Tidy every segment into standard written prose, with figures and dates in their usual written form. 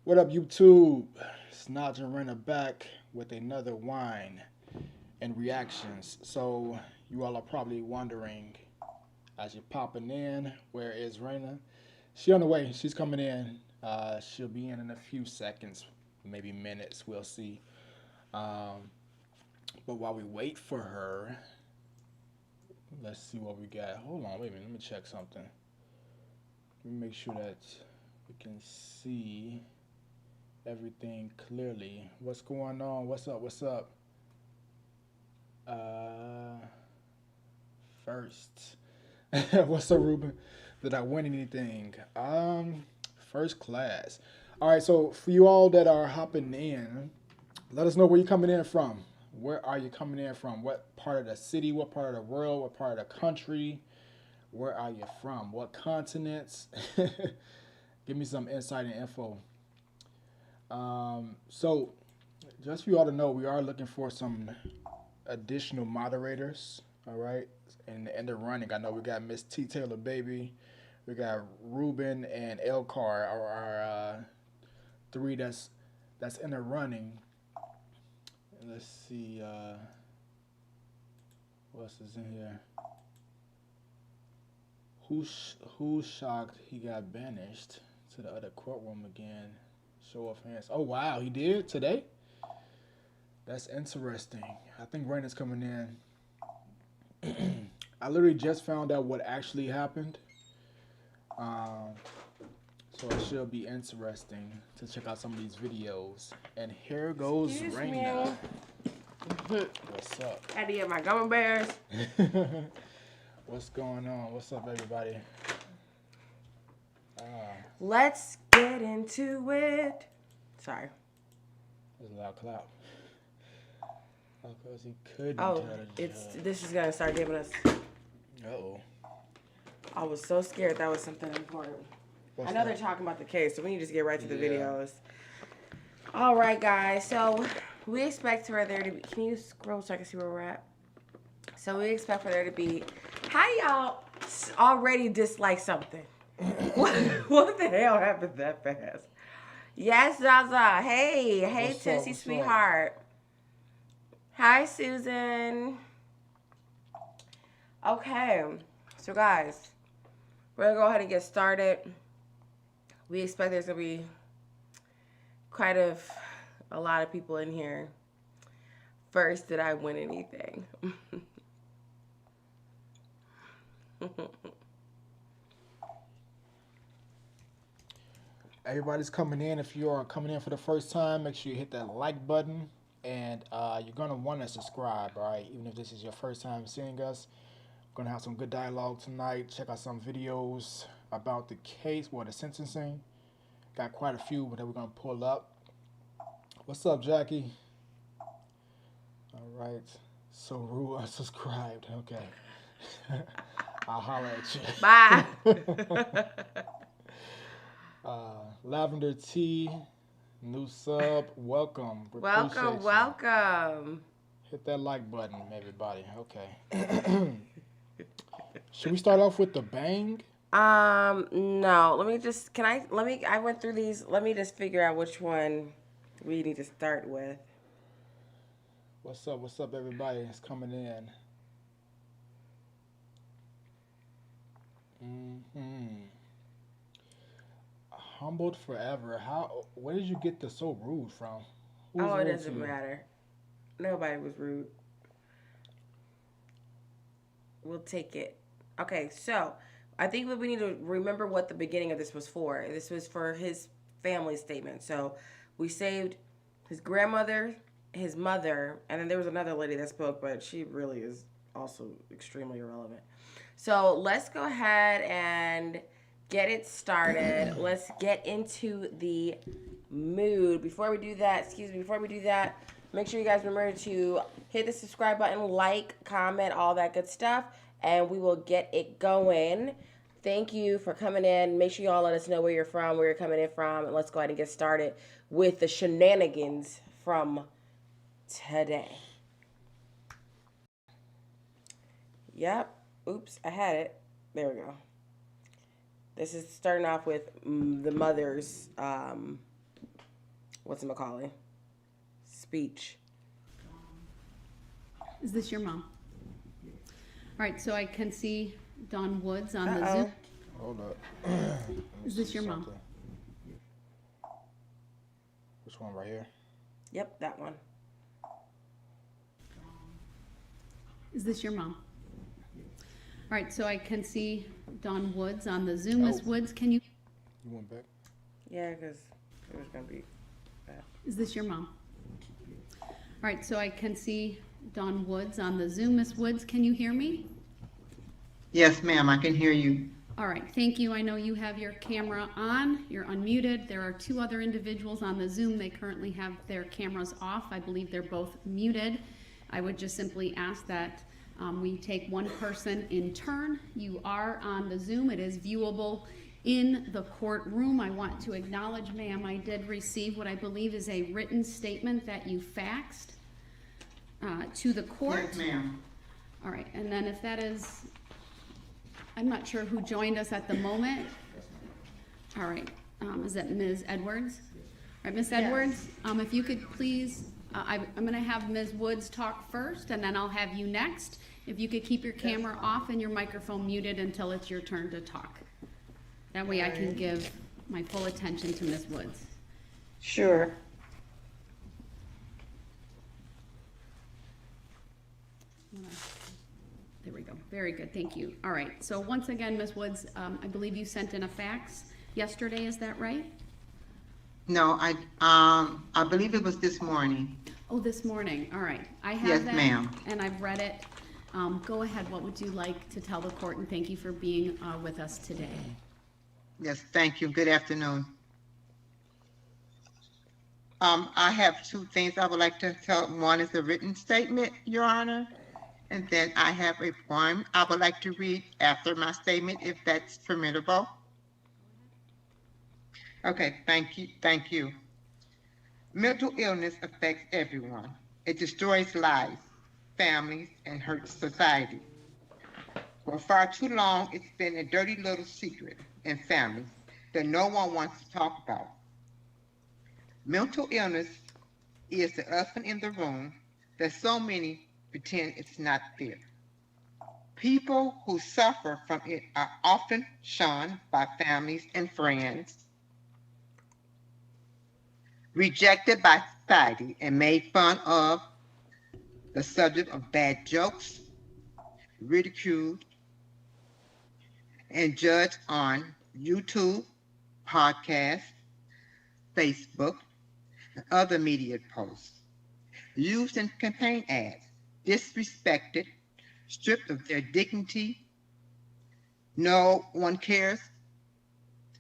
What up, YouTube? It's Naj and Reina back with another wine and reactions. So, you all are probably wondering, as you're popping in, where is Reina? She on the way. She's coming in. She'll be in a few seconds, maybe minutes. We'll see. Um, but while we wait for her, let's see what we got. Hold on, wait a minute. Let me check something. Let me make sure that we can see everything clearly. What's going on? What's up? What's up? First, what's up, Ruben? Did I win anything? First class. All right. So for you all that are hopping in, let us know where you're coming in from. Where are you coming in from? What part of the city? What part of the world? What part of the country? Where are you from? What continents? Give me some insight and info. So, just for you all to know, we are looking for some additional moderators. All right, in the running, I know we got Miss T Taylor Baby, we got Ruben and Elcar are our three that's in the running. Let's see, what else is in here? Who's shocked he got banished to the other courtroom again? Show of hands. Oh wow, he did today. That's interesting. I think Raina's coming in. I literally just found out what actually happened. Um, so it should be interesting to check out some of these videos. And here goes Excuse Reina. me. What's up? Had to get my gummy bears. What's going on? What's up, everybody? Let's get into it. Sorry. There's a loud clap. Oh, because he couldn't Oh, tell the judge. this is gonna start giving us. Uh-oh. I was so scared that was something important. What's I know that? they're talking about the case, so we need to just get right to the Yeah. videos. All right, guys. So we expect for there to be. Can you scroll so I can see where we're at? So we expect for there to be. How y'all already dislike something? What the hell happened that fast? Yes, Zaza. Hey, What's up, Tennessee what's up? sweetheart. Hi, Susan. Okay, so guys, we're gonna go ahead and get started. We expect there's gonna be quite a lot of people in here. First, did I win anything? Everybody's coming in. If you are coming in for the first time, make sure you hit that like button. And you're going to want to subscribe, all right? Even if this is your first time seeing us. We're going to have some good dialogue tonight. Check out some videos about the case, the sentencing. Got quite a few that we're going to pull up. What's up, Jackie? All right. So, Rue, unsubscribed. Okay. I'll holler at you. Bye. Lavender Tea, new sub, welcome. We appreciate Welcome, you. welcome. Hit that like button, everybody. Okay. Should we start off with the bang? No. I went through these. Let me just figure out which one we need to start with. What's up, everybody? It's coming in. Humbled forever. Where did you get the so rude from? Who was Oh, it rude doesn't to you? matter. Nobody was rude. We'll take it. Okay, so I think we need to remember what the beginning of this was for. This was for his family statement. So we saved his grandmother, his mother, and then there was another lady that spoke, but she really is also extremely irrelevant. So let's go ahead and get it started. Let's get into the mood. Before we do that, make sure you guys remember to hit the subscribe button, like, comment, all that good stuff, and we will get it going. Thank you for coming in. Make sure y'all let us know where you're from, where you're coming in from, and let's go ahead and get started with the shenanigans from today. Yep. Oops, I had it. There we go. This is starting off with the mother's what's-it-call-it, speech. Is this your mom? All right, so I can see Dawn Woods on the Zoom. Hold up. Is this your mom? Which one right here? Yep, that one. Is this your mom? All right, so I can see Dawn Woods on the Zoom. Miss Woods, can you? You went back? Yeah, because it was going to be that. Is this your mom? All right, so I can see Dawn Woods on the Zoom. Miss Woods, can you hear me? Yes, ma'am, I can hear you. All right, thank you. I know you have your camera on. You're unmuted. There are two other individuals on the Zoom. They currently have their cameras off. I believe they're both muted. I would just simply ask that we take one person in turn. You are on the Zoom. It is viewable in the courtroom. I want to acknowledge, ma'am, I did receive what I believe is a written statement that you faxed to the court. Yes, ma'am. All right, and then if that is, I'm not sure who joined us at the moment. All right, is that Ms. Edwards? All right, Ms. Edwards, if you could please, I'm gonna have Ms. Woods talk first, and then I'll have you next. If you could keep your camera off and your microphone muted until it's your turn to talk. That way I can give my full attention to Ms. Woods. Sure. There we go. Very good. Thank you. All right. So once again, Ms. Woods, I believe you sent in a fax yesterday. Is that right? No, I believe it was this morning. Oh, this morning. All right. I have Yes, that, ma'am. and I've read it. Go ahead. What would you like to tell the court? And thank you for being with us today. Yes, thank you. Good afternoon. I have two things I would like to tell. One is a written statement, Your Honor, and then I have a poem I would like to read after my statement, if that's permissible. Okay, thank you. Thank you. Mental illness affects everyone. It destroys lives, families, and hurts society. For far too long, it's been a dirty little secret in families that no one wants to talk about. Mental illness is the elephant in the room that so many pretend it's not there. People who suffer from it are often shunned by families and friends, rejected by society, and made fun of, the subject of bad jokes, ridiculed, and judged on YouTube, podcasts, Facebook, and other media posts, used in campaign ads, disrespected, stripped of their dignity. No one cares.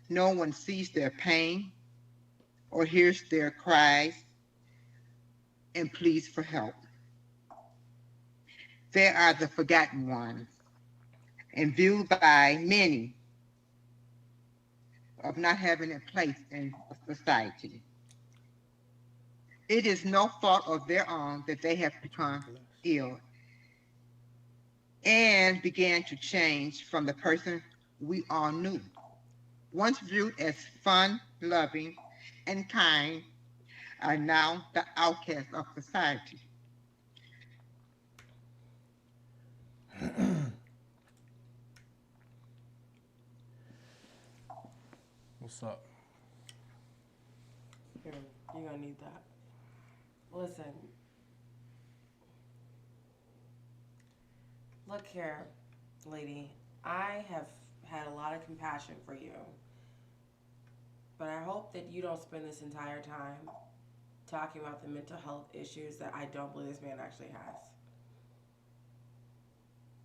No one sees their pain or hears their cries and pleas for help. They are the forgotten ones and viewed by many of not having a place in society. It is no fault of their own that they have become ill and began to change from the person we all knew. Once viewed as fun, loving, and kind, are now the outcasts of society. What's up? You're gonna need that. Listen. Look here, lady. I have had a lot of compassion for you. But I hope that you don't spend this entire time talking about the mental health issues that I don't believe this man actually has.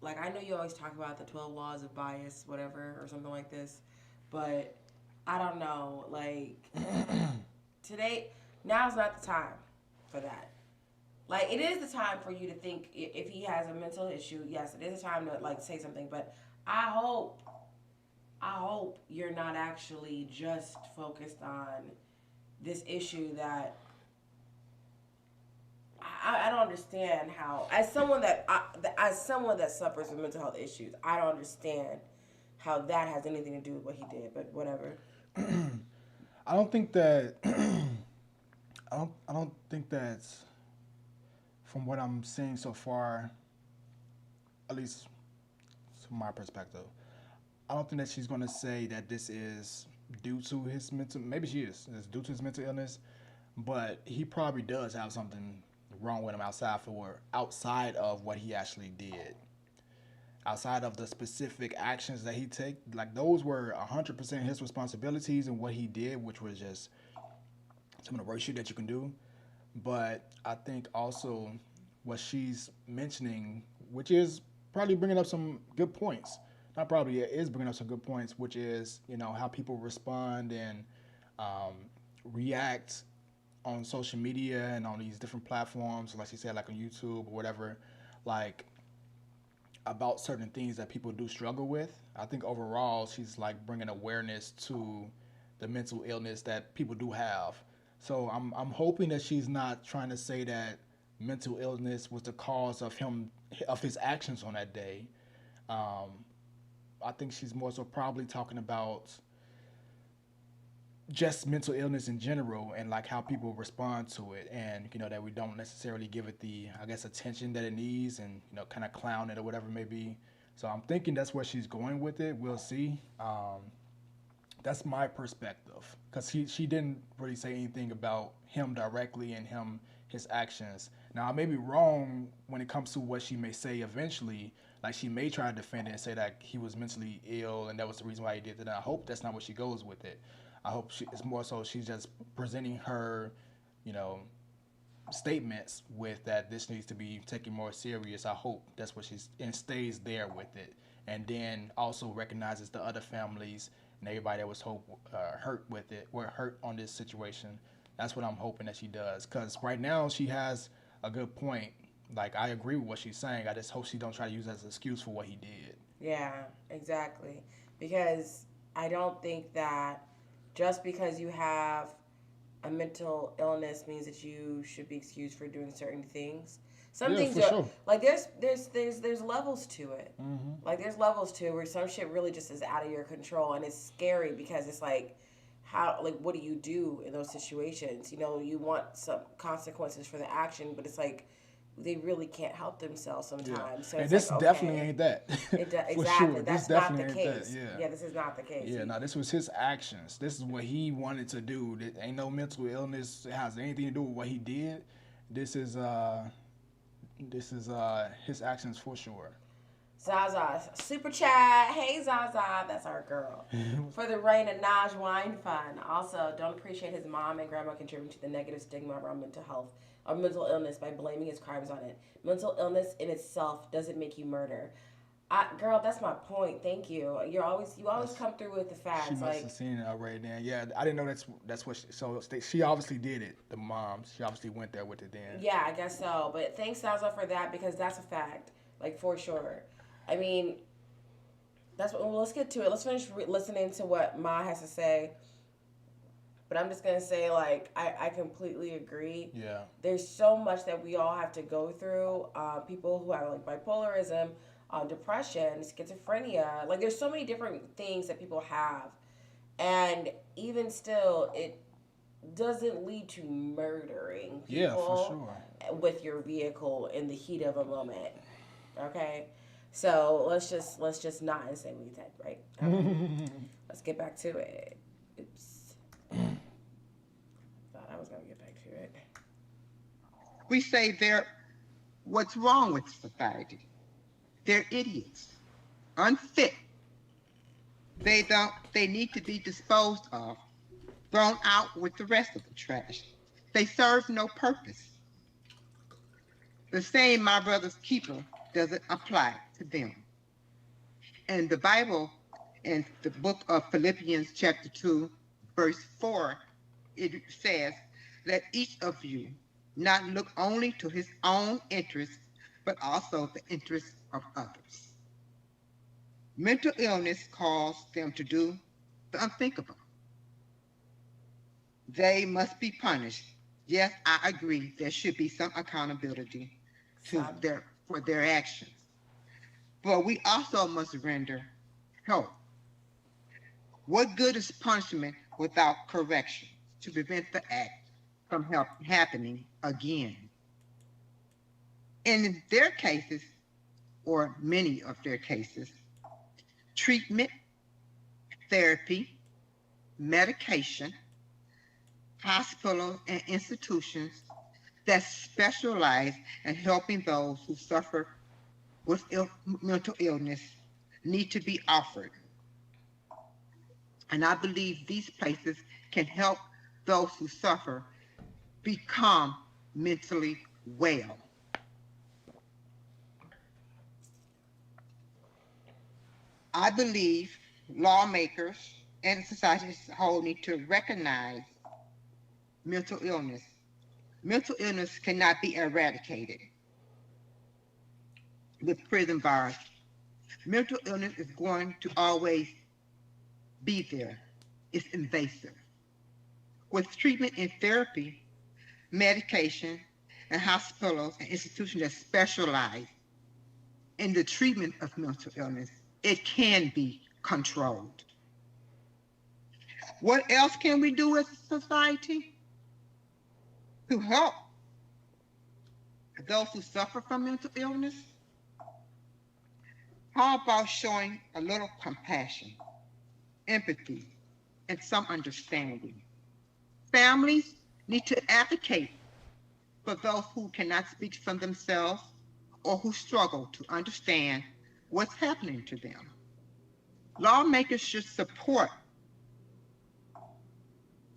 Like, I know you always talk about the 12 laws of bias, whatever, or something like this, but I don't know, like, today, now's not the time for that. Like, it is the time for you to think if he has a mental issue, yes, it is a time to, like, say something, but I hope you're not actually just focused on this issue that I don't understand how, as someone that suffers with mental health issues, I don't understand how that has anything to do with what he did, but whatever. I don't think that I don't think that's from what I'm seeing so far, at least from my perspective. I don't think that she's going to say that this is due to his mental. Maybe she is. It's due to his mental illness, but he probably does have something wrong with him outside of what he actually did. Outside of the specific actions that he take, like those were 100% his responsibilities and what he did, which was just some of the worst shit that you can do. But I think also what she's mentioning, which is probably bringing up some good points. Not probably, it is bringing up some good points, which is, how people respond and um, react on social media and on these different platforms, like she said, like on YouTube or whatever, like about certain things that people do struggle with. I think overall, she's like bringing awareness to the mental illness that people do have. So I'm hoping that she's not trying to say that mental illness was the cause of his actions on that day. Um, I think she's more so probably talking about just mental illness in general and like how people respond to it, and that we don't necessarily give it the, I guess, attention that it needs, and kind of clown it or whatever it may be. So I'm thinking that's where she's going with it. We'll see. That's my perspective, because she didn't really say anything about him directly and his actions. Now, I may be wrong when it comes to what she may say eventually. Like, she may try to defend it and say that he was mentally ill and that was the reason why he did it. And I hope that's not what she goes with it. I hope it's more so she's just presenting her, statements with that this needs to be taken more serious. I hope that's what and stays there with it. And then also recognizes the other families and everybody that was hurt with it, were hurt on this situation. That's what I'm hoping that she does. Because right now she has a good point. Like, I agree with what she's saying. I just hope she don't try to use that as an excuse for what he did. Yeah, exactly. Because I don't think that just because you have a mental illness means that you should be excused for doing certain things. Some things are sure. Like there's levels to it. Mm-hmm. Like there's levels to it where some shit really just is out of your control, and it's scary because it's like, what do you do in those situations? You want some consequences for the action, but it's like they really can't help themselves sometimes. Yeah. So and this definitely ain't that. Exactly. Sure. That's not the case. Yeah, this is not the case. Yeah, no, this was his actions. This is what he wanted to do. There ain't no mental illness. It has anything to do with what he did. This is his actions for sure. Zaza, super chat. Hey Zaza, that's our girl. For the Reina Naj Wine Fund. Also, don't appreciate his mom and grandma contributing to the negative stigma around mental health or mental illness by blaming his crimes on it. Mental illness in itself doesn't make you murder. Girl, that's my point. Thank you. You always come through with the facts. She must have seen it already. Then, yeah, I didn't know that's what. She obviously did it. The mom, she obviously went there with it. Then. Yeah, I guess so. But thanks, Zaza, for that, because that's a fact, like for sure. I mean, that's what. Well, let's get to it. Let's finish listening to what Ma has to say. But I'm just gonna say, like, I completely agree. Yeah. There's so much that we all have to go through. People who have like bipolarism, depression, schizophrenia. Like, there's so many different things that people have, and even still, it doesn't lead to murdering people. Yeah, for sure. With your vehicle in the heat of a moment. Okay. So let's just not and say what you said, right? Okay. Let's get back to it. Oops. Thought I was gonna get back to it. We say what's wrong with society? They're idiots, unfit. They need to be disposed of, thrown out with the rest of the trash. They serve no purpose. The saying, my brother's keeper, doesn't apply to them. And the Bible, in the book of Philippians chapter 2, verse 4, it says, let each of you not look only to his own interests, but also the interests of others. Mental illness caused them to do the unthinkable. They must be punished. Yes, I agree. There should be some accountability for their actions. But we also must render help. What good is punishment without correction to prevent the act from happening again. In their cases, or many of their cases, treatment, therapy, medication, hospitals, and institutions that specialize in helping those who suffer with mental illness need to be offered. And I believe these places can help those who suffer become mentally well. I believe lawmakers and society as a whole need to recognize mental illness. Mental illness cannot be eradicated with prison bars. Mental illness is going to always be there. It's invasive. With treatment and therapy, medication, and hospitals and institutions that specialize in the treatment of mental illness, it can be controlled. What else can we do as a society to help those who suffer from mental illness? How about showing a little compassion, empathy, and some understanding? Families need to advocate for those who cannot speak for themselves or who struggle to understand what's happening to them. Lawmakers should support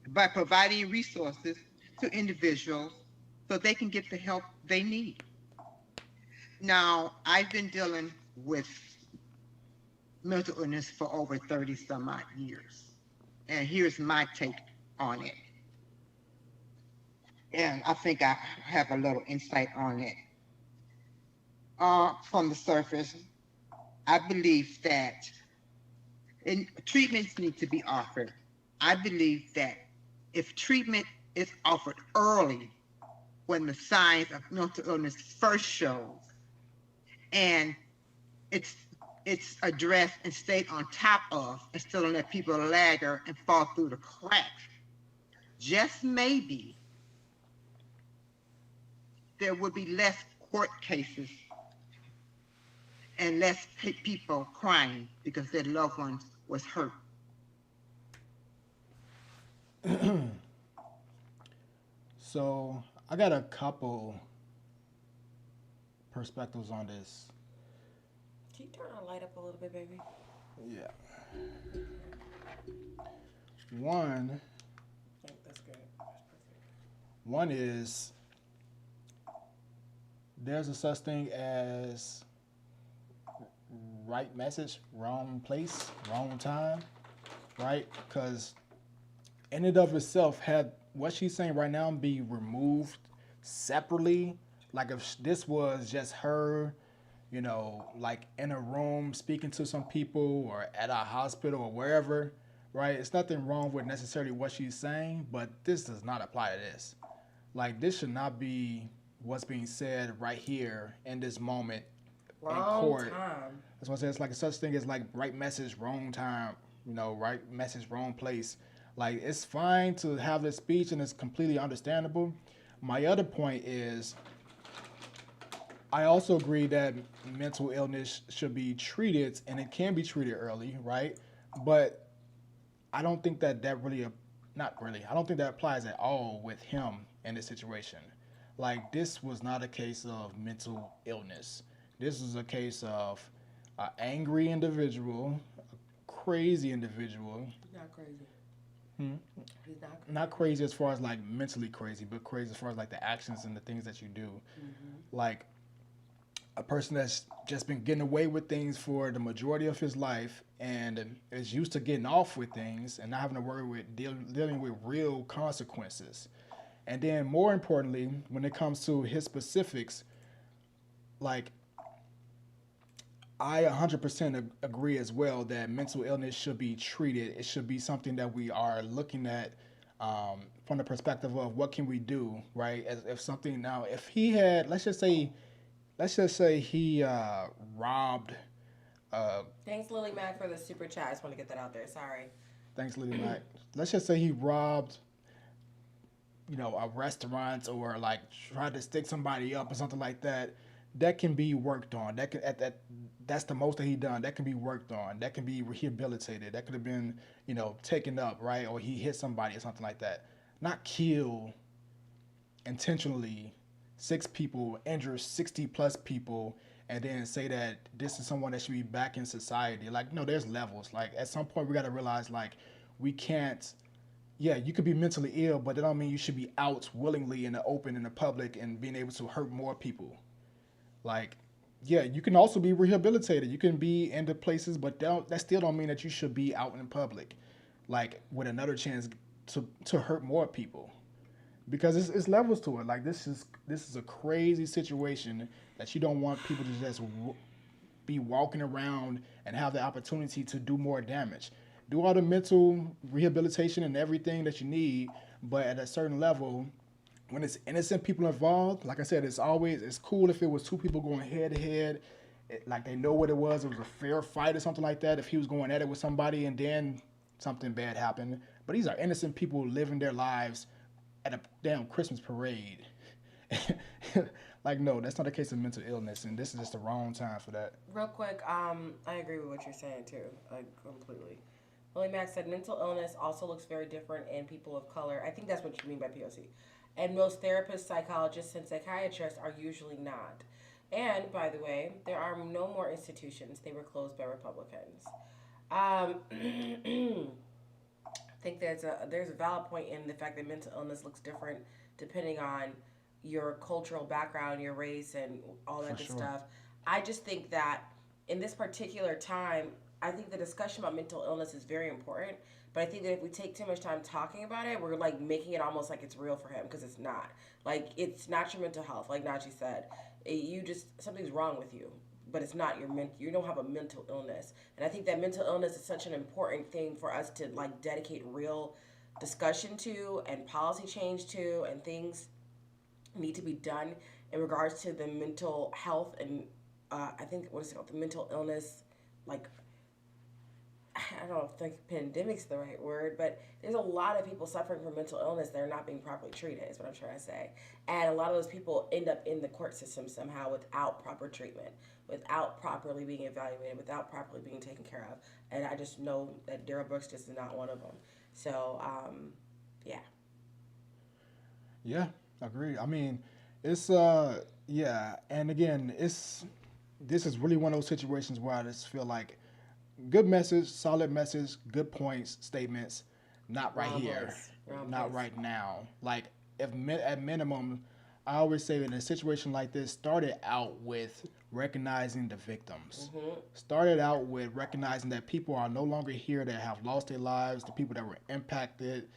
by providing resources to individuals so they can get the help they need. Now, I've been dealing with mental illness for over 30 some odd years, and here's my take on it. And I think I have a little insight on it. From the surface, I believe that treatments need to be offered. I believe that if treatment is offered early, when the signs of mental illness first shows, and it's addressed and stayed on top of, instead of let people lagger and fall through the cracks, just maybe there would be less court cases and less people crying because their loved ones was hurt. So I got a couple perspectives on this. Can you turn our light up a little bit, baby? Yeah. One. I think that's good. That's perfect. One is there's a such thing as right message, wrong place, wrong time, right? Because in and of itself, had what she's saying right now be removed separately, like if this was just her, you know, like in a room speaking to some people or at a hospital or wherever, right? It's nothing wrong with necessarily what she's saying, but this does not apply to this. Like, this should not be what's being said right here in this moment in court. Time. That's what I said. It's like such thing as like right message, wrong time, you know, right message, wrong place. Like, it's fine to have this speech and it's completely understandable. My other point is, I also agree that mental illness should be treated, and it can be treated early, right? But I don't think that really, not really, I don't think that applies at all with him in this situation. Like, this was not a case of mental illness. This is a case of an angry individual, a crazy individual. He's not crazy. He's not crazy. Not crazy as far as like mentally crazy, but crazy as far as like the actions and the things that you do. Mm-hmm. Like, a person that's just been getting away with things for the majority of his life and is used to getting off with things and not having to worry with dealing with real consequences. And then more importantly, when it comes to his specifics, like, I 100% agree as well that mental illness should be treated. It should be something that we are looking at from the perspective of what can we do, right? As if something now, if he had, let's just say he robbed. Thanks, Lily Mac, for the super chat. I just want to get that out there. Sorry. Thanks, Lily Mac. Let's just say he robbed a restaurant or like try to stick somebody up or something like that, that can be worked on. That's the most that he done. That can be worked on. That can be rehabilitated. That could have been, taken up, right? Or he hit somebody or something like that. Not kill intentionally 6 people, injure 60 plus people, and then say that this is someone that should be back in society. Like, no, there's levels. Like, at some point, we got to realize, like, we can't. Yeah, you could be mentally ill, but that don't mean you should be out willingly in the open in the public and being able to hurt more people. Like, yeah, you can also be rehabilitated. You can be into places, but that still don't mean that you should be out in public, like with another chance to hurt more people, because it's levels to it. Like this is a crazy situation that you don't want people to just be walking around and have the opportunity to do more damage. Do all the mental rehabilitation and everything that you need, but at a certain level, when it's innocent people involved, like I said, it's cool if it was 2 people going head to head, like they know what it was a fair fight or something like that. If he was going at it with somebody and then something bad happened, but these are innocent people living their lives at a damn Christmas parade. Like, no, that's not the case of mental illness, and this is just the wrong time for that. Real quick, I agree with what you're saying too, like completely. Willie Mack said mental illness also looks very different in people of color. I think that's what you mean by POC. And most therapists, psychologists, and psychiatrists are usually not. And, by the way, there are no more institutions. They were closed by Republicans. I think there's a valid point in the fact that mental illness looks different depending on your cultural background, your race, and all that good stuff. I just think that in this particular time, I think the discussion about mental illness is very important, but I think that if we take too much time talking about it, we're like making it almost like it's real for him, because it's not. Like, it's not your mental health, like Najee said. Something's wrong with you, but it's not you don't have a mental illness. And I think that mental illness is such an important thing for us to like dedicate real discussion to and policy change to, and things need to be done in regards to the mental health and I think, what is it called, the mental illness, like, I don't think pandemic's the right word, but there's a lot of people suffering from mental illness that are not being properly treated, is what I'm trying to say. And a lot of those people end up in the court system somehow without proper treatment, without properly being evaluated, without properly being taken care of. And I just know that Darrell Brooks just is not one of them. So, yeah. Yeah, agree. I mean, it's yeah, and again, this is really one of those situations where I just feel like good message, solid message, good points, statements, not right here, not right now. Like, at minimum, I always say in a situation like this, started out with recognizing the victims. Started out with recognizing that people are no longer here that have lost their lives, the people that were impacted.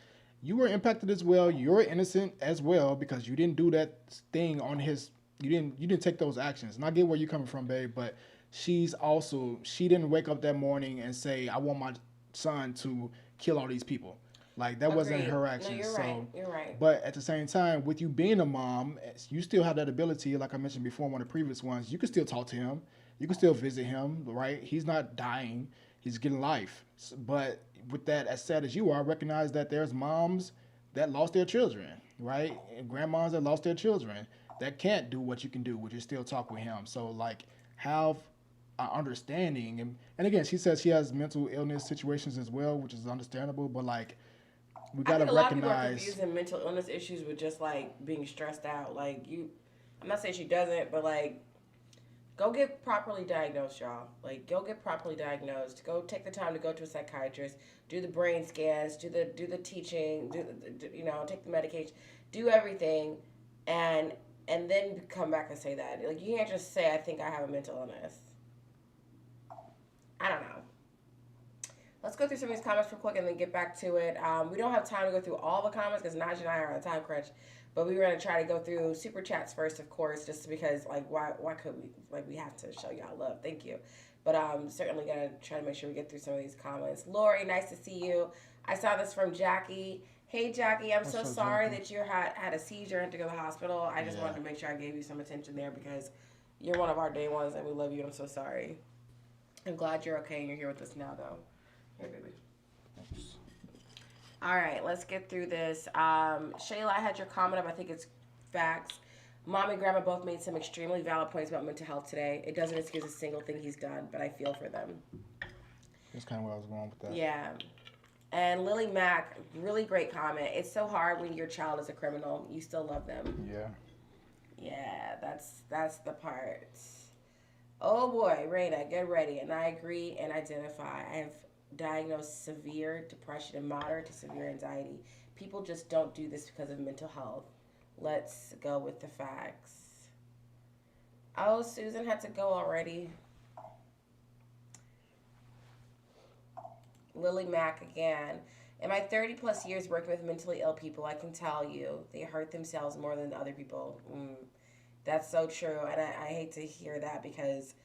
You were impacted as well. You're innocent as well, because you didn't do that thing on his. You didn't take those actions. And I get where you're coming from, babe, but she didn't wake up that morning and say, I want my son to kill all these people. Like, that Agreed. Wasn't her action. No, you're right. But at the same time, with you being a mom, you still have that ability, like I mentioned before in one of the previous ones, you can still talk to him. You can still visit him, right? He's not dying. He's getting life. But with that, as sad as you are, recognize that there's moms that lost their children, right? And grandmas that lost their children that can't do what you can do, which is still talk with him. So, like, have understanding. And again, she says she has mental illness situations as well, which is understandable, but like, we gotta recognize. A lot of people are confusing mental illness issues with just like being stressed out. Like, I'm not saying she doesn't, but like, go get properly diagnosed, y'all. Like, go get properly diagnosed. Go take the time to go to a psychiatrist, do the brain scans, do the teaching, take the medication, do everything, and then come back and say that. Like, you can't just say, I think I have a mental illness. I don't know. Let's go through some of these comments real quick and then get back to it. We don't have time to go through all the comments because Naj and I are on a time crunch, but we were going to try to go through super chats first, of course, just because, like, why could we? Like, we have to show y'all love. Thank you. But I'm certainly going to try to make sure we get through some of these comments. Lori, nice to see you. I saw this from Jackie. Hey, Jackie, I'm so sorry that you had a seizure and had to go to the hospital. I just wanted to make sure I gave you some attention there because you're one of our day ones and we love you. I'm so sorry. I'm glad you're okay and you're here with us now, though. Here, baby. All right, let's get through this. Shayla, I had your comment up. I think it's facts. Mom and Grandma both made some extremely valid points about mental health today. It doesn't excuse a single thing he's done, but I feel for them. That's kind of where I was going with that. Yeah. And Lily Mack, really great comment. It's so hard when your child is a criminal. You still love them. Yeah. Yeah, that's the part. Oh boy, Reina, get ready. And I agree and identify. I have diagnosed severe depression and moderate to severe anxiety. People just don't do this because of mental health. Let's go with the facts. Oh, Susan had to go already. Lily Mack again. In my 30 plus years working with mentally ill people, I can tell you they hurt themselves more than other people. That's so true. And I hate to hear that because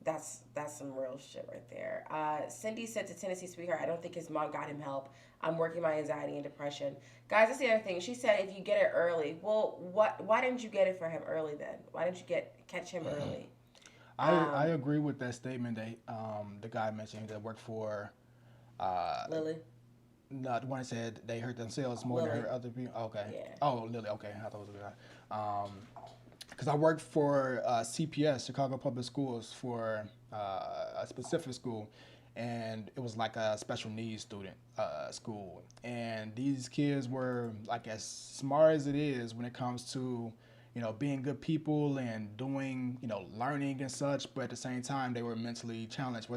that's some real shit right there. Cindy said to Tennessee Sweetheart, I don't think his mom got him help. I'm working my anxiety and depression. Guys, that's the other thing. She said if you get it early, well, why didn't you get it for him early then? Why didn't you catch him early? I agree with that statement that the guy mentioned that worked for Lily? No, the one that said they hurt themselves more than Lily. hurt other people. Okay. Yeah. Oh, Lily. Okay, I thought it was a guy. Because I worked for CPS, Chicago Public Schools, for a specific school, and it was like a special needs student school. And these kids were like as smart as it is when it comes to, being good people and doing, learning and such. But at the same time, they were mentally challenged,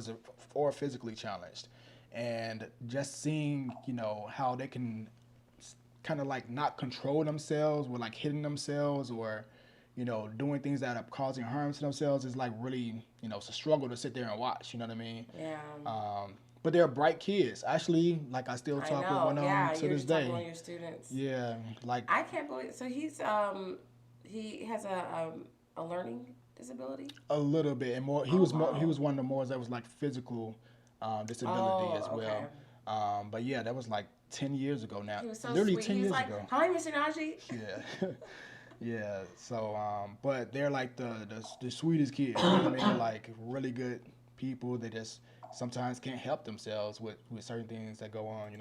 or physically challenged. And just seeing, how they can kind of like not control themselves or like hitting themselves or, doing things that are causing harm to themselves is like really, it's a struggle to sit there and watch, you know what I mean? Yeah. But they're bright kids. Actually, like I still talk with one of them to this day. Talking with your students. Yeah, like I can't believe. So he's he has a learning disability. a little bit, and more. He was one of the more that was like physical disability as well. Okay. But yeah, that was like 10 years ago now. He was so Literally sweet. 10 He was years like, ago. "Hi, Mr. Najee." Yeah. Yeah. So, but they're like the sweetest kids. You know what I mean? They're like really good people. They just sometimes can't help themselves with certain things that go on,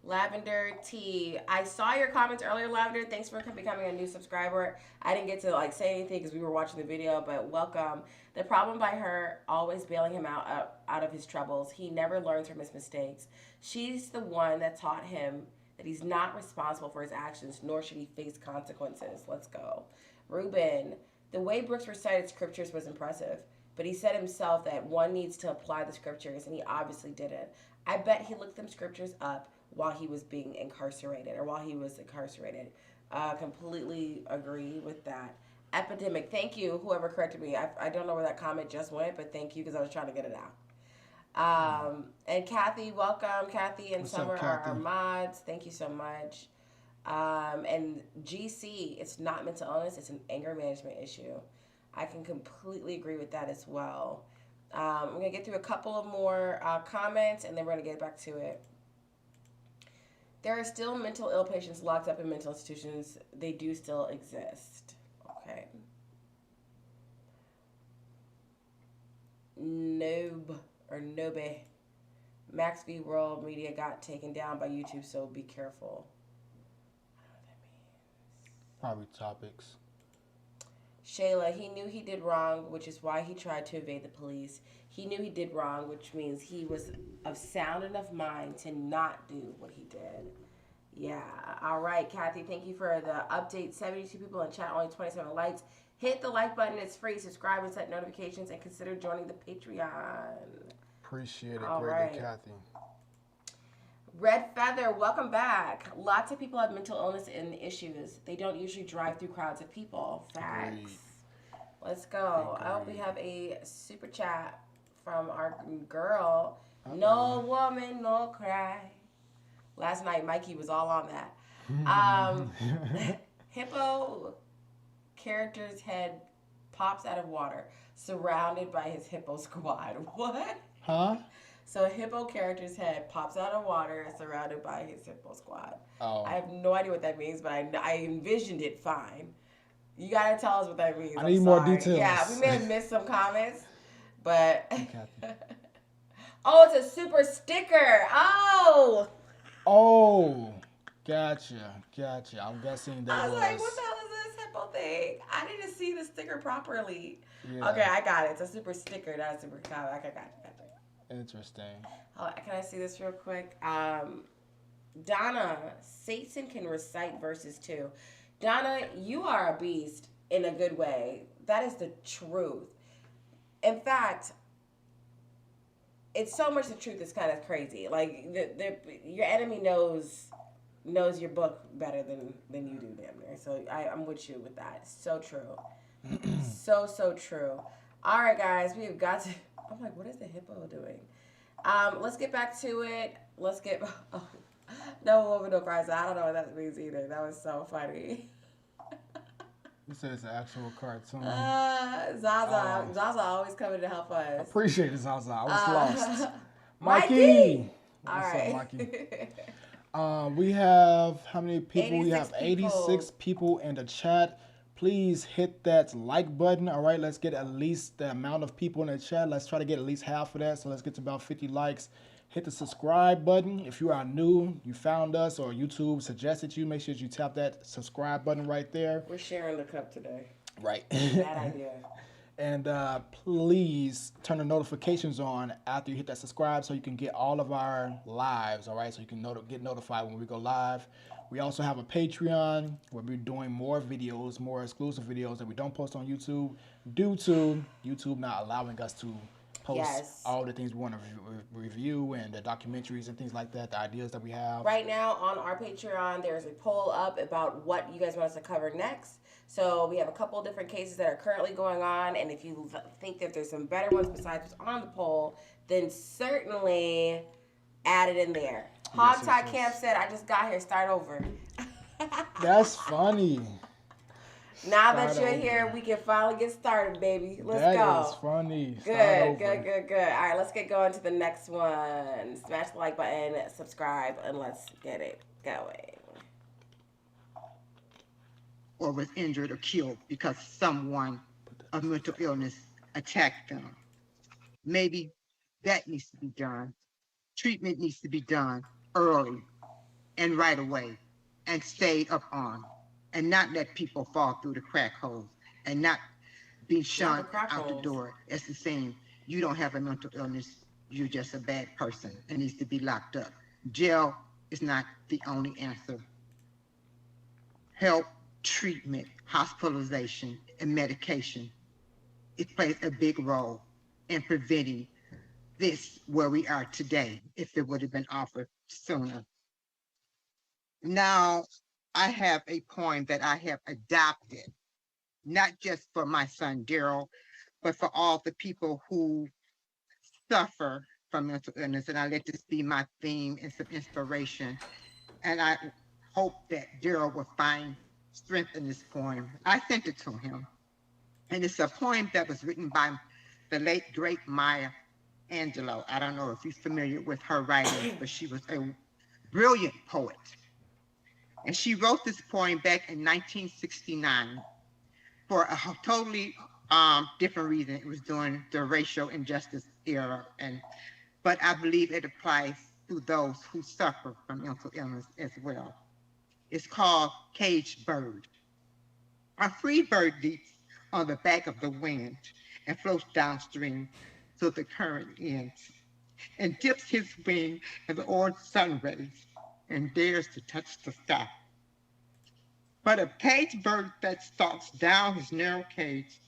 Lavender T. I saw your comments earlier, Lavender. Thanks for becoming a new subscriber. I didn't get to say anything because we were watching the video, but welcome. The problem by her always bailing him out of his troubles. He never learns from his mistakes. She's the one that taught him that he's not responsible for his actions, nor should he face consequences. Let's go. Ruben, the way Brooks recited scriptures was impressive, but he said himself that one needs to apply the scriptures, and he obviously didn't. I bet he looked them scriptures up while he was being incarcerated, or while he was incarcerated. Completely agree with that. Epidemic, thank you, whoever corrected me. I don't know where that comment just went, but thank you because I was trying to get it out. And Kathy, welcome. Kathy and Summer are our mods. Thank you so much. And GC, it's not mental illness, it's an anger management issue. I can completely agree with that as well. I'm going to get through a couple of more comments, and then we're going to get back to it. There are still mental ill patients locked up in mental institutions. They do still exist. Okay. Nobe. Max v. World Media got taken down by YouTube, so be careful. I don't know what that means. Probably topics. Shayla, he knew he did wrong, which is why he tried to evade the police. He knew he did wrong, which means he was of sound enough mind to not do what he did. Yeah. All right, Kathy, thank you for the update. 72 people in chat, only 27 likes. Hit the like button. It's free. Subscribe and set notifications, and consider joining the Patreon. Appreciate it. All greatly, right. Kathy. Red Feather, welcome back. Lots of people have mental illness and issues. They don't usually drive through crowds of people. Facts. Agreed. Let's go. Agreed. Oh, we have a super chat from our girl. Uh-oh. No woman, no cry. Last night, Mikey was all on that. Hippo character's head pops out of water, surrounded by his hippo squad. What? Huh? So a hippo character's head pops out of water, surrounded by his hippo squad. Oh. I have no idea what that means, but I envisioned it fine. You gotta tell us what that means. I need more details. Yeah, we may have missed some comments, but Kathy. oh, it's a super sticker. Oh, Oh, gotcha. I'm guessing that I was like, what was the hell is this hippo thing? I didn't see the sticker properly. yeah. Okay, I got it. It's a super sticker, not a super comic. Okay, got it. Interesting. Oh, can I see this real quick? Donna, Satan can recite verses too. Donna, you are a beast in a good way. That is the truth. In fact, it's so much the truth. It's kind of crazy. Like your enemy knows your book better than you do, damn near. So I'm with you with that. So true. So true. All right, guys, we've got to. I'm like, what is the hippo doing? Let's get back to it. Let's get. Oh, no woman, no cries. I don't know what that means either. That was so funny. You said it's an actual cartoon. Zaza always coming to help us. Appreciate it, Zaza. I was lost. Mikey! All What's right. up, Mikey? We have how many people? We have 86 people in the chat. Please hit that like button. All right, let's get at least the amount of people in the chat. Let's try to get at least half of that. So let's get to about 50 likes. Hit the subscribe button. If you are new, you found us, or YouTube suggested you, make sure you tap that subscribe button right there. We're sharing the cup today. Right. Bad idea. And please turn the notifications on after you hit that subscribe so you can get all of our lives, all right? So you can get notified when we go live. We also have a Patreon where we're doing more videos, more exclusive videos that we don't post on YouTube due to YouTube not allowing us to post all the things we want to review and the documentaries and things like that, the ideas that we have. Right now on our Patreon, there's a poll up about what you guys want us to cover next. So we have a couple of different cases that are currently going on, and if you think that there's some better ones besides what's on the poll, then certainly add it in there. Hogtie Camp said, I just got here, start over. That's funny. Now that you're here, we can finally get started, baby. Let's go. That is funny. Good. All right, let's get going to the next one. Smash the like button, subscribe, and let's get it going. Or was injured or killed because someone of mental illness attacked them. Maybe that needs to be done. Treatment needs to be done early and right away and stayed up on, and not let people fall through the crack holes and not be shunned out the door. It's the same. You don't have a mental illness. You're just a bad person and needs to be locked up. Jail is not the only answer. Help, treatment, hospitalization, and medication, it plays a big role in preventing this where we are today if it would have been offered sooner. Now, I have a poem that I have adopted, not just for my son Darrell, but for all the people who suffer from mental illness. And I let this be my theme and some inspiration. And I hope that Darrell will find strength in this poem. I sent it to him. And it's a poem that was written by the late, great Maya Angelou. I don't know if you're familiar with her writing, but she was a brilliant poet. And she wrote this poem back in 1969 for a totally different reason. It was during the racial injustice era, but I believe it applies to those who suffer from mental illness as well. It's called Caged Bird. A free bird leaps on the back of the wind and floats downstream till the current ends, and dips his wing in the orange sun rays and dares to touch the sky. But a caged bird that stalks down his narrow cage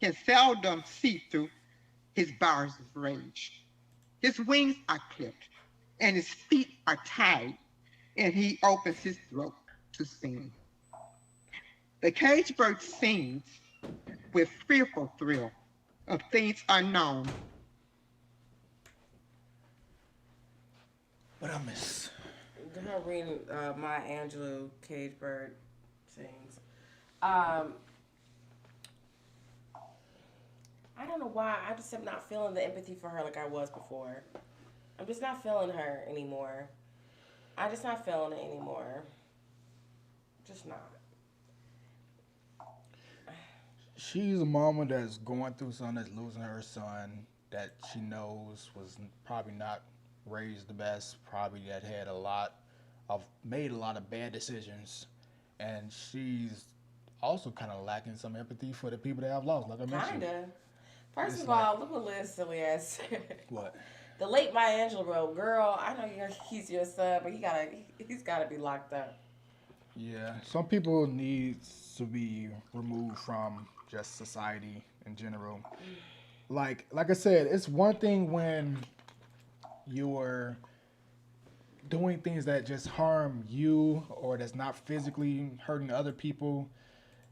can seldom see through his bars of rage. His wings are clipped and his feet are tied, and he opens his throat to sing. The caged bird sings with fearful thrill of things unknown. What I miss? Go ahead and read Maya Angelou, Caged Bird sings. I don't know why. I just am not feeling the empathy for her like I was before. I'm just not feeling her anymore. I'm just not feeling it anymore. Just not. She's a mama that's going through something, that's losing her son that she knows was probably not raised the best, probably that had a lot made a lot of bad decisions, and she's also kind of lacking some empathy for the people that have lost, like I mentioned. Kinda. First It's of like, all, look what Liz silly ass. what? The late Maya Angelou, girl. I know he's your son, but he's gotta be locked up. Yeah, some people need to be removed from just society in general. Like I said, it's one thing when you're doing things that just harm you or that's not physically hurting other people.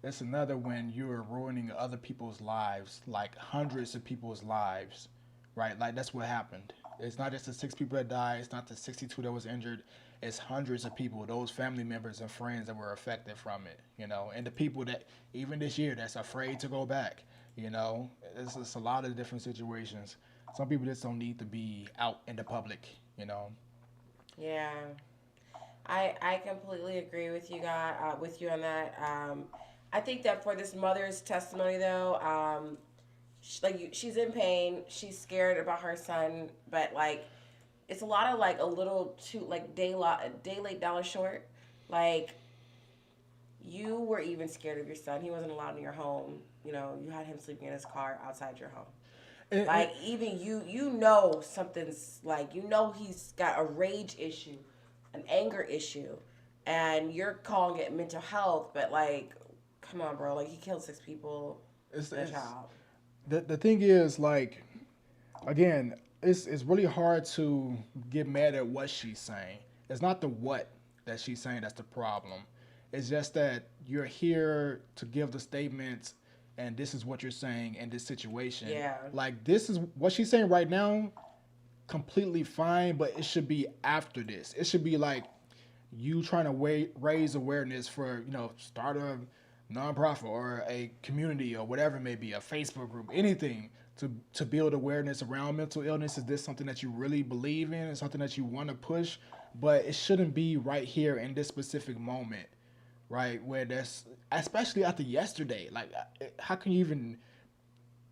It's another when you're ruining other people's lives, like hundreds of people's lives, right? Like that's what happened. It's not just the 6 people that died. It's not the 62 that was injured. It's hundreds of people, those family members and friends that were affected from it, and the people that even this year that's afraid to go back, it's just a lot of different situations. Some people just don't need to be out in the public. Yeah, I completely agree with you, guys. With you on that. I think that for this mother's testimony, though, she's in pain. She's scared about her son, but like, it's a lot of like a little too like day late dollar short. Like, you were even scared of your son. He wasn't allowed in your home. You had him sleeping in his car outside your home. Like, even something's like, he's got a rage issue, an anger issue, and you're calling it mental health, but like, come on, bro. Like, he killed 6 people. It's a child. The thing is, like, again, it's really hard to get mad at what she's saying. It's not the what that she's saying that's the problem. It's just that you're here to give the statements, and this is what you're saying in this situation. Yeah. Like, this is what she's saying right now, completely fine, but it should be after this. It should be like you trying to raise awareness for, start a nonprofit or a community or whatever it may be, a Facebook group, anything to build awareness around mental illness. Is this something that you really believe in and something that you want to push? But it shouldn't be right here in this specific moment, right? Where that's, especially after yesterday. Like, how can you even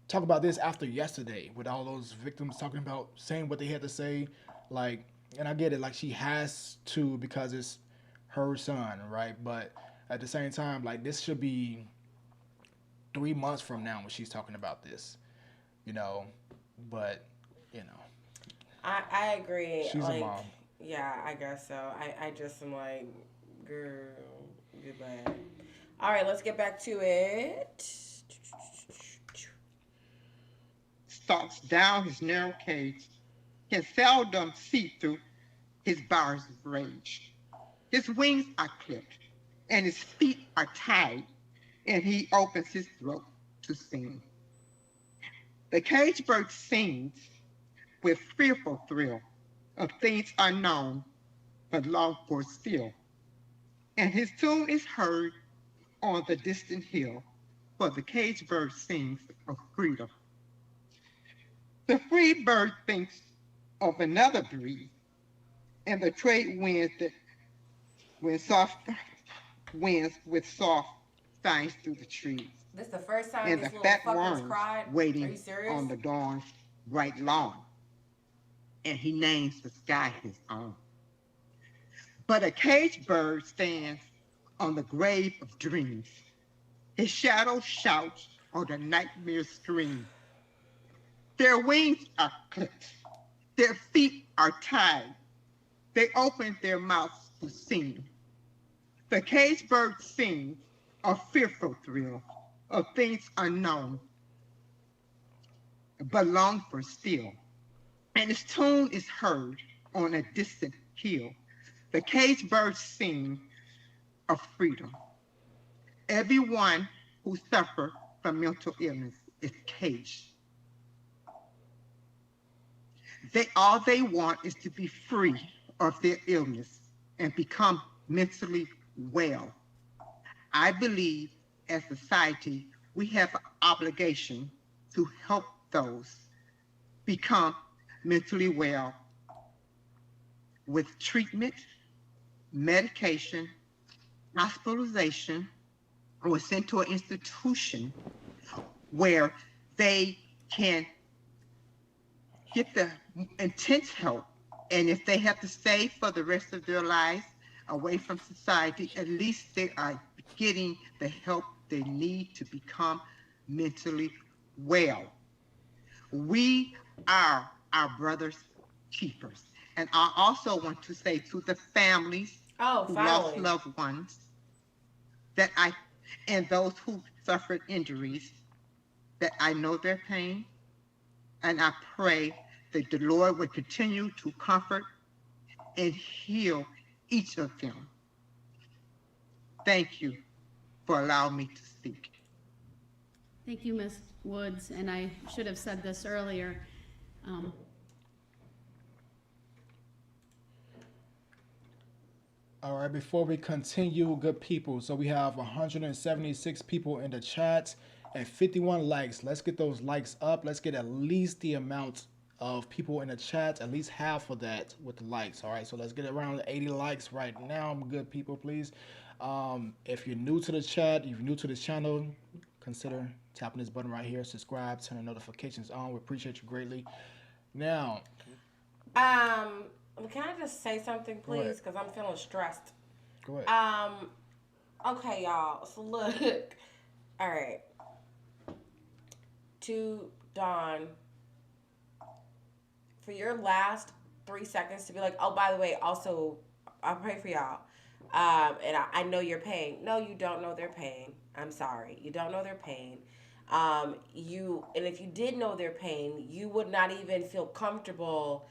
talk about this after yesterday with all those victims talking about saying what they had to say? Like, and I get it, like, she has to because it's her son, right? But at the same time, like, this should be 3 months from now when she's talking about this, but, I agree. She's like, a mom. Yeah, I guess so. I just am like, girl, goodbye. All right, let's get back to it. Stalks down his narrow cage, can seldom see through his bars of rage. His wings are clipped, and his feet are tied, and he opens his throat to sing. The cage bird sings with fearful thrill of things unknown, but longed for still. And his tune is heard on the distant hill, for the cage bird sings of freedom. The free bird thinks of another breeze, and the trade winds that when soft winds with soft signs through the trees. This is the first time And these the little fat fuckers worms cried? Are you waiting serious? on the dawn's bright lawn. And he names the sky his own. But a caged bird stands on the grave of dreams. His shadow shouts on the nightmare scream. Their wings are clipped. Their feet are tied. They open their mouths to sing. The caged bird sings a fearful thrill of things unknown, but long for still. And his tune is heard on a distant hill. The caged birds sing of freedom. Everyone who suffers from mental illness is caged. All they want is to be free of their illness and become mentally well. I believe as a society, we have an obligation to help those become mentally well with treatment, medication, hospitalization, or sent to an institution where they can get the intense help. And if they have to stay for the rest of their lives, away from society, at least they are getting the help they need to become mentally well. We are our brother's keepers. And I also want to say to the families Oh, who lost finally. loved ones that I, and those who suffered injuries, that I know their pain, and I pray that the Lord would continue to comfort and heal each of them. Thank you for allowing me to speak. Thank you, Ms. Woods, and I should have said this earlier. All right, before we continue, good people, so we have 176 people in the chat and 51 likes. Let's get those likes up. Let's get at least the amount of people in the chat, at least half of that with the likes. All right, so let's get around 80 likes right now. Good people, please. If you're new to the chat, if you're new to this channel, consider tapping this button right here, subscribe, turn the notifications on. We appreciate you greatly. Now, can I just say something, please? Because I'm feeling stressed. Go ahead. Okay, y'all. So look. All right. To Dawn, for your last 3 seconds to be like, oh, by the way, also, I pray for y'all. And I know your pain. No, you don't know their pain. I'm sorry. You don't know their pain. And if you did know their pain, you would not even feel comfortable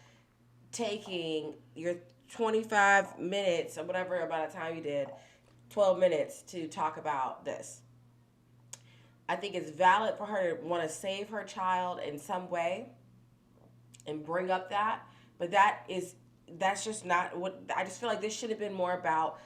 taking your 25 minutes or whatever amount of time you did, 12 minutes to talk about this. I think it's valid for her to want to save her child in some way and bring up that, but that's just not what, I just feel like this should have been more about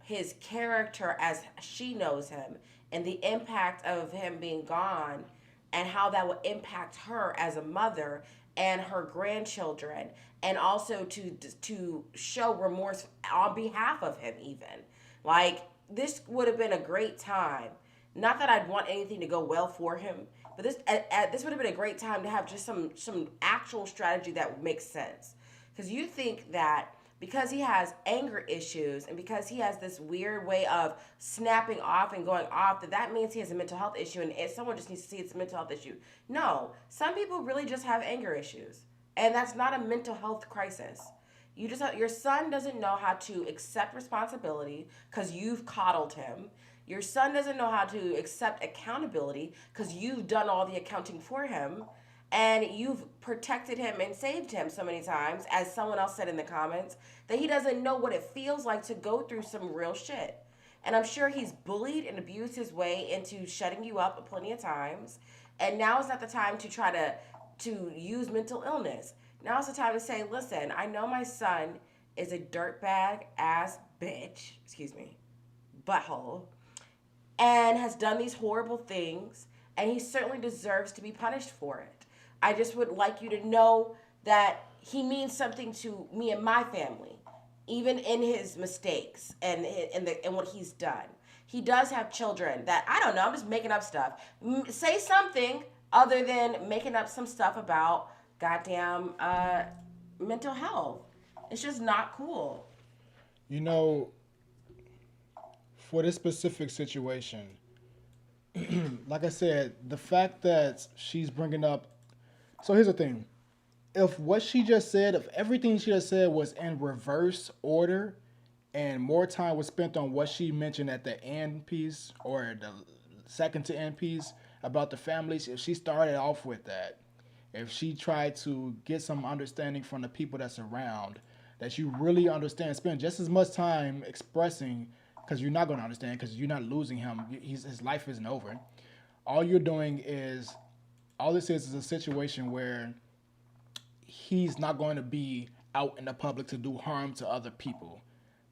his character as she knows him and the impact of him being gone and how that would impact her as a mother and her grandchildren, and also to show remorse on behalf of him even. Like, this would have been a great time. Not that I'd want anything to go well for him, but this would have been a great time to have just some actual strategy that would make sense. Because you think that because he has anger issues and because he has this weird way of snapping off and going off, that means he has a mental health issue and someone just needs to see it's a mental health issue. No, some people really just have anger issues. And that's not a mental health crisis. Your son doesn't know how to accept responsibility because you've coddled him. Your son doesn't know how to accept accountability because you've done all the accounting for him. And you've protected him and saved him so many times, as someone else said in the comments, that he doesn't know what it feels like to go through some real shit. And I'm sure he's bullied and abused his way into shutting you up plenty of times. And now is not the time to try to use mental illness. Now is the time to say, listen, I know my son is a dirtbag ass bitch, butthole, and has done these horrible things, and he certainly deserves to be punished for it. I just would like you to know that he means something to me and my family, even in his mistakes and what he's done. He does have children that, I don't know, I'm just making up stuff. Say something other than making up some stuff about goddamn mental health. It's just not cool. You know, for this specific situation, like I said, the fact that she's bringing up, so here's the thing. If what she just said, if everything she just said was in reverse order and more time was spent on what she mentioned at the end piece or the second to end piece about the families, if she started off with that, if she tried to get some understanding from the people that's around, that you really understand, spend just as much time expressing, because you're not going to understand, because you're not losing him. His life isn't over. All you're doing is, all this is a situation where he's not going to be out in the public to do harm to other people.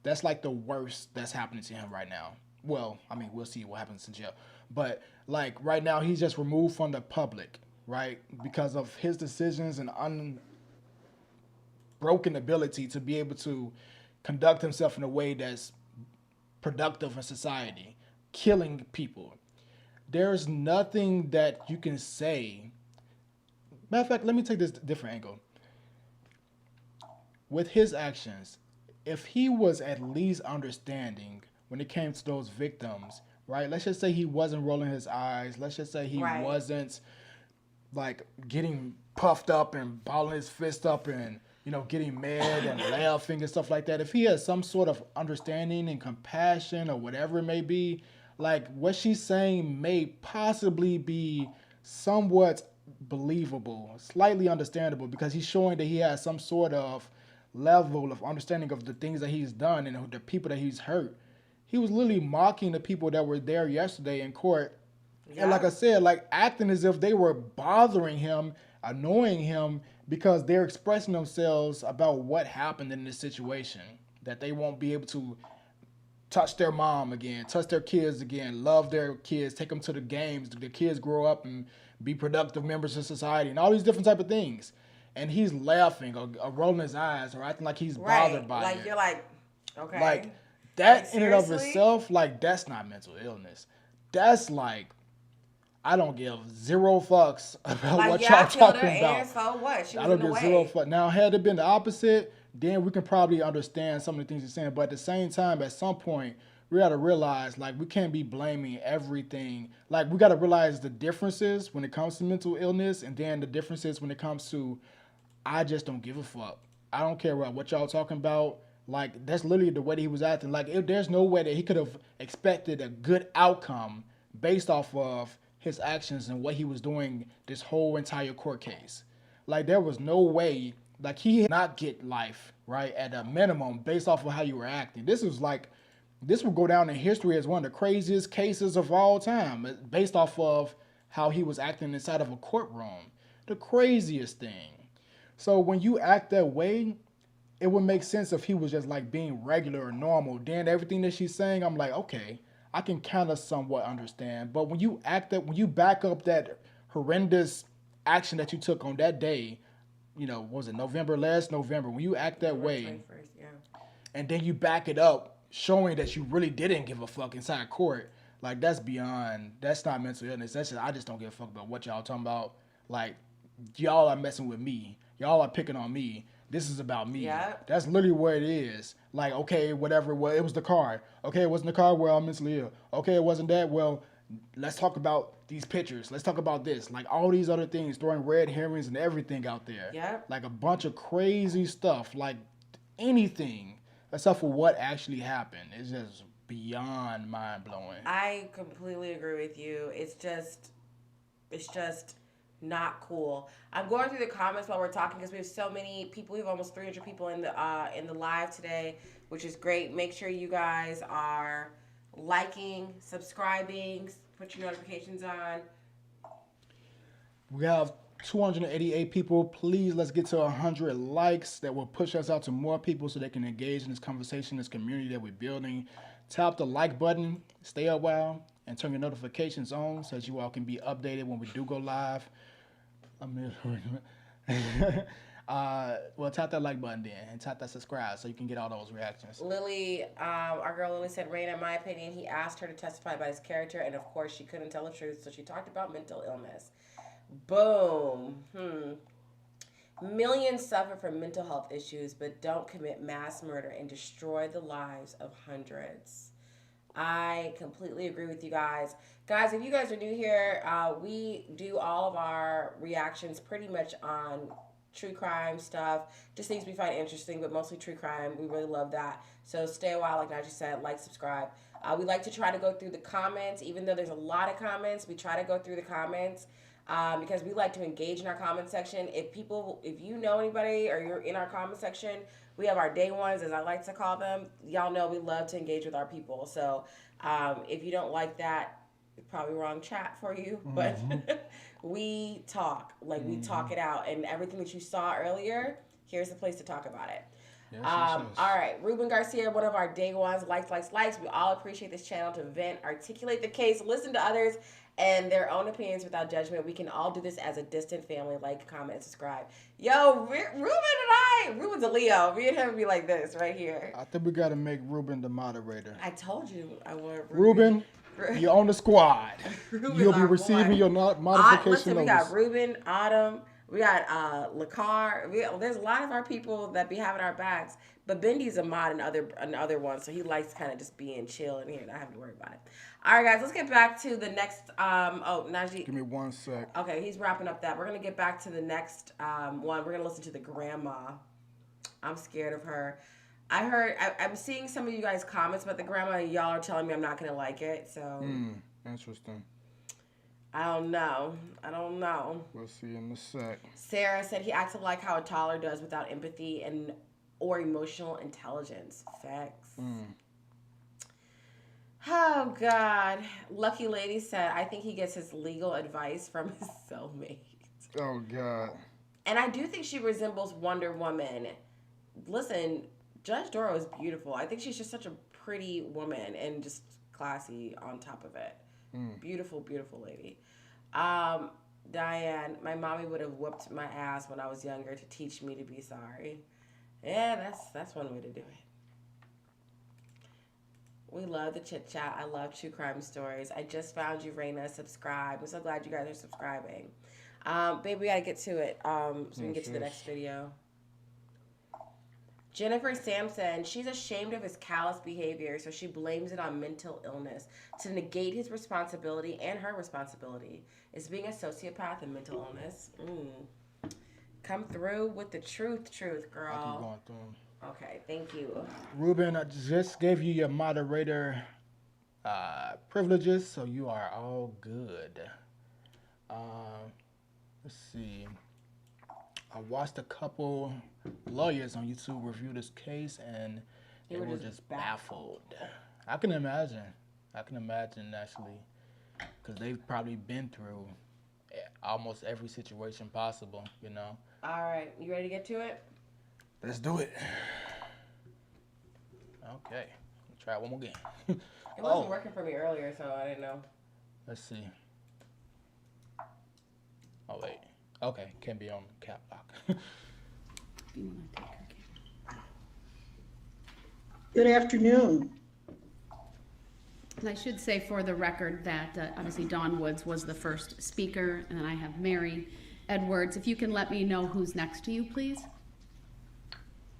That's like the worst that's happening to him right now. Well, I mean, we'll see what happens in jail. But like right now, he's just removed from the public, right? Because of his decisions and unbroken ability to be able to conduct himself in a way that's productive in society, killing people. There's nothing that you can say. Matter of fact, let me take this different angle. With his actions, if he was at least understanding when it came to those victims, right? Let's just say he wasn't rolling his eyes. Let's just say he wasn't like getting puffed up and balling his fist up and, you know, getting mad and laughing and stuff like that. If he has some sort of understanding and compassion or whatever it may be, like what she's saying may possibly be somewhat believable, slightly understandable, because he's showing that he has some sort of level of understanding of the things that he's done and the people that he's hurt. He was literally mocking the people that were there yesterday in court. Yeah. And like I said, like acting as if they were bothering him, annoying him, because they're expressing themselves about what happened in this situation, that they won't be able to touch their mom again, touch their kids again, love their kids, take them to the games, the kids grow up and be productive members of society, and all these different type of things. And he's laughing or rolling his eyes or acting like he's bothered by it. Like, you're like, okay. Like, that like, in and of itself, like, that's not mental illness. That's like, I don't give zero fucks about like, what y'all talking about. And so what? She was I don't in the give way. zero fucks. Now, had it been the opposite, then we can probably understand some of the things he's saying. But at the same time, at some point, we got to realize, like, we can't be blaming everything. Like, we got to realize the differences when it comes to mental illness, and then the differences when it comes to, I just don't give a fuck. I don't care about what y'all talking about. Like, that's literally the way that he was acting. Like, there's no way that he could have expected a good outcome based off of his actions and what he was doing this whole entire court case. Like, there was no way, like, he did not get life, right, at a minimum based off of how you were acting. This will go down in history as one of the craziest cases of all time, based off of how he was acting inside of a courtroom. The craziest thing. So when you act that way, it would make sense if he was just like being regular or normal. Then everything that she's saying, I'm like, okay, I can kind of somewhat understand. But when you when you back up that horrendous action that you took on that day, you know, was it last November, when you act that way, and then you back it up, showing that you really didn't give a fuck inside court, like, that's not mental illness. That's just, I just don't give a fuck about what y'all talking about. Like, y'all are messing with me. Y'all are picking on me. This is about me. Yep. That's literally what it is. Like, okay, whatever. Well, it was the car. Okay, it wasn't the car. Well, I'm mentally ill. Okay, it wasn't that. Well, let's talk about these pictures. Let's talk about this. Like, all these other things, throwing red herrings and everything out there. Yep. Like, a bunch of crazy stuff. Like, anything except for what actually happened. It's just beyond mind-blowing. I completely agree with you. It's just not cool. I'm going through the comments while we're talking because we have so many people. We have almost 300 people in the live today, which is great. Make sure you guys are liking, subscribing, put your notifications on. We have 288 people. Please, let's get to 100 likes. That will push us out to more people so they can engage in this conversation, this community that we're building. Tap the like button, stay a while, and turn your notifications on so that you all can be updated when we do go live. Well, tap that like button then, and tap that subscribe so you can get all those reactions. Lily, our girl Lily said, Reina, in my opinion, he asked her to testify about his character, and of course she couldn't tell the truth, so she talked about mental illness. Boom. Millions suffer from mental health issues, but don't commit mass murder and destroy the lives of hundreds. I completely agree with you guys. Guys, if you guys are new here, we do all of our reactions pretty much on true crime stuff, just things we find interesting, but mostly true crime. We really love that. So stay a while, like Naj said, like, subscribe. We like to try to go through the comments, even though there's a lot of comments. We try to go through the comments because we like to engage in our comment section. If you know anybody or you're in our comment section, we have our day ones, as I like to call them. Y'all know we love to engage with our people. So if you don't like that, it's probably wrong chat for you. But we talk. Like, we talk it out. And everything that you saw earlier, here's the place to talk about it. Yes. All right. Ruben Garcia, one of our day ones. Likes. We all appreciate this channel to vent, articulate the case, listen to others and their own opinions without judgment. We can all do this as a distant family. Like, comment, subscribe. Yo, Ruben's a Leo. Me and him would be like this right here. I think we got to make Ruben the moderator. I told you I want Ruben. You're on the squad. You'll be receiving your modification Listen, we got Ruben, Autumn, We got Lacar. There's a lot of our people that be having our backs. But Bendy's a mod in other ones, so he likes kind of just being chill in here, not having to worry about it. All right, guys, let's get back to the next. Najee. Give me 1 sec. Okay, he's wrapping up that. We're gonna get back to the next one. We're gonna listen to the grandma. I'm scared of her. I'm seeing some of you guys' comments about the grandma, and y'all are telling me I'm not gonna like it. So Interesting. I don't know. We'll see in a sec. Sarah said he acted like how a toddler does without empathy or emotional intelligence. Facts. Oh, God. Lucky Lady said, I think he gets his legal advice from his cellmate. Oh, God. And I do think she resembles Wonder Woman. Listen, Judge Dorow is beautiful. I think she's just such a pretty woman and just classy on top of it. Beautiful, beautiful lady. Diane, my mommy would have whooped my ass when I was younger to teach me to be sorry. Yeah, that's one way to do it. We love the chit chat. I love true crime stories. I just found you, Reina. Subscribe. I'm so glad you guys are subscribing. Babe, we gotta get to it so we can get to the next video. Jennifer Sampson, she's ashamed of his callous behavior, so she blames it on mental illness to negate his responsibility and her responsibility. Is being a sociopath and mental illness? Come through with the truth, girl. I keep going through them. Okay, thank you. Ruben, I just gave you your moderator privileges, so you are all good. Let's see. I watched a couple lawyers on YouTube review this case, and they were just baffled. I can imagine, actually, because they've probably been through almost every situation possible, you know. All right, you ready to get to it? Let's do it. Okay, try it one more game. It wasn't working for me earlier, so I didn't know. Let's see. Oh, wait. Okay, can be on cap lock. Good afternoon. And I should say for the record that obviously Dawn Woods was the first speaker, and then I have Mary Edwards. If you can let me know who's next to you, please.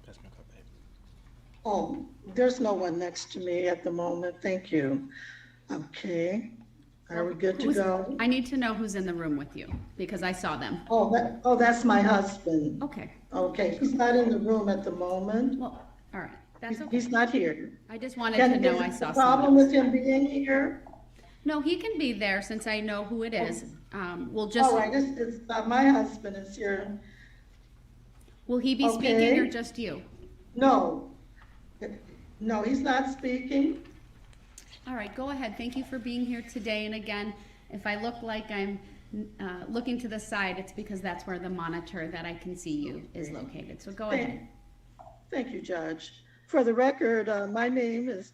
That's my cup, babe. Oh, there's no one next to me at the moment. Thank you. Okay. Are we good to go? I need to know who's in the room with you because I saw them. Oh, that's my husband. Okay. Okay, he's not in the room at the moment. Well, all right. That's okay. He's not here. I just wanted to know I saw the problem someone. with him being here? No, he can be there since I know who it is. We'll just. All right, it's my husband is here. Will he be speaking or just you? No, he's not speaking. All right, go ahead. Thank you for being here today. And again, if I look like I'm looking to the side, it's because that's where the monitor that I can see you is located. So go ahead. Thank you, Judge. For the record, my name is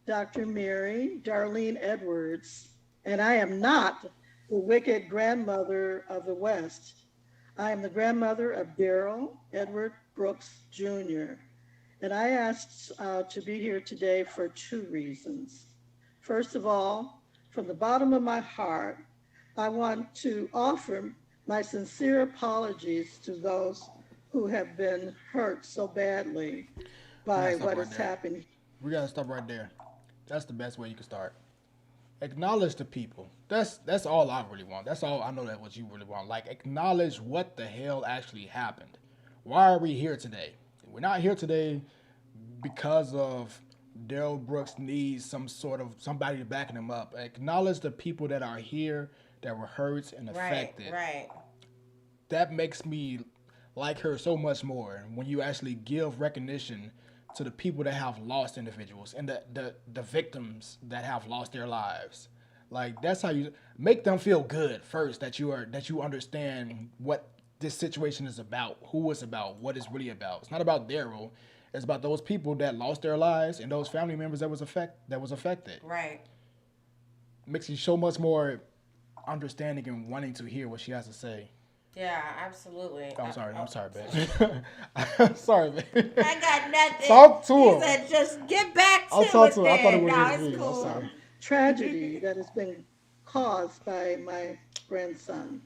Dr. Mary Darlene Edwards, and I am not the wicked grandmother of the West. I am the grandmother of Darrell Edward Brooks, Jr., and I asked to be here today for 2 reasons. First of all, from the bottom of my heart, I want to offer my sincere apologies to those who have been hurt so badly by what has happened. We gotta stop right there. That's the best way you can start. Acknowledge the people. That's all I really want. That's all I know that what you really want. Like, acknowledge what the hell actually happened. Why are we here today? We're not here today because of Darrell Brooks needs somebody to back him up. Acknowledge the people that are here that were hurt and affected. Right. That makes me like her so much more when you actually give recognition to the people that have lost individuals and the victims that have lost their lives. Like, that's how you make them feel good first, that you understand what this situation is about, who it's about, what it's really about. It's not about Darrell. It's about those people that lost their lives and those family members that was affected. Right. Makes you so much more understanding and wanting to hear what she has to say. Yeah, absolutely. Oh, I'm sorry, babe. I'm sorry, babe. I got nothing. Talk to him. He said, just get back to I'll talk to him. it. I thought it was No, just it's me. cool. I'm sorry. Tragedy that has been caused by my grandson.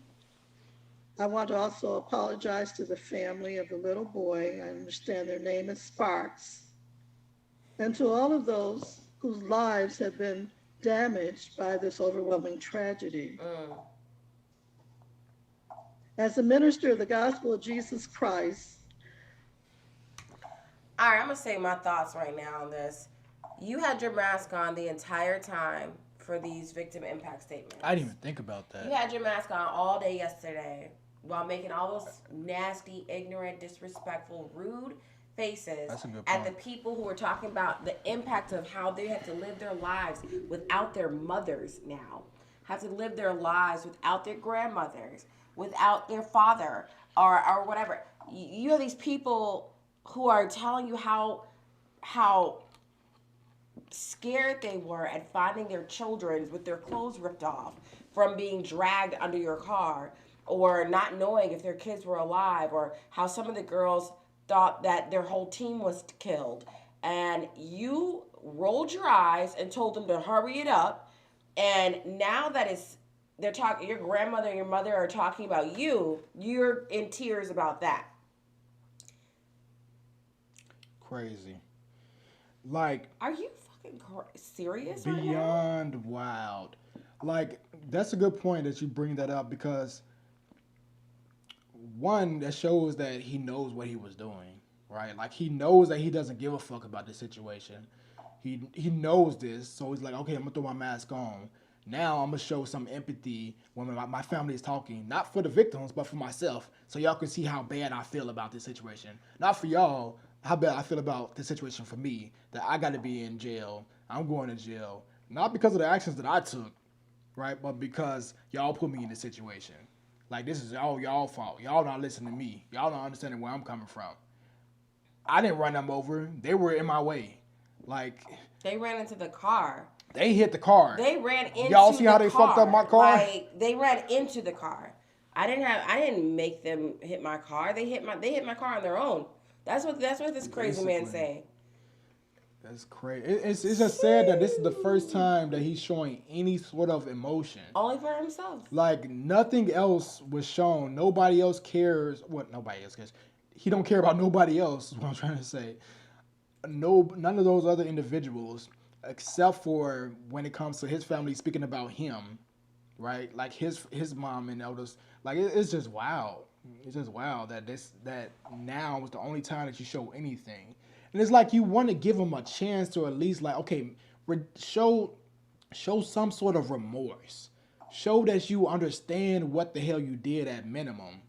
I want to also apologize to the family of the little boy. I understand their name is Sparks. And to all of those whose lives have been damaged by this overwhelming tragedy. As a minister of the gospel of Jesus Christ. All right, I'm going to say my thoughts right now on this. You had your mask on the entire time for these victim impact statements. I didn't even think about that. You had your mask on all day yesterday while making all those nasty, ignorant, disrespectful, rude faces at the people who are talking about the impact of how they have to live their lives without their mothers now, have to live their lives without their grandmothers, without their father, or whatever. You have these people who are telling you how scared they were at finding their children with their clothes ripped off from being dragged under your car, or not knowing if their kids were alive, or how some of the girls thought that their whole team was killed. And you rolled your eyes and told them to hurry it up. And now that they're talking, your grandmother and your mother are talking about you, you're in tears about that. Crazy. Like, are you fucking serious right now? Beyond wild. Like, that's a good point that you bring that up, because one, that shows that he knows what he was doing, right? Like, he knows that he doesn't give a fuck about this situation. He knows this, so he's like, okay, I'm gonna throw my mask on. Now I'm gonna show some empathy when my family is talking, not for the victims, but for myself, so y'all can see how bad I feel about this situation. Not for y'all, how bad I feel about this situation for me, that I gotta be in jail. I'm going to jail, not because of the actions that I took, right, but because y'all put me in this situation. Like, this is all y'all fault. Y'all not listening to me. Y'all not understanding where I'm coming from. I didn't run them over. They were in my way. Like, they ran into the car. They hit the car. They ran into Y'all see how they car. fucked up my car? Like, they ran into the car. I didn't make them hit my car. They hit my car on their own. That's what this crazy man's saying. That's crazy. It's just sad that this is the first time that he's showing any sort of emotion. Only for himself. Like, nothing else was shown. Nobody else cares. What? Nobody else cares. He don't care about nobody else, is what I'm trying to say. None of those other individuals, except for when it comes to his family speaking about him, right? Like, his mom and elders. Like, it's just wild. It's just wild that now was the only time that you show anything. And it's like you want to give him a chance to at least, like, okay, show some sort of remorse. Show that you understand what the hell you did at minimum.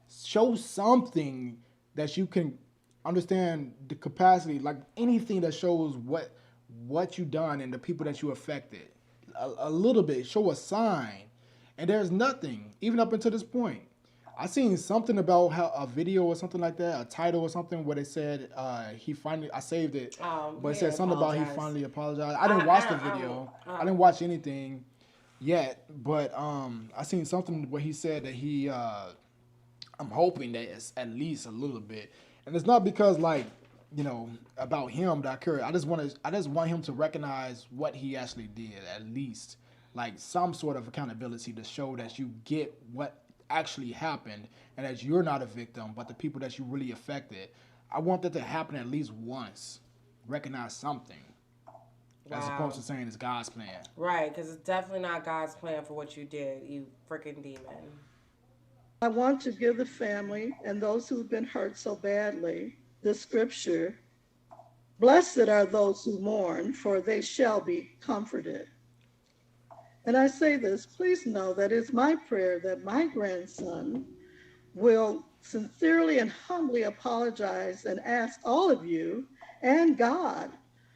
Show something that you can understand the capacity, like anything that shows what you done and the people that you affected. A little bit, show a sign. And there's nothing, even up until this point. I seen something about how a video or something like that, a title or something, where they said I saved it, but it said something about he finally apologized. I didn't watch the video. I didn't watch anything yet, but I seen something where he said that he, I'm hoping that it's at least a little bit, and it's not because, like, you know, about him that I care. I just want him to recognize what he actually did, at least, like some sort of accountability to show that you get what actually happened and that you're not a victim, but the people that you really affected. I want that to happen at least once. Recognize something. Wow. As opposed to saying it's God's plan. Right, because it's definitely not God's plan for what you did, you freaking demon. I want to give the family and those who've been hurt so badly the scripture, "Blessed are those who mourn, for they shall be comforted." And I say this, please know that it's my prayer that my grandson will sincerely and humbly apologize and ask all of you and God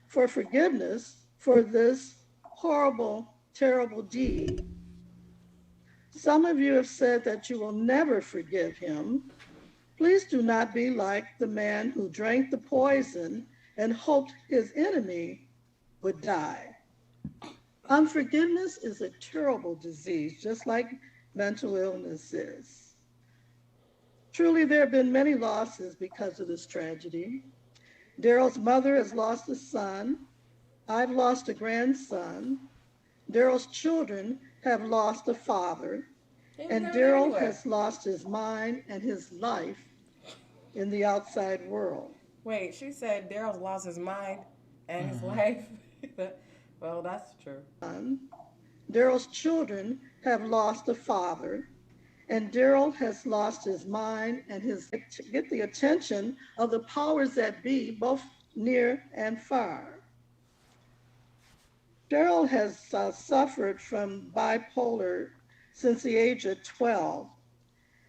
for forgiveness for this horrible, terrible deed. Some of you have said that you will never forgive him. Please do not be like the man who drank the poison and hoped his enemy would die. Unforgiveness is a terrible disease, just like mental illness is. Truly, there have been many losses because of this tragedy. Darrell's mother has lost a son. I've lost a grandson. Darrell's children have lost a father. He was And never there Darrell anyway. has lost his mind and his life in the outside world. Wait, she said Darrell's lost his mind and his Mm-hmm. life. Well, that's true. Darrell's children have lost a father, and Darrell has lost his mind and his to get the attention of the powers that be, both near and far. Darrell has suffered from bipolar since the age of 12,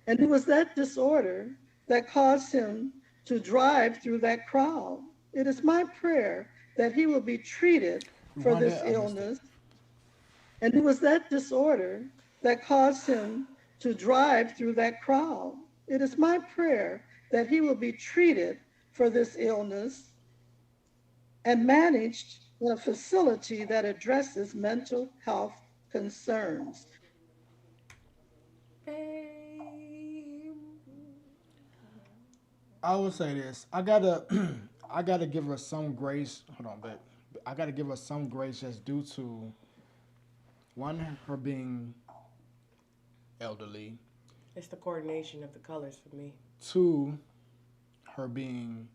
and it was that disorder that caused him to drive through that crowd. It is my prayer that he will be treated for Rewind this that. I missed it. illness, and it was that disorder that caused him to drive through that crowd. It is my prayer that he will be treated for this illness and managed in a facility that addresses mental health concerns. I will say this. I gotta, I gotta give her some grace. Hold on, but I gotta give her some grace just due to one, her being elderly. It's the coordination of the colors for me. Two, her being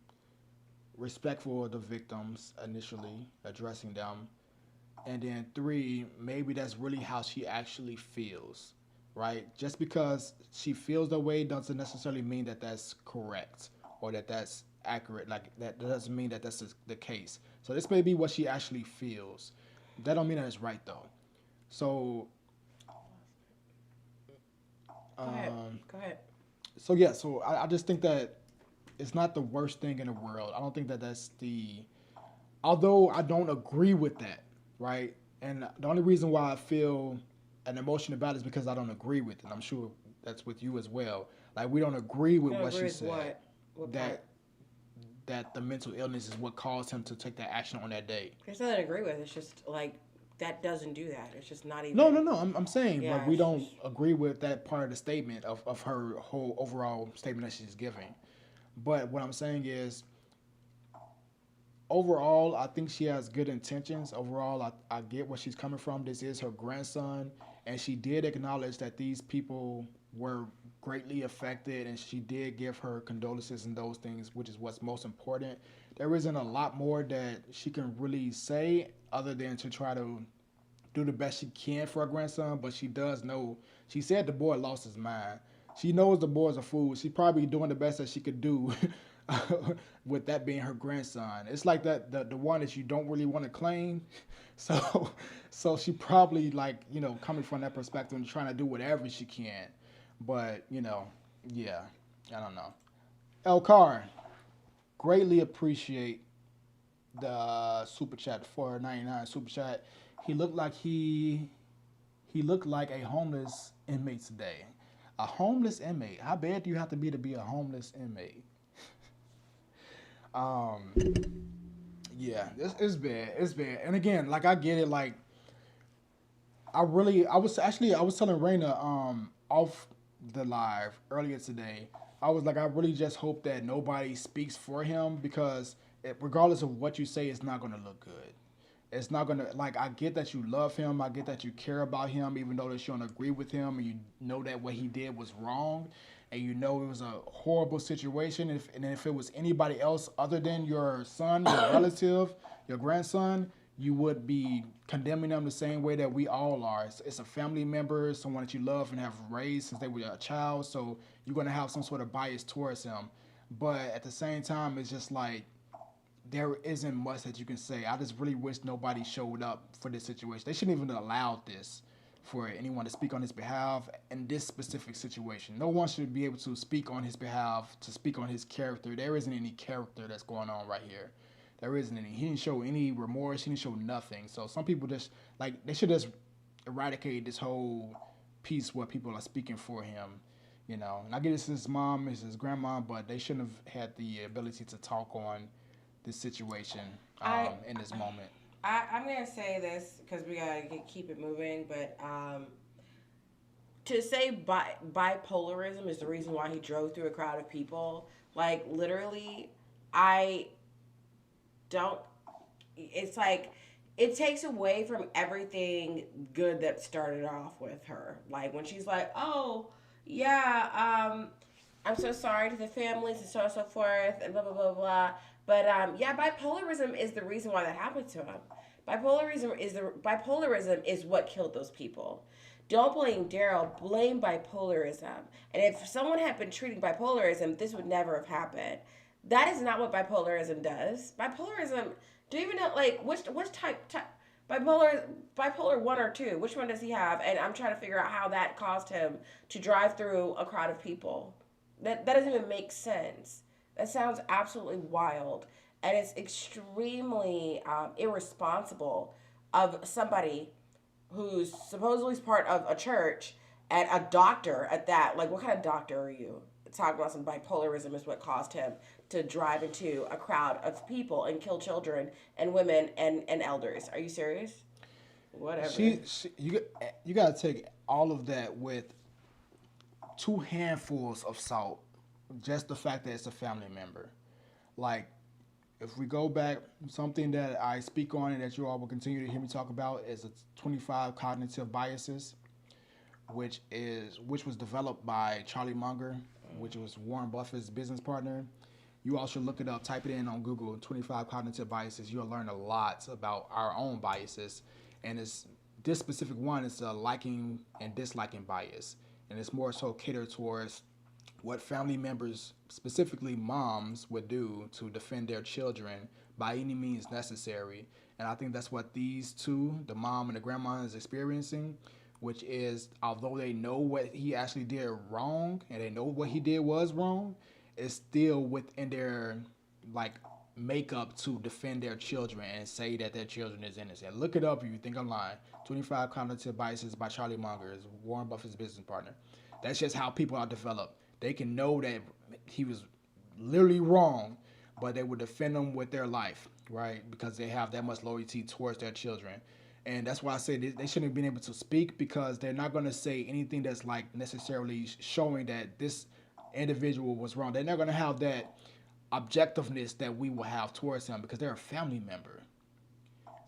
respectful of the victims initially, addressing them. And then three, maybe that's really how she actually feels, right? Just because she feels that way doesn't necessarily mean that that's correct or that that's accurate. Like that doesn't mean that that's the case. So this may be what she actually feels. That don't mean that it's right though. So, Go ahead. um, Go ahead. so yeah. So I just think that it's not the worst thing in the world. I don't think that that's the. Although I don't agree with that, right? And the only reason why I feel an emotion about it is because I don't agree with it. I'm sure that's with you as well. Like we don't agree with You don't what agree she with said. what? What part? That the mental illness is what caused him to take that action on that day. There's nothing to agree with. It's just like that doesn't do that. It's just not even. No. I'm saying, Yeah, but we it's don't just- agree with that part of the statement of her whole overall statement that she's giving. But what I'm saying is, overall, I think she has good intentions. Overall, I get where she's coming from. This is her grandson, and she did acknowledge that these people were greatly affected, and she did give her condolences and those things, which is what's most important. There isn't a lot more that she can really say other than to try to do the best she can for her grandson, but she does know. She said the boy lost his mind. She knows the boy's a fool. She's probably doing the best that she could do with that being her grandson. It's like that the one that you don't really want to claim. So she probably like, coming from that perspective and trying to do whatever she can. But, yeah, I don't know. El Car, greatly appreciate the super chat, 499 super chat. He looked like he looked like a homeless inmate today. A homeless inmate. How bad do you have to be a homeless inmate? Yeah, it's bad. It's bad. And again, like I get it. Like I was telling Reina off the live earlier today. I was like, I really just hope that nobody speaks for him because regardless of what you say, it's not gonna look good. It's not gonna like. I get that you love him. I get that you care about him, even though that you don't agree with him, and you know that what he did was wrong, and you know it was a horrible situation. If it was anybody else other than your son, your relative, your grandson, you would be condemning them the same way that we all are. It's a family member, someone that you love and have raised since they were a child, so you're gonna have some sort of bias towards him. But at the same time, it's just like there isn't much that you can say. I just really wish nobody showed up for this situation. They shouldn't even have allowed this for anyone to speak on his behalf in this specific situation. No one should be able to speak on his behalf, to speak on his character. There isn't any character that's going on right here. There isn't any. He didn't show any remorse. He didn't show nothing. So some people just, like, they should just eradicate this whole piece where people are speaking for him. And I get it's his mom, it's his grandma, but they shouldn't have had the ability to talk on this situation in this moment. I'm gonna say this because we gotta keep it moving, but to say bipolarism is the reason why he drove through a crowd of people, like literally, I don't. It's like it takes away from everything good that started off with her. Like when she's like, "Oh, yeah, I'm so sorry to the families and so on and so forth and blah blah blah blah." But yeah, bipolarism is the reason why that happened to him. Bipolarism is what killed those people. Don't blame Darrell, blame bipolarism. And if someone had been treating bipolarism, this would never have happened. That is not what bipolarism does. Bipolarism, do you even know like which type bipolar 1 or 2? Which one does he have? And I'm trying to figure out how that caused him to drive through a crowd of people. That doesn't even make sense. That sounds absolutely wild, and it's extremely irresponsible of somebody who's supposedly part of a church and a doctor at that. Like, what kind of doctor are you? Talking about some bipolarism is what caused him to drive into a crowd of people and kill children and women and elders. Are you serious? Whatever. You got to take all of that with 2 handfuls of salt. Just the fact that it's a family member. Like, if we go back, something that I speak on and that you all will continue to hear me talk about is 25 cognitive biases, which was developed by Charlie Munger, which was Warren Buffett's business partner. You all should look it up. Type it in on Google, 25 cognitive biases. You'll learn a lot about our own biases. And this specific one is a liking and disliking bias. And it's more so catered towards what family members, specifically moms, would do to defend their children by any means necessary. And I think that's what these two, the mom and the grandma, is experiencing, which is, although they know what he actually did wrong and they know what he did was wrong, it's still within their like makeup to defend their children and say that their children is innocent. Look it up if you think I'm lying. 25 Cognitive Biases by Charlie Munger, is Warren Buffett's business partner. That's just how people are developed. They can know that he was literally wrong, but they would defend him with their life, right? Because they have that much loyalty towards their children. And that's why I say they shouldn't have been able to speak, because they're not going to say anything that's like necessarily showing that this individual was wrong. They're not going to have that objectiveness that we will have towards him, because they're a family member.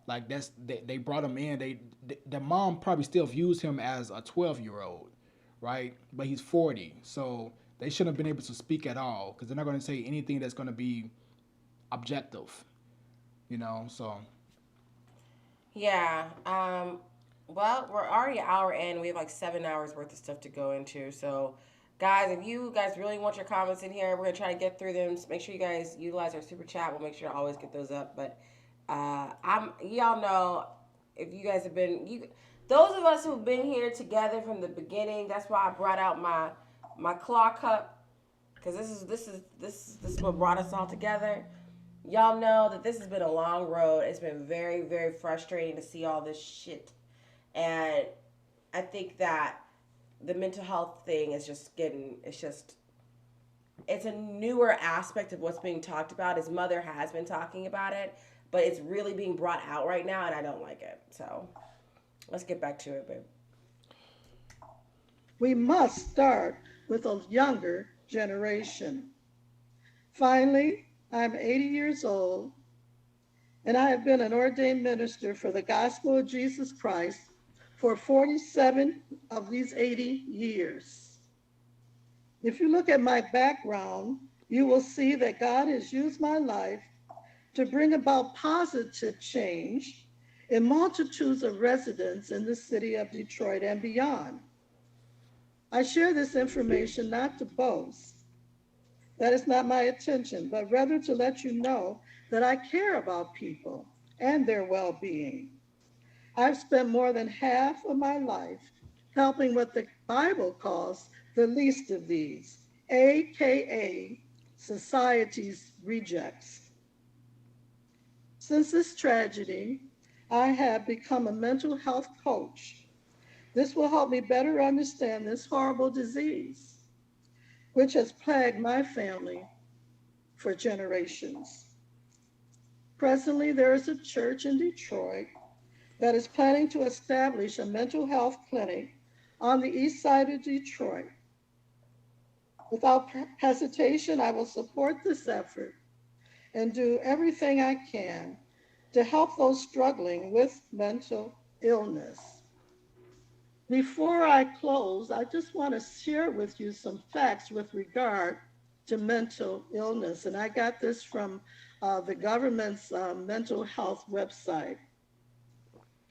Like, they brought him in. The mom probably still views him as a 12-year-old, right? But he's 40, so they shouldn't have been able to speak at all, because they're not going to say anything that's going to be objective, so. Yeah. Well, we're already an hour in. We have like 7 hours worth of stuff to go into. So, guys, if you guys really want your comments in here, we're going to try to get through them. So make sure you guys utilize our super chat. We'll make sure to always get those up. But y'all know, if you guys have been, those of us who've been here together from the beginning, that's why I brought out my claw cup, because this is what brought us all together. Y'all know that this has been a long road. It's been very, very frustrating to see all this shit. And I think that the mental health thing is it's a newer aspect of what's being talked about. His mother has been talking about it, but it's really being brought out right now, and I don't like it. So let's get back to it, babe. We must start with a younger generation. Finally, I'm 80 years old, and I have been an ordained minister for the gospel of Jesus Christ for 47 of these 80 years. If you look at my background, you will see that God has used my life to bring about positive change in multitudes of residents in the city of Detroit and beyond. I share this information not to boast. That is not my intention, but rather to let you know that I care about people and their well-being. I've spent more than half of my life helping what the Bible calls the least of these, AKA society's rejects. Since this tragedy, I have become a mental health coach. This will help me better understand this horrible disease, which has plagued my family for generations. Presently, there is a church in Detroit that is planning to establish a mental health clinic on the east side of Detroit. Without hesitation, I will support this effort and do everything I can to help those struggling with mental illness. Before I close, I just want to share with you some facts with regard to mental illness. And I got this from the government's mental health website.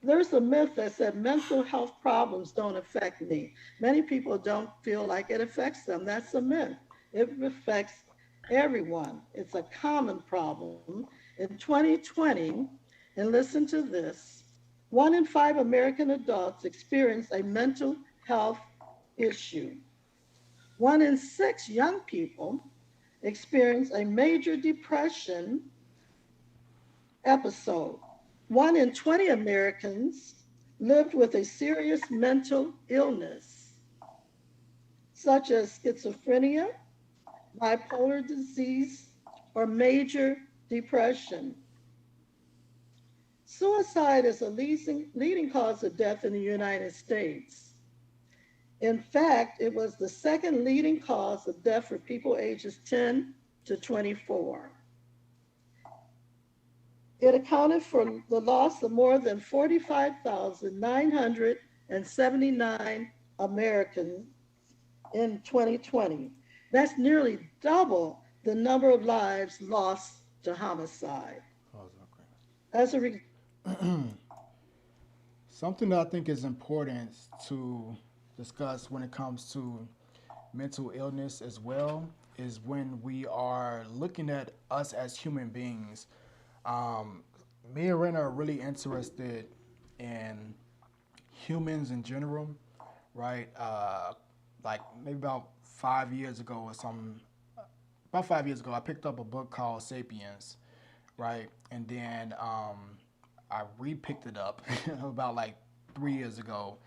There's a myth that said mental health problems don't affect me. Many people don't feel like it affects them. That's a myth. It affects everyone. It's a common problem. In 2020, and listen to this, 1 in 5 American adults experience a mental health issue. 1 in 6 young people experience a major depression episode. 1 in 20 Americans lived with a serious mental illness, such as schizophrenia, bipolar disease, or major depression. Suicide is a leading cause of death in the United States. In fact, it was the second leading cause of death for people ages 10 to 24. It accounted for the loss of more than 45,979 Americans in 2020. That's nearly double the number of lives lost to homicide. As a Something that I think is important to discuss when it comes to mental illness as well is when we are looking at us as human beings. Me and Reina are really interested in humans in general, right? Like maybe about 5 years ago or something. About 5 years ago, I picked up a book called *Sapiens*, right? And then I re-picked it up about like 3 years ago.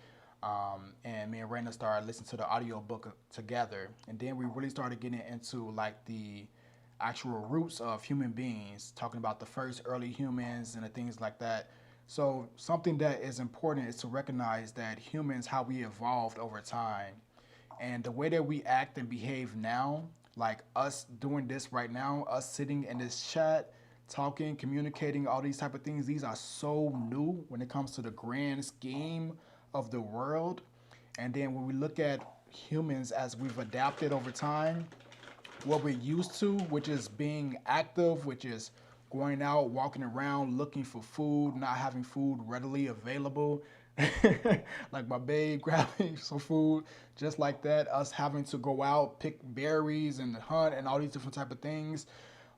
And me and Reina started listening to the audio book together. And then we really started getting into like the actual roots of human beings, talking about the first early humans and the things like that. So something that is important is to recognize that humans, how we evolved over time. And the way that we act and behave now, like us doing this right now, us sitting in this chat, talking, communicating, all these type of things, these are so new when it comes to the grand scheme of the world. And then when we look at humans as we've adapted over time, what we're used to, which is being active, which is going out, walking around, looking for food, not having food readily available. Like my babe grabbing some food, just like that. Us having to go out, pick berries and hunt and all these different type of things.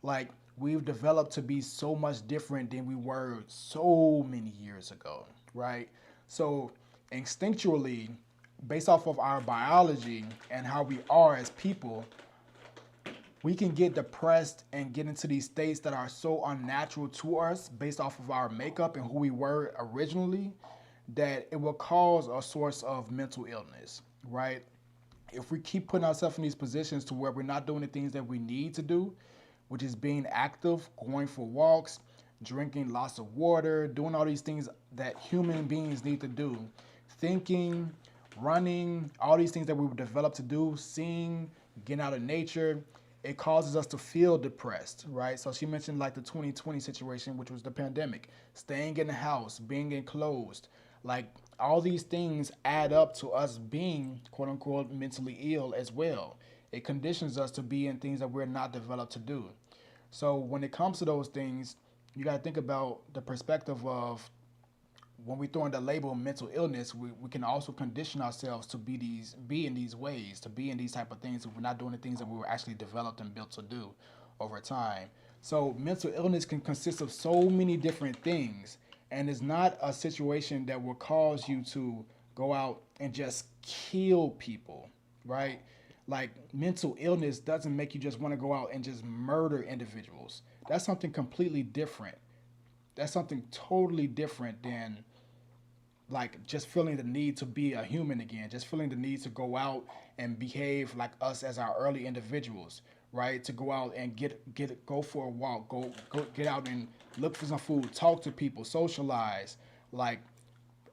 Like we've developed to be so much different than we were so many years ago, right? So instinctually, based off of our biology and how we are as people, we can get depressed and get into these states that are so unnatural to us based off of our makeup and who we were originally, that it will cause a source of mental illness, right? If we keep putting ourselves in these positions to where we're not doing the things that we need to do, which is being active, going for walks, drinking lots of water, doing all these things that human beings need to do, thinking, running, all these things that we were developed to do, seeing, getting out of nature, it causes us to feel depressed, right? So she mentioned like the 2020 situation, which was the pandemic, staying in the house, being enclosed, like all these things add up to us being quote unquote mentally ill as well. It conditions us to be in things that we're not developed to do. So when it comes to those things, you got to think about the perspective of when we throw in the label mental illness, we can also condition ourselves to be in these ways, to be in these type of things if we're not doing the things that we were actually developed and built to do over time. So mental illness can consist of so many different things, and it's not a situation that will cause you to go out and just kill people, right? Like mental illness doesn't make you just want to go out and just murder individuals. That's something completely different. That's something totally different than like just feeling the need to be a human again, just feeling the need to go out and behave like us as our early individuals, right? To go out and go for a walk, go get out and look for some food, talk to people, socialize, like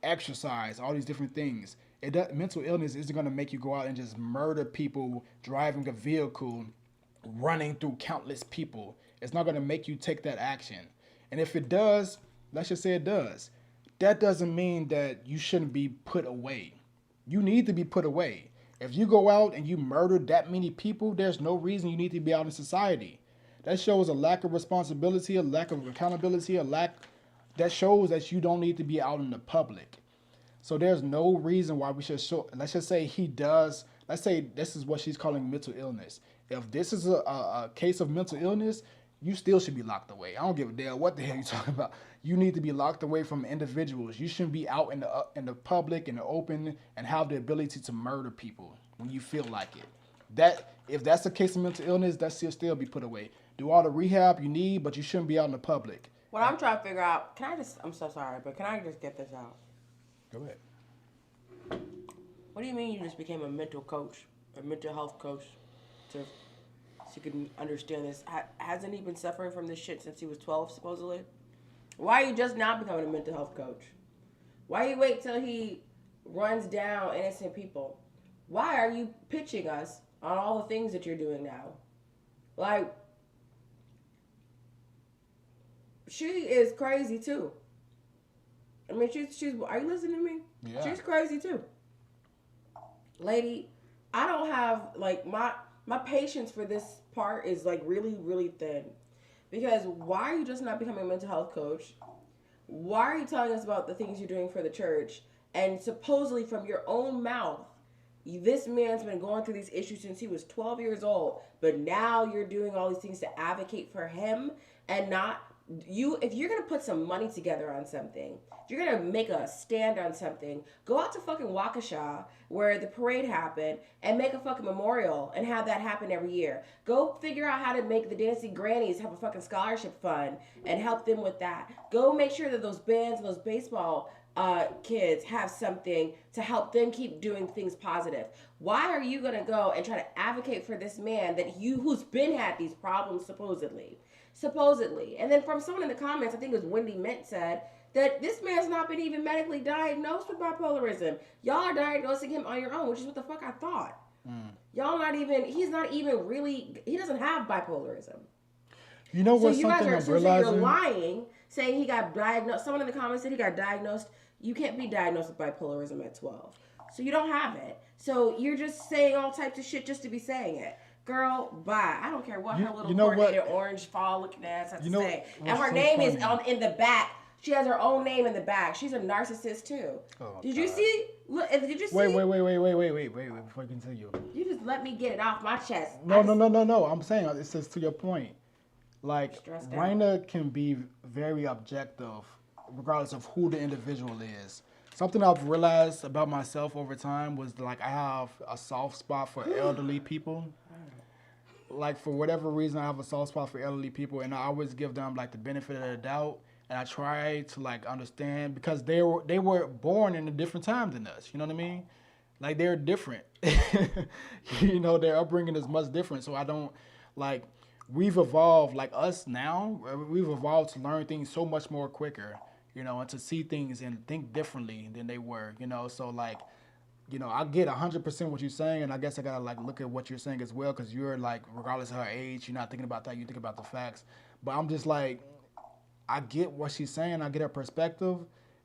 exercise, all these different things. Mental illness isn't going to make you go out and just murder people, driving a vehicle, running through countless people. It's not going to make you take that action. And if it does, let's just say it does. That doesn't mean that you shouldn't be put away. You need to be put away. If you go out and you murder that many people, there's no reason you need to be out in society. That shows a lack of responsibility, a lack of accountability, a lack that shows that you don't need to be out in the public. So there's no reason why we should show. Let's just say he does. Let's say this is what she's calling mental illness. If this is a case of mental illness, you still should be locked away. I don't give a damn what the hell you're talking about. You need to be locked away from individuals. You shouldn't be out in the public, in the open, and have the ability to murder people when you feel like it. That if that's a case of mental illness, that should still be put away. Do all the rehab you need, but you shouldn't be out in the public. What I'm trying to figure out, I'm so sorry, but can I just get this out? Go ahead. What do you mean you just became a mental coach, a mental health coach, so you can understand this? Hasn't he been suffering from this shit since he was 12, supposedly? Why are you just now becoming a mental health coach? Why you wait till he runs down innocent people? Why are you pitching us on all the things that you're doing now? Like, she is crazy too. I mean, she's. Are you listening to me? Yeah. She's crazy too. Lady, I don't have, like, my patience for this part is, like, really, really thin. Because why are you just not becoming a mental health coach? Why are you telling us about the things you're doing for the church? And supposedly from your own mouth, this man's been going through these issues since he was 12 years old. But now you're doing all these things to advocate for him and not you. If you're going to put some money together on something, if you're going to make a stand on something, go out to fucking Waukesha where the parade happened and make a fucking memorial and have that happen every year. Go figure out how to make the Dancing Grannies have a fucking scholarship fund and help them with that. Go make sure that those bands, those baseball kids have something to help them keep doing things positive. Why are you going to go and try to advocate for this man who's been had these problems supposedly? And then from someone in the comments, I think it was Wendy Mint, said that this man's not been even medically diagnosed with bipolarism. Y'all are diagnosing him on your own, which is what the fuck I thought. He's not even really, he doesn't have bipolarism. You know what? So you guys something are I'm essentially you're realizing. lying, saying he got diagnosed. Someone in the comments said he got diagnosed. You can't be diagnosed with bipolarism at 12. So you don't have it. So you're just saying all types of shit just to be saying it. Girl, bye. I don't care what her little coordinated orange fall looking ass has to say. And her name is in the back. She has her own name in the back. She's a narcissist too. Oh, did you see? Look, did you see? Wait, before you continue. You just let me get it off my chest. No. I'm saying it says to your point. Like, Reina can be very objective regardless of who the individual is. Something I've realized about myself over time was, like, I have a soft spot for elderly people. Like, for whatever reason, I have a soft spot for elderly people, and I always give them, like, the benefit of the doubt, and I try to, like, understand, because they were born in a different time than us, you know what I mean? Like, they're different. You know, their upbringing is much different, so I don't, like, we've evolved, like us now, we've evolved to learn things so much more quicker, you know, and to see things and think differently than they were, you know, so, like, you know, I get 100% what you're saying, and I guess I gotta, like, look at what you're saying as well, because you're, like, regardless of her age, you're not thinking about that, you think about the facts. But I'm just like, I get what she's saying, I get her perspective.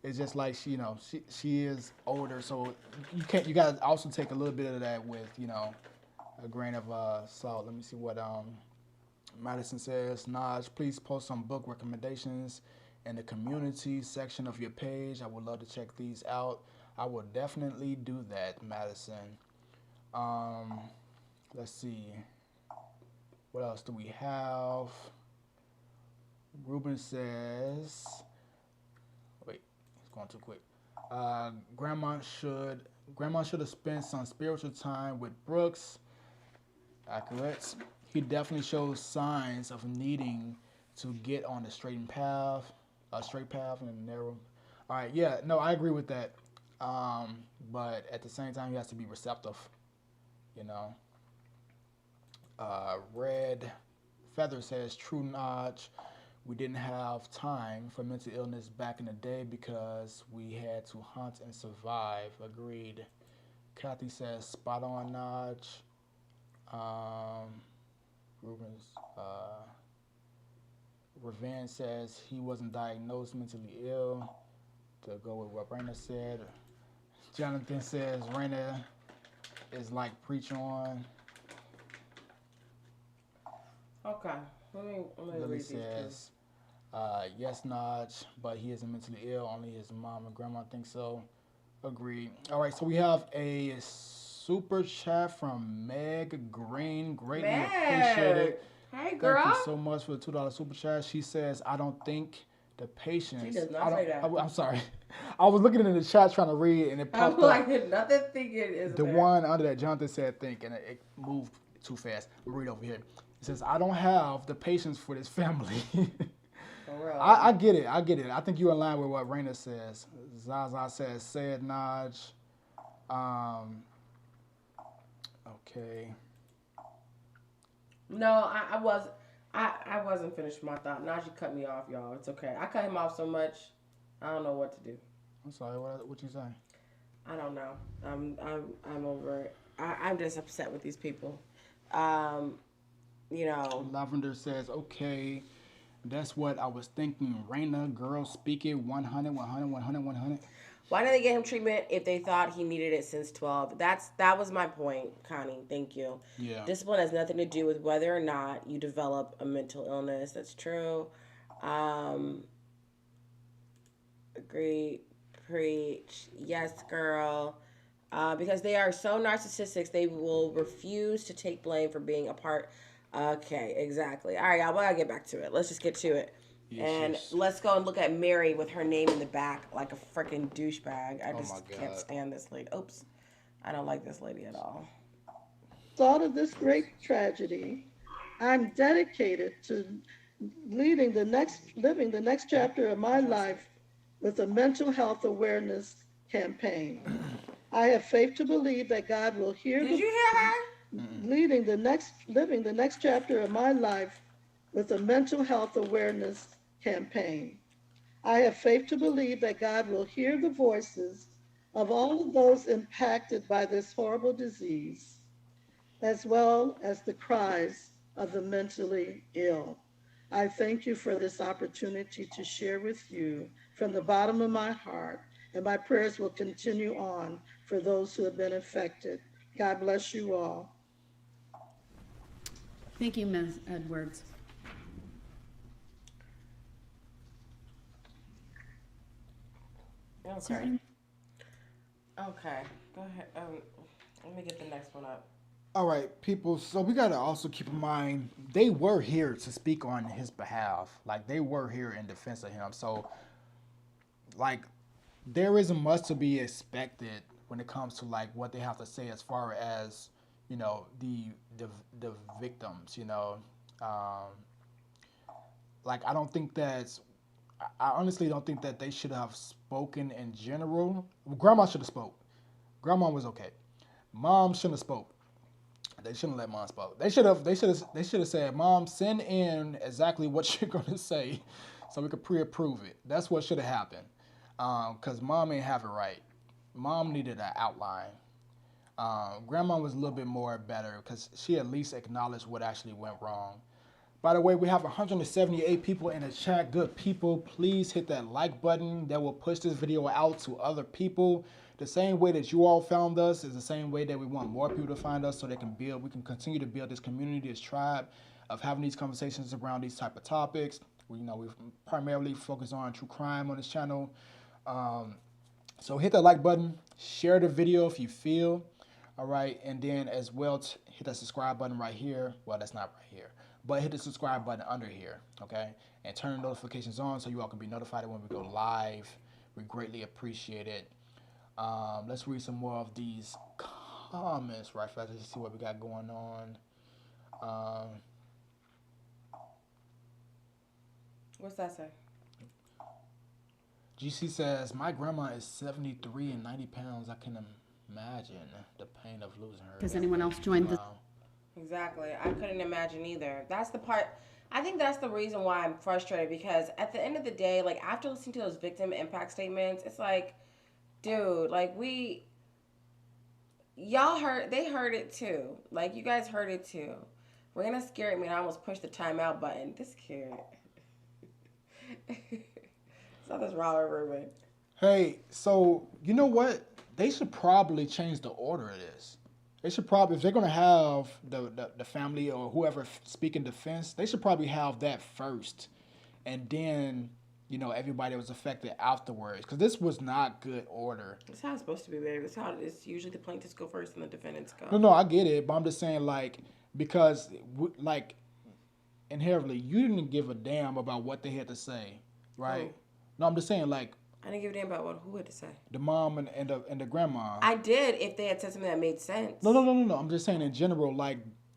It's just like, she is older, so you gotta also take a little bit of that with, you know, a grain of salt. Let me see what Madison says. Naj, please post some book recommendations in the community section of your page. I would love to check these out. I will definitely do that, Madison. Let's see. What else do we have? Ruben says, wait, it's going too quick. Grandma should have spent some spiritual time with Brooks. Accurate. He definitely shows signs of needing to get on the straight path and narrow. All right, yeah, no, I agree with that. But at the same time, he has to be receptive, you know. Red Feather says, true Naj, we didn't have time for mental illness back in the day because we had to hunt and survive. Agreed. Kathy says, spot on, Revenge says he wasn't diagnosed mentally ill. To go with what Reina said. Jonathan says Reina is like preach on. Okay. Let me Lily read these. says, yes, Naj, but he isn't mentally ill. Only his mom and grandma think so. Agreed. All right, so we have a super chat from Meg Green. Greatly appreciate it. Hey, girl. Thank you so much for the $2 super chat. She says, I don't think the patience. She does not say that. I'm sorry. I was looking in the chat trying to read and it popped I'm like, up. nothing thinking is The there. one under that Jonathan said think, and it moved too fast. I'm read over here. It says, I don't have the patience for this family. For real. I get it. I think you're in line with what Reina says. Zaza says, say it, Naj. Okay. No, I wasn't finished with my thought. Najee cut me off, y'all. It's okay. I cut him off so much, I don't know what to do. I'm sorry. What you say? I don't know. I'm over it. I'm just upset with these people. You know. Lavender says, okay, that's what I was thinking. Reina, girl, speak it. 100, 100, 100, 100. Why didn't they get him treatment if they thought he needed it since 12? That was my point, Connie. Thank you. Yeah. Discipline has nothing to do with whether or not you develop a mental illness. That's true. Agree. Preach. Yes, girl. Because they are so narcissistic, they will refuse to take blame for being a part. Okay, exactly. All right, y'all, we gotta get back to it. Let's just get to it. Yes. Let's go and look at Mary with her name in the back like a freaking douchebag. I just can't stand this lady. Oops. I don't like this lady at all. Thought of this great tragedy, I'm dedicated to living the next chapter of my life with a mental health awareness campaign. I have faith to believe that God will hear. Did you hear her? Living the next chapter of my life with a mental health awareness campaign. I have faith to believe that God will hear the voices of all of those impacted by this horrible disease, as well as the cries of the mentally ill. I thank you for this opportunity to share with you from the bottom of my heart, and my prayers will continue on for those who have been affected. God bless you all. Thank you, Ms. Edwards. Okay. Sorry. Okay. Go ahead. Let me get the next one up. All right, people. So we got to also keep in mind, they were here to speak on his behalf. Like, they were here in defense of him. So, like, there isn't much to be expected when it comes to, like, what they have to say as far as, you know, the victims, you know. Like, I honestly don't think that they should have spoken in general. Well, Grandma should have spoke. Grandma was okay. Mom shouldn't have spoke. They shouldn't let Mom spoke. They should have said, Mom, send in exactly what you're gonna say, so we could pre-approve it. That's what should have happened. Cause Mom ain't have it right. Mom needed an outline. Grandma was a little bit more better because she at least acknowledged what actually went wrong. By the way, we have 178 people in the chat. Good people, please hit that like button. That will push this video out to other people. The same way that you all found us is the same way that we want more people to find us so we can continue to build this community, this tribe of having these conversations around these type of topics. We primarily focus on true crime on this channel. So hit that like button, share the video if you feel, all right, and then as well hit that subscribe button right here. Well, that's not right here, but hit the subscribe button under here, okay, and turn the notifications on so you all can be notified when we go live. We greatly appreciate it. Let's read some more of these comments right fast. Let's see what we got going on. What's that say? GC says, my grandma is 73 and 90 pounds. I can imagine the pain of losing her. Has anyone else joined the... Exactly. I couldn't imagine either. That's the part. I think that's the reason why I'm frustrated, because at the end of the day, like, after listening to those victim impact statements, it's like, dude, like, they heard it too. Like, you guys heard it too. Reina scared me and I almost pushed the timeout button. This kid. So that's Robert Rubin. Hey, so you know what? They should probably change the order of this. They should probably, if they're gonna have the family or whoever speak in defense, they should probably have that first, and then everybody that was affected afterwards, because this was not good order. That's how it's supposed to be, baby. That's how it is. Usually the plaintiffs go first and the defendants go. No, I get it, but I'm just saying because inherently you didn't give a damn about what they had to say, right? Who? No, I'm just saying I didn't give a damn about who had to say. the mom and the grandma. I did if they had said something that made sense. No. I'm just saying in general,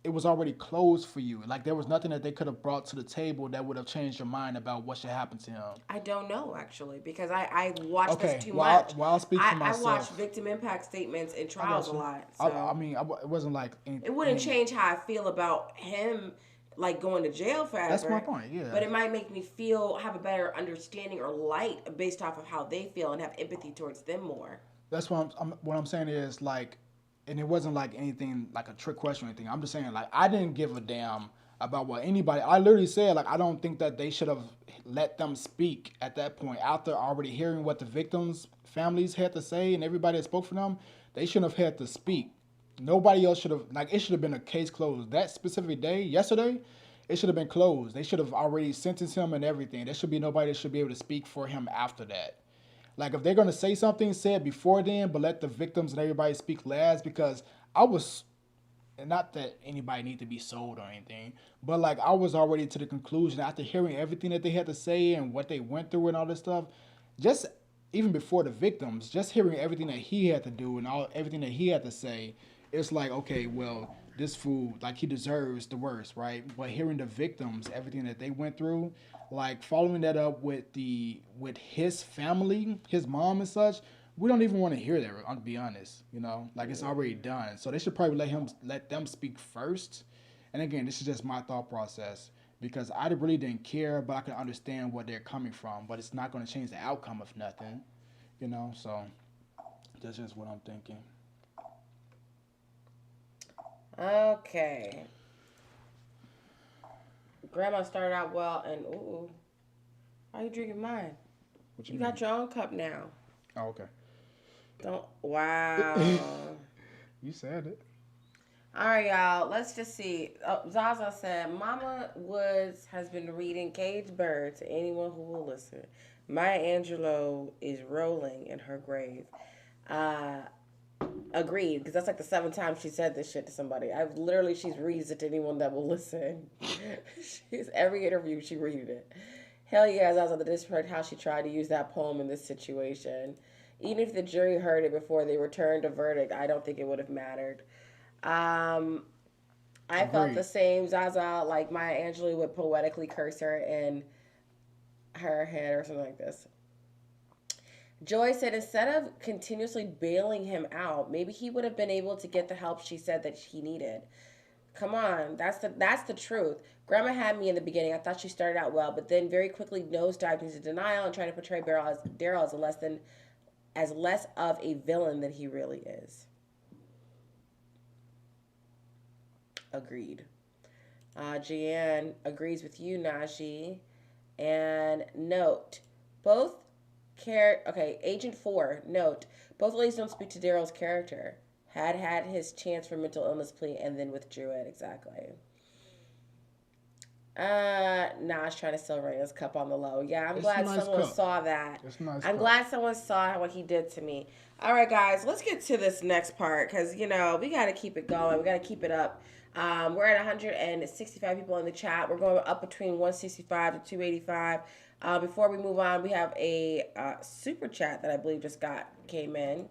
it was already closed for you. Like there was nothing that they could have brought to the table that would have changed your mind about what should happen to him. I don't know actually because I watched this too much. much. Well, I'll speak for myself. I watched victim impact statements in trials a lot. So it wasn't like anything. It wouldn't change how I feel about him going to jail forever. That's my point, yeah. But it might make me have a better understanding or light based off of how they feel and have empathy towards them more. That's what I'm saying is and it wasn't anything like a trick question or anything. I'm just saying I didn't give a damn about what anybody. I literally said I don't think that they should have let them speak at that point after already hearing what the victims' families had to say and everybody that spoke for them. They shouldn't have had to speak. Nobody else should have it should have been a case closed. That specific day, yesterday, it should have been closed. They should have already sentenced him and everything. There should be nobody that should be able to speak for him after that. If they're going to say something, say it before then, but let the victims and everybody speak last, because not that anybody need to be sold or anything, but I was already to the conclusion after hearing everything that they had to say and what they went through and all this stuff, just even before the victims, just hearing everything that he had to do and everything that he had to say, it's okay, well, this fool, he deserves the worst, right? But hearing the victims, everything that they went through, following that up with his family, his mom and such, we don't even want to hear that, to be honest. It's already done. So they should probably let them speak first. And again, this is just my thought process, because I really didn't care, but I can understand where they're coming from. But it's not going to change the outcome of nothing, So that's just what I'm thinking. Okay. Grandma started out well, and ooh, why are you drinking mine? What You got your own cup now. Oh, okay. Wow. You said it. All right, y'all. Let's just see. Zaza said, Mama Woods has been reading Cage Bird to anyone who will listen. Maya Angelou is rolling in her grave. Agreed, because that's the 7th time she said this shit to somebody. She reads it to anyone that will listen. Every interview she read it. Hell yeah, Zaza, that is how she tried to use that poem in this situation. Even if the jury heard it before they returned a verdict, I don't think it would have mattered. I felt the same. Zaza, Maya Angelou would poetically curse her in her head or something like this. Joy said instead of continuously bailing him out, maybe he would have been able to get the help she said that he needed. Come on, that's the truth. Grandma had me in the beginning. I thought she started out well, but then very quickly nosedived into denial and tried to portray Darrell as less of a villain than he really is. Agreed. Jeanne agrees with you, Najee. And note, Agent 4, note, both ladies don't speak to Darrell's character. Had his chance for mental illness plea and then withdrew it. Exactly. Naj trying to sell Reina's cup on the low. Yeah, I'm glad someone saw that. I'm glad someone saw what he did to me. All right, guys, let's get to this next part because, we got to keep it going. We got to keep it up. We're at 165 people in the chat. We're going up between 165 to 285. Before we move on, we have a super chat that I believe just came in.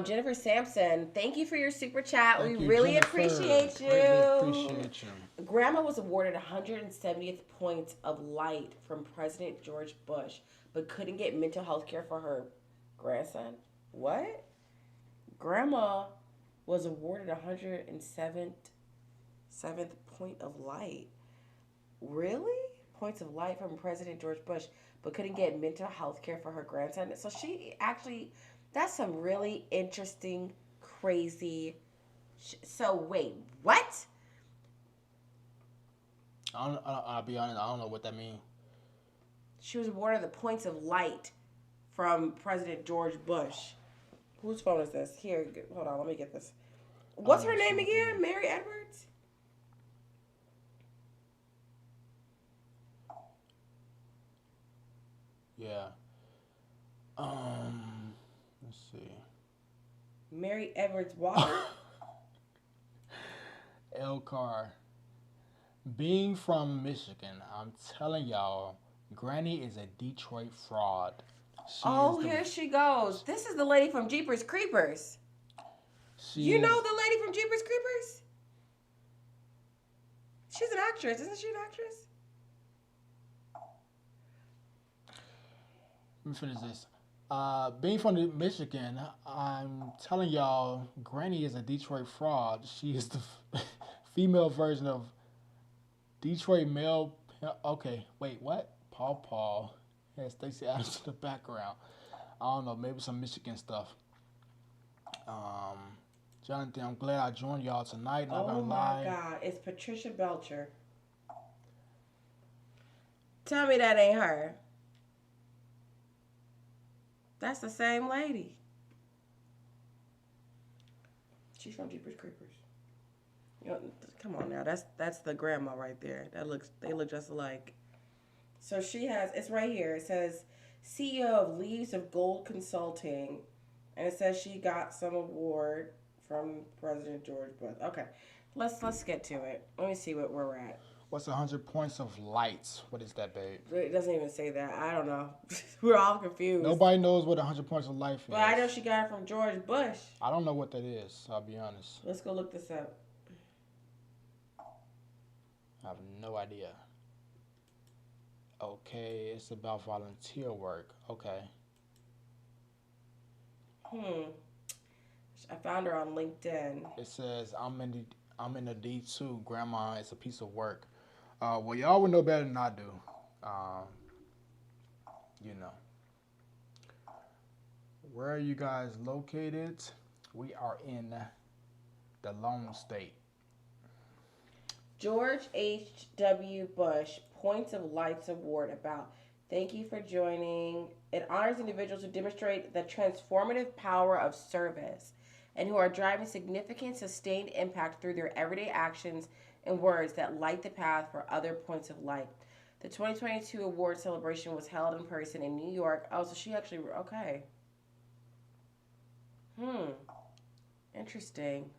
Jennifer Sampson, thank you for your super chat. We really appreciate you. Appreciate you. Grandma was awarded 170th points of light from President George Bush, but couldn't get mental health care for her grandson. What? Grandma was awarded 107th point of light. Really? Points of light from President George Bush, but couldn't get mental health care for her grandson. So she actually... That's some really interesting, crazy... So, wait, what? I'll be honest, I don't know what that means. She was awarded the Points of Light from President George Bush. Whose phone is this? Here, hold on, let me get this. What's her name again? Mary Edwards? Yeah. Let's see. Mary Edwards Walker? Elcar. Being from Michigan, I'm telling y'all, Granny is a Detroit fraud. Here she goes. This is the lady from Jeepers Creepers. You know the lady from Jeepers Creepers? She's an actress. Isn't she an actress? Let me finish this. Being from Michigan, I'm telling y'all, Granny is a Detroit fraud. She is the female version of Detroit male. Okay, wait, what? Paul. Yeah, Stacey Adams in the background. I don't know, maybe some Michigan stuff. Jonathan, I'm glad I joined y'all tonight. Not gonna lie. Oh my God, it's Patricia Belcher. Tell me that ain't her. That's the same lady. She's from Jeepers Creepers. You know, come on now, that's the grandma right there. They look just alike. So she has, it's right here. It says CEO of Leaves of Gold Consulting, and it says she got some award from President George Bush. Okay, let's get to it. Let me see where we're at. What's 100 points of light? What is that, babe? It doesn't even say that. I don't know. We're all confused. Nobody knows what 100 points of life is. But I know she got it from George Bush. I don't know what that is, I'll be honest. Let's go look this up. I have no idea. Okay, it's about volunteer work. Okay. I found her on LinkedIn. It says, I'm in the D2. Grandma, it's a piece of work. Well, y'all would know better than I do. You know. Where are you guys located? We are in the Lone State. George H.W. Bush Points of Lights Award about thank you for joining. It honors individuals who demonstrate the transformative power of service and who are driving significant sustained impact through their everyday actions and words that light the path for other points of light. The 2022 award celebration was held in person in New York. Oh, so she actually, okay. Interesting.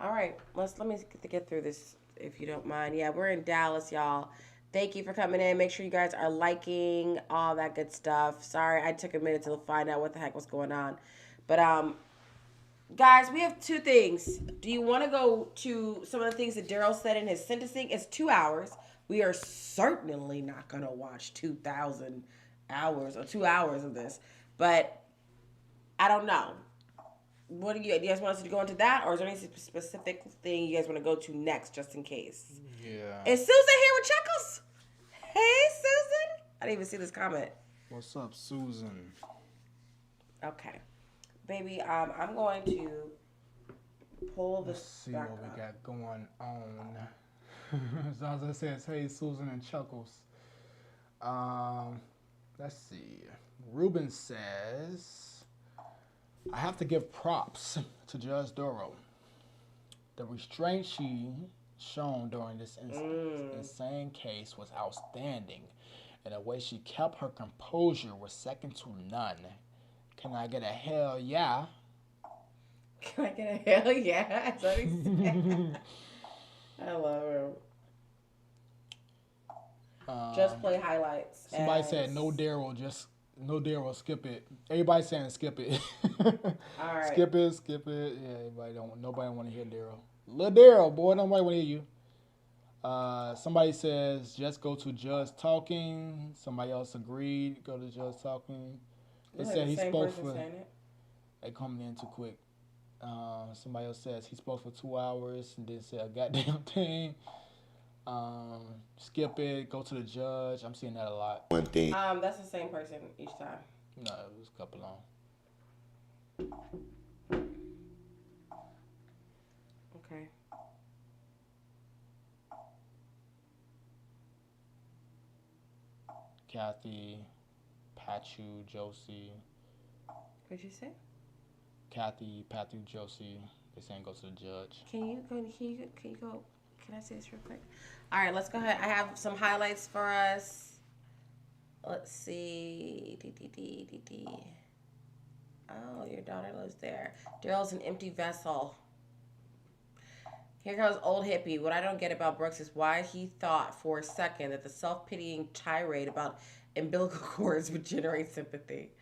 All right, let me get through this if you don't mind. Yeah, we're in Dallas, y'all. Thank you for coming in. Make sure you guys are liking all that good stuff. Sorry, I took a minute to find out what the heck was going on. But guys, we have two things. Do you want to go to some of the things that Darrell said in his sentencing? It's 2 hours. We are certainly not going to watch 2,000 hours or 2 hours of this. But I don't know. What do you guys want us to go into that, or is there any specific thing you guys want to go to next, just in case? Yeah. Is Susan here with Checkles? Hey, Susan. I didn't even see this comment. What's up, Susan? Okay, baby. I'm going to pull this. Let's see back what up. we got going on. Zaza says, "Hey, Susan and Chuckles." Let's see. Ruben says, I have to give props to Judge Dorow. The restraint she shown during this insane case was outstanding, and the way she kept her composure was second to none. Can I get a hell yeah? Can I get a hell yeah? That's what he said. I love her. Just play highlights. Somebody said no Darrell, no Darrell, skip it. Everybody saying skip it. All right. Skip it. Yeah, nobody want to hear Darrell. Lil Darrell, boy, nobody want to hear you. Somebody says just go to Judge talking. Somebody else agreed, go to Judge talking. They said he spoke for. They coming in too quick. Somebody else says he spoke for 2 hours and didn't say a goddamn thing. Skip it, go to the judge. I'm seeing that a lot. One thing. That's the same person each time. No, it was a couple long. Okay. Kathy, Pachu, Josie. What'd you say? Kathy, Pathu, Josie. They saying go to the judge. Can you go? Can I say this real quick? All right, let's go ahead. I have some highlights for us. Let's see. Oh, your daughter lives there. Darrell's an empty vessel. Here comes old hippie. What I don't get about Brooks is why he thought for a second that the self-pitying tirade about umbilical cords would generate sympathy.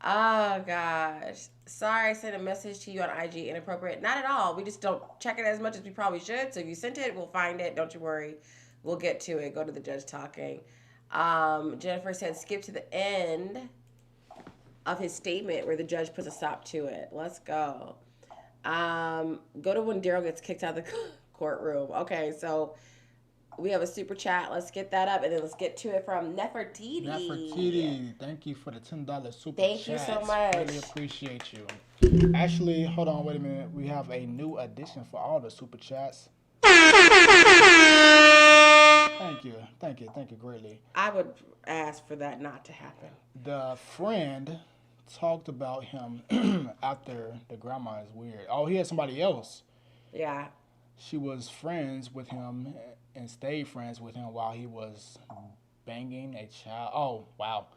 Oh, gosh. Sorry I sent a message to you on IG inappropriate. Not at all. We just don't check it as much as we probably should. So if you sent it, we'll find it. Don't you worry. We'll get to it. Go to the judge talking. Jennifer said skip to the end of his statement where the judge puts a stop to it. Let's go. Go to when Darrell gets kicked out of the courtroom. Okay, so we have a super chat. Let's get that up, and then let's get to it from Nefertiti. Nefertiti, thank you for the $10 super Thank chat. you so much. Really appreciate you. Actually, hold on, wait a minute. We have a new addition for all the super chats. Thank you greatly. I would ask for that not to happen. The friend talked about him after the grandma is weird. Oh, he had somebody else. Yeah. She was friends with him and stayed friends with him while he was banging a child. Oh, wow.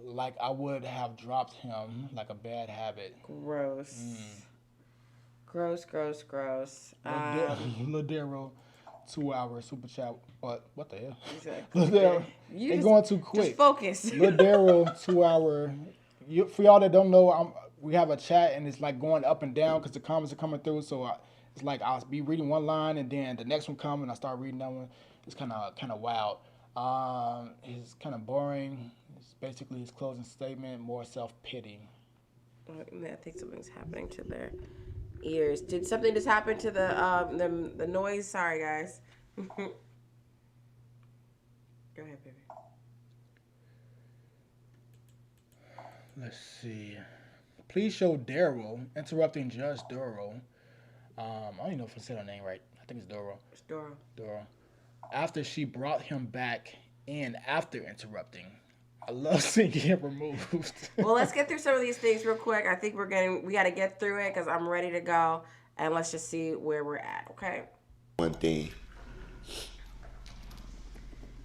Like I would have dropped him like a bad habit. Gross. Gross. Ladero, 2 hour super chat. What the hell? Exactly. Ladero, they going too quick. Just focus. Ladero, 2 hour. For y'all that don't know, we have a chat and it's like going up and down because the comments are coming through. So it's like I'll be reading one line and then the next one comes and I start reading that one. It's kind of wild. It's kind of boring. It's basically his closing statement, more self-pity. I think something's happening to their ears. Did something just happen to the noise? Sorry, guys. Go ahead, baby. Let's see. Please show Darrell interrupting Judge Dorow. I don't even know if I said her name right. I think it's Dorow. It's Dorow. Dorow. After she brought him back in after interrupting. I love seeing him removed. Well, let's get through some of these things real quick. I think we got to get through it because I'm ready to go. And let's just see where we're at, okay? One thing.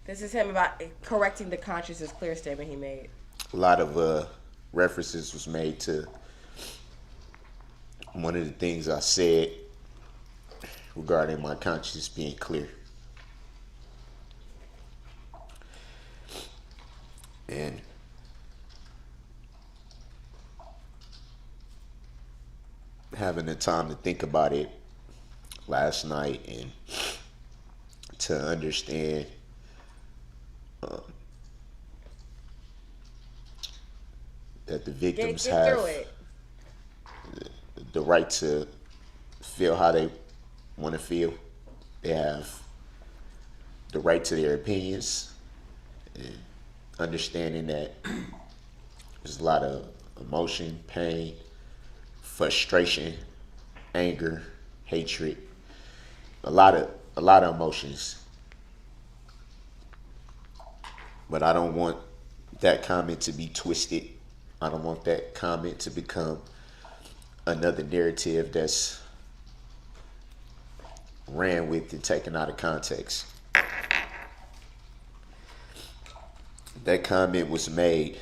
This is him about correcting the conscience's clear statement he made. A lot of references was made to one of the things I said regarding my conscience being clear. And having the time to think about it last night and to understand that the victims have the right to feel how they want to feel. They have the right to their opinions, and understanding that there's a lot of emotion, pain, frustration, anger, hatred, a lot of emotions. But I don't want that comment to be twisted. I don't want that comment to become another narrative that's ran with and taken out of context. That comment was made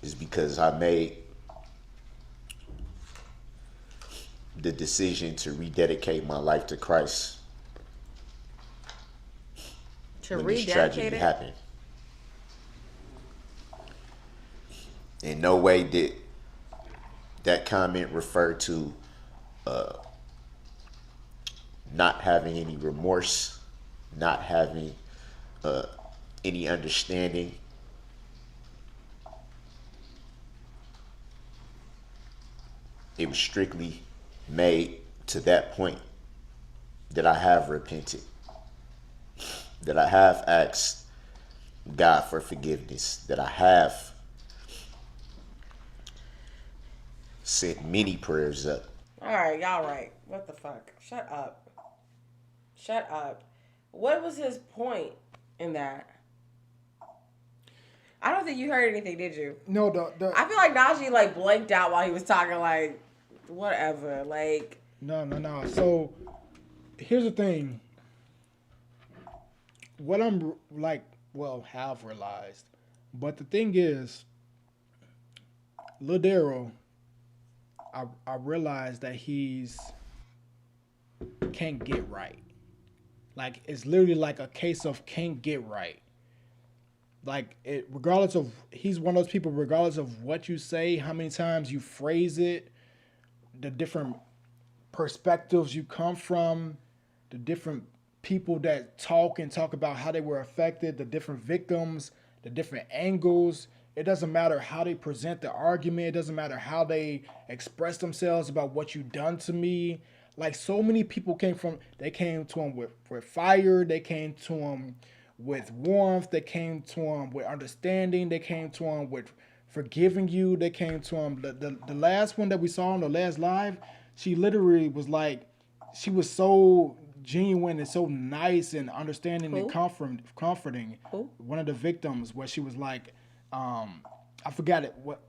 is because I made the decision to rededicate my life to Christ when this tragedy happened. In no way did that comment refer to not having any remorse, not having any understanding. It was strictly made to that point that I have repented, that I have asked God for forgiveness, that I have sent many prayers up. All right, y'all right. What the fuck? Shut up. Shut up. What was his point in that? I don't think you heard anything, did you? No, I feel like Najee like blanked out while he was talking. Like, whatever. Like, no. So here's the thing. What I'm like, well, have realized, but the thing is, Lil Darrell, I realized that he's can't get right. Like, it's literally like a case of can't get right. Like, it, regardless of, he's one of those people, regardless of what you say, how many times you phrase it, the different perspectives you come from, the different people that talk about how they were affected, the different victims, the different angles. It doesn't matter how they present the argument. It doesn't matter how they express themselves about what you done to me. Like, so many people came to him with fire. They came to him with warmth. They came to him with understanding. They came to him with forgiving you. They came to him. The last one that we saw on the last live, she literally was like, she was so genuine and so nice and understanding and comforting. Who? One of the victims, where she was like, I forgot what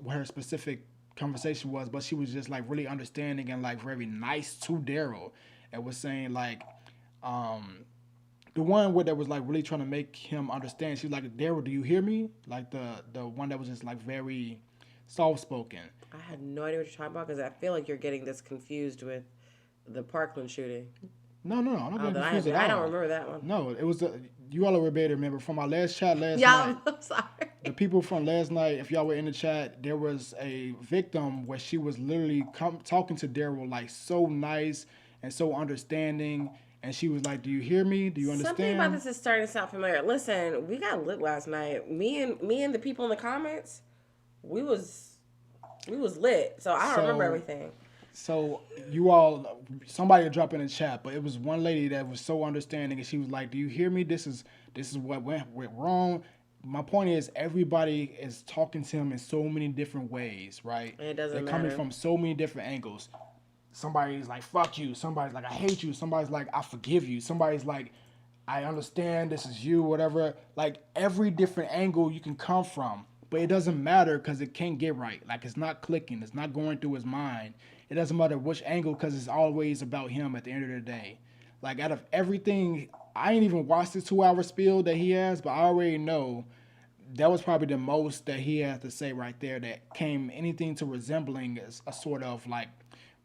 her specific conversation was, but she was just like really understanding and like very nice to Darrell, and was saying like, the one that was like really trying to make him understand. She was like, Darrell, do you hear me? Like the one that was just like very soft spoken. I had no idea what you're talking about because I feel like you're getting this confused with the Parkland shooting. No, I'm not getting confused at all. I don't remember that one. No, it was you all are better remember from our last chat last Yeah, night. I'm sorry. The people from last night, if y'all were in the chat, there was a victim where she was literally talking to Darrell like so nice and so understanding, and she was like, "Do you hear me? Do you understand?" Something about this is starting to sound familiar. Listen, we got lit last night. Me and the people in the comments, we was lit. So I don't remember everything. So you all, somebody will drop in the chat, but it was one lady that was so understanding, and she was like, "Do you hear me? This is what went wrong." My point is, everybody is talking to him in so many different ways, right? It doesn't matter. They're coming from so many different angles. Somebody's like, "Fuck you." Somebody's like, "I hate you." Somebody's like, "I forgive you." Somebody's like, "I understand. This is you." Whatever. Like, every different angle you can come from, but it doesn't matter because it can't get right. Like, it's not clicking. It's not going through his mind. It doesn't matter which angle because it's always about him at the end of the day. Like, out of everything, I ain't even watched the 2-hour spiel that he has, but I already know that was probably the most that he had to say right there that came anything to resembling as a sort of like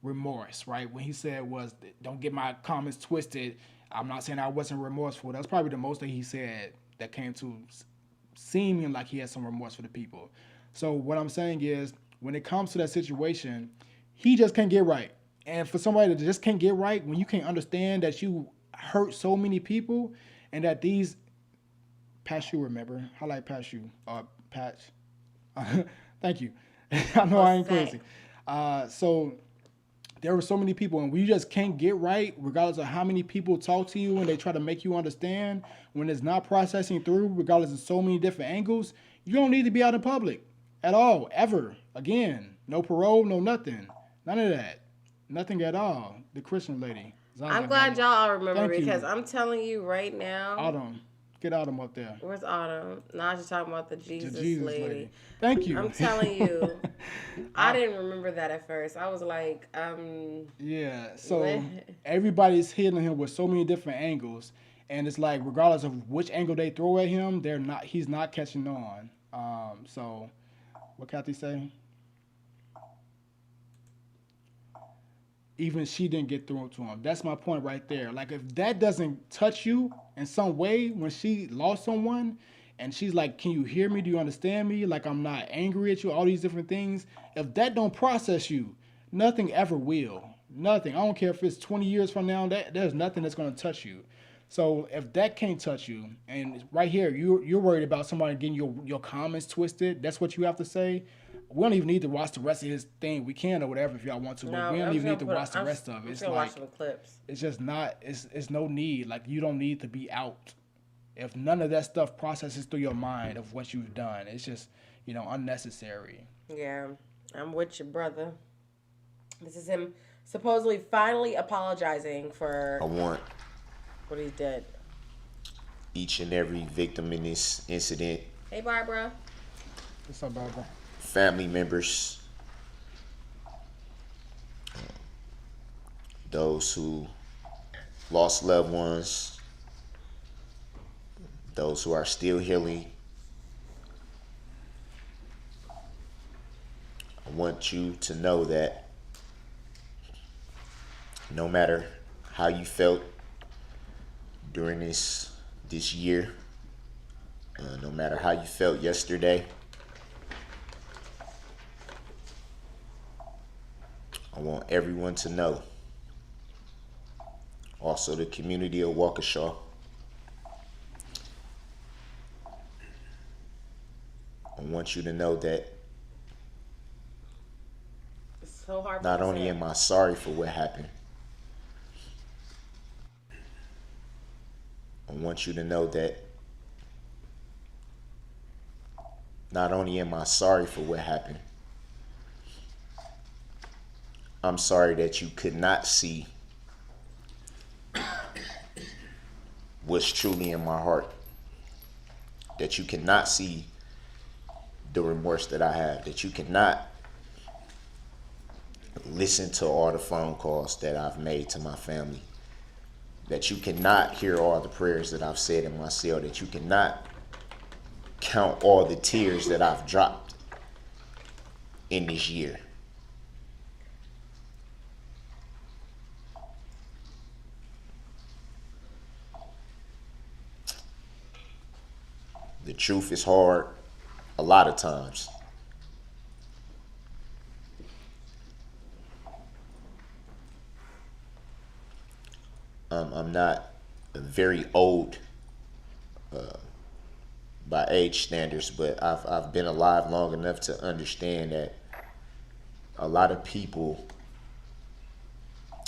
remorse, right? When he said was, "Don't get my comments twisted. I'm not saying I wasn't remorseful." That's probably the most that he said that came to seeming like he had some remorse for the people. So what I'm saying is, when it comes to that situation, he just can't get right. And for somebody that just can't get right, when you can't understand that you hurt so many people and that these Pashu, remember? Highlight Pashu. Patch. Thank you. I know I ain't crazy. So there were so many people, and when you just can't get right, regardless of how many people talk to you and they try to make you understand, when it's not processing through, regardless of so many different angles, you don't need to be out in public at all, ever. Again, no parole, no nothing. None of that. Nothing at all. The Christian lady. I'm glad y'all all remember Thank because you. I'm telling you right now. Autumn. Get Autumn up there. Where's Autumn? Naj is talking about the Jesus lady. Thank you. I'm telling you. I didn't remember that at first. I was like, Yeah, so everybody's hitting him with so many different angles, and it's like regardless of which angle they throw at him, he's not catching on. So what Kathy say? Even she didn't get through to him. That's my point right there. Like, if that doesn't touch you in some way when she lost someone and she's like, "Can you hear me? Do you understand me? Like, I'm not angry at you," all these different things. If that don't process you, nothing ever will. Nothing. I don't care if it's 20 years from now, there's nothing that's going to touch you. So if that can't touch you, and right here, you're worried about somebody getting your comments twisted, that's what you have to say. We don't even need to watch the rest of his thing. We can or whatever if y'all want to, but we don't even need to watch the rest of it. It's like, watch some clips. It's just not, it's no need. Like, you don't need to be out. If none of that stuff processes through your mind of what you've done, it's just, unnecessary. Yeah, I'm with you, brother. This is him supposedly finally apologizing for... I want But he's dead. Each and every victim in this incident, Hey, Barbara. What's up, Barbara? family members, those who lost loved ones, those who are still healing. I want you to know that no matter how you felt during this year, no matter how you felt yesterday, I want everyone to know, also the community of Waukesha, I want you to know that It's so hard. not only am I sorry for what happened, I want you to know that not only am I sorry for what happened, I'm sorry that you could not see what's truly in my heart, that you cannot see the remorse that I have, that you cannot listen to all the phone calls that I've made to my family, that you cannot hear all the prayers that I've said in my cell, that you cannot count all the tears that I've dropped in this year. The truth is hard a lot of times. I'm not very old by age standards, but I've been alive long enough to understand that a lot of people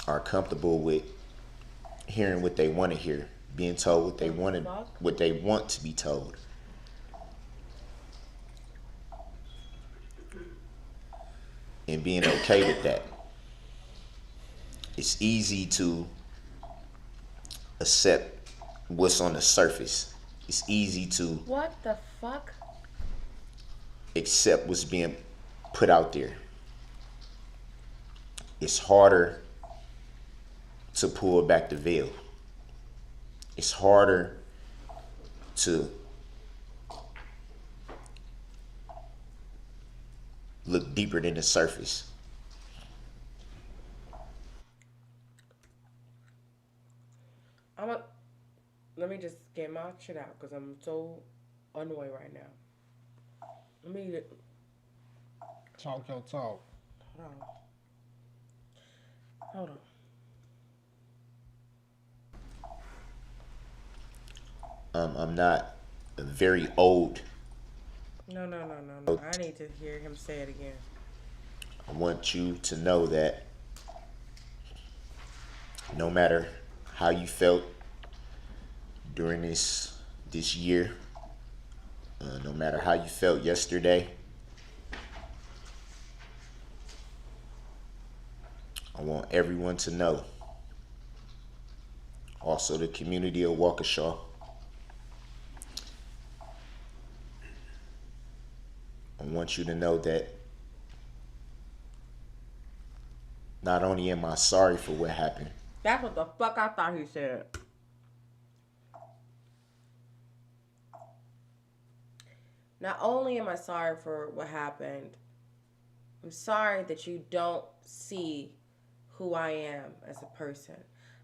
are comfortable with hearing what they want to hear, being told what they want to be told. And being okay with that. It's easy to accept what's on the surface. It's easy to What the fuck? accept what's being put out there. It's harder to pull back the veil. It's harder to look deeper than the surface. Let me just get my shit out because I'm so annoyed right now. Let me Talk your talk. hold on. I'm not very old. No. I need to hear him say it again. I want you to know that no matter how you felt during this year, no matter how you felt yesterday, I want everyone to know, also the community of Waukesha, I want you to know that not only am I sorry for what happened, That's what the fuck I thought he said. Not only am I sorry for what happened, I'm sorry that you don't see who I am as a person.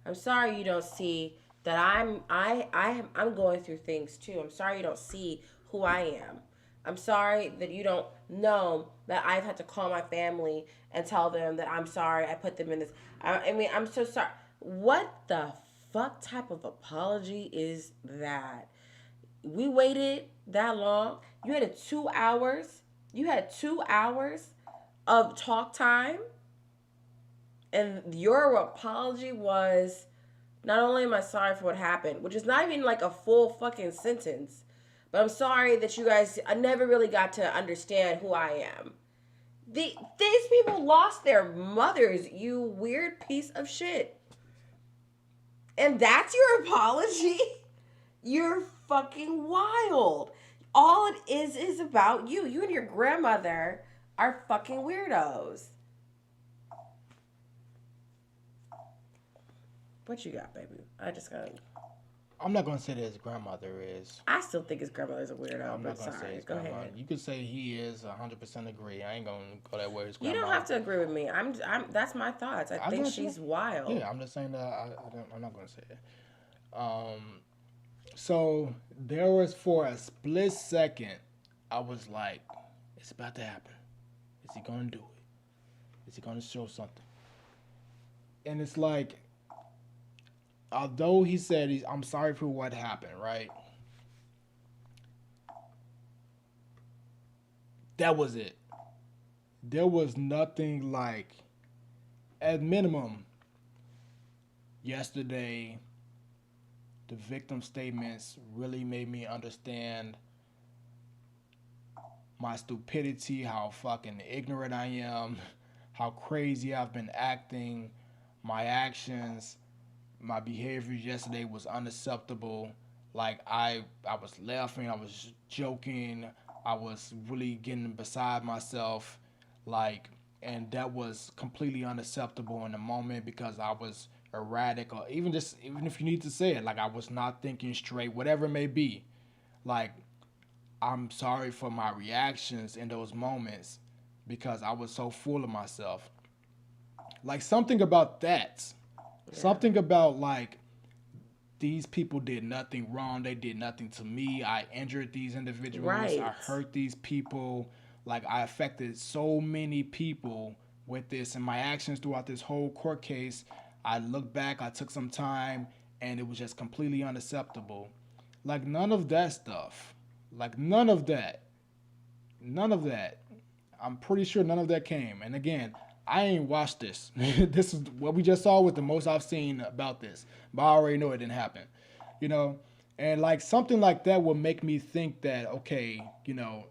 I'm sorry you don't see that I'm going through things too. I'm sorry you don't see who I am. I'm sorry that you don't know that I've had to call my family and tell them that I'm sorry I put them in this. I mean, I'm so sorry. What the fuck type of apology is that? We waited that long. You had 2 hours. You had 2 hours of talk time. And your apology was, not only am I sorry for what happened, which is not even like a full fucking sentence, but I'm sorry that you guys, I never really got to understand who I am. These people lost their mothers, you weird piece of shit. And that's your apology? You're fucking wild. All it is about you. You and your grandmother are fucking weirdos. What you got, baby? I'm not gonna say that his grandmother is. I still think his grandmother's a weirdo. I'm But not gonna say sorry, his go grandmother. ahead. You could say he is 100% agree. I ain't gonna go that way. His You grandma. don't have to agree with me. I'm. That's my thoughts. I think got you. she's wild. Yeah, I'm just saying that I'm not gonna say it. So there was, for a split second, I was like, it's about to happen. Is he gonna do it? Is he gonna show something? And it's like, although he said I'm sorry for what happened, right? That was it. There was nothing like, at minimum, yesterday, the victim statements really made me understand my stupidity, how fucking ignorant I am, how crazy I've been acting, my actions, my behavior yesterday was unacceptable. Like I was laughing, I was joking, I was really getting beside myself, like, and that was completely unacceptable in the moment because I was erratic, or even if you need to say it, like I was not thinking straight, whatever it may be. Like, I'm sorry for my reactions in those moments because I was so full of myself. Like, something about that. Yeah. Something about, like, these people did nothing wrong. They did nothing to me. I injured these individuals. Right. I hurt these people. Like, I affected so many people with this. And my actions throughout this whole court case, I looked back, I took some time, and it was just completely unacceptable. Like, none of that stuff. Like, none of that. None of that. I'm pretty sure none of that came. And again, I ain't watched this. This is what we just saw was the most I've seen about this. But I already know it didn't happen. You know? And, like, something like that will make me think that, okay, you know,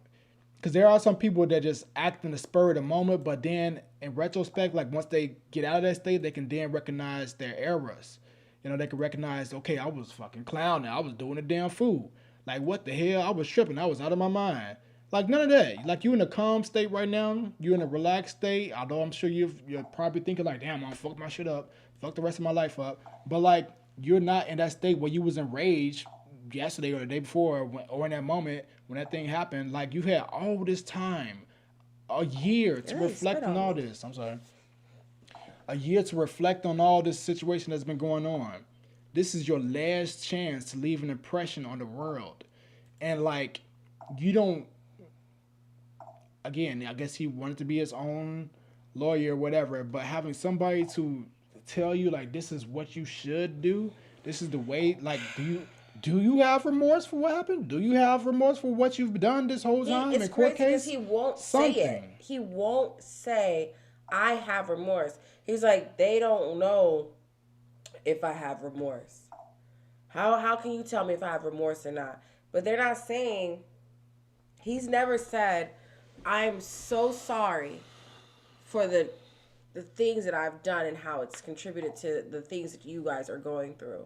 because there are some people that just act in the spur of the moment, but then in retrospect, like once they get out of that state, they can then recognize their errors. You know, they can recognize, okay, I was fucking clowning. I was doing a damn fool. Like, what the hell? I was tripping. I was out of my mind. Like, none of that. Like, you in a calm state right now. You in a relaxed state. Although I'm sure you're probably thinking like, damn, I'm fuck my shit up. Fuck the rest of my life up. But, like, you're not in that state where you was enraged yesterday or the day before or in that moment when that thing happened. Like, you had all this time, a year to reflect on all this. I'm sorry. A year to reflect on all this situation that's been going on. This is your last chance to leave an impression on the world. And, like, you don't, again, I guess he wanted to be his own lawyer or whatever, but having somebody to tell you, like, this is what you should do, this is the way, like, do you have remorse for what happened? Do you have remorse for what you've done this whole time in court case? He won't say it. He won't say, I have remorse. He's like, they don't know if I have remorse. How can you tell me if I have remorse or not? But they're not saying, he's never said, I'm so sorry for the things that I've done and how it's contributed to the things that you guys are going through.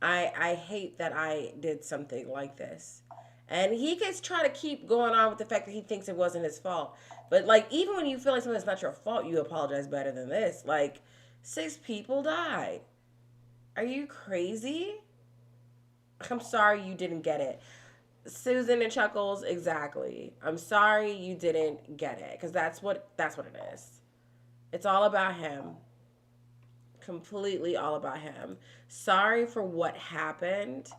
I hate that I did something like this. And he gets try to keep going on with the fact that he thinks it wasn't his fault. But, like, even when you feel like something's not your fault, you apologize better than this. Like, 6 people died. Are you crazy? I'm sorry you didn't get it. Susan and Chuckles, exactly. I'm sorry you didn't get it. Because that's what it is. It's all about him. Completely all about him. Sorry for what happened.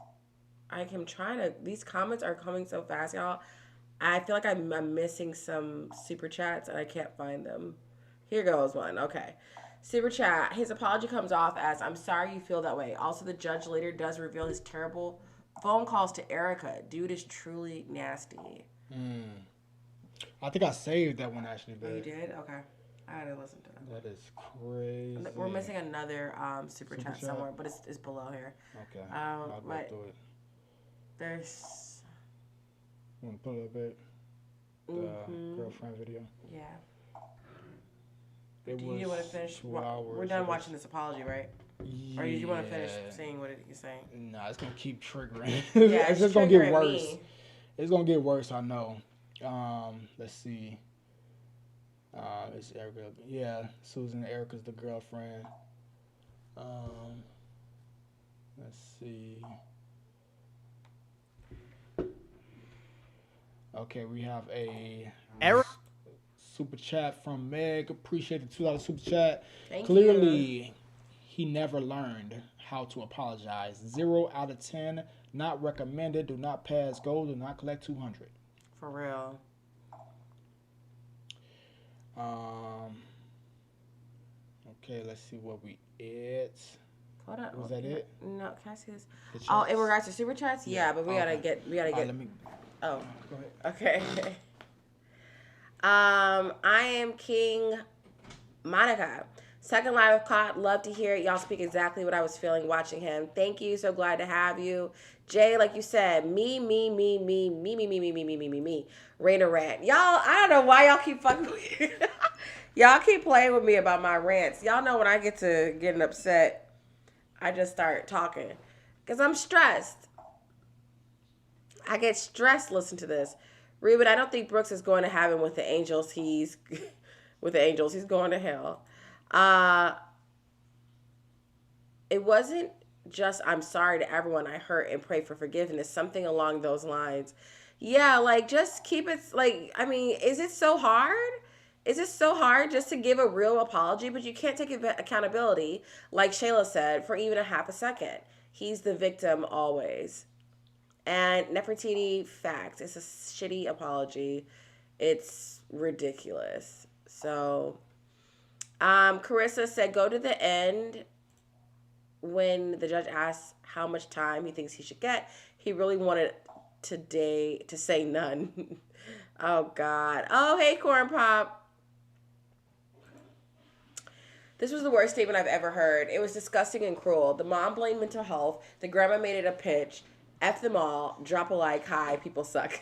I'm trying to, these comments are coming so fast, y'all. I feel like I'm missing some super chats and I can't find them. Here goes one. Okay. Super chat. His apology comes off as, I'm sorry you feel that way. Also, the judge later does reveal his terrible phone calls to Erica. Dude is truly nasty. I think I saved that one actually. Oh, you did? Okay. I had to listen to that. That is crazy. We're missing another super chat somewhere, but it's below here. Okay. I'll go through it. There's... You want to pull it up, babe? The girlfriend video? Yeah. It Do you want to finish? We're done watching this apology, right? Or did you want to finish Yeah. saying what you're saying? Nah, it's gonna keep triggering. Yeah, It's just gonna get triggering worse. me. It's gonna get worse, I know. Let's see. It's Erica. Yeah, Susan. Erica's the girlfriend. Let's see. Okay, we have a super chat from Meg. Appreciate the $2 super chat. Thank Clearly, you. he never learned how to apologize. 0 out of 10. Not recommended. Do not pass go. Do not collect 200. For real. Okay, let's see what we ate. Hold on. Was that it? No, can I see this? The Oh, in chats? regards to super chats? Yeah, but we gotta Okay. get. Let me Oh, go ahead. okay. I am King Monica. Second live caught. Love to hear it. Y'all speak exactly what I was feeling watching him. Thank you. So glad to have you. Jay, like you said, me. Raina rant. Y'all, I don't know why y'all keep fucking with me. Y'all keep playing with me about my rants. Y'all know when I get to getting upset, I just start talking. Because I'm stressed. I get stressed listening to this. Reuben, I don't think Brooks is going to heaven with the angels. He's going to hell. It wasn't just I'm sorry to everyone I hurt and pray for forgiveness. Something along those lines. Yeah, like just keep it like, I mean, is it so hard? Is it so hard just to give a real apology? But you can't take accountability, like Shayla said, for even a half a second. He's the victim always. And Nefertiti, fact, it's a shitty apology. It's ridiculous. So, Carissa said, go to the end when the judge asks how much time he thinks he should get. He really wanted today to say none. Oh, God. Oh, hey, Corn Pop. This was the worst statement I've ever heard. It was disgusting and cruel. The mom blamed mental health. The grandma made it a pitch. F them all. Drop a like. Hi, people suck.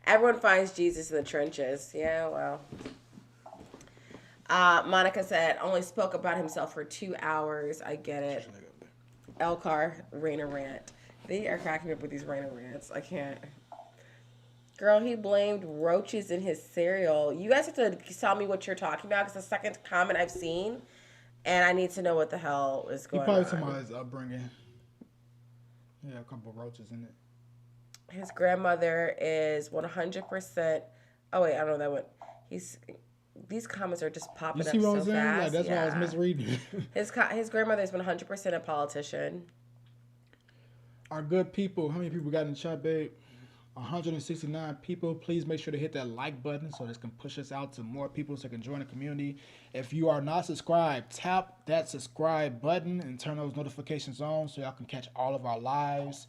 Everyone finds Jesus in the trenches. Yeah, well. Monica said, only spoke about himself for 2 hours. I get it. Elcar, Raina rant. They are cracking me up with these Raina rants. I can't. Girl, he blamed roaches in his cereal. You guys have to tell me what you're talking about because the second comment I've seen, and I need to know what the hell is going on. He probably talking about his upbringing. Yeah, a couple roaches in it. His grandmother is 100%. Oh wait, I don't know that one. These comments are just popping You up see what so I'm saying? fast. Like, that's why I was misreading. His grandmother is 100% a politician. Our good people. How many people got in the chat, babe? 169 people. Please make sure to hit that like button so this can push us out to more people so they can join the community. If you are not subscribed, tap that subscribe button and turn those notifications on so y'all can catch all of our lives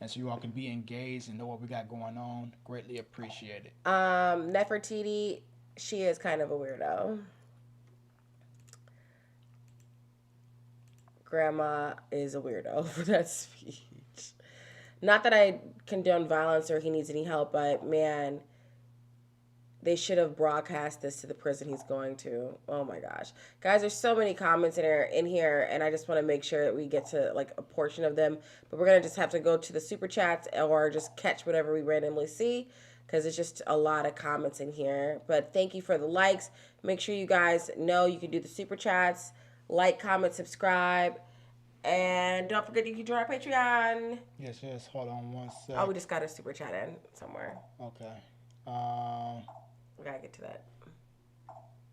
and so you all can be engaged and know what we got going on. Greatly appreciate it. Nefertiti, she is kind of a weirdo. Grandma is a weirdo for that speech. Not that I condone violence or he needs any help, but man, they should have broadcast this to the prison he's going to. Oh my gosh. Guys, there's so many comments in here, and I just want to make sure that we get to like a portion of them. But we're going to just have to go to the super chats or just catch whatever we randomly see because it's just a lot of comments in here. But thank you for the likes. Make sure you guys know you can do the super chats. Like, comment, subscribe. And don't forget you can join our Patreon. Yes. Hold on one sec. Oh, we just got a super chat in somewhere. Okay. We gotta get to that.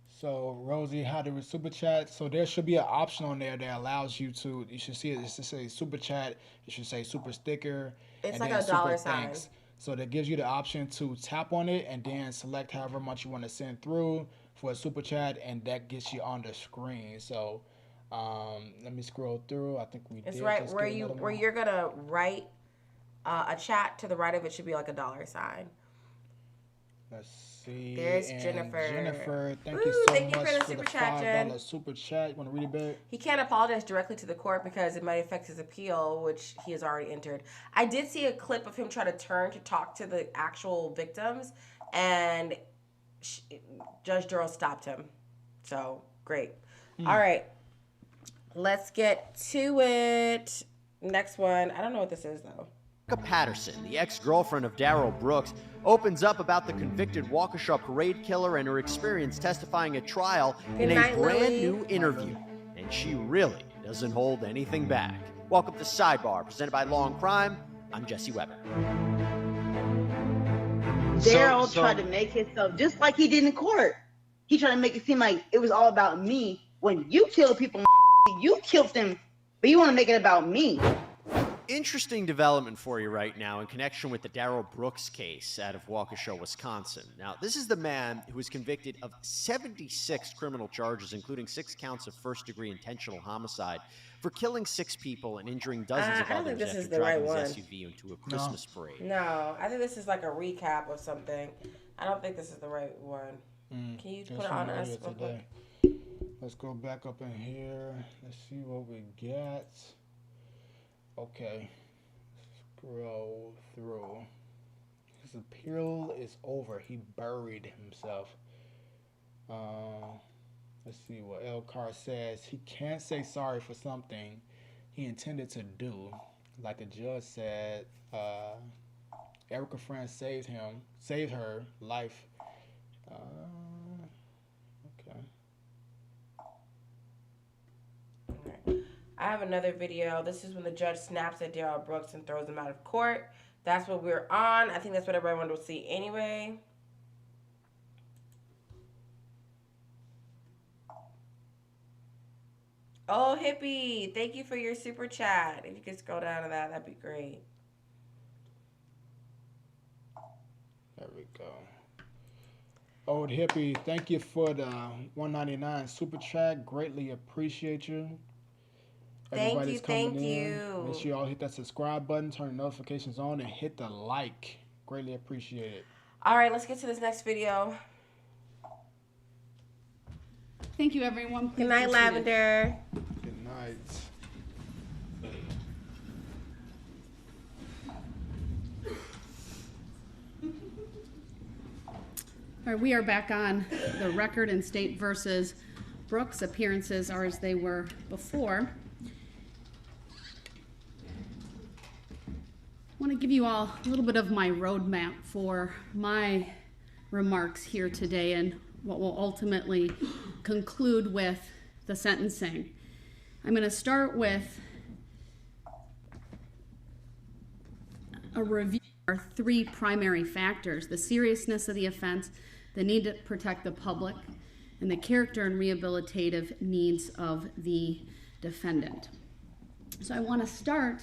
So, Rosie, how do we super chat? So there should be an option on there that allows you to, you should see it, it should say super chat, it should say super sticker. It's and like then a dollar super sign. thanks. So that gives you the option to tap on it and then select however much you want to send through for a super chat, and that gets you on the screen. So let me scroll through. I think we It's did. right just where get another one. you're gonna write a chat to the right of it should be like a dollar sign. Let's see. There's And Jennifer. Jennifer, thank Woo, you so thank you much for the for super the chat, Jen. $5 super chat. You want to read it back? He can't apologize directly to the court because it might affect his appeal, which he has already entered. I did see a clip of him try to turn to talk to the actual victims, and Judge Dorow stopped him. So, great. All right. Let's get to it. Next one. I don't know what this is, though. Patterson, the ex-girlfriend of Darrell Brooks, opens up about the convicted Waukesha Parade killer and her experience testifying at trial in a brand new interview. And she really doesn't hold anything back. Welcome to Sidebar, presented by Law and Crime. I'm Jesse Weber. Darrell tried to make himself, just like he did in court, he tried to make it seem like it was all about me. When you kill people, you killed them, but you want to make it about me. Interesting development for you right now in connection with the Darrell Brooks case out of Waukesha, Wisconsin. Now, this is the man who was convicted of 76 criminal charges, including 6 counts of first-degree intentional homicide for killing 6 people and injuring dozens of others after driving his SUV into a Christmas parade. No, I think this is like a recap of something. I don't think this is the right one. Can you put it on us? Let's go back up in here. Let's see what we got. Okay, scroll through. His appeal is over. He buried himself. Let's see what Elcar says. He can't say sorry for something he intended to do. Like the judge said, Erica Friend saved her life. Okay. I have another video. This is when the judge snaps at Darrell Brooks and throws him out of court. That's what we're on. I think that's what everybody wanted to see anyway. Oh, Hippie, thank you for your super chat. If you could scroll down to that, that'd be great. There we go. Old Hippie, thank you for the $1.99 super chat. Greatly appreciate you. Thank you. Make sure y'all hit that subscribe button, turn the notifications on, and hit the like. Greatly appreciate it. All right, let's get to this next video. Thank you, everyone. Good night, Lavender. Good night. All right, we are back on the record in State versus Brooks. Appearances are as they were before. I want to give you all a little bit of my roadmap for my remarks here today and what will ultimately conclude with the sentencing. I'm going to start with a review of our 3 primary factors: the seriousness of the offense, the need to protect the public, and the character and rehabilitative needs of the defendant. So I want to start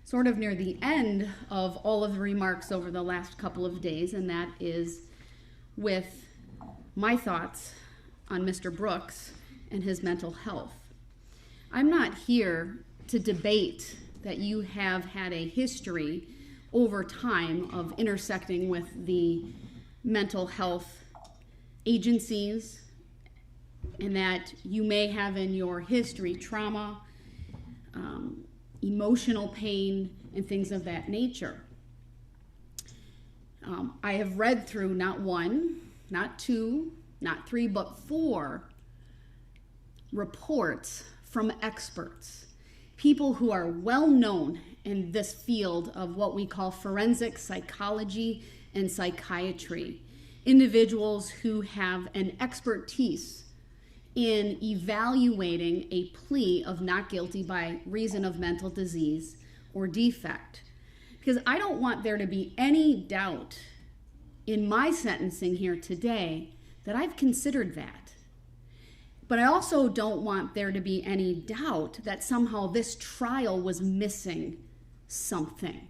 sort of near the end of all of the remarks over the last couple of days, and that is with my thoughts on Mr. Brooks and his mental health. I'm not here to debate that you have had a history over time of intersecting with the mental health agencies, and that you may have in your history trauma, emotional pain, and things of that nature. I have read through not 1, not 2, not 3, but 4 reports from experts, people who are well known in this field of what we call forensic psychology and psychiatry, individuals who have an expertise in evaluating a plea of not guilty by reason of mental disease or defect. Because I don't want there to be any doubt in my sentencing here today that I've considered that. But I also don't want there to be any doubt that somehow this trial was missing something.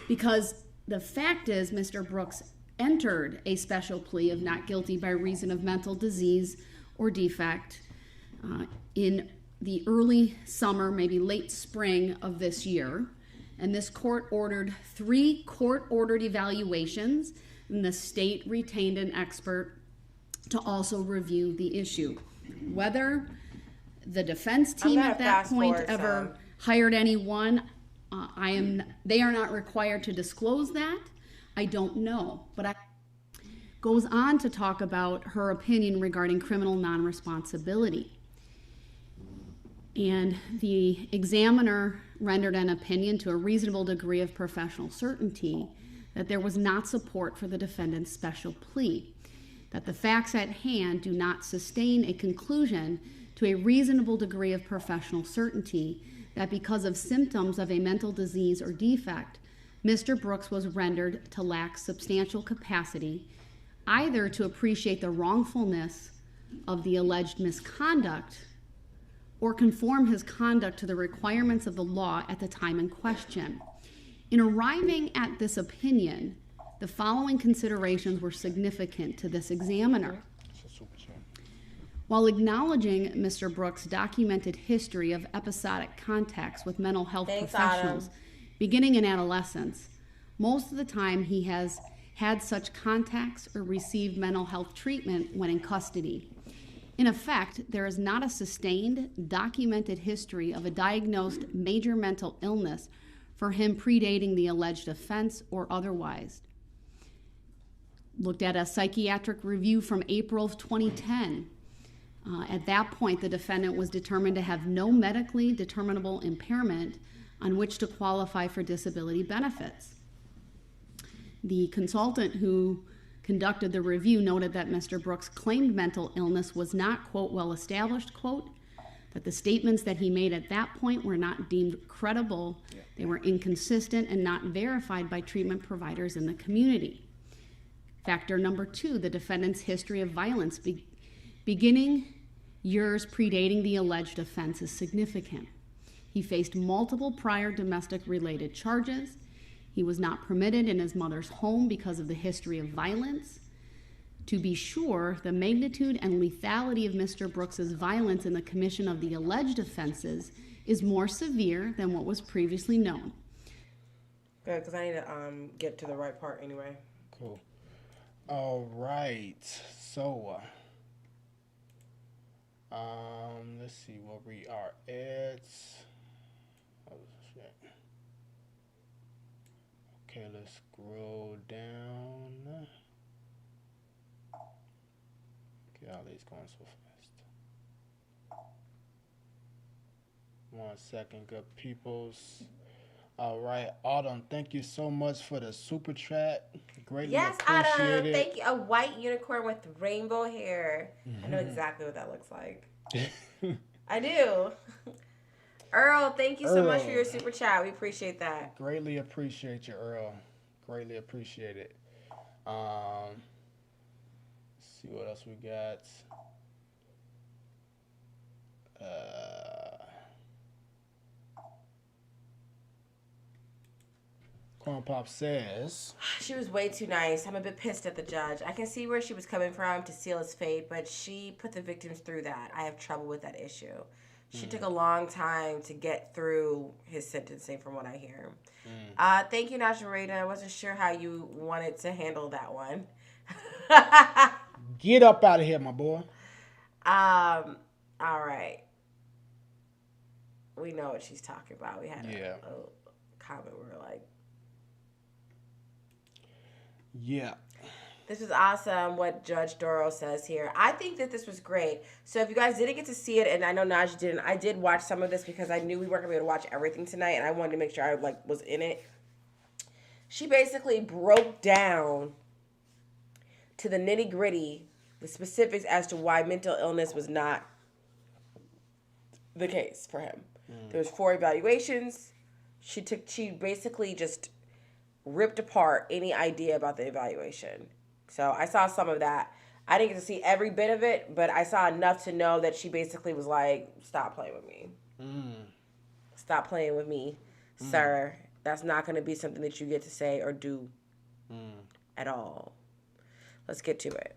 Because the fact is, Mr. Brooks entered a special plea of not guilty by reason of mental disease or defect in the early summer, maybe late spring of this year. And this court ordered 3 court-ordered evaluations, and the state retained an expert to also review the issue. Whether the defense team at that point ever hired anyone, they are not required to disclose that. I don't know, but I goes on to talk about her opinion regarding criminal non-responsibility. And the examiner rendered an opinion to a reasonable degree of professional certainty that there was not support for the defendant's special plea, that the facts at hand do not sustain a conclusion to a reasonable degree of professional certainty that because of symptoms of a mental disease or defect, Mr. Brooks was rendered to lack substantial capacity either to appreciate the wrongfulness of the alleged misconduct or conform his conduct to the requirements of the law at the time in question. In arriving at this opinion, the following considerations were significant to this examiner. While acknowledging Mr. Brooks' documented history of episodic contacts with mental health professionals beginning in adolescence, most of the time he has had such contacts or received mental health treatment when in custody. In effect, there is not a sustained, documented history of a diagnosed major mental illness for him predating the alleged offense or otherwise. Looked at a psychiatric review from April of 2010. At that point, the defendant was determined to have no medically determinable impairment on which to qualify for disability benefits. The consultant who conducted the review noted that Mr. Brooks' claimed mental illness was not, quote, well established, quote, that the statements that he made at that point were not deemed credible, they were inconsistent and not verified by treatment providers in the community. Factor number 2, the defendant's history of violence beginning years predating the alleged offense is significant. He faced multiple prior domestic-related charges. He was not permitted in his mother's home because of the history of violence. To be sure, the magnitude and lethality of Mr. Brooks's violence in the commission of the alleged offenses is more severe than what was previously known. Good, because I need to get to the right part anyway. Cool. All right. So, let's see where we are at. Oh, shit. Okay, let's scroll down. Okay, all these going so fast. 1 second, good peoples. All right, Autumn, thank you so much for the super chat. Greatly appreciate Autumn, it. thank you. A white unicorn with rainbow hair. I know exactly what that looks like. I do. Earl, thank you so much for your super chat. We appreciate that. Greatly appreciate you, Earl. Greatly appreciate it. Let's see what else we got. Corn Pop says she was way too nice. I'm a bit pissed at the judge. I can see where she was coming from to seal his fate, but she put the victims through that. I have trouble with that issue. She took a long time to get through his sentencing, from what I hear. Thank you, Naj and Reina. I wasn't sure how you wanted to handle that one. Get up out of here, my boy. All right. We know what she's talking about. We had a comment where we're like, yeah. This is awesome what Judge Dorow says here. I think that this was great. So if you guys didn't get to see it, and I know Naj didn't, I did watch some of this because I knew we weren't going to be able to watch everything tonight, and I wanted to make sure I was in it. She basically broke down to the nitty-gritty, the specifics as to why mental illness was not the case for him. There was 4 evaluations. She basically just ripped apart any idea about the evaluation. So I saw some of that. I didn't get to see every bit of it, but I saw enough to know that she basically was like, stop playing with me. Stop playing with me, sir. That's not going to be something that you get to say or do at all. Let's get to it.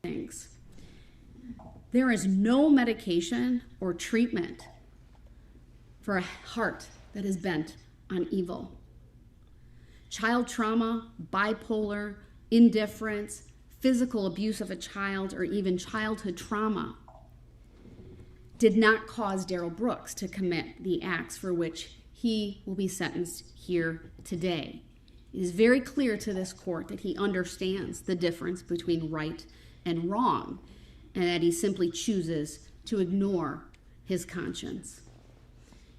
Thanks. There is no medication or treatment for a heart that is bent on evil. Child trauma, bipolar, indifference, physical abuse of a child, or even childhood trauma did not cause Darrell Brooks to commit the acts for which he will be sentenced here today. It is very clear to this court that he understands the difference between right and wrong, and that he simply chooses to ignore his conscience.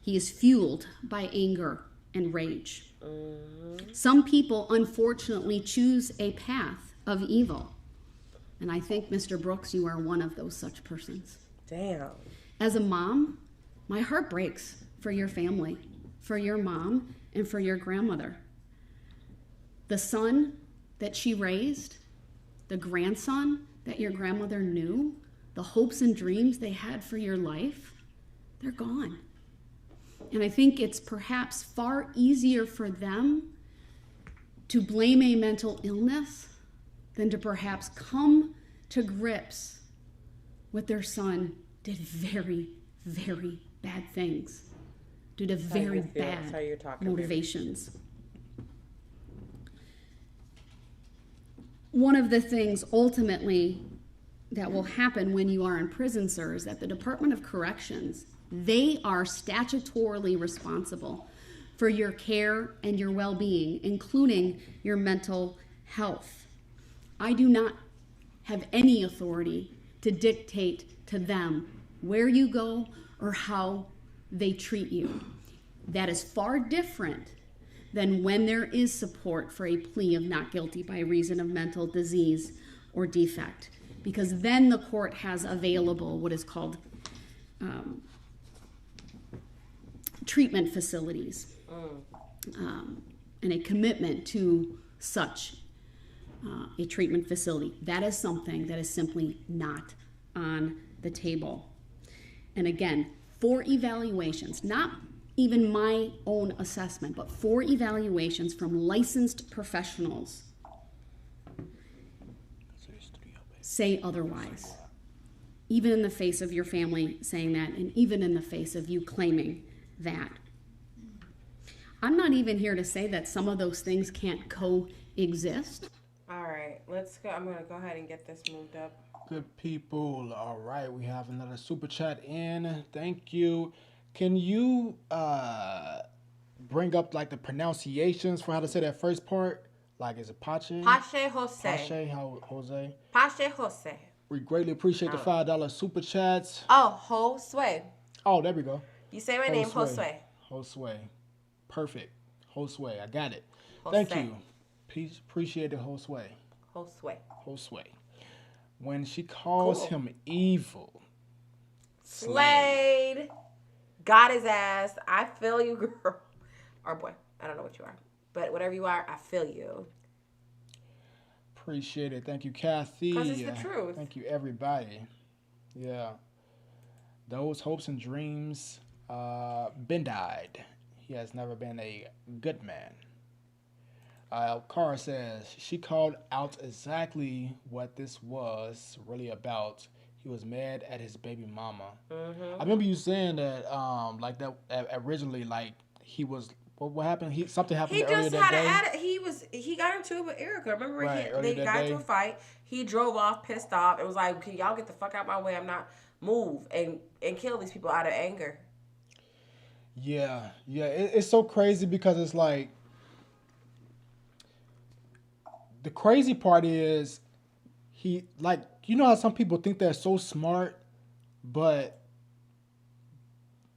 He is fueled by anger and rage. Some people, unfortunately, choose a path of evil. And I think, Mr. Brooks, you are one of those such persons. Damn. As a mom, my heart breaks for your family, for your mom, and for your grandmother. The son that she raised, the grandson that your grandmother knew, the hopes and dreams they had for your life, they're gone. And I think it's perhaps far easier for them to blame a mental illness than to perhaps come to grips with their son did very, very bad things due to very bad motivations. One of the things ultimately that will happen when you are in prison, sir, is that the Department of Corrections, they are statutorily responsible for your care and your well-being, including your mental health. I do not have any authority to dictate to them where you go or how they treat you. That is far different than when there is support for a plea of not guilty by reason of mental disease or defect, because then the court has available what is called treatment facilities and a commitment to such a treatment facility. That is something that is simply not on the table. And again, 4 evaluations, not even my own assessment, but 4 evaluations from licensed professionals say otherwise. Even in the face of your family saying that, and even in the face of you claiming that. I'm not even here to say that some of those things can't coexist. All right, let's go. I'm going to go ahead and get this moved up. Good people. All right, we have another super chat in. Thank you. Can you bring up like the pronunciations for how to say that first part? Like, is it Pache? Pache Jose. Pache Jose. Pache Jose. We greatly appreciate the $5 super chats. Oh, Josue. Oh, there we go. You say my name, Josue. Josue. Perfect. Josue. I got it. Jose. Thank you. Appreciate it, Josue. Josue. Josue. When she calls him evil. Slayed. Got his ass. I feel you, girl. Or boy. I don't know what you are. But whatever you are, I feel you. Appreciate it. Thank you, Kathy. Because it's the truth. Thank you, everybody. Yeah. Those hopes and dreams been died. He has never been a good man. Cara says, she called out exactly what this was really about. He was mad at his baby mama. Mm-hmm. I remember you saying that, like that originally, like he was. What happened? Something happened earlier that day. He got into it with Erica. Remember right, they got into a fight. He drove off, pissed off. It was like, can y'all get the fuck out my way? I'm not move and kill these people out of anger. Yeah. It's so crazy because it's like the crazy part is he like you know how some people think they're so smart, but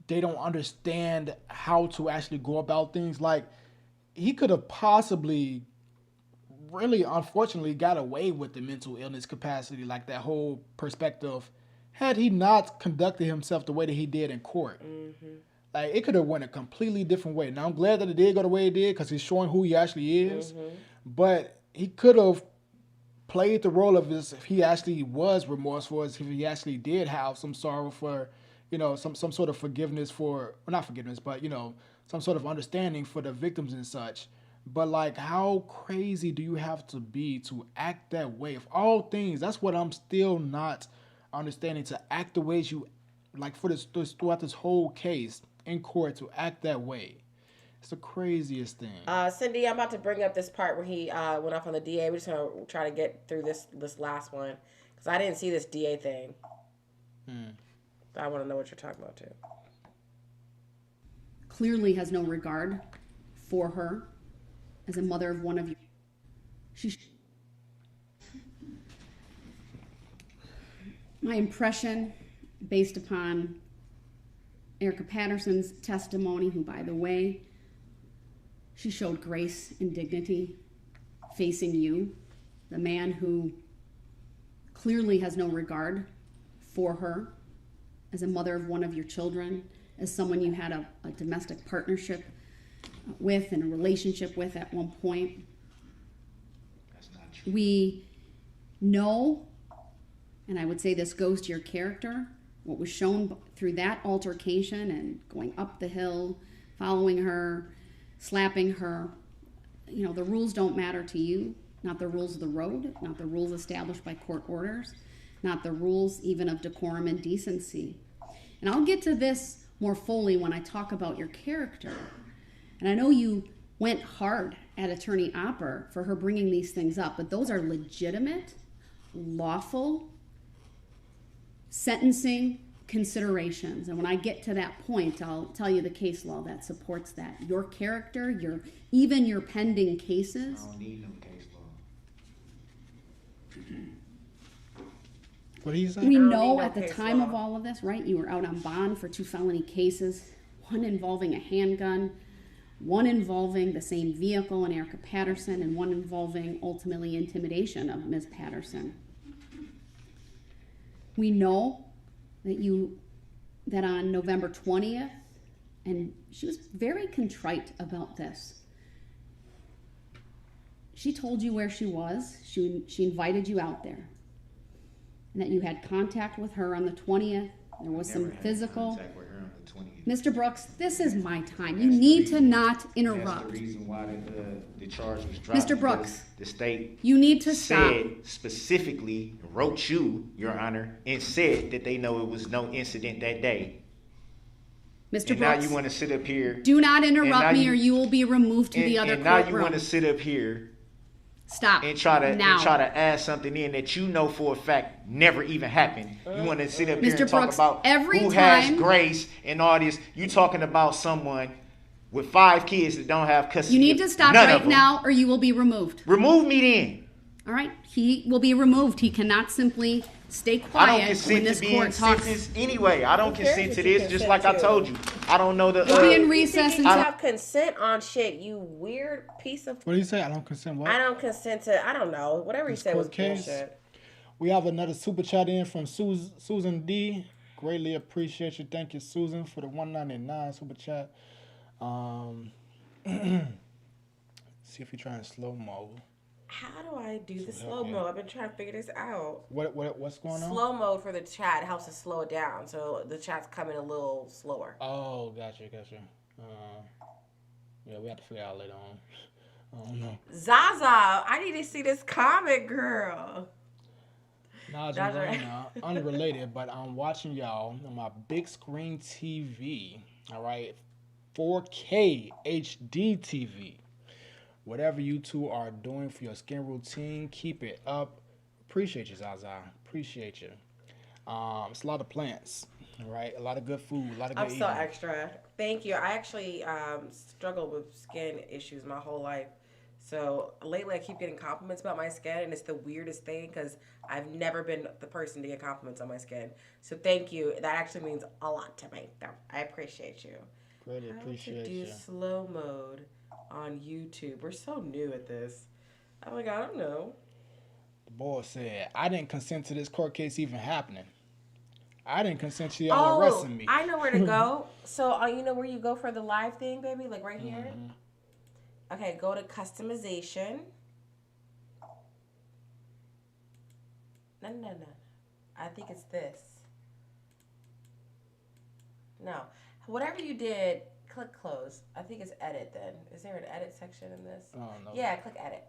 they don't understand how to actually go about things. Like, he could have possibly really, unfortunately, got away with the mental illness capacity, like that whole perspective, had he not conducted himself the way that he did in court. Mm-hmm. Like, it could have went a completely different way. Now, I'm glad that it did go the way it did because he's showing who he actually is. Mm-hmm. But he could have played the role of this if he actually was remorseful, if he actually did have some sorrow for, you know, some sort of forgiveness for, well, not forgiveness, but, you know, some sort of understanding for the victims and such. But, like, how crazy do you have to be to act that way? Of all things, that's what I'm still not understanding, to act the ways you, like, for this throughout this whole case in court, to act that way. It's the craziest thing. Cindy, I'm about to bring up this part where he went off on the DA. We're just going to try to get through this last one because I didn't see this DA thing. I want to know what you're talking about, too. Clearly has no regard for her as a mother of one of you. My impression, based upon Erica Patterson's testimony, who, by the way, she showed grace and dignity facing you, the man who clearly has no regard for her as a mother of one of your children, as someone you had a domestic partnership with and a relationship with at one point. That's not true. We know, and I would say this goes to your character, what was shown through that altercation and going up the hill, following her, slapping her. You know, the rules don't matter to you, not the rules of the road, not the rules established by court orders, not the rules even of decorum and decency. And I'll get to this more fully when I talk about your character. And I know you went hard at Attorney Opper for her bringing these things up, but those are legitimate, lawful sentencing considerations. And when I get to that point, I'll tell you the case law that supports that. Your character, even your pending cases. I don't need no case law. What do you say? We I don't know need no at the case time law. of all of this, right? You were out on bond for 2 felony cases, one involving a handgun, one involving the same vehicle and Erica Patterson, and one involving ultimately intimidation of Ms. Patterson. We know that on November 20th, and she was very contrite about this. She told you where she was. She invited you out there. And that you had contact with her on the 20th. There was some physical. Contact with her on the 20th. Mr. Brooks, this is my time. You need to not That's interrupt. the reason why the charge was dropped. Mr. Brooks, The state you need to stop. said specifically, wrote you, Your Honor, and said that they know it was no incident that day. Mr. And now Brooks, you want to sit up here. do not and now interrupt me you- or you will be removed to the other and now you courtroom. want to sit up here Stop. and try to now. add something in that you know for a fact never even happened. You want to sit up here Mr. and talk Brooks, about every who time- has grace and all this. You talking about someone with 5 kids that don't have custody. You need to stop None of right them. now or you will be removed. Remove me then. All right? He will be removed. He cannot simply stay I don't quiet when consent this to being court talks. sentenced anyway. I don't Who cares consent what to you this. Just consent like I to? told you, I don't know the. We'll be in You recess think you until. have consent on shit, you weird piece of. What do you say? I don't consent. What? I don't consent to. I don't know. Whatever he This said was court case? bullshit. We have another super chat in from Susan D. Greatly appreciate you. Thank you, Susan, for the $1.99 super chat. See if you're trying slow mo. How do I do the So slow help you. mo? I've been trying to figure this out. What's going on? Slow mode for the chat helps us slow it down, so the chat's coming a little slower. Oh, gotcha. Yeah, we have to figure out later on. I don't know. Zaza, I need to see this comic, girl. Naj That's and right. Reina, unrelated, but I'm watching y'all on my big screen TV. All right, 4K HD TV. Whatever you two are doing for your skin routine, keep it up. Appreciate you, Zaza. Appreciate you. It's a lot of plants. All right, a lot of good food, a lot of good I'm eating. so extra. Thank you. I actually struggled with skin issues my whole life. So lately I keep getting compliments about my skin, and it's the weirdest thing because I've never been the person to get compliments on my skin. So thank you. That actually means a lot to me. So I appreciate you. Greatly How to appreciate do you. slow mode on YouTube. We're so new at this. I'm like, I don't know. The boy said, I didn't consent to this court case even happening. I didn't consent to y'all arresting me. I know where to go. So you know where you go for the live thing, baby? Like right here? Mhm. Okay, go to customization. No. I think it's this. No. Whatever you did, click close. I think it's edit then. Is there an edit section in this? Oh, no. Yeah, click edit.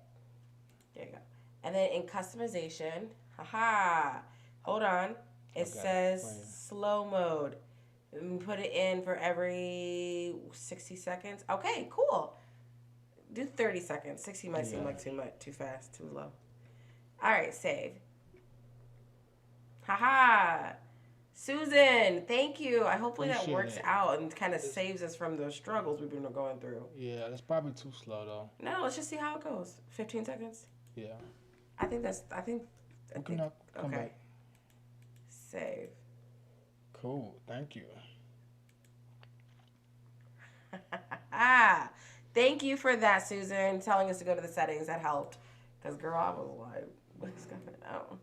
There you go. And then in customization, haha. Hold on. It Okay, says fine. slow mode. And put it in for every 60 seconds. Okay, cool. Do 30 seconds. 60 might seem like too much, too fast, too low. All right, save. Haha. Susan, thank you. Hopefully that Appreciate works it. out and kind of saves us from the struggles we've been going through. Yeah, that's probably too slow though. No, let's just see how it goes. 15 seconds. Yeah. I think. We can come okay. back. Save. Cool. Thank you. Thank you for that, Susan, telling us to go to the settings. That helped. Because, girl, I was like, what's going on?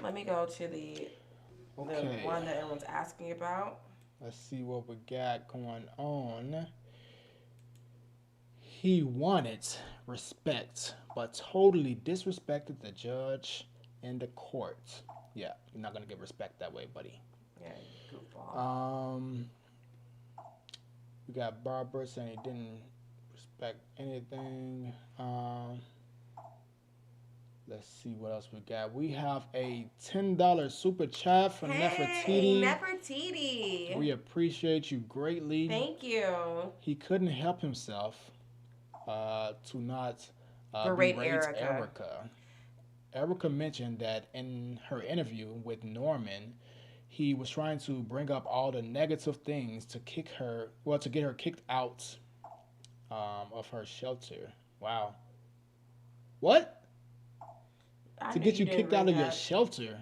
Let me go to the one that everyone's asking about. Let's see what we got going on. He wanted respect, but totally disrespected the judge and the court. Yeah, you're not gonna get respect that way, buddy. Yeah, goofball. We got Barbara saying he didn't respect anything. Let's see what else we got. We have a $10 super chat from Nefertiti. Nefertiti. We appreciate you greatly. Thank you. He couldn't help himself to not berate Erica. Erica mentioned that in her interview with Norman, he was trying to bring up all the negative things to get her kicked out of her shelter. Wow. What? To get you kicked out of your shelter?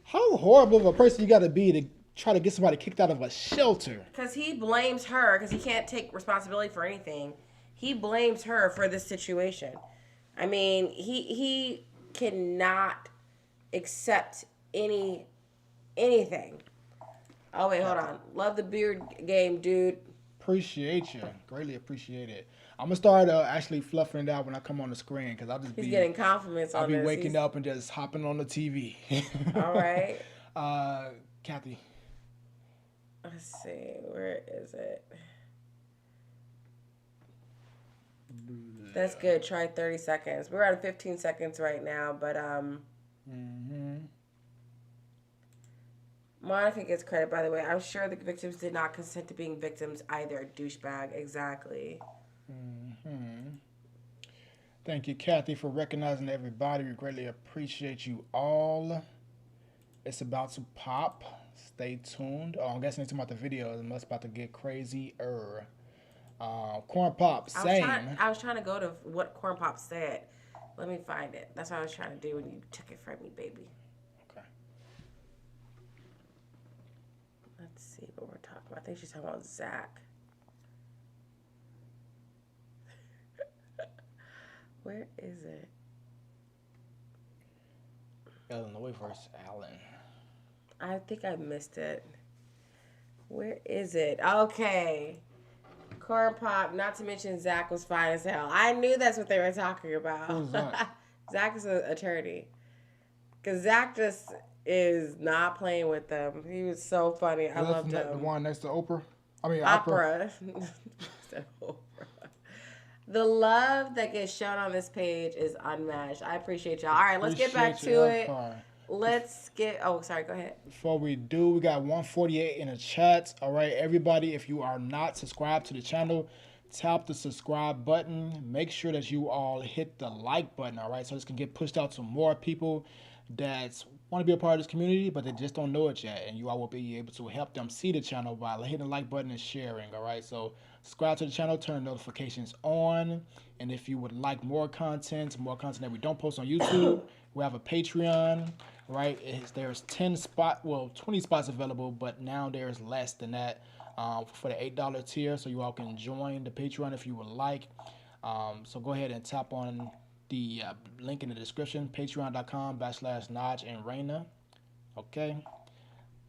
How horrible of a person you got to be to try to get somebody kicked out of a shelter? Because he blames her, because he can't take responsibility for anything. He blames her for this situation. I mean, he cannot accept anything. Oh, wait, hold on. Love the beard game, dude. Appreciate you. Greatly appreciate it. I'm going to start actually fluffing it out when I come on the screen, because He's getting compliments on this. I'll be waking up and just hopping on the TV. All right. Kathy. Let's see. Where is it? That's good. Try 30 seconds. We're at 15 seconds right now, but Monica gets credit, by the way. I'm sure the victims did not consent to being victims either. Douchebag. Exactly. Thank you, Kathy, for recognizing everybody. We greatly appreciate you all. It's about to pop. Stay tuned. Oh, I'm guessing it's about the video. It's about to get crazier. Corn Pop, same. I was trying to go to what Corn Pop said. Let me find it. That's what I was trying to do when you took it from me, baby. Okay. Let's see what we're talking about. I think she's talking about Zach. Where is it? Illinois versus Allen. I think I missed it. Where is it? Okay. Corn Pop, not to mention Zach was fine as hell. I knew that's what they were talking about. Who's Zach? Zach is an attorney. Because Zach just is not playing with them. He was so funny. I loved him. The one next to Oprah? I mean, Oprah. The love that gets shown on this page is unmatched. I appreciate y'all. All right, let's get back to it. Let's get... Oh, sorry. Go ahead. Before we do, we got 148 in the chat. All right, everybody, if you are not subscribed to the channel, tap the subscribe button. Make sure that you all hit the like button, all right, so this can get pushed out to more people that want to be a part of this community, but they just don't know it yet, and you all will be able to help them see the channel by hitting the like button and sharing, all right? So subscribe to the channel, turn notifications on, and if you would like more content that we don't post on YouTube, we have a Patreon, right? There's 20 spots available, but now there's less than that for the $8 tier, so you all can join the Patreon if you would like. So go ahead and tap on the link in the description, patreon.com/Naj and Reina. Okay.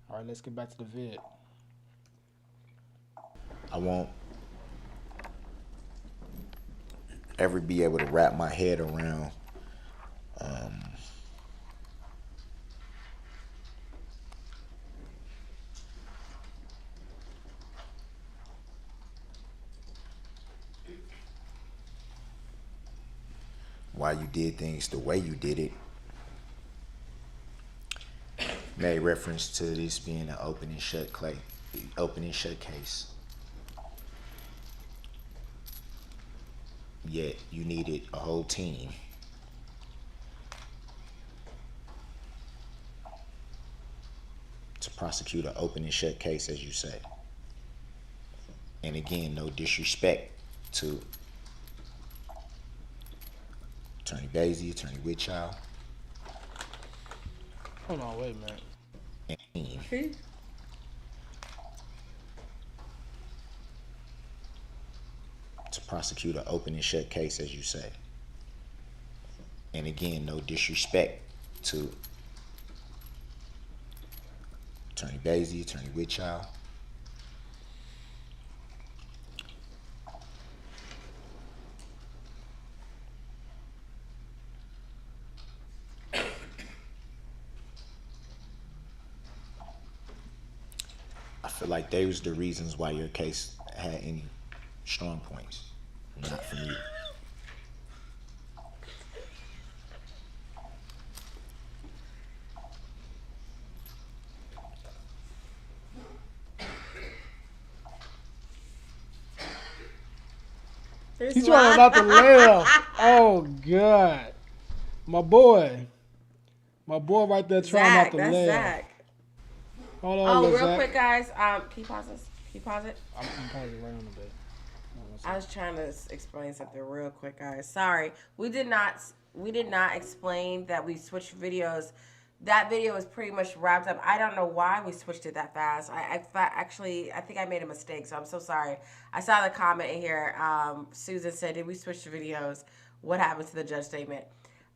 All right, let's get back to the vid. I won't ever be able to wrap my head around why you did things the way you did it. Made reference to this being an open and shut case. Yet you needed a whole team to prosecute an open and shut case, as you say. And again, no disrespect to Attorney Basie, Attorney Whitchild. Hold on, wait a minute. prosecute an open and shut case, as you say. And again, no disrespect to Attorney Basie, Attorney Whitchild. I feel like they was the reasons why your case had any strong points, not from you. He's trying not to laugh. Oh God, my boy right there trying not to that's laugh. Zach. Hold on, real Zach. quick, guys. Can you pause this? Can you pause it? I'm pausing right on the bed. I was trying to explain something real quick, guys. Sorry, we did not explain that we switched videos. That video is pretty much wrapped up. I don't know why we switched it that fast. I think I made a mistake, so I'm so sorry. I saw the comment in here. Susan said, "Did we switch the videos? What happened to the judge statement?"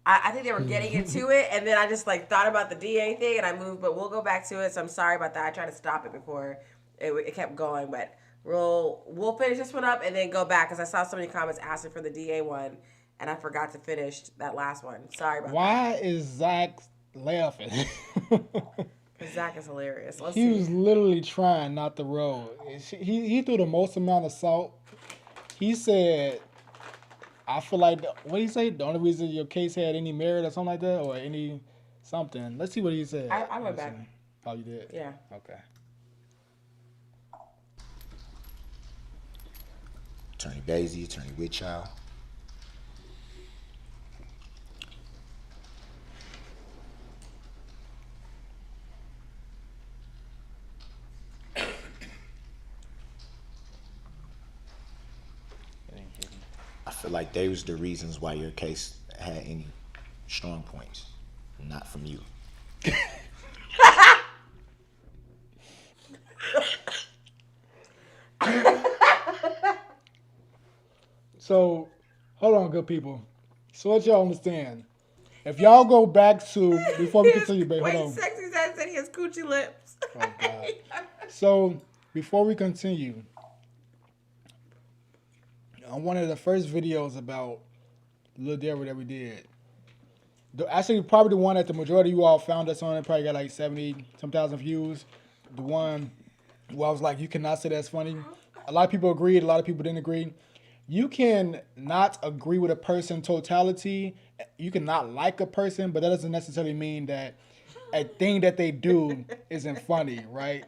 I think they were getting into it, and then I just thought about the DA thing, and I moved. But we'll go back to it. So I'm sorry about that. I tried to stop it before it kept going, but we'll finish this one up and then go back because I saw so many comments asking for the DA one, and I forgot to finish that last one. Sorry about that. Why is Zach laughing? Zach is hilarious. He was literally trying not to roll. He threw the most amount of salt. He said, I feel like, what did he say? The only reason your case had any merit or something like that, or any something. Let's see what he said. I went back. Oh, you did? Yeah. Okay. Attorney Basie, Attorney Whitchild. I feel like they was the reasons why your case had any strong points, not from you. So, hold on, good people. So let y'all understand. If y'all go back to, before we continue, babe, hold on. Sexy said he has coochie lips. Oh, God. So, before we continue, on one of the first videos about Lil Darrell that we did, actually probably the one that the majority of you all found us on, it probably got like 70-some thousand views. The one where I was like, you cannot say that's funny. A lot of people agreed, a lot of people didn't agree. You can not agree with a person totality. You can not like a person, but that doesn't necessarily mean that a thing that they do isn't funny, right?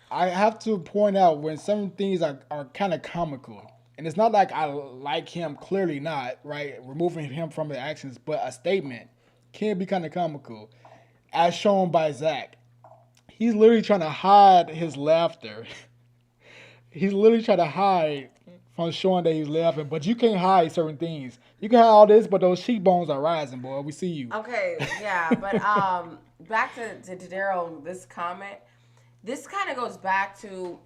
I have to point out when some things are kind of comical. And it's not like I like him, clearly not, right? Removing him from the actions, but a statement can be kind of comical, as shown by Zach. He's literally trying to hide his laughter. He's literally trying to hide from showing that he's laughing, but you can't hide certain things. You can hide all this, but those cheekbones are rising, boy. We see you. Okay, yeah, but back to Darrell, this comment. This kind of goes back to,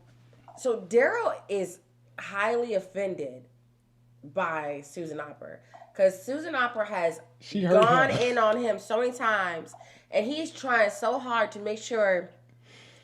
so Darrell is highly offended by Susan Opper because Susan Opper has gone in on him so many times, and he's trying so hard to make sure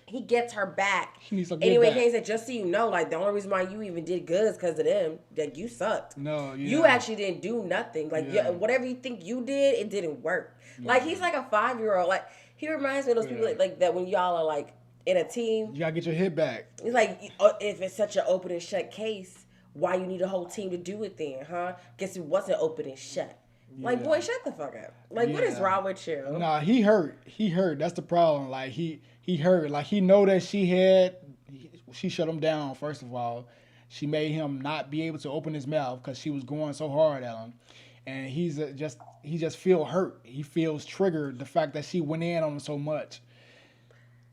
he gets her back. Anyway, he said, just so you know, like, the only reason why you even did good is because of them. Like, you sucked. No, yeah. You actually didn't do nothing. Like, whatever you think you did, it didn't work. Yeah. Like, he's like a 5-year-old. Like, he reminds me of those people like that when y'all are, like, in a team. You got to get your head back. It's like, if it's such an open and shut case, why you need a whole team to do it then, huh? Guess it wasn't open and shut. Yeah. Like, boy, shut the fuck up. Like, what is wrong with you? Nah, he hurt. He hurt. That's the problem. Like, he hurt. Like, he know that she shut him down, first of all. She made him not be able to open his mouth because she was going so hard at him. And he just feel hurt. He feels triggered, the fact that she went in on him so much.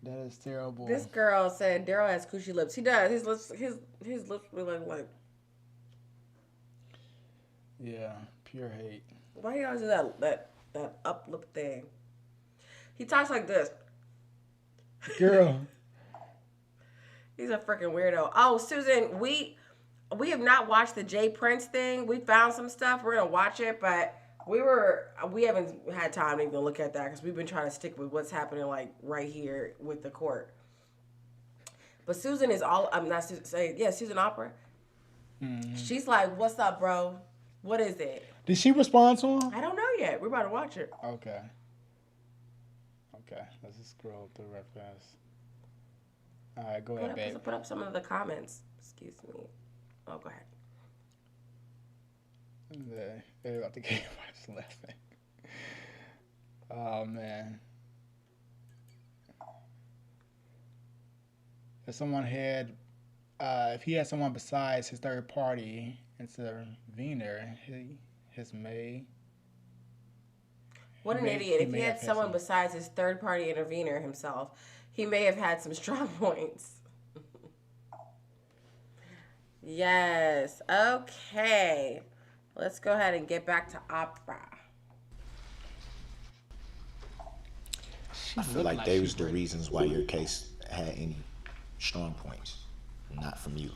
That is terrible. This girl said Darrell has coochie lips. He does. His lips really like. Yeah, pure hate. Why do you always do that up lip thing? He talks like this. Girl. He's a freaking weirdo. Oh, Susan, we have not watched the Jay Prince thing. We found some stuff. We're gonna watch it, but we haven't had time to even look at that because we've been trying to stick with what's happening like right here with the court. But Susan is all. I'm not saying Susan Opera. Mm-hmm. She's like, "What's up, bro? What is it?" Did she respond to him? I don't know yet. We're about to watch it. Okay. Let's just scroll through right fast. All right, go ahead, babe. Put up some of the comments. Excuse me. Oh, go ahead. They're about to get laughing. Oh, man. If he had someone besides his third party intervener, his maid. What an idiot. If he had someone besides his third party intervener himself, he may have had some strong points. Yes. Okay. Let's go ahead and get back to opera. I feel like those are the reasons why your case had any strong points, not from you.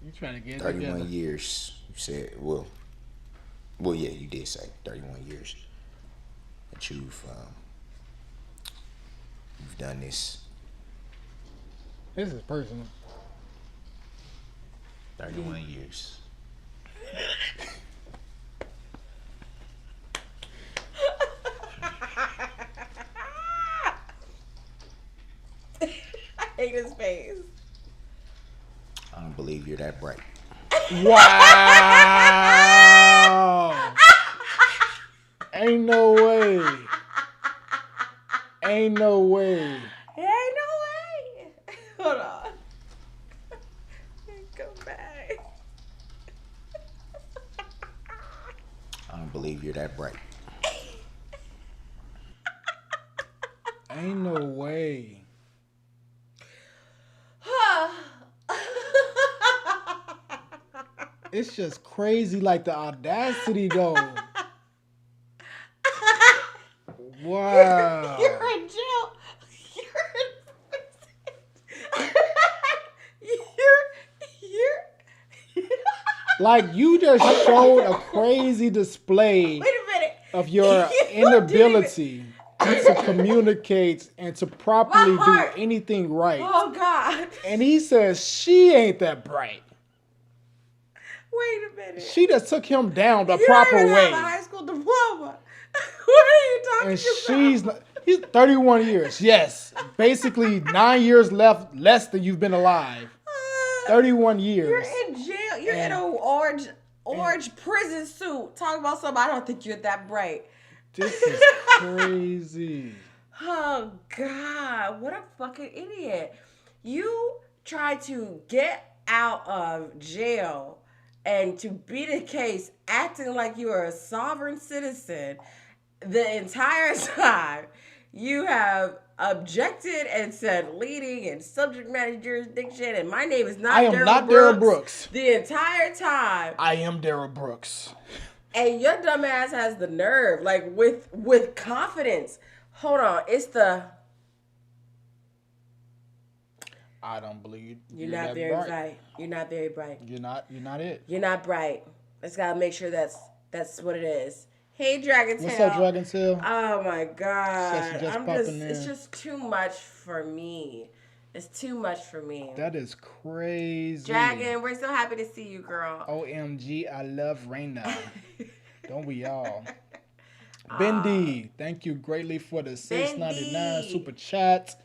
You trying to get 31 together. years, you said. Well, yeah, you did say 31 years that you've done this. This is personal. 31 years. I hate his face. I don't believe you're that bright. Wow! Ain't no way. Ain't no way. Ain't no way. Hold on. Go back. I don't believe you're that bright. Ain't no way. It's just crazy, like the audacity, though. Wow. You're in jail. You're Like, you just showed a crazy display Wait a minute. of your inability to communicate and to properly do anything right. Oh, God. And he says she ain't that bright. Wait a minute. She just took him down the You proper don't even way. have a high school diploma. What are you talking And about? he's 31 years. Yes. Basically 9 years left, less than you've been alive. 31 years. You're in jail. You're in an orange prison suit. Talking about something. I don't think you're that bright. This is crazy. Oh, God. What a fucking idiot. You tried to get out of jail and to beat a case acting like you are a sovereign citizen the entire time. You have objected and said leading and subject matter jurisdiction, and my name is not I am Darrell not Brooks. Darrell Brooks. The entire time. I am Darrell Brooks. And your dumb ass has the nerve, like with confidence. Hold on, it's the... I don't believe You're not very bright. You're not very bright. You're not it. You're not bright. Let's gotta make sure that's what it is. Hey, Dragon Tail. What's up, Dragon Tail? Oh my God. It's in. just too much for me. It's too much for me. That is crazy. Dragon, we're so happy to see you, girl. OMG, I love Reina. Don't we all? Bendy, thank you greatly for the $6.99 super chat.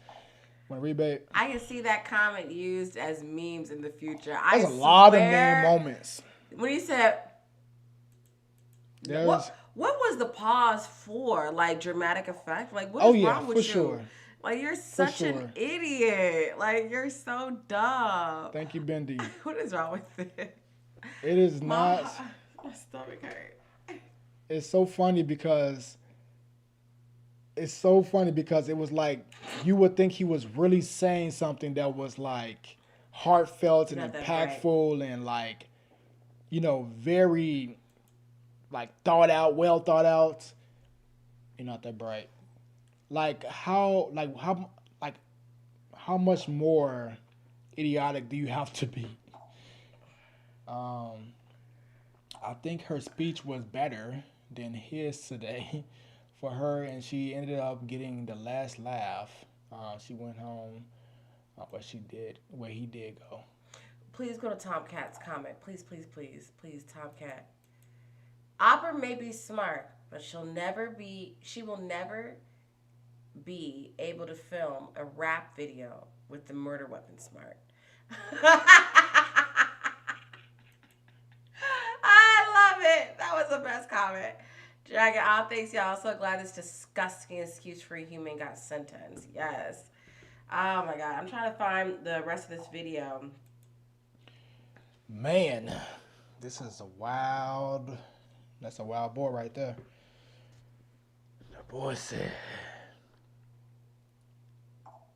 Want to read, babe? I can see that comment used as memes in the future. There's a lot of meme moments. When he said, what was the pause for? Like dramatic effect? Like what is wrong with you? Sure. Like you're such an idiot. Like you're so dumb. Thank you, Bendy. What is wrong with it? It is not. My stomach hurt. It's so funny because it's so funny because it was like you would think he was really saying something that was like heartfelt and Not that impactful and like, you know, very like well thought out. You're not that bright. How much more idiotic do you have to be? I think her speech was better than his today for her, and she ended up getting the last laugh. She went home, where he did go. Please go to Tomcat's comment. Please, please, please, please, Tomcat. Opera may be smart, but she will never be able to film a rap video with the murder weapon smart. I love it. That was the best comment. Dragon, all thanks, y'all. So glad this disgusting excuse-free human got sentenced. Yes. Oh my God. I'm trying to find the rest of this video. Man, this is that's a wild boy right there. The boy said,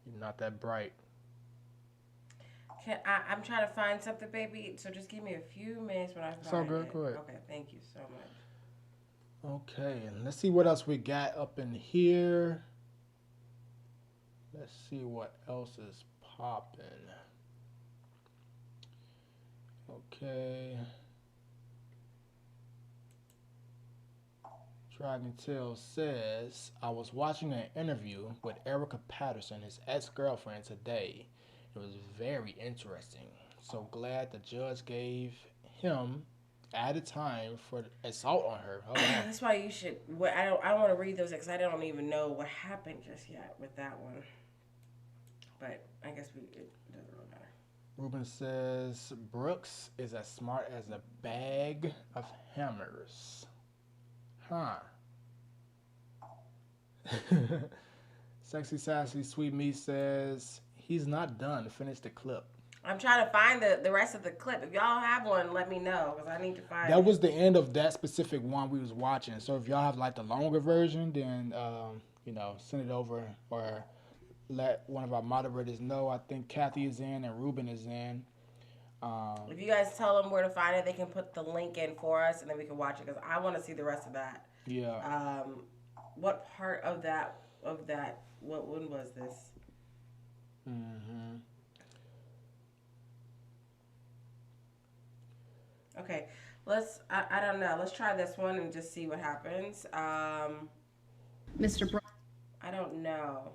"You're not that bright." I'm trying to find something, baby. So just give me a few minutes when I find it. It's all good. Go ahead. Okay, thank you so much. Okay, and let's see what else we got up in here. Let's see what else is popping. Okay. Tried and Tell says, I was watching an interview with Erica Patterson, his ex-girlfriend, today. It was very interesting. So glad the judge gave him added time for assault on her. Oh, wow. That's why you should. I don't want to read those because I don't even know what happened just yet with that one. But I guess it doesn't really matter. Ruben says Brooks is as smart as a bag of hammers. Huh. Sexy Sassy Sweet Meat says he's not done. Finish the clip. I'm trying to find the rest of the clip. If y'all have one, let me know because I need to find That it. was the end of that specific one we was watching. So if y'all have like the longer version, then send it over or let one of our moderators know. I think Kathy is in and Ruben is in. If you guys tell them where to find it, they can put the link in for us and then we can watch it because I want to see the rest of that. Yeah. What part of that? When was this? Mm-hmm. Okay, I don't know. Let's try this one and just see what happens. Mr. Brooks. I don't know.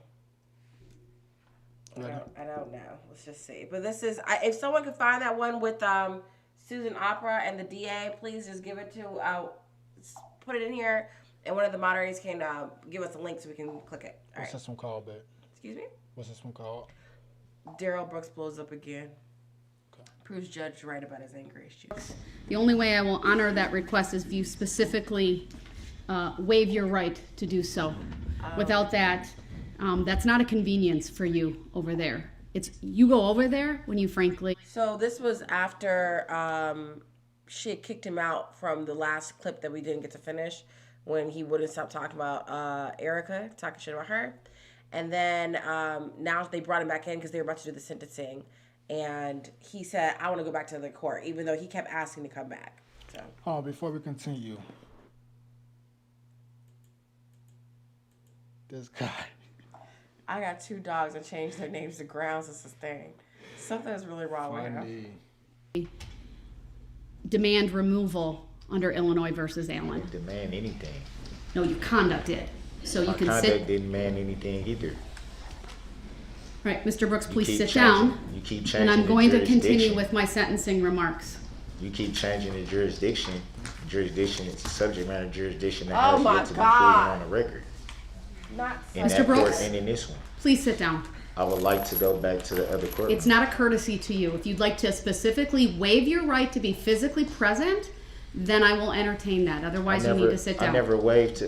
I don't know. Let's just see. But this is, if someone could find that one with Susan Opera and the DA, please just give it to, put it in here, and one of the moderators can give us a link so we can click it. All What's right. this one called, babe? Excuse me? What's this one called? Darrell Brooks blows up again. Proves judge right about his anger issues. The only way I will honor that request is if you specifically waive your right to do so. Without that, that's not a convenience for you over there. It's you go over there when you frankly. So this was after she had kicked him out from the last clip that we didn't get to finish when he wouldn't stop talking about Erica, talking shit about her. And then now they brought him back in because they were about to do the sentencing. And he said, I want to go back to the court, even though he kept asking to come back. So. Before we continue. This guy. I got 2 dogs and changed their names to Grounds and Sustain. Something's really wrong with him. Demand removal under Illinois versus Allen. Demand anything. No, your conduct did. So you can conduct sit. Didn't demand anything either. Right, Mr. Brooks, please sit changing, down. You keep changing. And I'm going to continue jurisdiction. with my sentencing remarks. You keep changing the jurisdiction. Jurisdiction is a subject matter jurisdiction that Oh has my yet to be God. proven on the record. Not In Mr. that Brooks? court and in this one. Please sit down. I would like to go back to the other court. It's not a courtesy to you. If you'd like to specifically waive your right to be physically present, then I will entertain that. Otherwise, you need to sit down. I never waived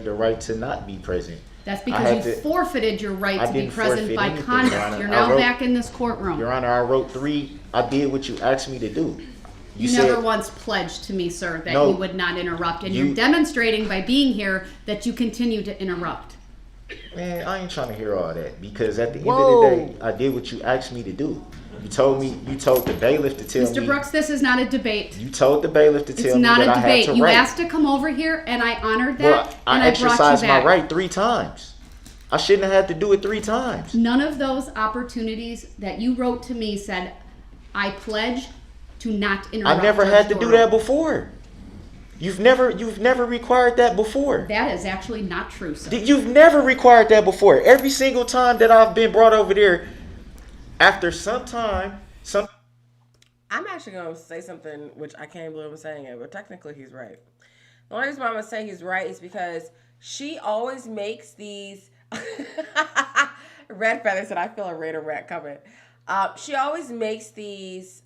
the right to not be present. That's because you forfeited your right to be present by conduct. You're now back in this courtroom. Your Honor, I wrote 3. I did what you asked me to do. You never once pledged to me, sir, that you would not interrupt. And you're demonstrating by being here that you continue to interrupt. Man, I ain't trying to hear all that because at the end of the day, I did what you asked me to do. You told the bailiff to tell me. Mr. Brooks, this is not a debate. You told the bailiff to tell It's me not that a I had debate. to You write. asked to come over here, and I honored that, Well, and I I brought you exercised back. my right 3 times. I shouldn't have had to do it 3 times. None of those opportunities that you wrote to me said, I pledge to not interrupt. I never Judge had to do Dorow." that before. You've never required that before. That is actually not true, sir. You've never required that before. Every single time that I've been brought over there, after some time, I'm actually going to say something which I can't believe I'm saying it, but technically he's right. The only reason why I'm going to say he's right is because she always makes these red feathers that I feel a Raider rat coming. She always makes these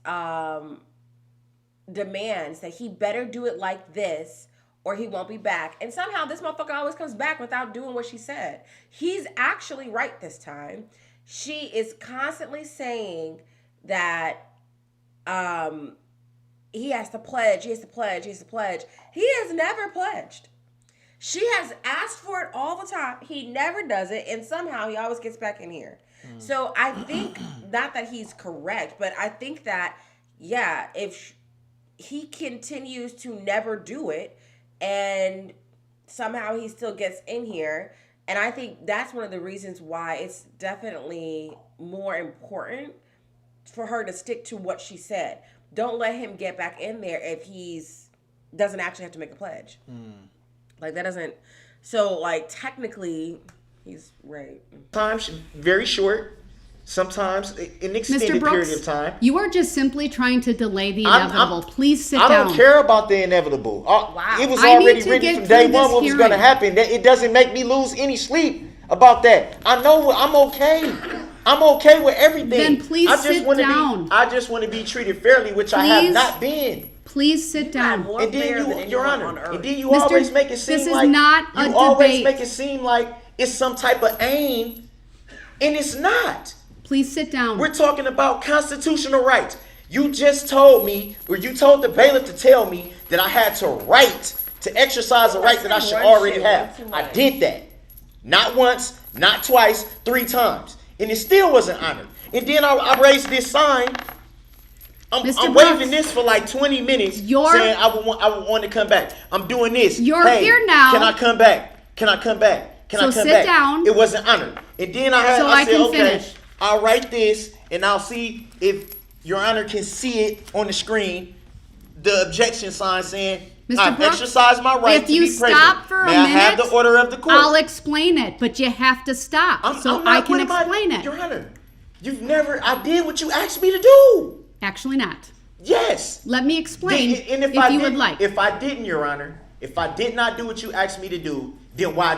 demands that he better do it like this or he won't be back. And somehow this motherfucker always comes back without doing what she said. He's actually right this time. She is constantly saying that he has to pledge, he has to pledge, he has to pledge. He has never pledged. She has asked for it all the time. He never does it, and somehow he always gets back in here. So I think, not that he's correct, but I think that, yeah, if he continues to never do it, and somehow he still gets in here, and I think that's one of the reasons why it's definitely more important for her to stick to what she said. Don't let him get back in there if he's doesn't actually have to make a pledge. Like, that doesn't. So, like, technically, he's right. sometimes very short, sometimes an extended Mr. Brooks, period of time. you are just simply trying to delay the I'm- inevitable. Please sit I down. don't care about the inevitable. Wow. It was I need already to written get from day through one this what was going to hearing. happen. It doesn't make me lose any sleep about that. I know I'm okay. I'm okay with everything. Then please sit down. I just want to be treated fairly, which I have Please. not been. Please sit down. More And then fair than you, anyone Your on Honor, earth. and then you Mr. always make it seem this is like not a you always debate. make it seem like it's some type of aim, and it's not. Please sit down. We're talking about constitutional rights. You just told me, or you told the bailiff to tell me that I had to right to exercise a right that I should already have. I did that. Not once, not twice, 3 times. And it still wasn't honored. And then I raised this sign. Mr. I'm Brooks, waving this for like 20 minutes You're- saying I would want to come back. I'm doing this. You're Hey, here now. Can I come back? Can I come back? Can So I come sit back? down. It wasn't honored. And then I So I said, can okay, finish. I'll write this and I'll see if Your Honor can see it on the screen. The objection sign saying, Mr. I've Brooks, exercised my right if to you be present. stop for a May I have minute, the order of the court? I'll explain it, but you have to stop so I'm I not- can what am I- explain it. Your Honor, I did what you asked me to do. Actually not. Yes. Let me explain And if I you would didn't- like. If I didn't, Your Honor, if I did not do what you asked me to do, then why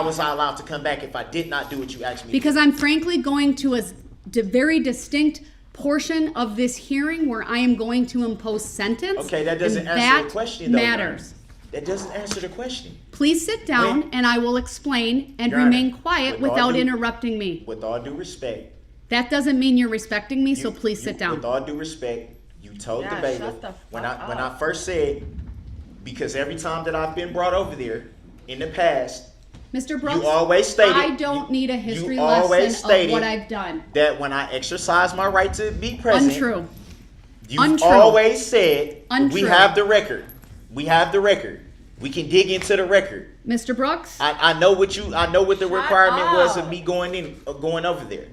was I allowed to come back if I did not do what you asked me Because to do? I'm frankly going to a very distinct portion of this hearing where I am going to impose sentence. Okay, that doesn't and answer that the question, though, Your Honor. matters. That doesn't answer the question. Please sit down Wait. and I will explain and Your remain Honor, quiet with all without due- interrupting me. With all due respect. That doesn't mean you're respecting me, so you- please sit down. With all due respect, you told Yeah, the bailiff shut the when fuck I up. first said, because every time that I've been brought over there in the past, Mr. Brooks, always stated- I don't need a history you always lesson of stated what I've done. that when I exercise my right to be present, Untrue. you've Untrue. always said, we Untrue. have the record. We have the record. We can dig into the record. Mr. Brooks, I know what the requirement was of up. me going over there.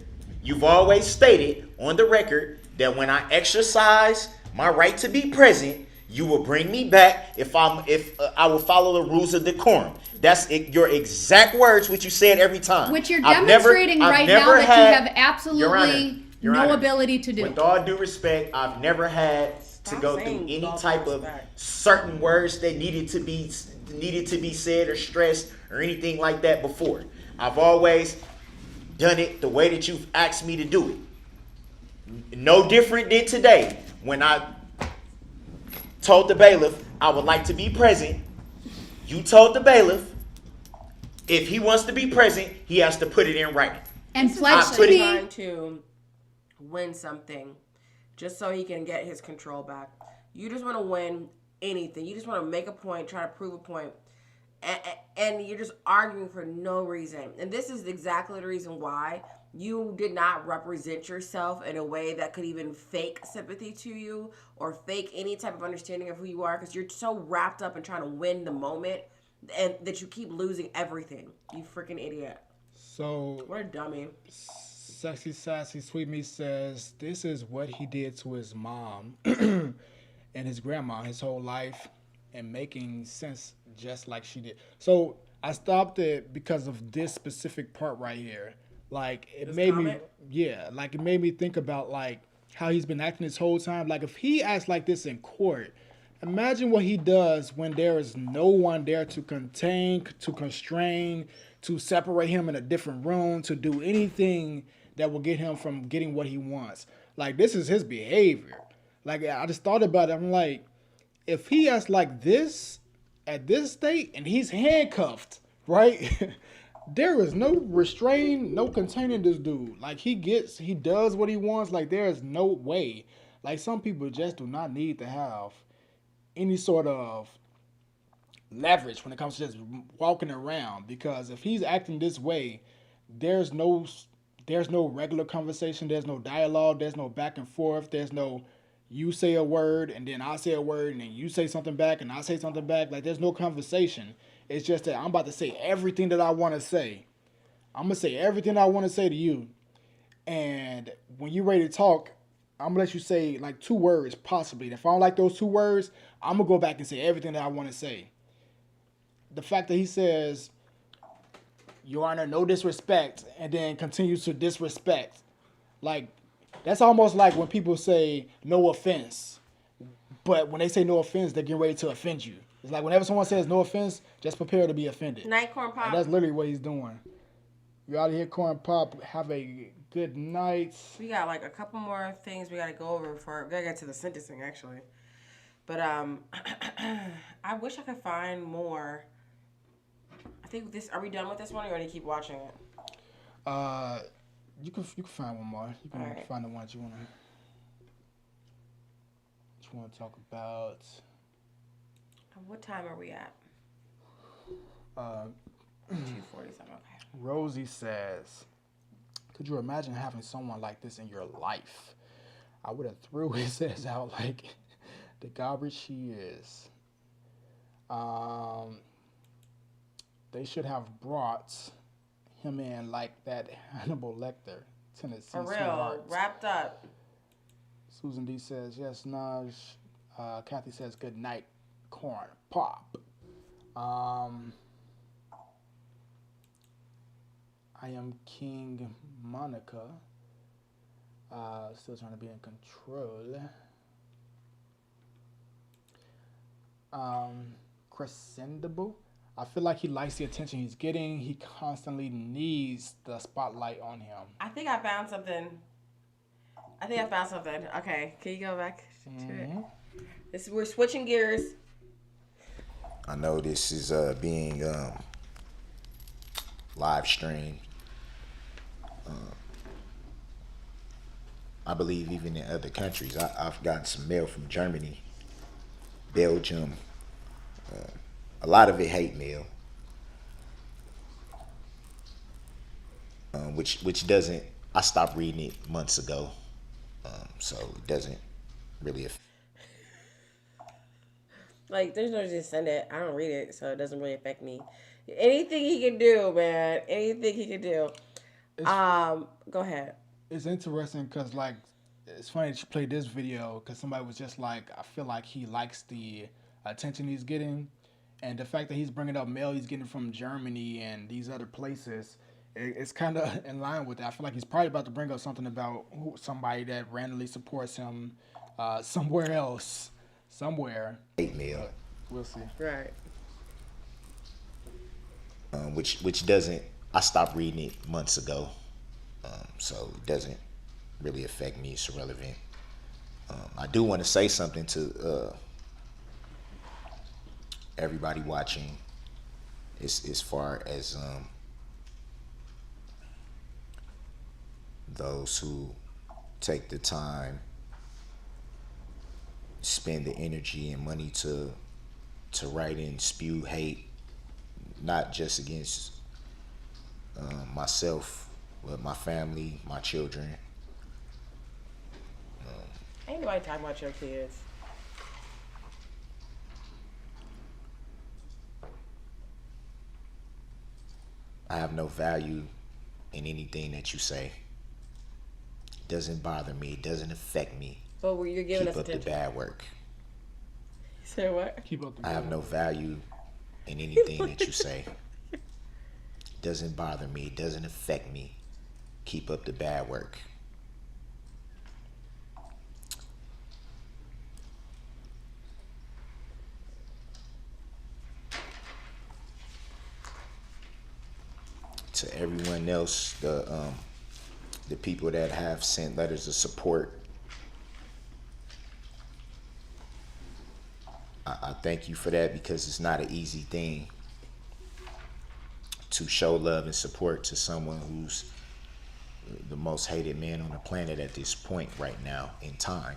You've always stated on the record that when I exercise my right to be present, you will bring me back if I will follow the rules of decorum. That's your exact words, which you said every time. which you're I've demonstrating never- I've right now never that had- you have absolutely Your no Honor, ability to do. With all due respect, I've never had to Stop go saying through any with all due type of respect. certain words that needed to be said or stressed or anything like that before. I've always done it the way that you've asked me to do it. No different than today when I told the bailiff I would like to be present. You told the bailiff if he wants to be present, he has to put it in writing. And This is pledge actually to be. trying to win something just so he can get his control back. You just want to win anything. You just want to make a point, try to prove a point. and you're just arguing for no reason. And this is exactly the reason why you did not represent yourself in a way that could even fake sympathy to you or fake any type of understanding of who you are, because you're so wrapped up in trying to win the moment and that you keep losing everything. You freaking idiot. So What a dummy. Sexy Sassy Sweet Me says this is what he did to his mom and his grandma his whole life, and making sense just like she did. So I stopped it because of this specific part right here. Like it This made comment? it made me think about like how he's been acting this whole time. Like if he acts like this in court, imagine what he does when there is no one there to contain, to constrain, to separate him in a different room, to do anything that will get him from getting what he wants. Like this is his behavior. Like I just thought about it. I'm like, if he acts like this at this state and he's handcuffed, right? There is no restraint, no containing this dude. Like he does what he wants. Like there is no way. Like some people just do not need to have any sort of leverage when it comes to just walking around, because if he's acting this way, there's no regular conversation, there's no dialogue, there's no back and forth, there's no you say a word and then I say a word and then you say something back and I say something back. Like there's no conversation. It's just that I'm about to say everything that I want to say. I'm gonna say everything I want to say to you, and when you're ready to talk, I'm gonna let you say like 2 words possibly. If I don't like those 2 words, I'm gonna go back and say everything that I want to say. The fact that he says, Your Honor, no disrespect, and then continues to disrespect, like that's almost like when people say no offense, but when they say no offense, they're getting ready to offend you. It's like whenever someone says no offense, just prepare to be offended. Night, Corn Pop. And that's literally what he's doing. You're out of here, Corn Pop. Have a good night. We got like a couple more things we got to go over before we got to get to the sentencing, actually. But I wish I could find more. I think this. Are we done with this one, or you want to keep watching it? You can find one more. You can Alright. find the ones you want to talk about. What time are we at? 2:40 something. Okay. Rosie says, could you imagine having someone like this in your life? I would have threw his ass out like the garbage he is. They should have brought him in like that Hannibal Lecter, Tennessee For real, Sweetheart. wrapped up. Susan D says, yes, Naj. Kathy says, good night, Corn Pop. I am King Monica. Still trying to be in control. Crescendable. I feel like he likes the attention he's getting. He constantly needs the spotlight on him. I think I found something. Okay, can you go back to it? We're switching gears. I know this is being live streamed. I believe even in other countries. I've gotten some mail from Germany, Belgium. A lot of it hate mail, which doesn't. I stopped reading it months ago, so it doesn't really affect. Like, there's no reason to send it. I don't read it, so it doesn't really affect me. Anything he can do, man. Anything he can do. Go ahead. It's interesting because, like, it's funny that you played this video because somebody was just like, I feel like he likes the attention he's getting. And the fact that he's bringing up mail he's getting from Germany and these other places, it's kind of in line with that. I feel like he's probably about to bring up something about somebody that randomly supports him somewhere else. Somewhere. Hate mail. We'll see. Right. Which doesn't. I stopped reading it months ago, so it doesn't really affect me. It's irrelevant. I do want to say something to everybody watching, as far as those who take the time, spend the energy and money to write and spew hate, not just against myself, but my family, my children. Ain't nobody talking about your kids. I have no value in anything that you say. It doesn't bother me. It doesn't affect me. But you're giving us Keep up attention. the bad work. You said what? Keep up the I have good no work. value in anything that you say. It doesn't bother me. It doesn't affect me. Keep up the bad work. To everyone else, the people that have sent letters of support, I thank you for that, because it's not an easy thing to show love and support to someone who's the most hated man on the planet at this point right now in time.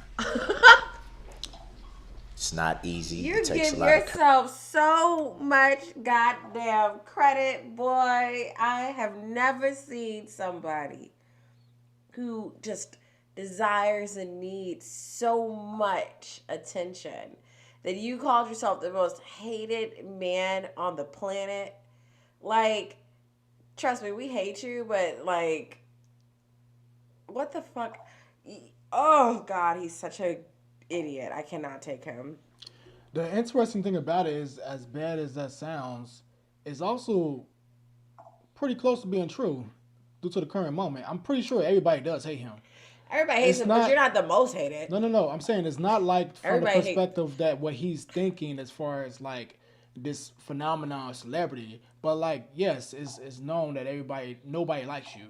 It's not easy. You It takes give a lot of yourself so much goddamn credit, boy. I have never seen somebody who just desires and needs so much attention that you called yourself the most hated man on the planet. Like, trust me, we hate you, but like, what the fuck? Oh God, he's such a idiot. I cannot take him. The interesting thing about it is, as bad as that sounds, is also pretty close to being true due to the current moment. I'm pretty sure everybody does hate him. Everybody hates It's him, but not- you're not the most hated. No. I'm saying it's not like from Everybody the perspective that what he's thinking as far as like this phenomenon of celebrity. But like, yes, it's known that nobody likes you.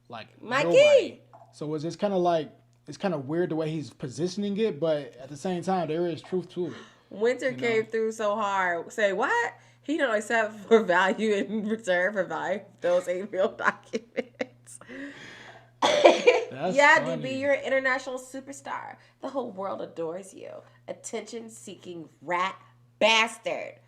Like, Mikey! nobody. So it's just kind of like, it's kind of weird the way he's positioning it, but at the same time, there is truth to it. Winter came through so hard. Say what? He don't accept for value in return for value those 8 mil documents. That's yeah, funny. DB, you're an international superstar. The whole world adores you. Attention-seeking rat bastard.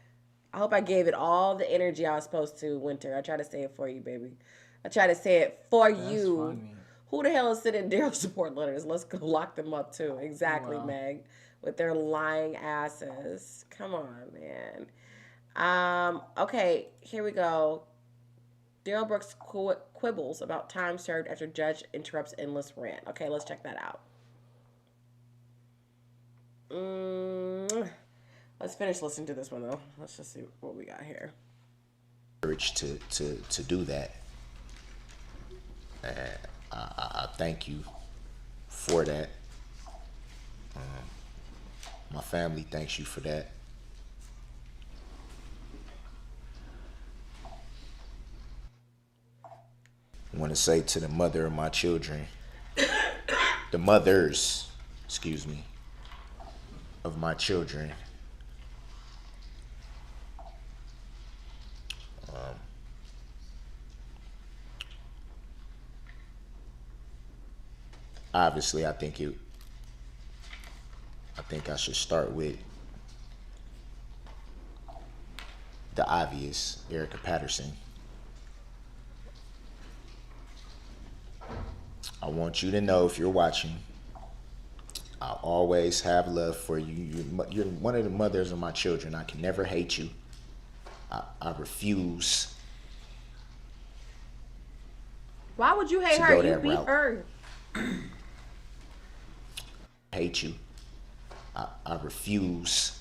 I hope I gave it all the energy I was supposed to, Winter. I tried to say it for you, baby. I tried to say it for That's you. funny. Who the hell is sending Darrell support letters? Let's go lock them up too. Exactly, Wow. Meg. With their lying asses. Come on, man. Okay, here we go. Darrell Brooks quibbles about time served after judge interrupts endless rant. Okay, let's check that out. Let's finish listening to this one though. Let's just see what we got here. courage to do that. And I thank you for that. My family thanks you for that. I want to say to the mother of my children, the mothers, excuse me, of my children, obviously I think I should start with the obvious, Erica Patterson. I want you to know, if you're watching, I always have love for you. You're one of the mothers of my children. I can never hate you. I refuse. Why would you hate To her? go You that beat route. her. Hate you. I refuse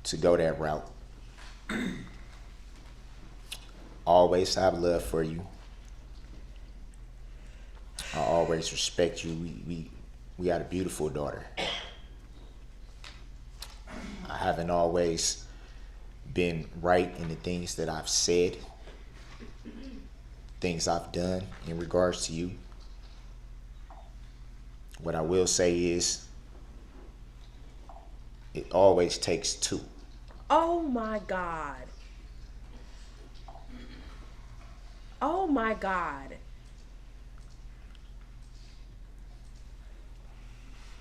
to go that route. Always have love for you. I always respect you. We got a beautiful daughter. I haven't always been right in the things that I've said, things I've done in regards to you. What I will say is, it always takes two. Oh my God. Oh my God.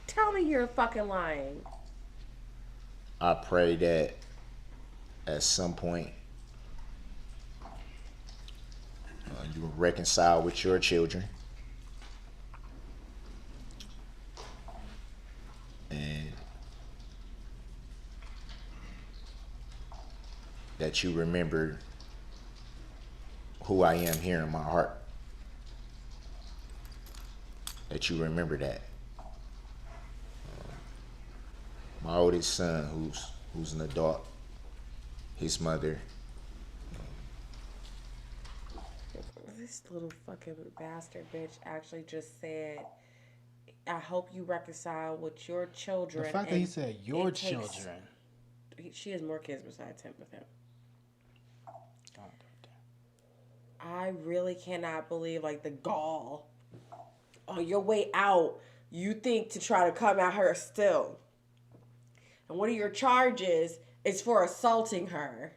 Tell me you're fucking lying. I pray that at some point you will reconcile with your children, and that you remember who I am here in my heart. That you remember that. My oldest son, who's an adult, his mother. This little fucking bastard bitch actually just said, I hope you reconcile with your children. The fact that he said your children. She has more kids besides him with him. Oh, I really cannot believe, like, the gall. On your way out, you think to try to come at her still. And one of your charges is for assaulting her.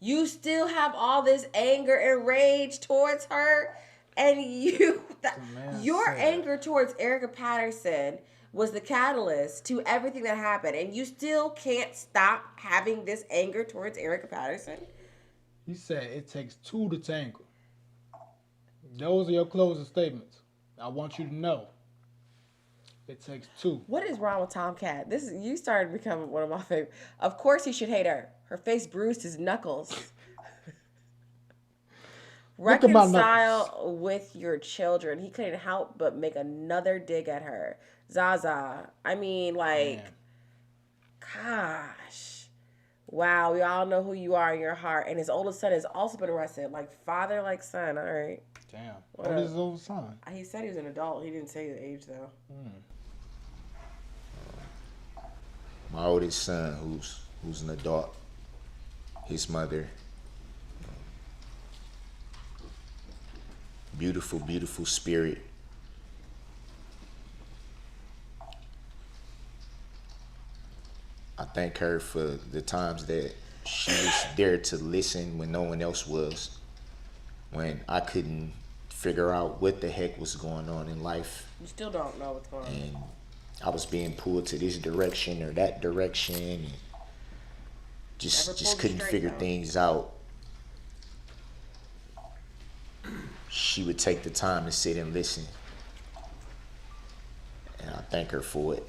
You still have all this anger and rage towards her. And your anger towards Erica Patterson was the catalyst to everything that happened. And you still can't stop having this anger towards Erica Patterson? He said it takes two to tangle. Those are your closing statements. I want you to know. It takes two. What is wrong with Tomcat? You started becoming one of my favorite. Of course he should hate her. Her face bruised his knuckles. Reconcile with your children. He couldn't help but make another dig at her. Zaza. I mean, like, man. Gosh. Wow, we all know who you are in your heart. And his oldest son has also been arrested. Like father, like son. All right. Damn. What is his oldest son? He said he was an adult. He didn't say the age, though. My oldest son, who's an adult, his mother. Beautiful, beautiful spirit. I thank her for the times that she was there to listen when no one else was. When I couldn't figure out what the heck was going on in life. You still don't know what's going on. And I was being pulled to this direction or that direction. And just couldn't figure things out. She would take the time to sit and listen. And I thank her for it.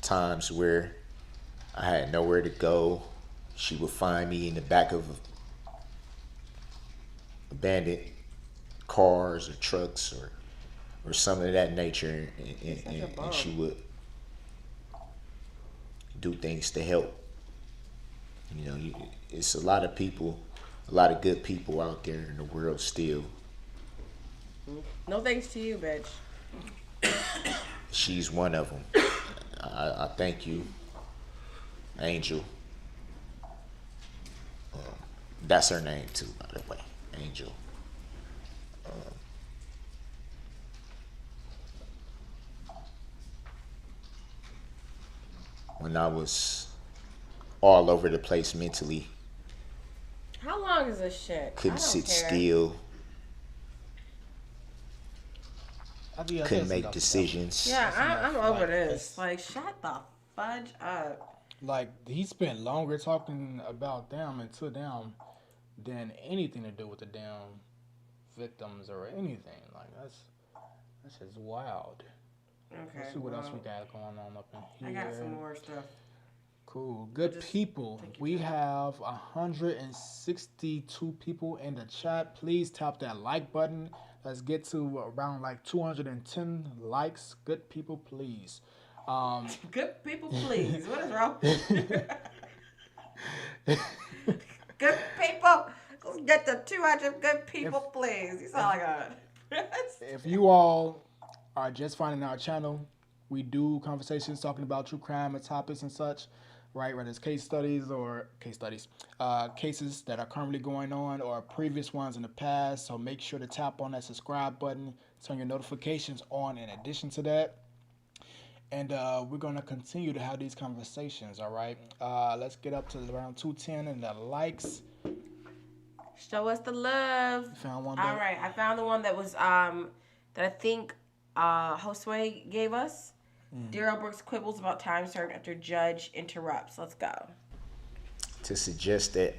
Times where I had nowhere to go, she would find me in the back of abandoned cars or trucks or something of that nature, and she would do things to help. You know, it's a lot of people, a lot of good people out there in the world still. No thanks to you, bitch. She's one of them. I thank you, Angel. That's her name too, by the way, Angel. When I was all over the place mentally. How long is this shit? Couldn't sit still. Couldn't make decisions. Yeah, I'm over this. Like, shut the fudge up. Like, he spent longer talking about them and to them than anything to do with the damn victims or anything. Like, that's just wild. Okay. Let's see what else we got going on up in here. I got some more stuff. Cool. Good people. We have 162 people in the chat. Please tap that like button. Let's get to around like 210 likes. Good people, please. Good people, please. What is wrong? Good people. Let's get to 200 good people, please. You sound like a... If you all are just finding our channel, we do conversations talking about true crime and topics and such. Right, whether it's cases that are currently going on or previous ones in the past. So make sure to tap on that subscribe button, turn your notifications on in addition to that. And we're going to continue to have these conversations, all right? Let's get up to around 210 and the likes. Show us the love. You found one? All right, I found the one that was, that I think Josue gave us. Darrell Brooks quibbles about time served after judge interrupts. Let's go. To suggest that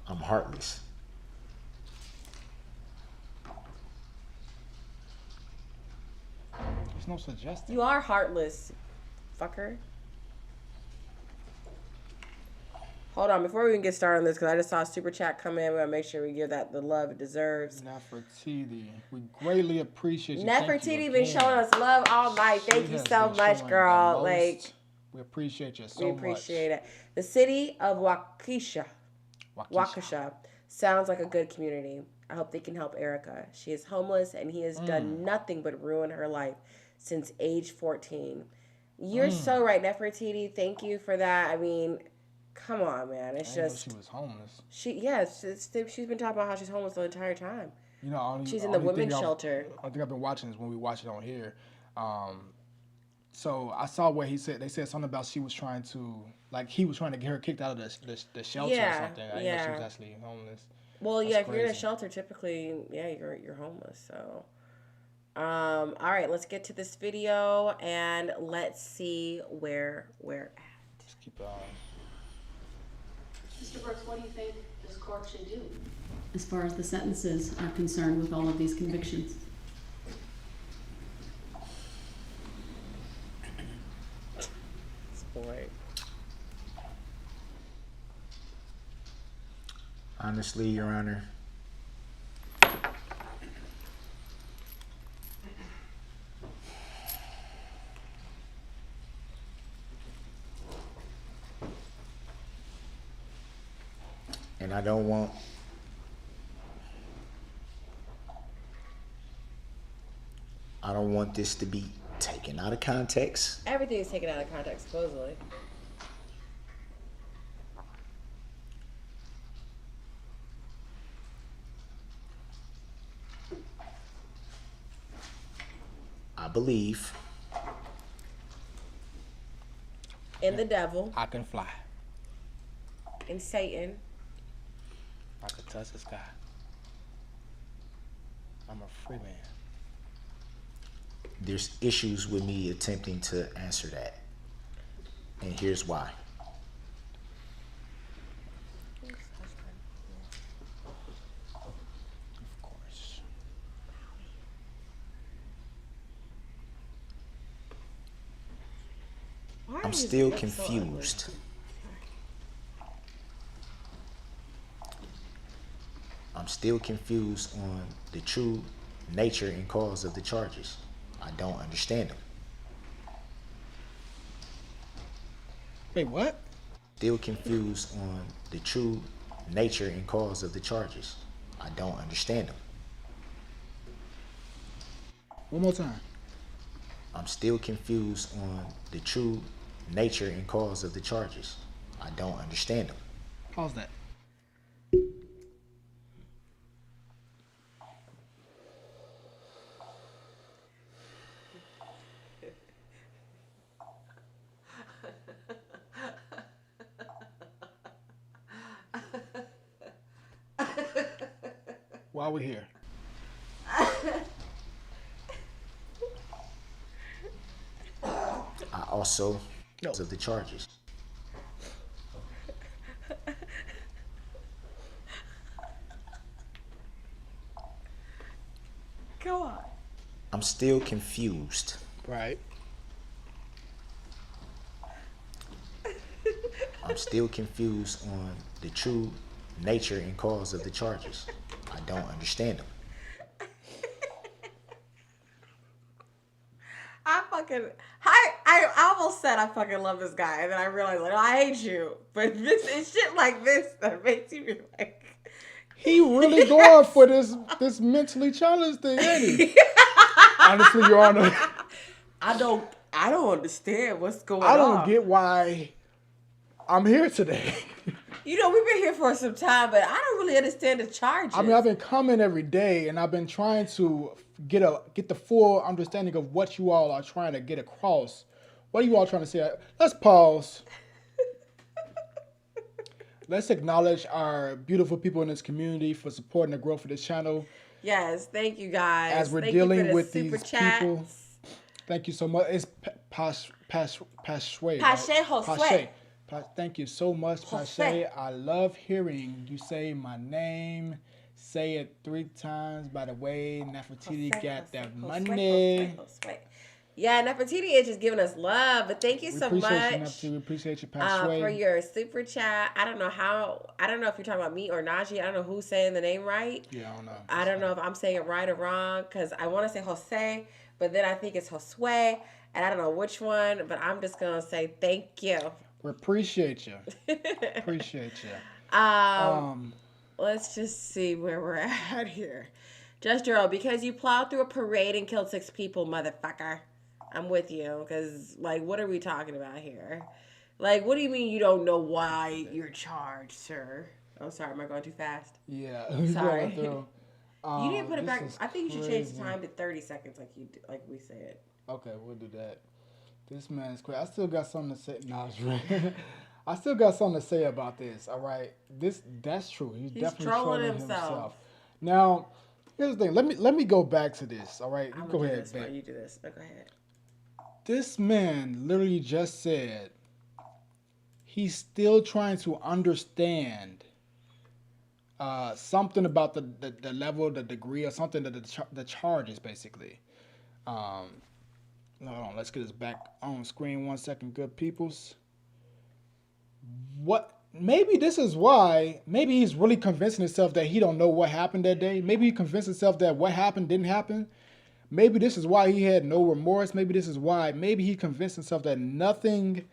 I'm heartless. There's no suggesting. You are heartless, fucker. Hold on, before we even get started on this, because I just saw a super chat come in, we gotta make sure we give that the love it deserves. Nefertiti, we greatly appreciate you. Nefertiti been showing us love all night. Thank you so much, girl. Like, we appreciate you so we much. appreciate it. The city of Waukesha sounds like a good community. I hope they can help Erica. She is homeless, and he has done nothing but ruin her life since age 14. You're so right, Nefertiti. Thank you for that. I mean, come on, man. It's just she was homeless. She's been talking about how she's homeless the entire time. You know, she's in the women's shelter. I think I've been watching this when we watch it on here. So I saw where they said something about he was trying to get her kicked out of the shelter or something. I didn't know she was actually homeless. Well, that's if you're in a shelter, typically, you're homeless. So, all right, let's get to this video and let's see where we're at. Let's keep it on. Mr. Brooks, what do you think this court should do as far as the sentences are concerned with all of these convictions? Boy. Honestly, Your Honor, and I don't want this to be taken out of context. Everything is taken out of context, supposedly. I believe in the devil. I can fly. In Satan. I can touch the sky. I'm a free man. There's issues with me attempting to answer that. And here's why. Of course. I'm still confused. I'm still confused on the true nature and cause of the charges. I don't understand them. Wait, what? Still confused on the true nature and cause of the charges. I don't understand them. One more time. I'm still confused on the true nature and cause of the charges. I don't understand them. Pause that. Why are we here? I also because of the charges. Go on. I'm still confused. Right. I'm still confused on the true nature and cause of the charges. I don't understand them. I almost said I fucking love this guy, and then I realized, like, I hate you. But it's shit like this that makes you be like... He really going for this mentally challenged thing, ain't he? Honestly, Your Honor. I don't understand what's going on. I don't get why I'm here today. You know, we've been here for some time, but I don't really understand the charges. I mean, I've been coming every day, and I've been trying to get the full understanding of what you all are trying to get across. What are you all trying to say? Let's pause. Let's acknowledge our beautiful people in this community for supporting the growth of this channel. Yes, thank you guys. As we're dealing with these people. Thank you so much. It's Pashe. Pashe Josue. Thank you so much, Pashe. I love hearing you say my name. Say it 3 times. By the way, Nefertiti got that money. Yeah, Nefertiti is just giving us love, but thank you so much. We appreciate you, Pashe. For your super chat. I don't know if you're talking about me or Najee. I don't know who's saying the name right. Yeah, I don't know. I don't know if I'm saying it right or wrong because I want to say Jose, but then I think it's Josue, and I don't know which one, but I'm just going to say thank you. We appreciate you. Appreciate you. Let's just see where we're at here. Just Dorow, because you plowed through a parade and killed 6 people, motherfucker. I'm with you, because, like, what are we talking about here? Like, what do you mean you don't know why you're charged, sir? Oh, sorry, am I going too fast? Yeah. Sorry. You didn't put it back. I think you should change crazy. the time to 30 seconds like we said. Okay, we'll do that. This man's crazy. I still got something to say. I still got something to say about this, all right? That's true. He's definitely trolling himself. Now, here's the thing. Let me go back to this, all right? Go ahead, Ben. You do this. No, go ahead. This man literally just said he's still trying to understand something about the level, the degree, or something that the charges basically. Hold on, let's get this back on screen 1 second, good peoples. What? Maybe this is why. Maybe he's really convincing himself that he don't know what happened that day. Maybe he convinced himself that what happened didn't happen. Maybe this is why he had no remorse. Maybe this is why. Maybe he convinced himself that nothing,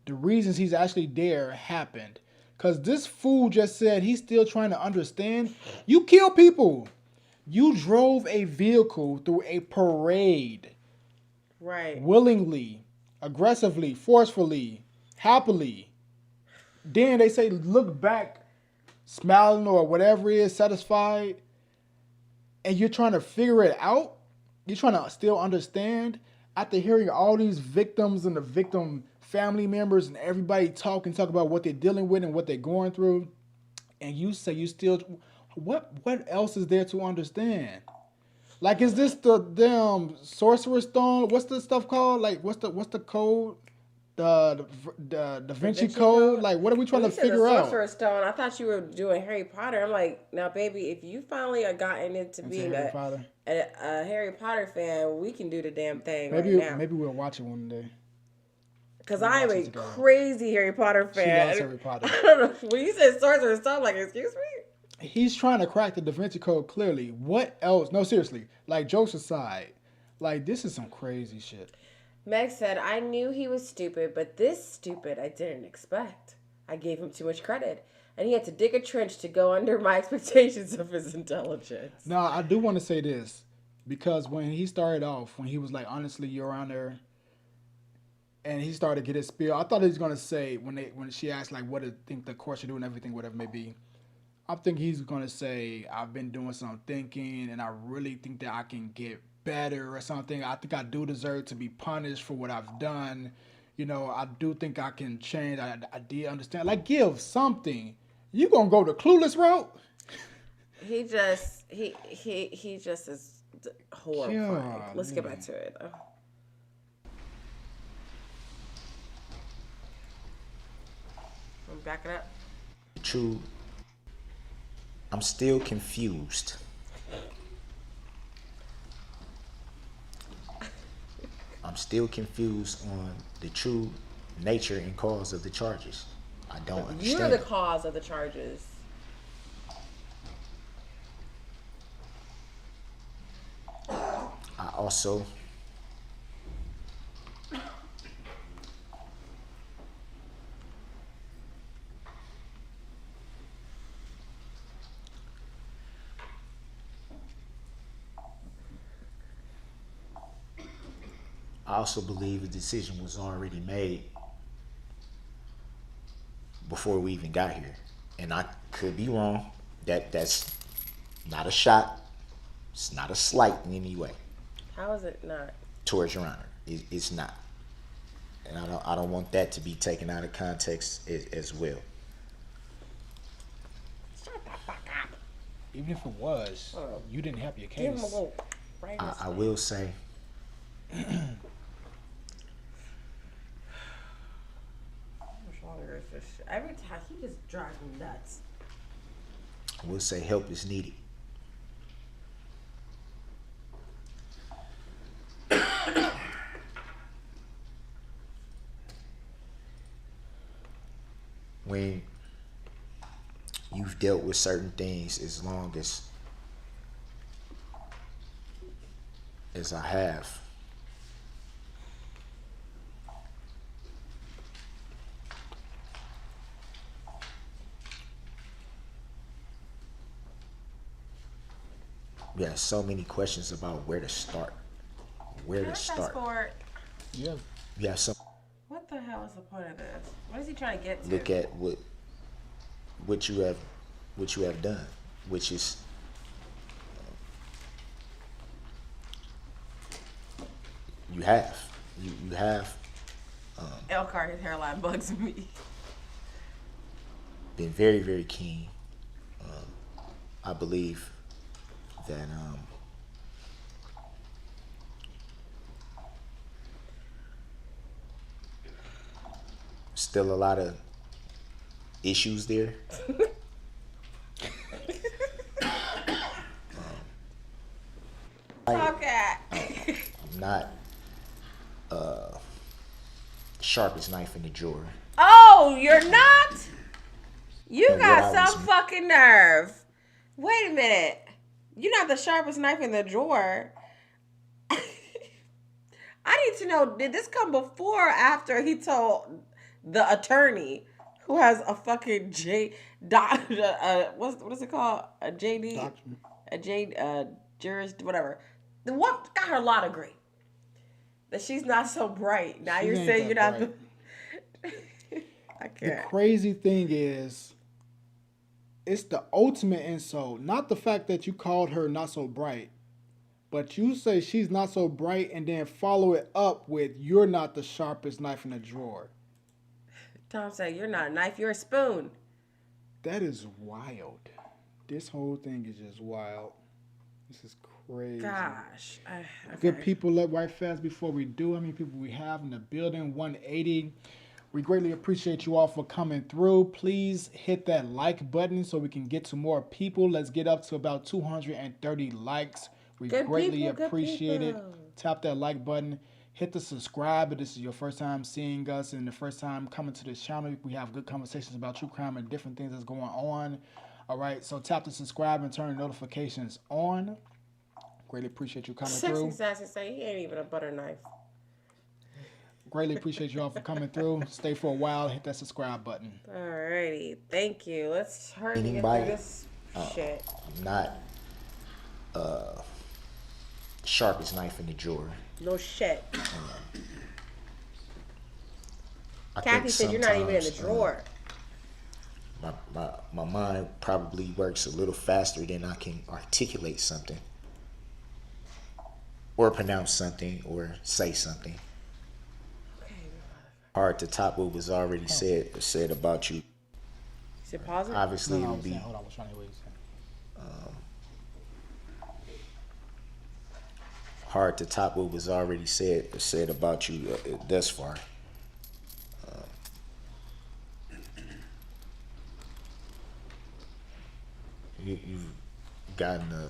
the reasons he's actually there, happened. Because this fool just said he's still trying to understand. You kill people. You drove a vehicle through a parade. Right. Willingly, aggressively, forcefully, happily. Then they say look back, smiling or whatever it is, satisfied. And you're trying to figure it out. You're trying to still understand after hearing all these victims and the victim family members and everybody talk about what they're dealing with and what they're going through. And you say you still, what else is there to understand? Like, is this the damn sorcerer's stone? What's the stuff called? Like, what's the code? The Da Vinci Code? Like, what are we trying to figure out? Sorcerer's Stone. I thought you were doing Harry Potter. I'm like, now, baby, if you finally are gotten into being a Harry Potter fan, we can do the damn thing right now. Maybe we'll watch it one day. Because I am a crazy Harry Potter fan. She loves Harry Potter. I don't know. When you said Sorcerer's Stone, I'm like, excuse me? He's trying to crack the Da Vinci Code clearly. What else? No, seriously. Like, jokes aside, like, this is some crazy shit. Meg said, I knew he was stupid, but this stupid I didn't expect. I gave him too much credit, and he had to dig a trench to go under my expectations of his intelligence. Now, I do want to say this, because when he started off, when he was like, honestly, Your Honor, and he started to get his spiel, I thought he was going to say, when she asked, like, what do you think the court should do and everything, whatever it may be, I think he's going to say, I've been doing some thinking, and I really think that I can get better or something. I think I do deserve to be punished for what I've done. You know, I do think I can change. I did understand. Like, give something. You gonna go the clueless route? He just is horrifying. God, Let's get back to it. I'm backing up. True. I'm still confused. I'm still confused on the true nature and cause of the charges. I don't understand. You're the cause of the charges. I also believe a decision was already made before we even got here. And I could be wrong. That's not a shot. It's not a slight in any way. How is it not? Towards Your Honor. It's not. And I don't want that to be taken out of context as well. Shut the fuck up. Even if it was, you didn't help your case. Give him a little right. I will say What's wrong with this shit? Every time he just drives me nuts. We'll say help is needed. When you've dealt with certain things as long as I have, we have so many questions about where to start. Where Can I to fast start. forward? Yeah. We have some What the hell is the point of this? What is he trying to get to? look at what you have done, which is you have Elkhart, his hairline bugs me. been very, very keen. I believe that still a lot of issues there. Talk at. I'm not sharpest knife in the drawer. Oh, you're not? You And got what I some was- fucking nerve. Wait a minute. You're not the sharpest knife in the drawer. I need to know, did this come before or after he told the attorney who has a fucking what is it called? A JD? Doctrine. A J, jurist, whatever. The one got her law degree. That she's not so bright. Now She you're ain't saying you're that not the... I The can't. crazy thing is, it's the ultimate insult. Not the fact that you called her not so bright, but you say she's not so bright and then follow it up with you're not the sharpest knife in the drawer. Tom said, you're not a knife, you're a spoon. That is wild. This whole thing is just wild. This is crazy. Gosh. Good Okay. people, let right fast before we do. How many people we have in the building? 180. We greatly appreciate you all for coming through. Please hit that like button so we can get to more people. Let's get up to about 230 likes. We Good greatly people, good appreciate it. people. Tap that like button. Hit the subscribe if this is your first time seeing us and the first time coming to this channel. We have good conversations about true crime and different things that's going on. All right, so tap the subscribe and turn notifications on. Greatly appreciate you coming Sexy through. Sassy say he ain't even a butter knife. Greatly appreciate you all for coming through. Stay for a while. Hit that subscribe button. Alrighty. Thank you. Let's hurry and get Anybody? through this shit. I'm not sharpest knife in the drawer. No shit. I Kathy think said you're not even in the sometimes, drawer. My mind probably works a little faster than I can articulate something or pronounce something or say something. Okay. Hard to top what was already said about you. Is it pause it? Obviously, No, it I would was be saying, hold on, I was trying to hear what you said. hard to top what was already said about you thus far. You've gotten an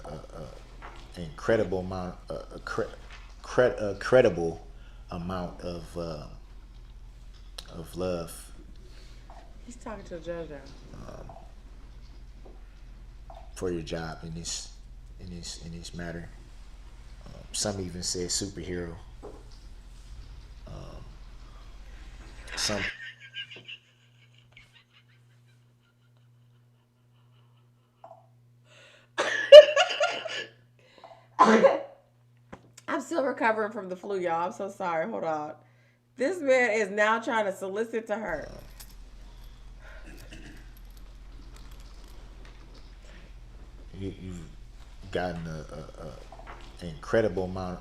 incredible amount, credible amount of love He's talking to the judge now. for your job in this matter. Some even said superhero. Some I'm still recovering from the flu, y'all. I'm so sorry. Hold on. This man is now trying to solicit to her. you've gotten an incredible amount,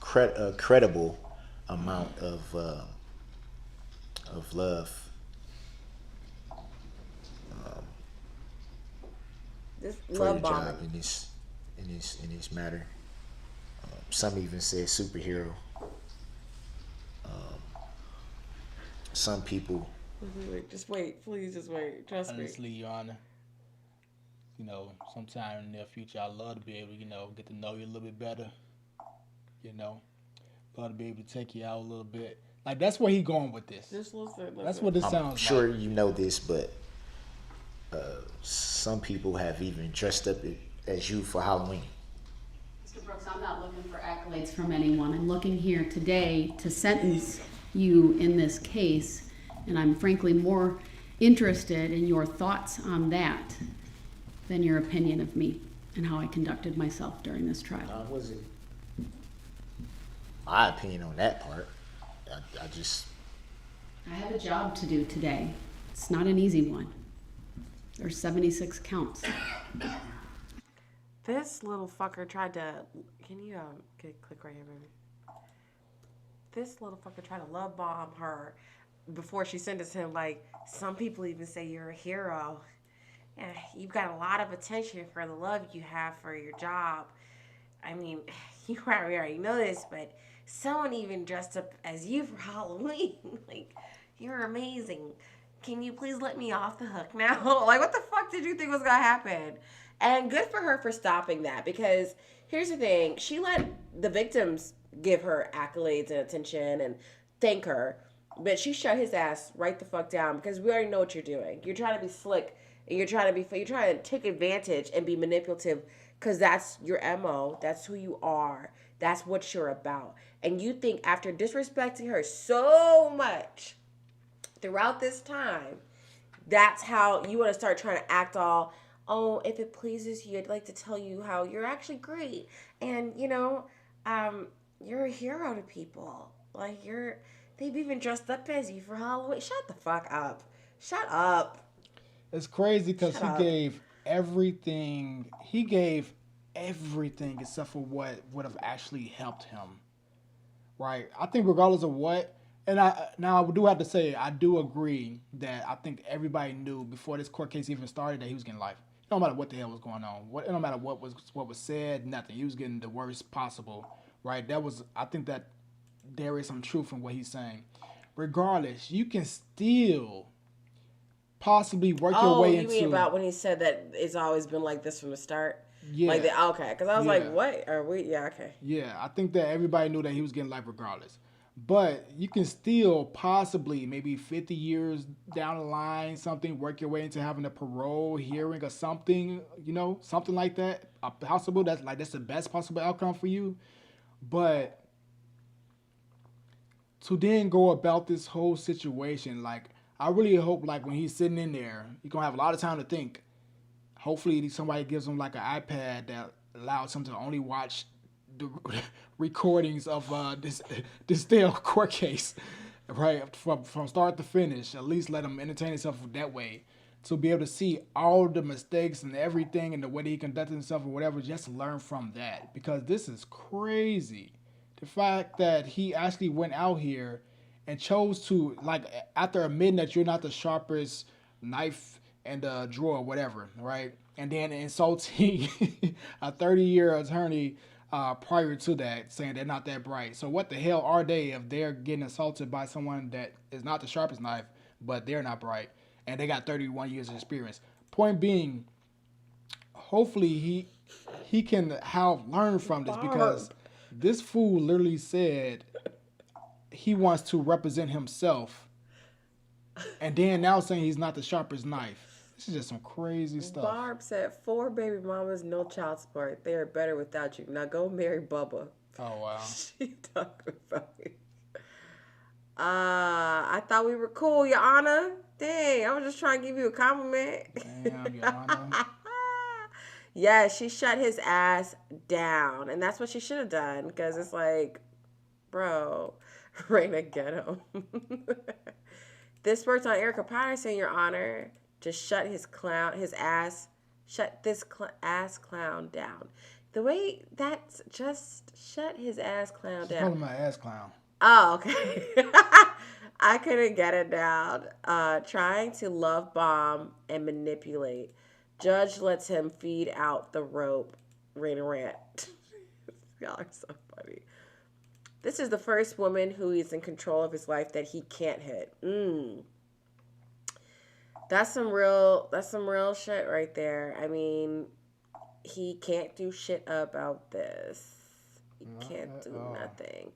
credible amount of love. This For your love job bombing. in this matter. Some even said superhero. Some people. Just wait, please, just wait. Trust me. Honestly, Your Honor, sometime in the near future, I'd love to be able to, get to know you a little bit better. Love to be able to take you out a little bit. Like, that's where he going with this. Just listen. That's what this I'm sounds sure like. you know this, but some people have even dressed up as you for Halloween. Mr. Brooks, I'm not looking for accolades from anyone. I'm looking here today to sentence you in this case, and I'm frankly more interested in your thoughts on that than your opinion of me and how I conducted myself during this trial. Was it my opinion on that part? I have a job to do today. It's not an easy one. There's 76 counts. This little fucker tried to. Can you click right here, baby? This little fucker tried to love bomb her before she sentenced him. Like, some people even say you're a hero. You've got a lot of attention for the love you have for your job. I mean, you already know this, but someone even dressed up as you for Halloween. Like, you're amazing. Can you please let me off the hook now? Like, what the fuck did you think was gonna happen? And good for her for stopping that, because here's the thing. She let the victims give her accolades and attention and thank her, but she shut his ass right the fuck down, because we already know what you're doing. You're trying to be slick, and you're trying to take advantage and be manipulative, because that's your MO. That's who you are. That's what you're about. And you think after disrespecting her so much throughout this time, that's how you want to start trying to act all, oh, if it pleases you, I'd like to tell you how you're actually great. And, you're a hero to people. Like, they've even dressed up as you for Halloween. Shut the fuck up. Shut up. It's crazy because he gave everything. He gave everything except for what would have actually helped him. Right? I think regardless of what, and I do have to say, I do agree that I think everybody knew before this court case even started that he was getting life. No matter what the hell was going on, no matter what was said, nothing. He was getting the worst possible, right? I think that there is some truth in what he's saying. Regardless, you can still possibly work your way into. Oh, you mean about when he said that it's always been like this from the start? Yeah. Okay, because I was like, what are we? Yeah, okay. Yeah, I think that everybody knew that he was getting life regardless. But you can still possibly, maybe 50 years down the line, work your way into having a parole hearing or something, something like that. Possible, that's the best possible outcome for you. But to then go about this whole situation, I really hope, when he's sitting in there, he's going to have a lot of time to think. Hopefully somebody gives him, an iPad that allows him to only watch the recordings of this damn court case, right, from start to finish. At least let him entertain himself that way, to be able to see all the mistakes and everything and the way that he conducted himself or whatever, just learn from that, because this is crazy. The fact that he actually went out here and chose to, after admitting that you're not the sharpest knife in the drawer, whatever, right, and then insulting a 30-year attorney prior to that, saying they're not that bright. So what the hell are they if they're getting assaulted by someone that is not the sharpest knife, but they're not bright, and they got 31 years of experience? Point being, hopefully he can learn from this, because this fool literally said he wants to represent himself, and then now saying he's not the sharpest knife. This is just some crazy stuff. Barb said, 4 baby mamas, no child support. They are better without you. Now go marry Bubba. Oh, wow. She talking about me. I thought we were cool, Your Honor. Dang, I was just trying to give you a compliment. Damn, Your Honor. Yeah, she shut his ass down. And that's what she should have done, because it's like, bro, Reina ghetto. This worked on Erica Patterson, Your Honor. Just shut this ass clown down. The way that's just shut his ass clown down. Call him my ass clown. Oh, okay. I couldn't get it down. Trying to love bomb and manipulate. Judge lets him feed out the rope. Reina rant. Y'all are so funny. This is the first woman who is in control of his life that he can't hit. That's some real shit right there. I mean, he can't do shit about this. He can't do nothing.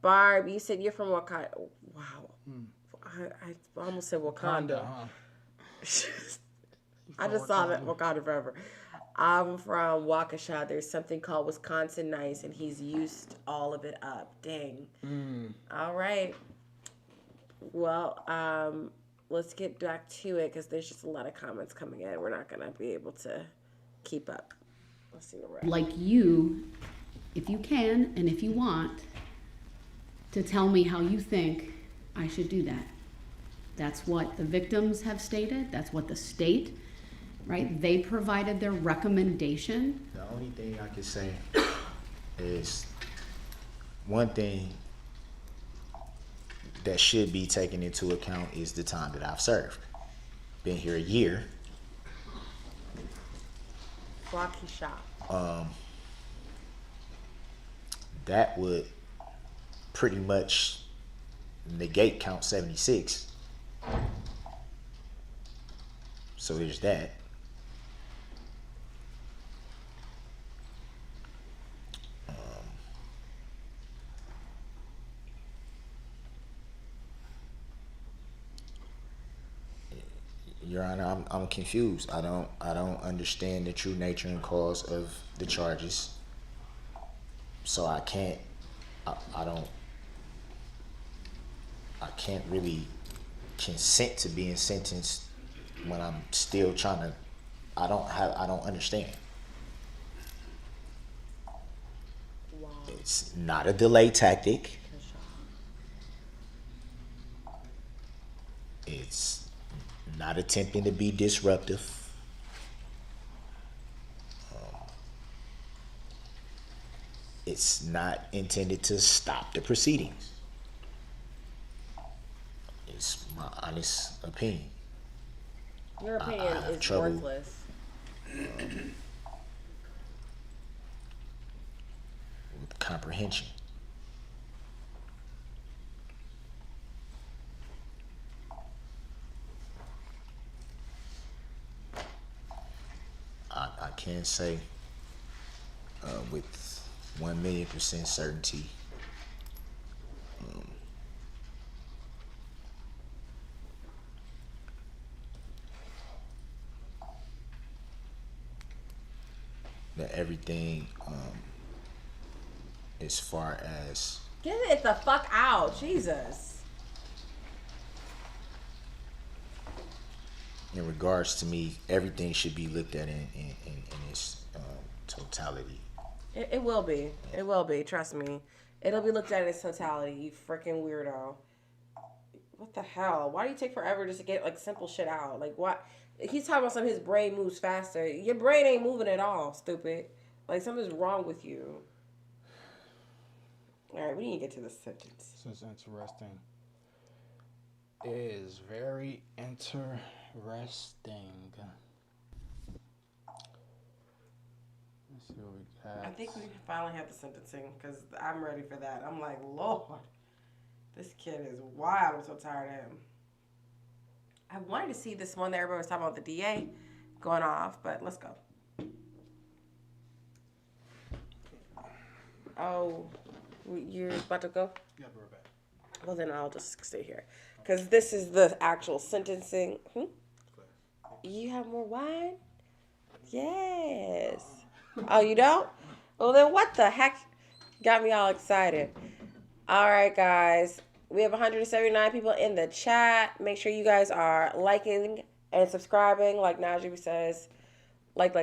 Barb, you said you're from Wakanda. Wow. I almost said Wakanda. I just saw that Wakanda forever. I'm from Waukesha. There's something called Wisconsin Nice, and he's used all of it up. Dang. All right. Well, let's get back to it because there's just a lot of comments coming in. We're not going to be able to keep up. Let's see what we're at. Like you, if you can and if you want, to tell me how you think I should do that. That's what the victims have stated. That's what the state, right? They provided their recommendation. The only thing I can say is one thing that should be taken into account is the time that I've served. Been here a year. Waukesha. That would pretty much negate count 76. So there's that. Your Honor, I'm confused. I don't understand the true nature and cause of the charges. So I can't really consent to being sentenced when I'm still trying to. I don't understand. Wow. It's not a delay tactic. It's not attempting to be disruptive. It's not intended to stop the proceedings. It's my honest opinion. Your opinion I have is trouble, worthless. with comprehension. I can say with 1,000,000% certainty that everything as far as Get it the fuck out, Jesus. in regards to me, everything should be looked at in its totality. It will be. It will be. Trust me. It'll be looked at in its totality. You freaking weirdo. What the hell? Why do you take forever just to get like simple shit out? Like what? He's talking about something. His brain moves faster. Your brain ain't moving at all. Stupid. Like something's wrong with you. All right, we need to get to the sentence. This is interesting. It is very interesting. Let's see what we got. I think we finally have the sentencing because I'm ready for that. I'm like, Lord, this kid is wild. I'm so tired of him. I wanted to see this one that everybody was talking about, the DA going off, but let's go. Oh, you're about to go? Yeah, we're back. Well, then I'll just stay here because this is the actual sentencing. You have more wine? Yes. Oh, you don't? Well, then what the heck got me all excited? All right, guys. We have 179 people in the chat. Make sure you guys are liking and subscribing, like Najee says. Like.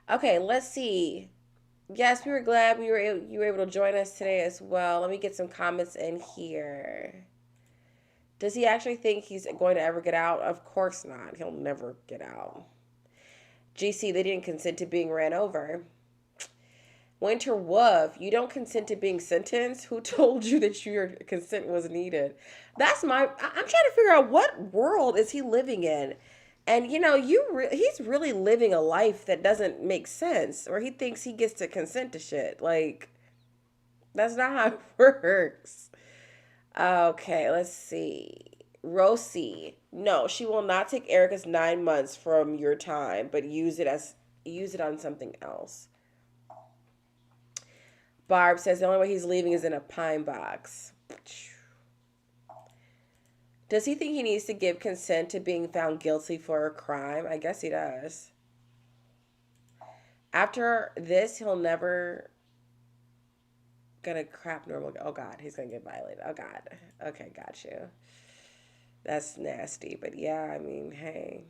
Okay, let's see. Yes, we were glad you were able to join us today as well. Let me get some comments in here. Does he actually think he's going to ever get out? Of course not. He'll never get out. GC, they didn't consent to being ran over. Winter Wolf, you don't consent to being sentenced? Who told you that your consent was needed? I'm trying to figure out what world is he living in. And, you know, he's really living a life that doesn't make sense, or he thinks he gets to consent to shit. Like, That's not how it works. Okay, let's see. Rosie. No, she will not take Erica's 9 months from your time, but use it on something else. Barb says the only way he's leaving is in a pine box. Does he think he needs to give consent to being found guilty for a crime? I guess he does. After this, he'll never gonna crap normal. Oh God, he's gonna get violated. Oh God. Okay, got you. That's nasty, but yeah, I mean, hey.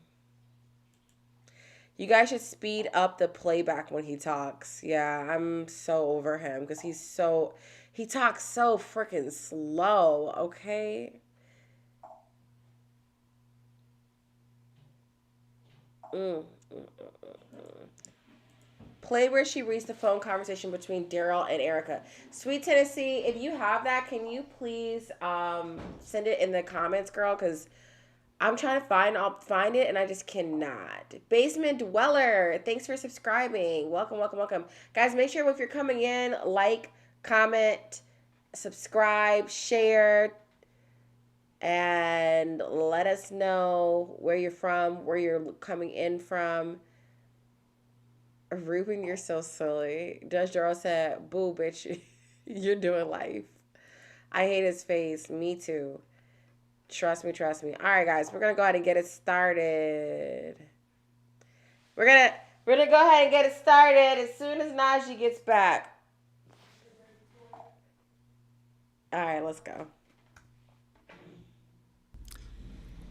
You guys should speed up the playback when he talks. Yeah, I'm so over him because he talks so freaking slow, okay? Play where she reads the phone conversation between Darrell and Erica. Sweet Tennessee, if you have that, can you please send it in the comments, girl? Because I'm trying to I'll find it and I just cannot. Basement Dweller, thanks for subscribing. Welcome, welcome, welcome. Guys, make sure if you're coming in, like, comment, subscribe, share, and let us know where you're from, where you're coming in from. Ruben, you're so silly. Judge Dorow said, boo, bitch, you're doing life. I hate his face. Me too. Trust me, trust me. All right, guys, we're going to go ahead and get it started. We're gonna go ahead and get it started as soon as Najee gets back. All right, let's go.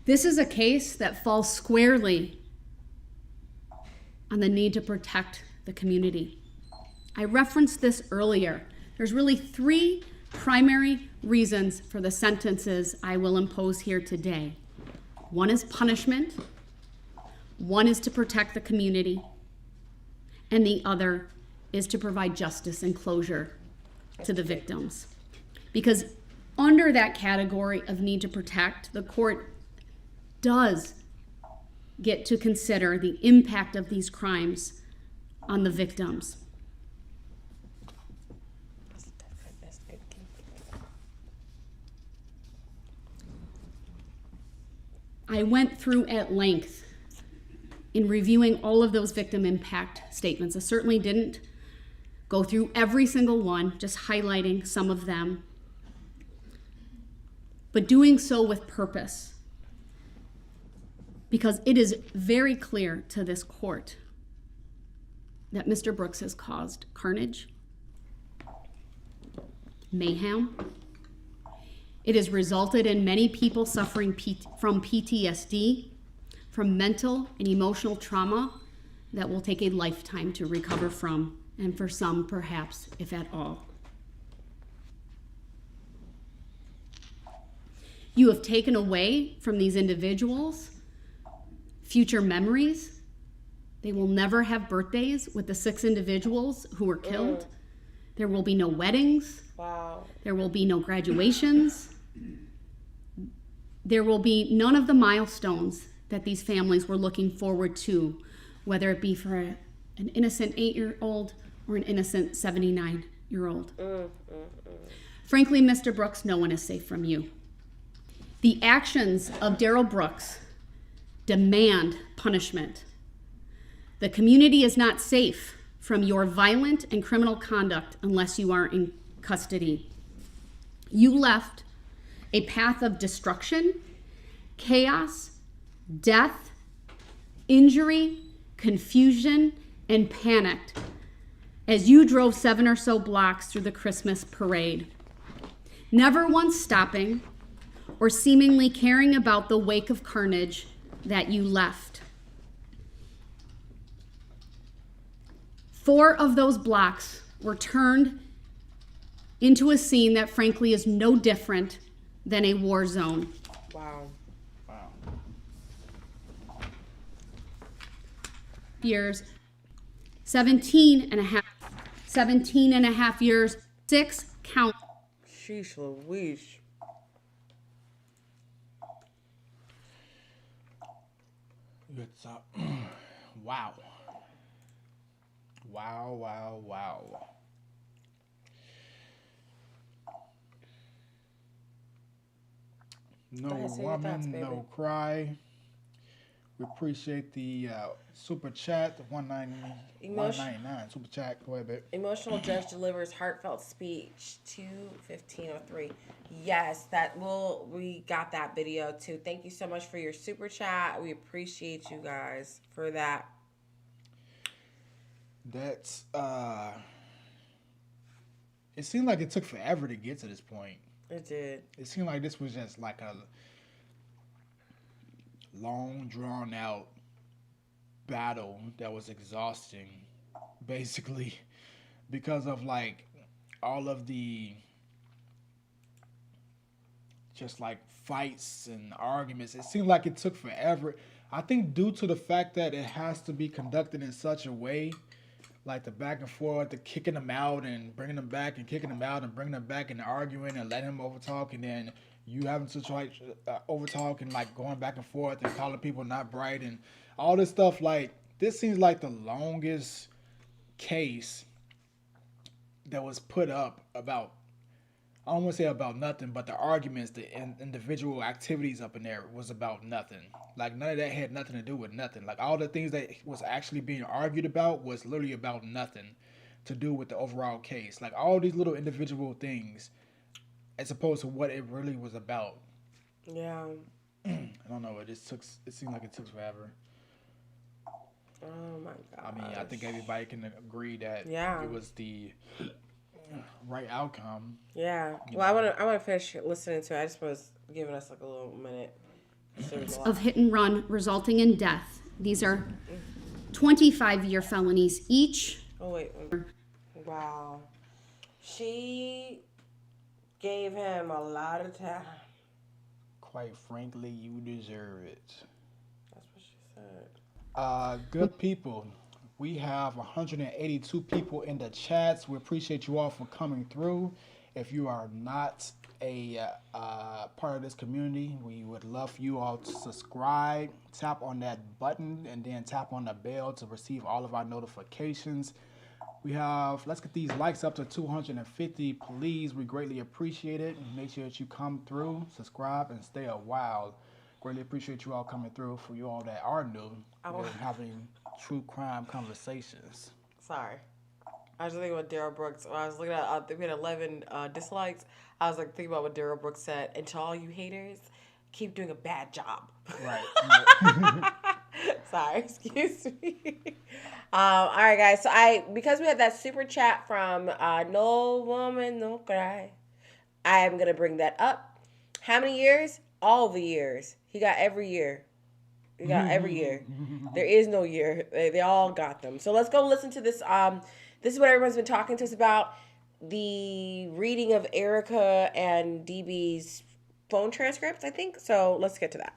This is a case that falls squarely on the need to protect the community. I referenced this earlier. There's really 3 primary reasons for the sentences I will impose here today. One is punishment, one is to protect the community, and the other is to provide justice and closure to the victims. Because under that category of need to protect, the court does get to consider the impact of these crimes on the victims. I went through at length in reviewing all of those victim impact statements. I certainly didn't go through every single one, just highlighting some of them, but doing so with purpose. Because it is very clear to this court that Mr. Brooks has caused carnage, mayhem. It has resulted in many people suffering from PTSD, from mental and emotional trauma that will take a lifetime to recover from, and for some, perhaps, if at all. You have taken away from these individuals future memories. They will never have birthdays with the 6 individuals who were killed. There will be no weddings. Wow. There will be no graduations. There will be none of the milestones that these families were looking forward to, whether it be for an innocent 8-year-old or an innocent 79-year-old. Frankly, Mr. Brooks, no one is safe from you. The actions of Darrell Brooks demand punishment. The community is not safe from your violent and criminal conduct unless you are in custody. You left a path of destruction, chaos, death, injury, confusion, and panic as you drove 7 or so blocks through the Christmas parade, never once stopping or seemingly caring about the wake of carnage that you left. 4 of those blocks were turned into a scene that frankly is no different than a war zone. Wow. Years, 17 and a half years, 6 count. Sheesh Louise. It's wow. Wow. No Go ahead, say your woman, thoughts, baby. no cry. We appreciate the super chat, the 199 super chat. Go ahead, babe. Emotional judge delivers heartfelt speech. 2:15:03. Yes, we got that video too. Thank you so much for your super chat. We appreciate you guys for that. That's it seemed like it took forever to get to this point. It did. It seemed like this was just like a long, drawn out battle that was exhausting, basically, because of like all of the just like fights and arguments. It seemed like it took forever. I think due to the fact that it has to be conducted in such a way, like the back and forth, the kicking them out and bringing them back and kicking them out and bringing them back and arguing and letting them overtalk, and then you having to try overtalk and like going back and forth and calling people not bright and all this stuff. Like, this seems like the longest case that was put up about, I don't want to say about nothing, but the arguments, the individual activities up in there was about nothing. Like, none of that had nothing to do with nothing. Like, all the things that was actually being argued about was literally about nothing to do with the overall case. Like, all these little individual things as opposed to what it really was about. Yeah. I don't know. It seemed like it took forever. Oh my god. I mean, I think everybody can agree that it was the right outcome. Yeah. Well, I want to finish listening to it. I just was giving us like a little minute. Of hit and run resulting in death. These are 25-year felonies each. Oh wait. Wow. She gave him a lot of time. Quite frankly, you deserve it. That's what she said. Good people. We have 182 people in the chats. We appreciate you all for coming through. If you are not a part of this community, we would love for you all to subscribe. Tap on that button and then tap on the bell to receive all of our notifications. We have, let's get these likes up to 250, please. We greatly appreciate it. Make sure that you come through, subscribe, and stay a while. Greatly appreciate you all coming through. For you all that are new, we're having true crime conversations. Sorry. I was thinking about Darrell Brooks. When I was looking at, I think we had 11 dislikes. I was like thinking about what Darrell Brooks said. And to all you haters, keep doing a bad job. Right. Sorry, excuse me. All right, guys. So because we had that super chat from No Woman, No Cry, I am going to bring that up. How many years? All the years. He got every year. He got every year. There is no year. They all got them. So let's go listen to this. This is what everyone's been talking to us about. The reading of Erica and DB's phone transcripts, I think. So let's get to that.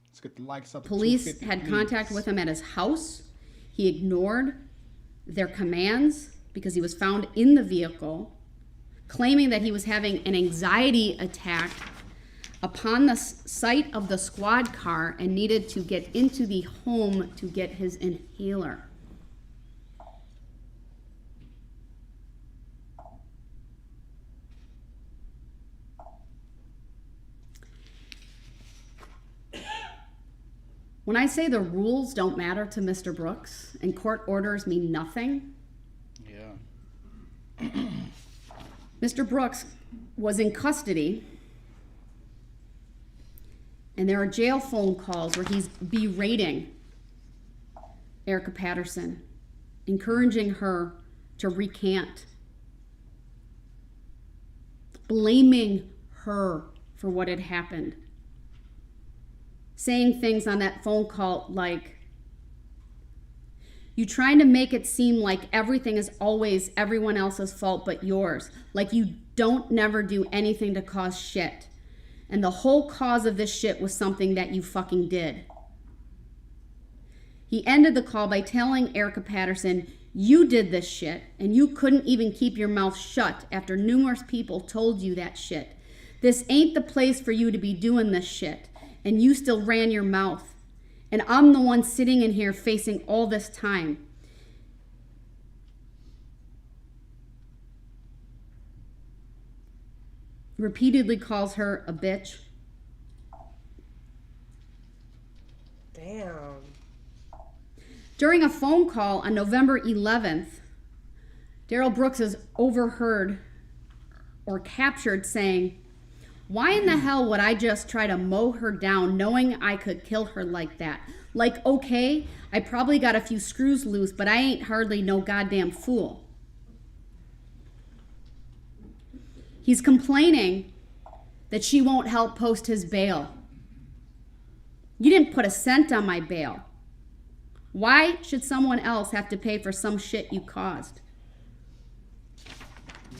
Let's get the likes up. Police had contact with him at his house. He ignored their commands because he was found in the vehicle, claiming that he was having an anxiety attack upon the sight of the squad car and needed to get into the home to get his inhaler. When I say the rules don't matter to Mr. Brooks and court orders mean nothing, Mr. Brooks was in custody, and there are jail phone calls where he's berating Erica Patterson, encouraging her to recant, blaming her for what had happened, saying things on that phone call like, "You trying to make it seem like everything is always everyone else's fault but yours. Like you don't never do anything to cause shit. And the whole cause of this shit was something that you fucking did." He ended the call by telling Erica Patterson, "You did this shit, and you couldn't even keep your mouth shut after numerous people told you that shit. This ain't the place for you to be doing this shit, and you still ran your mouth. And I'm the one sitting in here facing all this time." Repeatedly calls her a bitch, Damn. During a phone call on November 11th, Darrell Brooks is overheard or captured saying, "Why in the hell would I just try to mow her down knowing I could kill her like that? Like, okay, I probably got a few screws loose, but I ain't hardly no goddamn fool." He's complaining that she won't help post his bail. "You didn't put a cent on my bail. Why should someone else have to pay for some shit you caused?"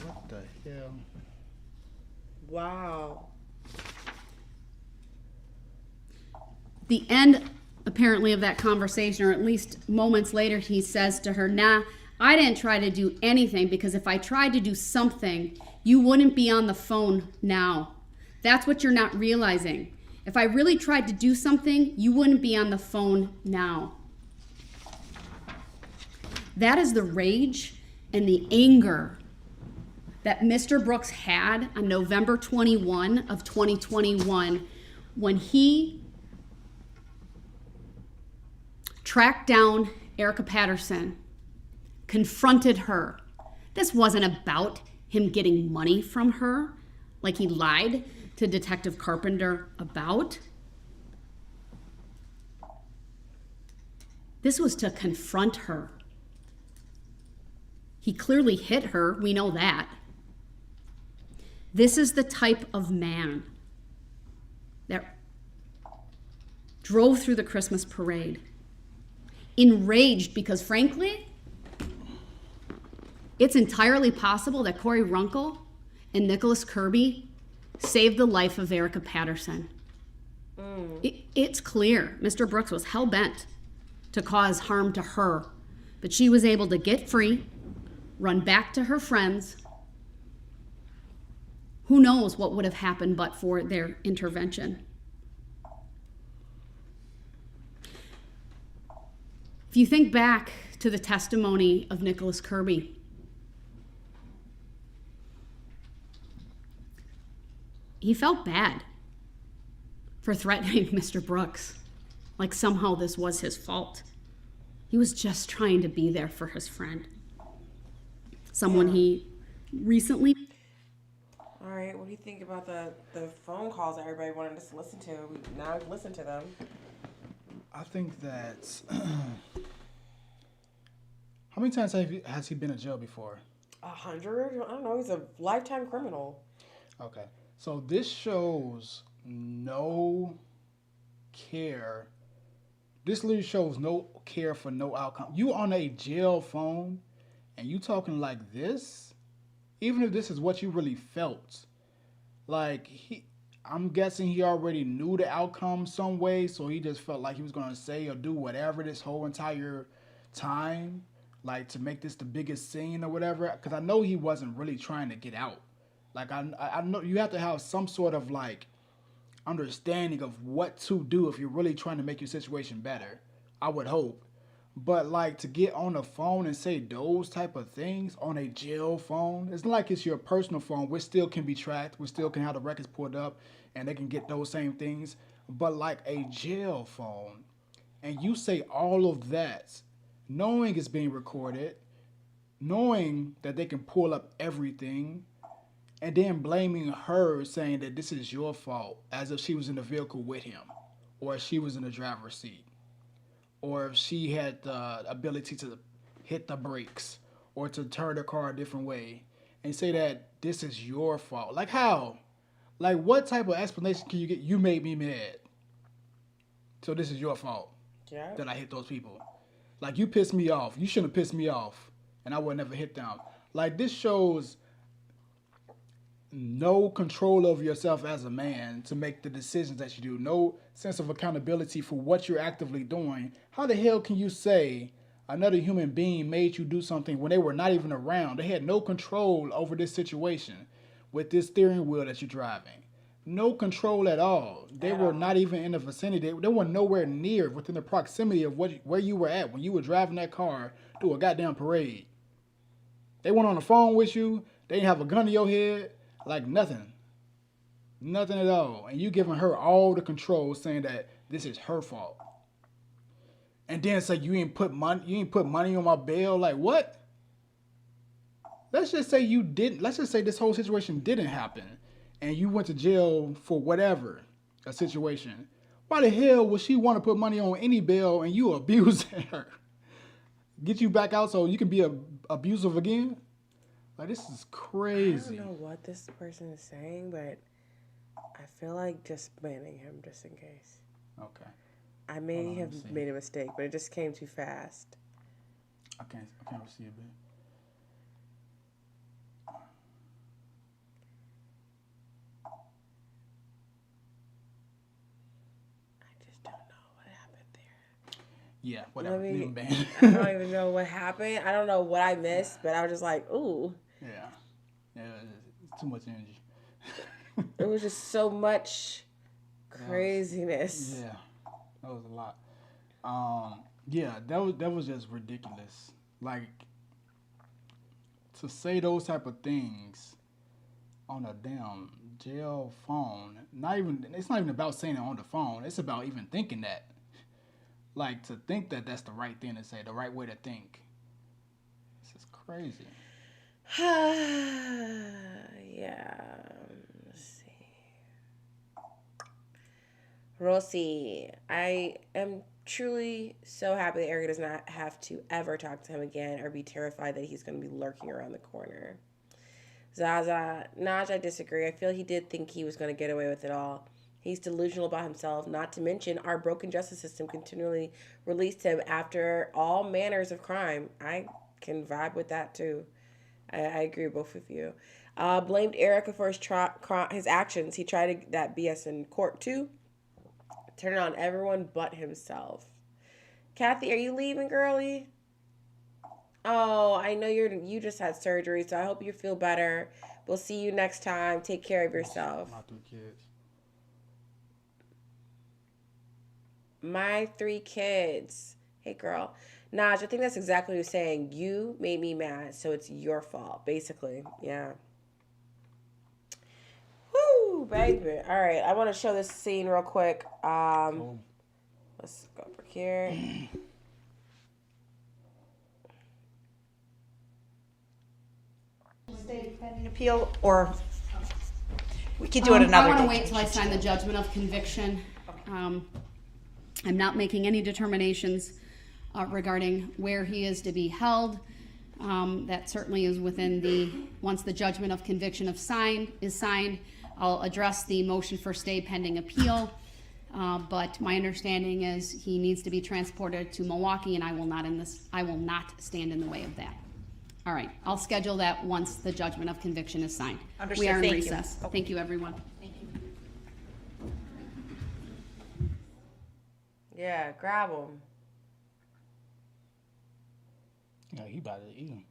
What the hell? Wow. The end, apparently, of that conversation, or at least moments later, he says to her, "Nah, I didn't try to do anything, because if I tried to do something, you wouldn't be on the phone now. That's what you're not realizing. If I really tried to do something, you wouldn't be on the phone now." That is the rage and the anger that Mr. Brooks had on November 21 of 2021 when he tracked down Erica Patterson, confronted her. This wasn't about him getting money from her, like he lied to Detective Carpenter about. This was to confront her. He clearly hit her, we know that. This is the type of man that drove through the Christmas parade, enraged because, frankly, it's entirely possible that Corey Runkle and Nicholas Kirby saved the life of Erica Patterson. It's clear Mr. Brooks was hell-bent to cause harm to her, but she was able to get free, run back to her friends. Who knows what would have happened but for their intervention. If you think back to the testimony of Nicholas Kirby, he felt bad for threatening Mr. Brooks, like somehow this was his fault. He was just trying to be there for his friend, someone he recently... All right, what do you think about the phone calls that everybody wanted us to listen to? Now listen to them. I think that... How many times has he been in jail before? 100? I don't know. He's a lifetime criminal. Okay. So this shows no care. This literally shows no care for no outcome. You on a jail phone and you talking like this? Even if this is what you really felt. Like, I'm guessing he already knew the outcome some way, so he just felt like he was going to say or do whatever this whole entire time, like to make this the biggest scene or whatever. Because I know he wasn't really trying to get out. Like, I know you have to have some sort of, like, understanding of what to do if you're really trying to make your situation better. I would hope. But, like, to get on the phone and say those type of things on a jail phone, it's not like it's your personal phone, which still can be tracked, which still can have the records pulled up, and they can get those same things. But, like, a jail phone, and you say all of that, knowing it's being recorded, knowing that they can pull up everything, and then blaming her, saying that this is your fault, as if she was in the vehicle with him, or she was in the driver's seat, or if she had the ability to hit the brakes, or to turn the car a different way, and say that this is your fault. Like, how? Like, what type of explanation can you get? You made me mad, so this is your fault that I hit those people. Like, you pissed me off. You shouldn't have pissed me off, and I would never hit them. Like, this shows no control over yourself as a man to make the decisions that you do. No sense of accountability for what you're actively doing. How the hell can you say another human being made you do something when they were not even around? They had no control over this situation with this steering wheel that you're driving. No control at all. They were not even in the vicinity. They were nowhere near within the proximity of where you were at when you were driving that car through a goddamn parade. They went on the phone with you. They didn't have a gun to your head. Like, nothing. Nothing at all. And you giving her all the control, saying that this is her fault. and then say you ain't put money on my bail. Like what? Let's just say you didn't. Let's just say this whole situation didn't happen, and you went to jail for whatever a situation. Why the hell would she want to put money on any bail and you abusing her? Get you back out so you can be abusive again? Like, this is crazy. I don't know what this person is saying, but I feel like just banning him just in case. Okay. I may have made a mistake, but it just came too fast. I can't see it, babe. Yeah, whatever. I don't even know what happened. I don't know what I missed, but I was just like, ooh. Yeah, it's too much energy. It was just so much craziness. Yeah, that was a lot. Yeah, that was just ridiculous. Like, to say those type of things on a damn jail phone. It's not even about saying it on the phone. It's about even thinking that. Like, to think that that's the right thing to say, the right way to think. This is crazy. Yeah. Let's see. Rossi, I am truly so happy that Erica does not have to ever talk to him again or be terrified that he's going to be lurking around the corner. Zaza, Naj, I disagree. I feel he did think he was going to get away with it all. He's delusional about himself, not to mention our broken justice system continually released him after all manners of crime. I can vibe with that too. I agree with both of you. Blamed Erica for his actions. He tried that BS in court too. Turned on everyone but himself. Kathy, are you leaving, girlie? Oh, I know you just had surgery, so I hope you feel better. We'll see you next time. Take care of yourself. My 3 kids. My 3 kids. Hey, girl. Naj, I think that's exactly what you're saying. You made me mad, so it's your fault, basically. Yeah. Woo, baby. All right, I want to show this scene real quick. Let's go over here. State pending appeal, or we could do it another day. I want to wait till I sign the judgment of conviction. I'm not making any determinations regarding where he is to be held. That certainly is within once the judgment of conviction is signed, I'll address the motion for stay pending appeal. But my understanding is he needs to be transported to Milwaukee, and I will not stand in the way of that. All right, I'll schedule that once the judgment of conviction is signed. Understood. We are in Thank recess. you. Thank you, everyone. Yeah, grab him. Yeah, he about to eat him.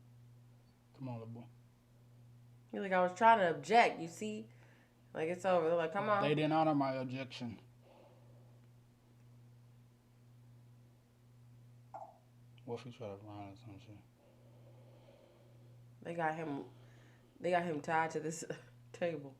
Come on, little boy. He's like, I was trying to object, you see? Like, it's over. They're like, come on. They didn't honor my objection. What if he try to run or some shit? They got him tied to this table.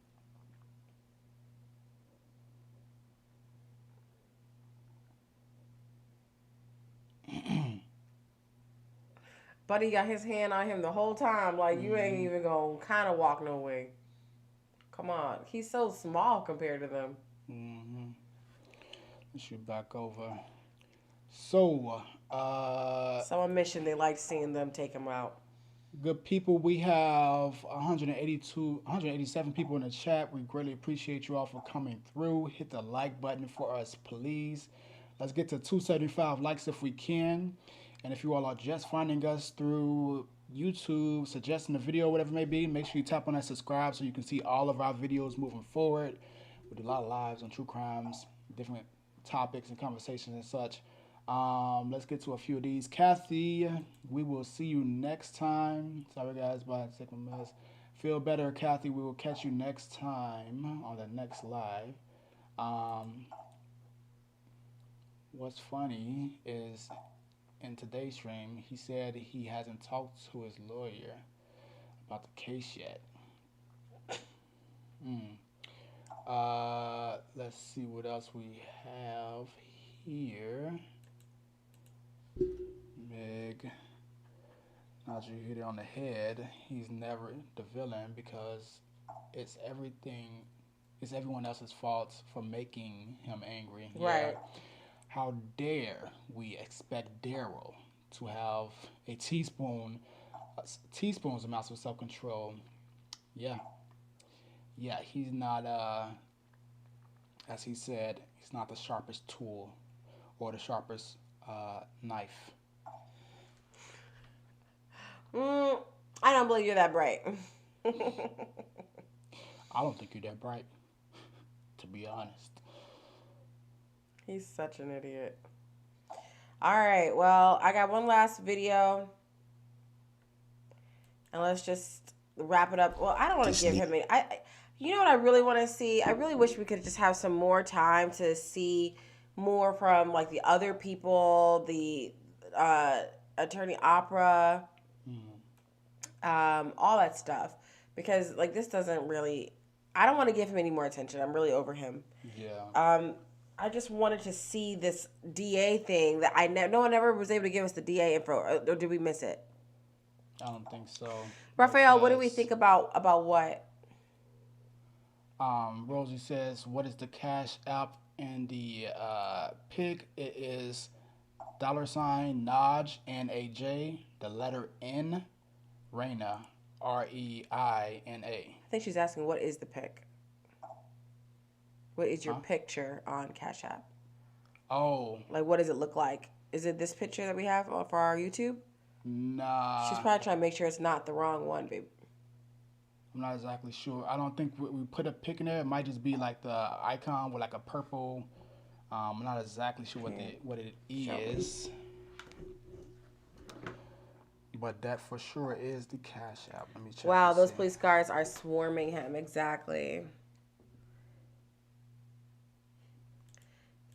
Buddy got his hand on him the whole time. Like, you ain't even gonna kind of walk no way. Come on. He's so small compared to them. Mm-hmm. Let's shoot back over. So, Some mission, they like seeing them take him out. good people, we have 187 people in the chat. We greatly appreciate you all for coming through. Hit the like button for us, please. Let's get to 275 likes if we can. And if you all are just finding us through YouTube, suggesting the video, whatever it may be, make sure you tap on that subscribe so you can see all of our videos moving forward. We do a lot of lives on true crimes, different topics and conversations and such. Let's get to a few of these. Kathy, we will see you next time. Sorry guys, but second mess. Feel better, Kathy. We will catch you next time on the next live. What's funny is in today's stream, he said he hasn't talked to his lawyer about the case yet. Let's see what else we have here. Meg. Now that you hit it on the head, he's never the villain because it's everything, it's everyone else's fault for making him angry. Yeah. Right. How dare we expect Darrell to have a teaspoon's amounts of self-control? Yeah, yeah, he's not. As he said, he's not the sharpest tool or the sharpest knife. I don't believe you're that bright. I don't think you're that bright, to be honest. He's such an idiot. All right, well, I got one last video. And let's just wrap it up. Well, I don't want to give him any. You know what I really want to see? I really wish we could just have some more time to see more from like the other people, the attorney opera, all that stuff. Because like this doesn't really. I don't want to give him any more attention. I'm really over him. Yeah. I just wanted to see this DA thing that no one ever was able to give us the DA info, or did we miss it? I don't think so. Raphael, what do we think about what? Rosie says, what is the Cash App and the pic? It is $Naj, N-A-J, the letter N, Reina, Reina. I think she's asking, what is the pic? What is your picture on Cash App? Oh. Like, what does it look like? Is it this picture that we have for our YouTube? Nah. She's probably trying to make sure it's not the wrong one, babe. I'm not exactly sure. I don't think we put a pic in there. It might just be like the icon with like a purple. I'm not exactly sure what it is. But that for sure is the Cash App. Let me check. Wow, those police cars are swarming him. Exactly.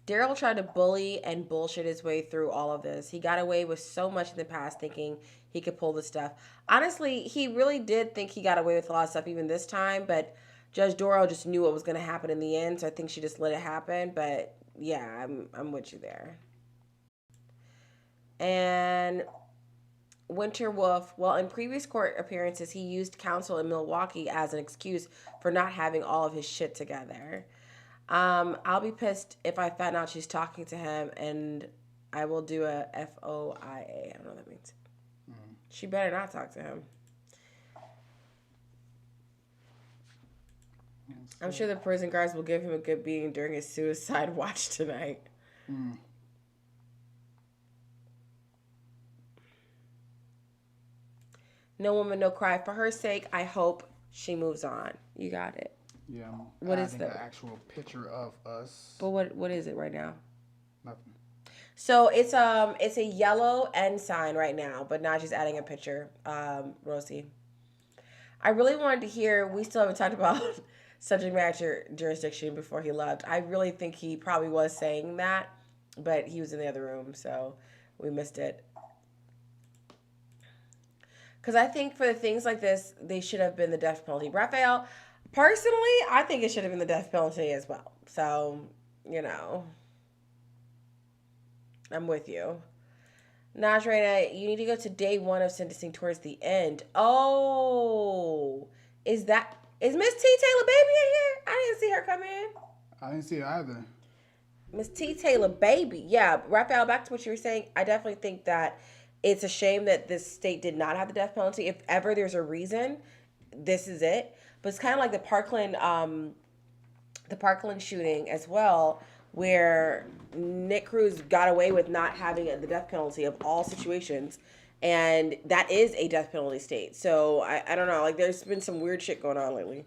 Darrell tried to bully and bullshit his way through all of this. He got away with so much in the past thinking he could pull this stuff. Honestly, he really did think he got away with a lot of stuff even this time, but Judge Dorow just knew what was going to happen in the end, so I think she just let it happen. But yeah, I'm with you there. And Winter Wolf, well, in previous court appearances, he used counsel in Milwaukee as an excuse for not having all of his shit together. I'll be pissed if I find out she's talking to him, and I will do a FOIA. I don't know what that means. She better not talk to him. I'm sure the prison guards will give him a good beating during his suicide watch tonight. No woman, no cry. For her sake, I hope she moves on. You got it. Yeah. What is the actual picture of us? But what is it right now? Nothing. So it's a yellow N sign right now, but now she's adding a picture. Rosie, I really wanted to hear. We still haven't talked about subject matter jurisdiction before he left. I really think he probably was saying that, but he was in the other room, so we missed it. Because I think for things like this, they should have been the death penalty. Raphael, personally, I think it should have been the death penalty as well. So, you know, I'm with you. Naj and Reina, you need to go to day 1 of sentencing towards the end. Oh, is Miss T. Taylor Baby in here? I didn't see her come in. I didn't see it either. Miss T. Taylor Baby. Yeah, Raphael, back to what you were saying. I definitely think that it's a shame that this state did not have the death penalty. If ever there's a reason, this is it. But it's kind of like the Parkland shooting as well, where Nick Cruz got away with not having the death penalty of all situations, and that is a death penalty state. So I don't know, like there's been some weird shit going on lately.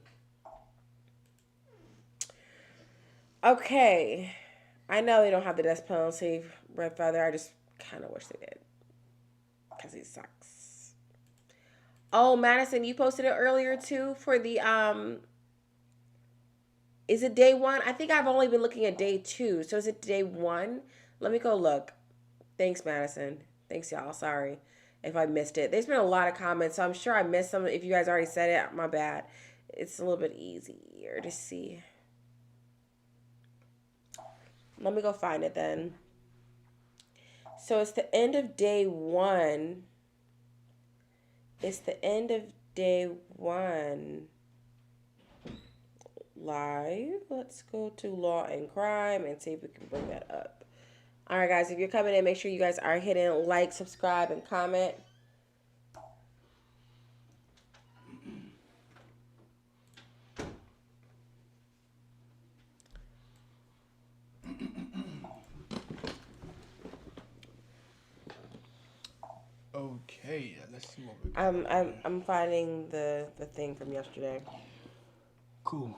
Okay, I know they don't have the death penalty, Red Feather. I just kind of wish they did, because he sucks. Oh, Madison, you posted it earlier too for the is it day 1? I think I've only been looking at day 2. So is it day 1? Let me go look. Thanks, Madison. Thanks, y'all. Sorry if I missed it. There's been a lot of comments, so I'm sure I missed some. If you guys already said it, my bad. It's a little bit easier to see. Let me go find it then. So it's the end of day one. It's the end of day one. Live. Let's go to law and crime and see if we can bring that up. All right, guys, if you're coming in, make sure you guys are hitting like, subscribe, and comment. Okay, let's see what we got. I'm finding the thing from yesterday. Cool.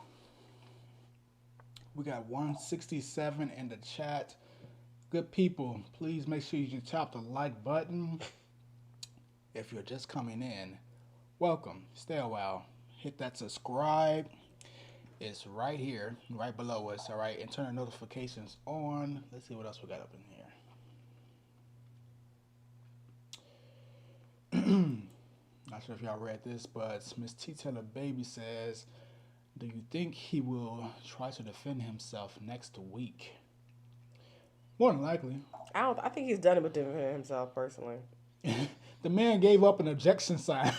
We got 167 in the chat. Good people, please make sure you tap the like button. If you're just coming in, welcome. Stay a while. Hit that subscribe. It's right here, right below us, all right? And turn the notifications on. Let's see what else we got up in here. Not sure if y'all read this, but Miss T. Taylor Baby says, do you think he will try to defend himself next week? More than likely. I think he's done it with defending himself personally. The man gave up an objection sign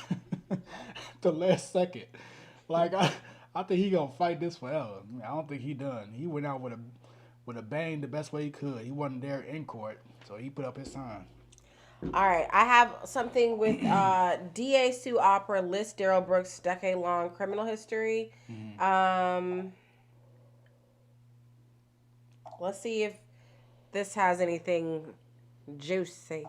the last second. Like I think he gonna fight this forever. I don't think he done. He went out with a bang the best way he could. He wasn't there in court, so he put up his sign. All right, I have something with DA Sue Opera lists Darrell Brooks' decade-long criminal history. Let's see if this has anything juicy.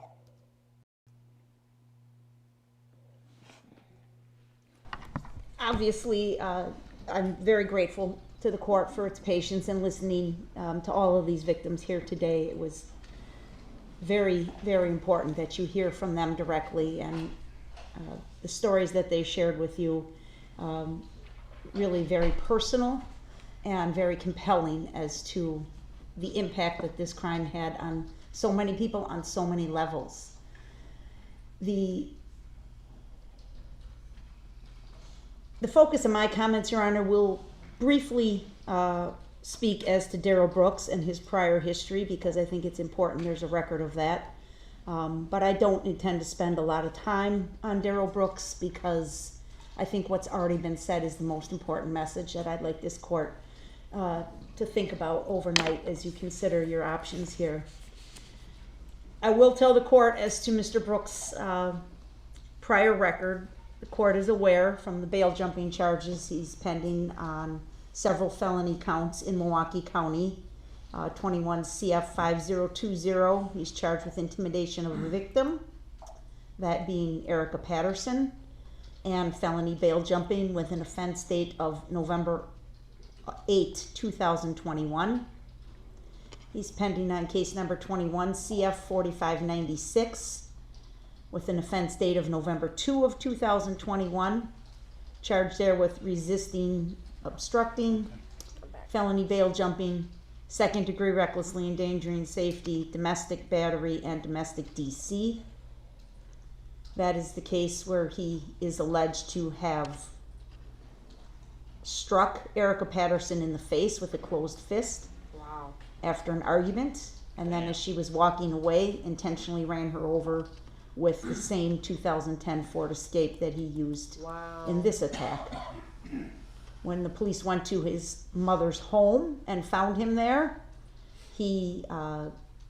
Obviously, I'm very grateful to the court for its patience in listening to all of these victims here today. It was very, very important that you hear from them directly, and the stories that they shared with you, really very personal and very compelling as to the impact that this crime had on so many people on so many levels. The focus of my comments, Your Honor, will briefly speak as to Darrell Brooks and his prior history, because I think it's important there's a record of that. But I don't intend to spend a lot of time on Darrell Brooks, because I think what's already been said is the most important message that I'd like this court to think about overnight as you consider your options here. I will tell the court as to Mr. Brooks' prior record. The court is aware from the bail jumping charges he's pending on several felony counts in Milwaukee County. 21 CF 5020, he's charged with intimidation of a victim, that being Erica Patterson, and felony bail jumping with an offense date of November 8, 2021. He's pending on case number 21 CF 4596 with an offense date of November 2 of 2021, charged there with resisting, obstructing, felony bail jumping, second degree recklessly endangering safety, domestic battery, and domestic DC. That is the case where he is alleged to have struck Erica Patterson in the face with a closed fist. Wow. After an argument, and then as she was walking away, intentionally ran her over with the same 2010 Ford Escape that he used in this attack. When the police went to his mother's home and found him there, he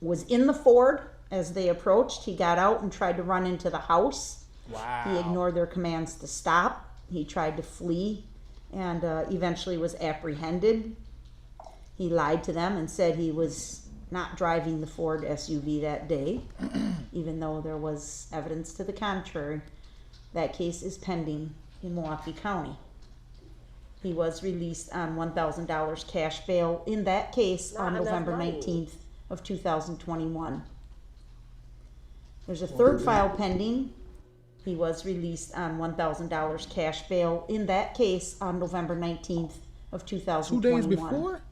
was in the Ford as they approached. He got out and tried to run into the house. Wow. He ignored their commands to stop. He tried to flee and eventually was apprehended. He lied to them and said he was not driving the Ford SUV that day, even though there was evidence to the contrary. That case is pending in Milwaukee County. He was released on $1,000 cash bail in that case on November 19th of 2021. There's a third file pending. He was released on $1,000 cash bail in that case on November 19th of 2021. 2 days before?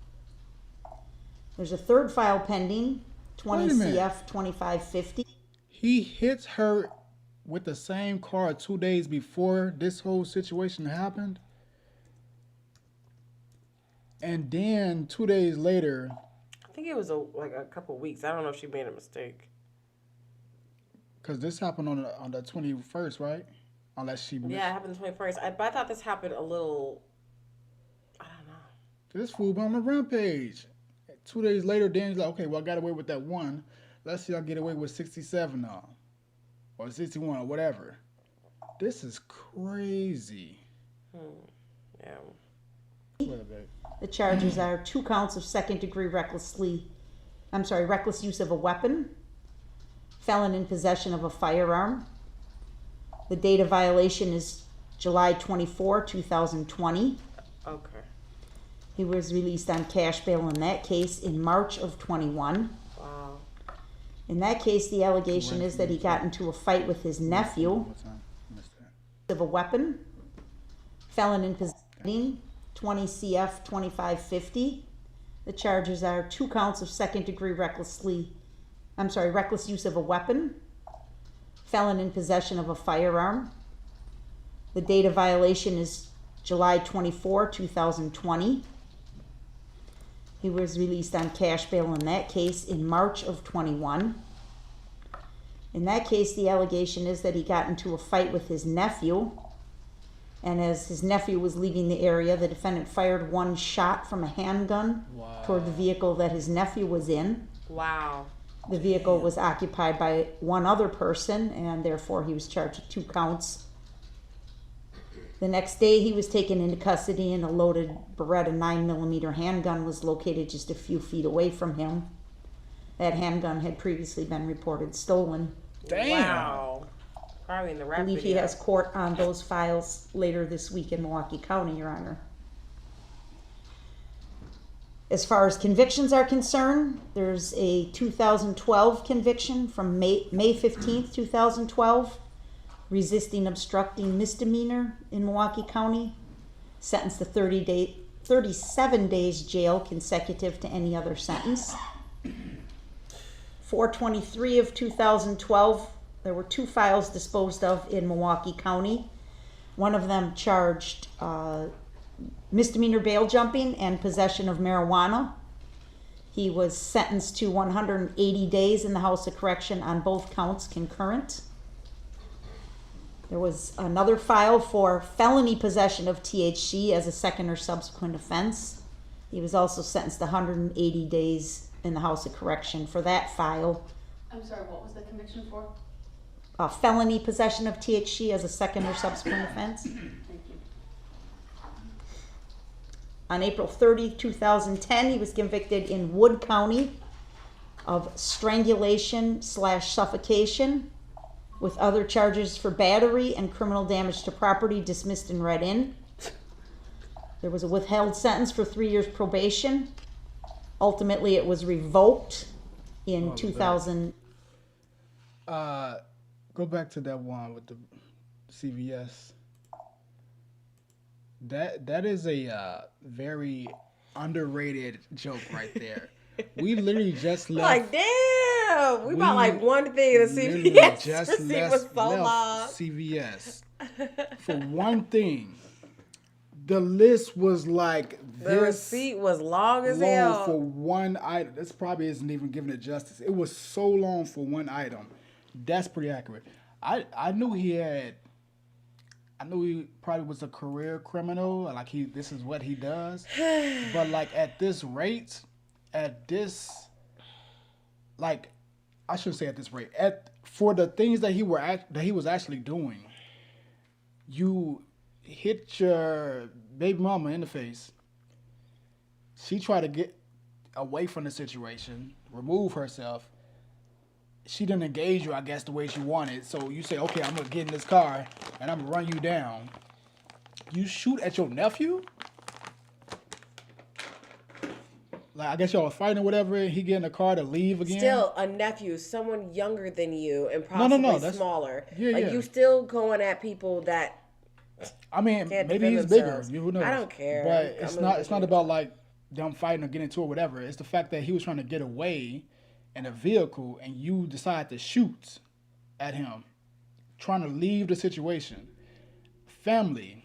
There's a third file pending, 20 Wait a minute. CF 2550. He hits her with the same car 2 days before this whole situation happened. And then 2 days later, I think it was like a couple weeks. I don't know if she made a mistake. Because this happened on the 21st, right? Unless she missed. Yeah, it happened the 21st. But I thought this happened a little. I don't know. This fool been on a rampage. 2 days later, Danny's like, okay, well, I got away with that one. Let's see, I get away with 67 now. Or 61 or whatever. This is crazy. Yeah. The charges are 2 counts of second-degree reckless use of a weapon, felon in possession of a firearm. The date of violation is July 24, 2020. Okay. He was released on cash bail in that case in March of 21. Wow. In that case, the allegation is that he got into a fight with his nephew of a weapon, felon in possession, 20 CF 2550. The charges are 2 counts of second-degree reckless use of a weapon, felon in possession of a firearm. The date of violation is July 24, 2020. He was released on cash bail in that case in March of 21. In that case, the allegation is that he got into a fight with his nephew, and as his nephew was leaving the area, the defendant fired 1 shot from a handgun toward the vehicle that his nephew was in. Wow. The vehicle was occupied by 1 other person, and therefore he was charged with 2 counts. The next day, he was taken into custody, and a loaded Beretta 9mm handgun was located just a few feet away from him. That handgun had previously been reported stolen. Damn. Wow. Probably in the rap I believe he video. has court on those files later this week in Milwaukee County, Your Honor. As far as convictions are concerned, there's a 2012 conviction from May 15th, 2012. Resisting obstructing misdemeanor in Milwaukee County, sentenced to 37 days jail consecutive to any other sentence. 4/23 of 2012, there were 2 files disposed of in Milwaukee County. One of them charged misdemeanor bail jumping and possession of marijuana. He was sentenced to 180 days in the House of Correction on both counts concurrent. There was another file for felony possession of THC as a second or subsequent offense. He was also sentenced to 180 days in the House of Correction for that file. I'm sorry, what was the conviction for? Felony possession of THC as a second or subsequent offense. Thank you. On April 30, 2010, he was convicted in Wood County of strangulation/suffocation, with other charges for battery and criminal damage to property dismissed and read in. There was a withheld sentence for 3 years probation. Ultimately, it was revoked in 2000. Go back to that one with the CVS. That is a very underrated joke right there. We literally just left. Like, damn. We bought like one thing to see. Literally just receipt was so long. left CVS for one thing. The list was like The this receipt was long as long hell. for one item. This probably isn't even giving it justice. It was so long for one item. That's pretty accurate. I knew he probably was a career criminal. Like this is what he does. But like at this rate, like I shouldn't say at this rate. For the things that he was actually doing, you hit your baby mama in the face. She tried to get away from the situation, remove herself. She didn't engage you, I guess, the way she wanted. So you say, okay, I'm going to get in this car and I'm going to run you down. You shoot at your nephew? Like, I guess y'all was fighting or whatever, and he get in the car to leave again? Still, a nephew, someone younger than you and possibly that's smaller. Yeah, like, yeah. you still going at people that I mean, can't maybe defend he's bigger. themselves. Who knows? I don't care. But I'm it's not about like them fighting or getting into it or whatever. It's the fact that he was trying to get away in a vehicle and you decide to shoot at him, trying to leave the situation. Family,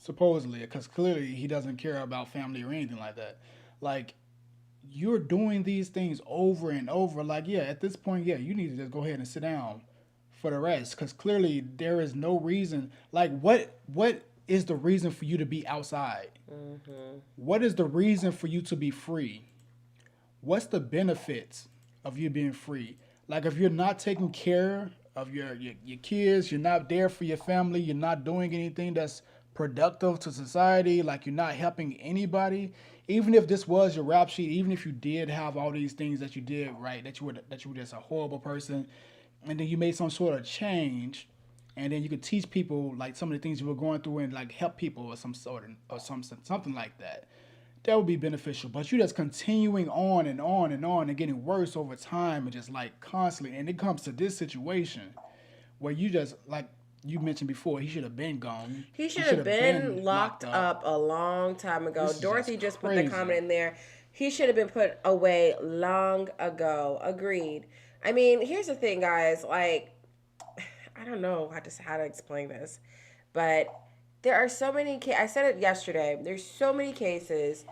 supposedly, because clearly he doesn't care about family or anything like that. Like, you're doing these things over and over. Like, yeah, at this point, yeah, you need to just go ahead and sit down for the rest, because clearly there is no reason. Like, what is the reason for you to be outside? What is the reason for you to be free? What's the benefits of you being free? Like, if you're not taking care of your kids, you're not there for your family, you're not doing anything that's productive to society, like you're not helping anybody, even if this was your rap sheet, even if you did have all these things that you did right, that you were just a horrible person, and then you made some sort of change, and then you could teach people like some of the things you were going through and like help people or something like that. That would be beneficial. But you're just continuing on and on and on and getting worse over time and just like constantly. And it comes to this situation where you just, like you mentioned before, he should have been gone. He should have been locked up a long time ago. Dorothy just put the comment in there. He should have been put away long ago. Agreed. I mean, here's the thing, guys. Like, I don't know how to explain this, but there are so many I said it yesterday. There's so many cases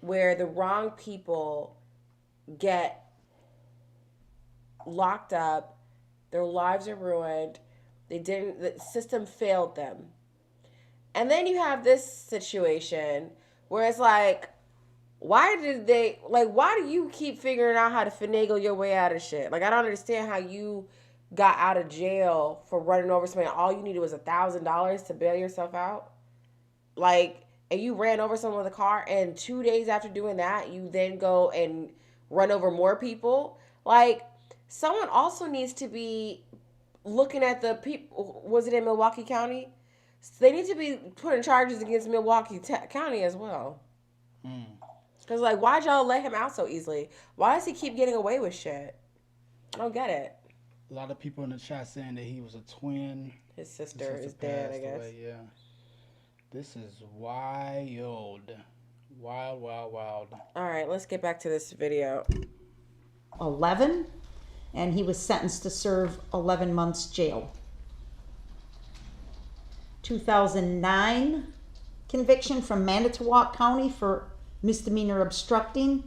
where the wrong people get locked up, their lives are ruined, the system failed them. And then you have this situation where it's like, why do you keep figuring out how to finagle your way out of shit? Like, I don't understand how you got out of jail for running over somebody. All you needed was $1,000 to bail yourself out. Like, and you ran over someone with a car, and 2 days after doing that, you then go and run over more people. Like, someone also needs to be looking at the people. Was it in Milwaukee County? They need to be putting charges against Milwaukee County as well. Because, like, why'd y'all let him out so easily? Why does he keep getting away with shit? I don't get it. A lot of people in the chat saying that he was a twin. His sister is dead, I guess. Away, yeah. This is wild. Wild. All right, let's get back to this video. 11, and he was sentenced to serve 11 months jail. 2009 conviction from Manitowoc County for misdemeanor obstructing,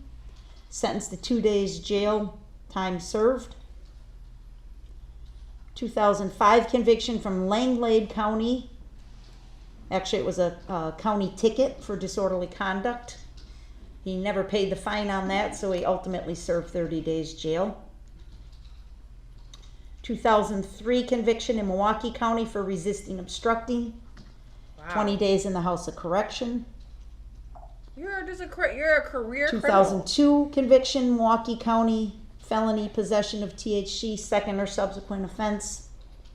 sentenced to 2 days jail, time served. 2005 conviction from Langlade County. Actually, it was a county ticket for disorderly conduct. He never paid the fine on that, so he ultimately served 30 days jail. 2003 conviction in Milwaukee County for resisting obstructing. Wow. 20 days in the House of Correction. You're a career 2002 criminal. Conviction, Milwaukee County, felony possession of THC, second or subsequent offense.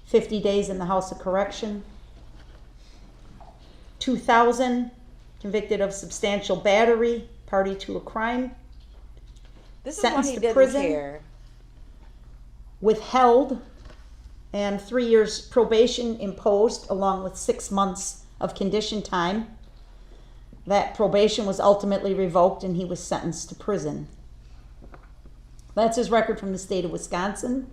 50 days in the House of Correction. 2000, convicted of substantial battery, party to a crime. This is sentenced why he to didn't prison, care. Withheld, and 3 years probation imposed, along with 6 months of condition time. That probation was ultimately revoked, and he was sentenced to prison. That's his record from the state of Wisconsin.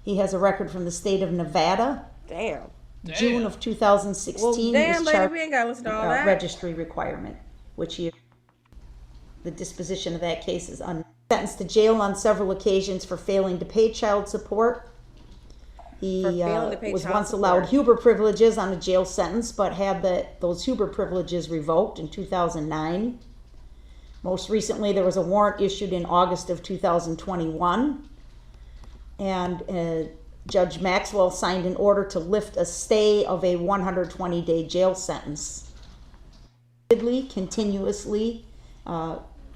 He has a record from the state of Nevada. Damn. June of 2016. Well, damn, was baby, we ain't gotta listen to all that. Registry requirement, which the disposition of that case is sentenced to jail on several occasions for failing to pay child support. He was once allowed Huber privileges on a jail sentence, but had those Huber privileges revoked in 2009. Most recently, there was a warrant issued in August of 2021, and Judge Maxwell signed an order to lift a stay of a 120-day jail sentence. Continuously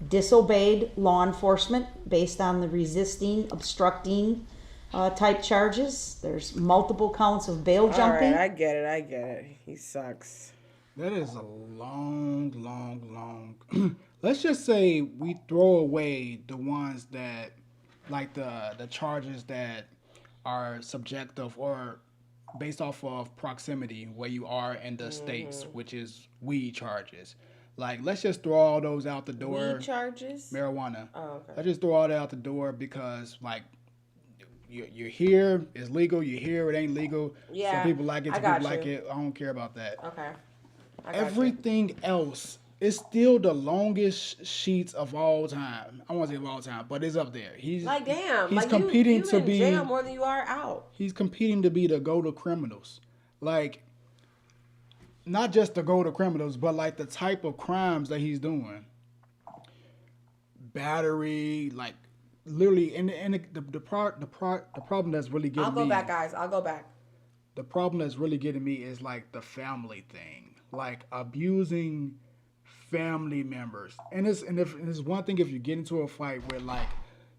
disobeyed law enforcement based on the resisting, obstructing type charges. There's multiple counts of bail jumping. All right, I get it. He sucks. That is a long. Let's just say we throw away the ones that, like the charges that are subjective or based off of proximity where you are in the states, which is weed charges. Like, let's just throw all those out the door. Weed charges? Marijuana. Oh, okay. Let's just throw all that out the door because, like, you're here, it's legal. You're here, it ain't legal. Yeah. Some people like it, some people like it. I don't care about that. Okay. Everything else It's still the longest sheets of all time. I won't say of all time, but it's up there. Like, damn. He's Like, competing you to in be jail more than you are out. He's competing to be the go-to criminals. Like, not just the go-to criminals, but like the type of crimes that he's doing. Battery, like literally, and the problem that's really getting me. I'll go back, guys. I'll go back. The problem that's really getting me is like the family thing, like abusing family members. And it's one thing if you get into a fight where, like,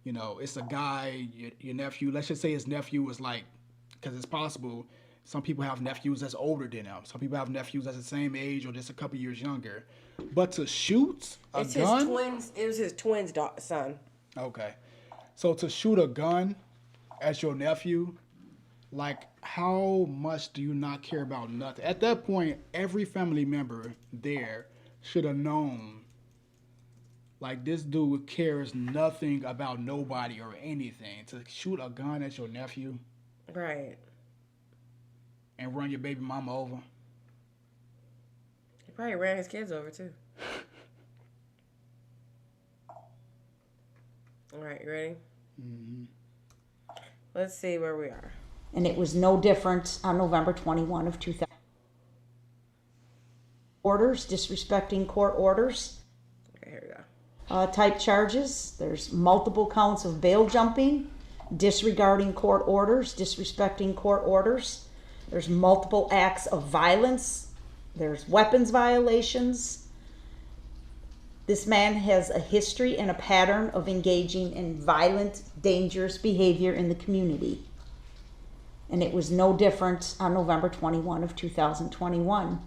you know, it's a guy, your nephew. Let's just say his nephew was like, because it's possible. Some people have nephews that's older than them. Some people have nephews that's the same age or just a couple years younger. But to shoot a gun, his twins. It was his twins' son. Okay, so to shoot a gun at your nephew, like, how much do you not care about nothing? At that point, every family member there should have known, like, this dude cares nothing about nobody or anything. To shoot a gun at your nephew, Right. and run your baby mama over. He probably ran his kids over, too. All right, you ready? Mm-hmm. Let's see where we are. And it was no different on November 21 of 2000. Orders, disrespecting court orders. Okay, here we go. Type charges. There's multiple counts of bail jumping, disregarding court orders, disrespecting court orders. There's multiple acts of violence. There's weapons violations. This man has a history and a pattern of engaging in violent, dangerous behavior in the community. And it was no different on November 21 of 2021.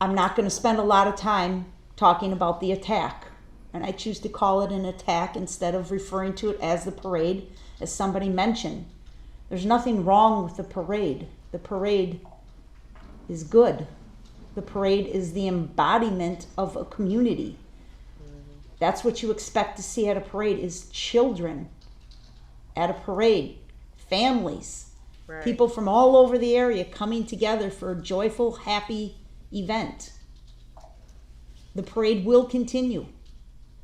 I'm not going to spend a lot of time talking about the attack. And I choose to call it an attack instead of referring to it as the parade, as somebody mentioned. There's nothing wrong with the parade. The parade is good. The parade is the embodiment of a community. That's what you expect to see at a parade, is children at a parade, families, Right. people from all over the area coming together for a joyful, happy event. The parade will continue.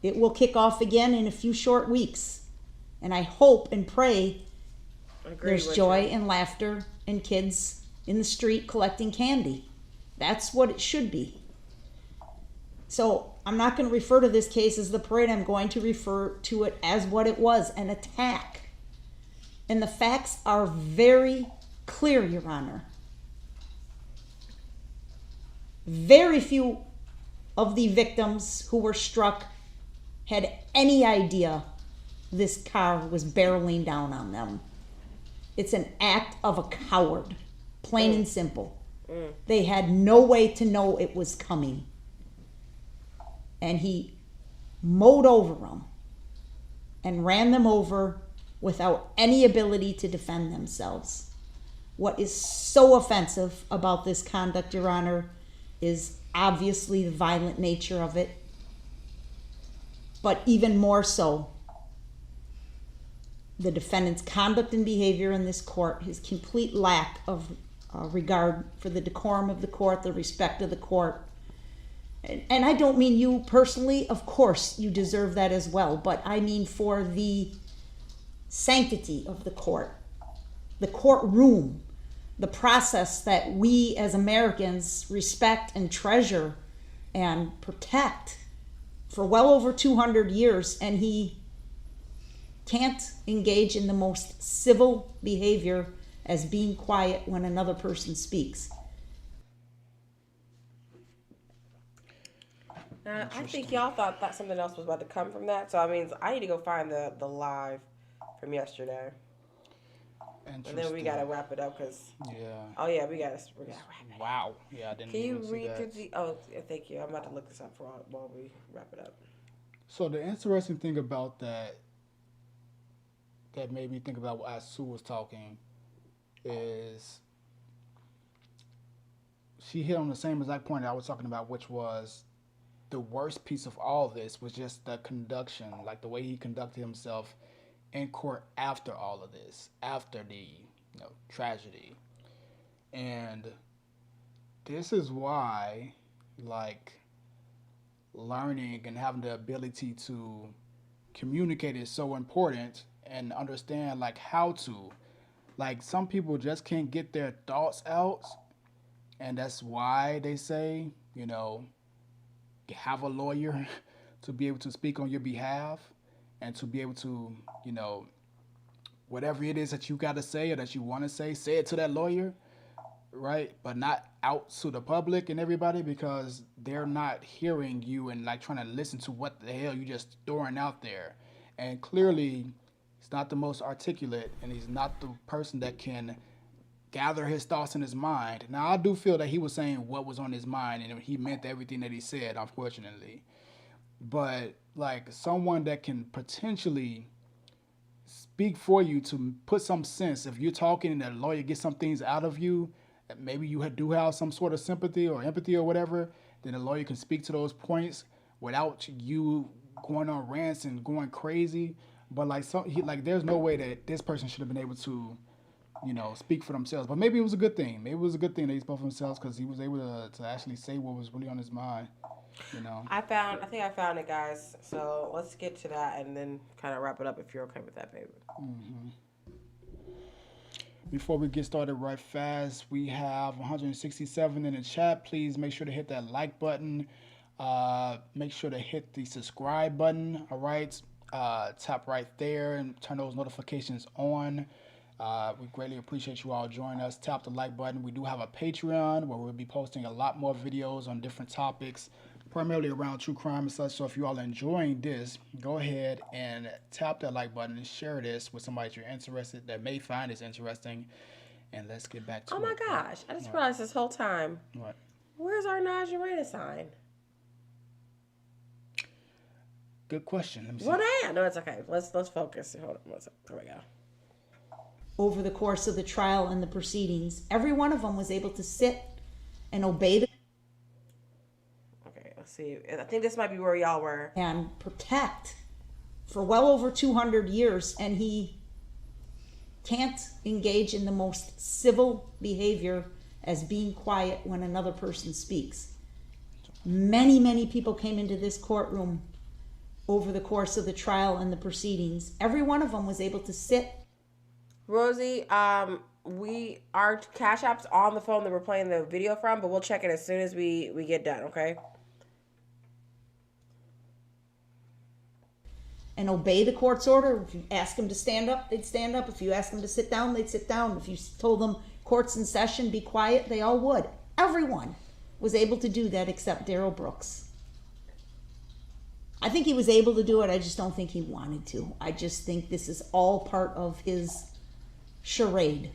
It will kick off again in a few short weeks. And I hope and pray there's joy and laughter and kids in the street collecting candy. That's what it should be. So I'm not going to refer to this case as the parade. I'm going to refer to it as what it was, an attack. And the facts are very clear, Your Honor. Very few of the victims who were struck had any idea this car was barreling down on them. It's an act of a coward, plain and simple. They had no way to know it was coming. And he mowed over them and ran them over without any ability to defend themselves. What is so offensive about this conduct, Your Honor, is obviously the violent nature of it, but even more so, the defendant's conduct and behavior in this court, his complete lack of regard for the decorum of the court, the respect of the court. And I don't mean you personally, of course you deserve that as well, but I mean for the sanctity of the court, the courtroom, the process that we as Americans respect and treasure and protect for well over 200 years, and he can't engage in the most civil behavior as being quiet when another person speaks. I think y'all thought that something else was about to come from that, so I mean, I need to go find the live from yesterday. And then we gotta wrap it up because. Yeah. Oh yeah, we gotta wrap it. Wow. Yeah, I didn't. Can you even read see that. the? Oh, thank you. I'm about to look this up while we wrap it up. So the interesting thing about that made me think about what Sue was talking is she hit on the same exact point I was talking about, which was the worst piece of all this was just the conduction, like the way he conducted himself in court after all of this, after the tragedy. And this is why, like, learning and having the ability to communicate is so important and understand, like, how to. Like, some people just can't get their thoughts out, and that's why they say, you know, have a lawyer to be able to speak on your behalf and to be able to, you know, whatever it is that you got to say or that you want to say it to that lawyer, right? But not out to the public and everybody, because they're not hearing you and like trying to listen to what the hell you just throwing out there. And clearly, he's not the most articulate, and he's not the person that can gather his thoughts in his mind. Now, I do feel that he was saying what was on his mind, and he meant everything that he said, unfortunately. But like someone that can potentially speak for you to put some sense, if you're talking and a lawyer gets some things out of you, that maybe you do have some sort of sympathy or empathy or whatever, then a lawyer can speak to those points without you going on rants and going crazy. But like there's no way that this person should have been able to, you know, speak for themselves. But maybe it was a good thing. Maybe it was a good thing that he spoke for themselves, because he was able to actually say what was really on his mind. You know. I think I found it, guys. So let's get to that and then kind of wrap it up if you're okay with that, baby. Mm-hmm. Before we get started right fast, we have 167 in the chat. Please make sure to hit that like button. Make sure to hit the subscribe button. All right. Tap right there and turn those notifications on. We greatly appreciate you all joining us. Tap the like button. We do have a Patreon where we'll be posting a lot more videos on different topics, primarily around true crime and such. So if you all are enjoying this, go ahead and tap that like button and share this with somebody that you're interested, that may find this interesting. And let's get back to it. Oh my gosh, I just realized this whole time. What? Where's our Naj and Reina sign? Good question. Let me see. What no, it's okay. Let's focus. Hold on one second. There we go. Over the course of the trial and the proceedings, every one of them was able to sit and obey the Let's see. I think this might be where y'all were. And protect for well over 200 years, and he can't engage in the most civil behavior as being quiet when another person speaks. Many, many people came into this courtroom over the course of the trial and the proceedings. Every one of them was able to sit. Rosie, our Cash App's on the phone that we're playing the video from, but we'll check it as soon as we get done, okay? And obey the court's order. If you ask them to stand up, they'd stand up. If you ask them to sit down, they'd sit down. If you told them court's in session, be quiet, they all would. Everyone was able to do that except Darrell Brooks. I think he was able to do it. I just don't think he wanted to. I just think this is all part of his charade.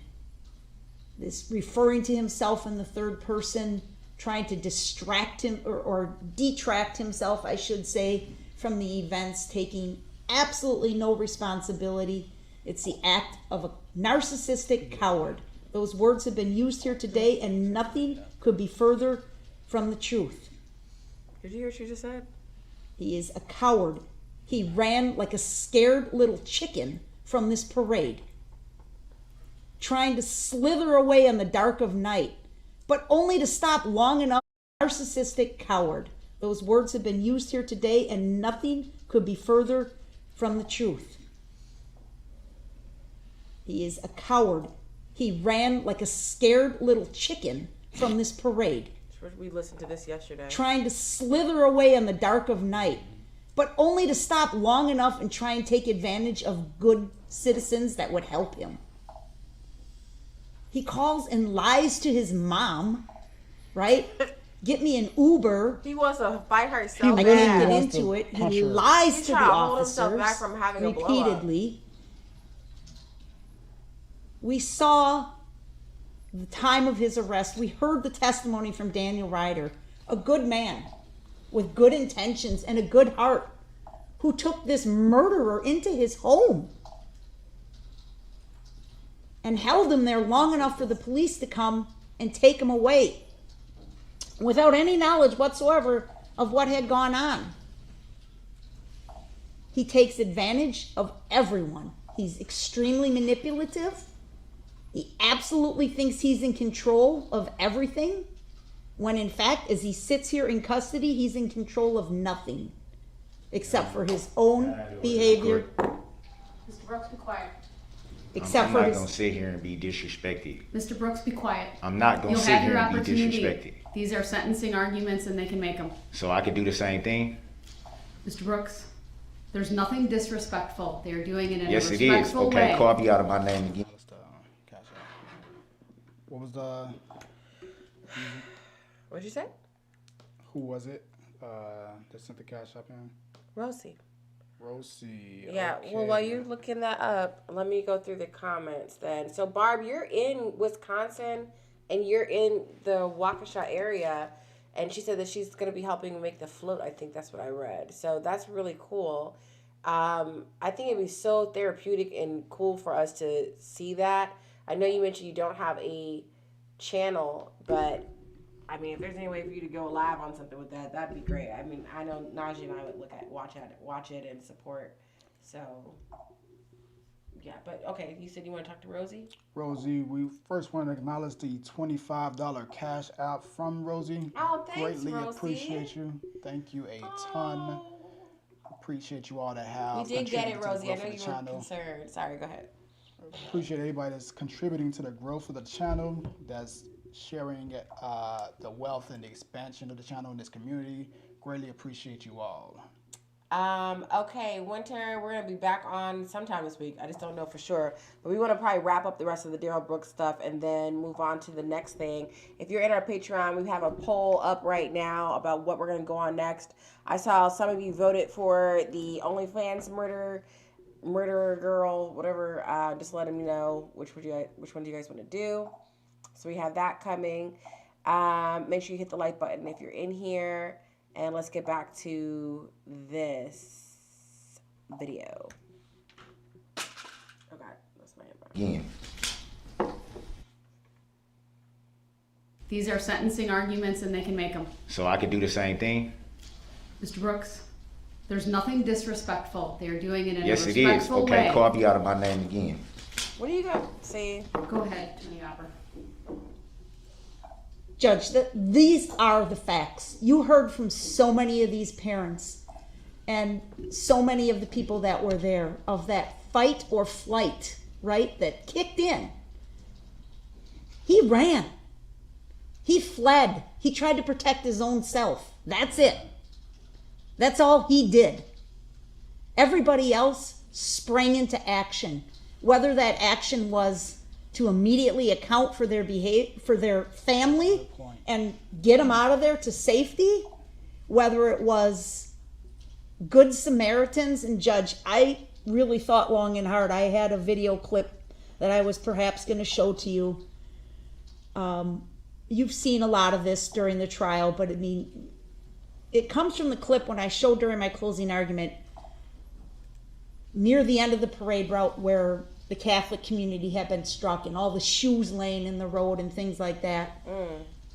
This referring to himself in the third person, trying to distract him or detract himself, I should say, from the events, taking absolutely no responsibility. It's the act of a narcissistic coward. Those words have been used here today, and nothing could be further from the truth. Did you hear what she just said? He is a coward. He ran like a scared little chicken from this parade, trying to slither away in the dark of night, but only to stop long enough. Narcissistic coward. Those words have been used here today, and nothing could be further from the truth. He is a coward. He ran like a scared little chicken from this parade. We listened to this yesterday. Trying to slither away in the dark of night, but only to stop long enough and try and take advantage of good citizens that would help him. He calls and lies to his mom, right? Get me an Uber. He wants to fight her so I bad. can't get into it. He lies He's to the trying to hold himself officers back from having a blow-up. repeatedly. We saw the time of his arrest. We heard the testimony from Daniel Ryder, a good man with good intentions and a good heart, who took this murderer into his home and held him there long enough for the police to come and take him away, without any knowledge whatsoever of what had gone on. He takes advantage of everyone. He's extremely manipulative. He absolutely thinks he's in control of everything. when in fact, as he sits here in custody, he's in control of nothing except for his own behavior. Mr. Brooks, be quiet. Except I'm for not his. gonna sit here and be disrespected. Mr. Brooks, be quiet. I'm not gonna You'll sit have here your and be opportunity. disrespected. These are sentencing arguments and they can make them. So I could do the same thing? Mr. Brooks, there's nothing disrespectful. They're doing it in Yes, a it is. respectful Okay, way. call me out of my name again. What's the cash app? What was the? What'd you say? Who was it? That sent the cash app in. Rosie. Rosie. Yeah, Okay. well, while you're looking that up, let me go through the comments then. So, Barb, you're in Wisconsin and you're in the Waukesha area, and she said that she's going to be helping make the float. I think that's what I read. So, that's really cool. I think it'd be so therapeutic and cool for us to see that. I know you mentioned you don't have a channel, but I mean, if there's any way for you to go live on something with that, that'd be great. I mean, I know Naj and I would watch it and support. So, yeah, but okay, you said you want to talk to Rosie? Rosie, we first want to acknowledge the $25 cash app from Rosie. Oh, thanks, Greatly Rosie. appreciate you. Thank you a ton. Appreciate you all that have. You did get it, contributed to the Rosie. I growth know of you the were channel. concerned. Sorry, go ahead. Appreciate everybody that's contributing to the growth of the channel, that's sharing the wealth and the expansion of the channel in this community. Greatly appreciate you all. Okay, Winter, we're going to be back on sometime this week. I just don't know for sure. But we want to probably wrap up the rest of the Darrell Brooks stuff and then move on to the next thing. If you're in our Patreon, we have a poll up right now about what we're going to go on next. I saw some of you voted for the OnlyFans murderer girl, whatever. Just letting me know which one do you guys want to do. So we have that coming. Make sure you hit the like button if you're in here. And let's get back to this video. Okay, that's my inbox. Again. These are sentencing arguments and they can make them. So I could do the same thing? Mr. Brooks, there's nothing disrespectful. They're doing it in Yes, a it is. respectful Okay, way. call me out of my name again. What do you got? Say. Go ahead, Attorney Opper. Judge, these are the facts. You heard from so many of these parents and so many of the people that were there of that fight or flight, right, that kicked in. He ran. He fled. He tried to protect his own self. That's it. That's all he did. Everybody else sprang into action, whether that action was to immediately account for their for their family and get them out of there to safety, whether it was good Samaritans. And Judge, I really thought long and hard. I had a video clip that I was perhaps going to show to you. You've seen a lot of this during the trial, but I mean, it comes from the clip when I showed during my closing argument near the end of the parade route where the Catholic community had been struck and all the shoes laying in the road and things like that.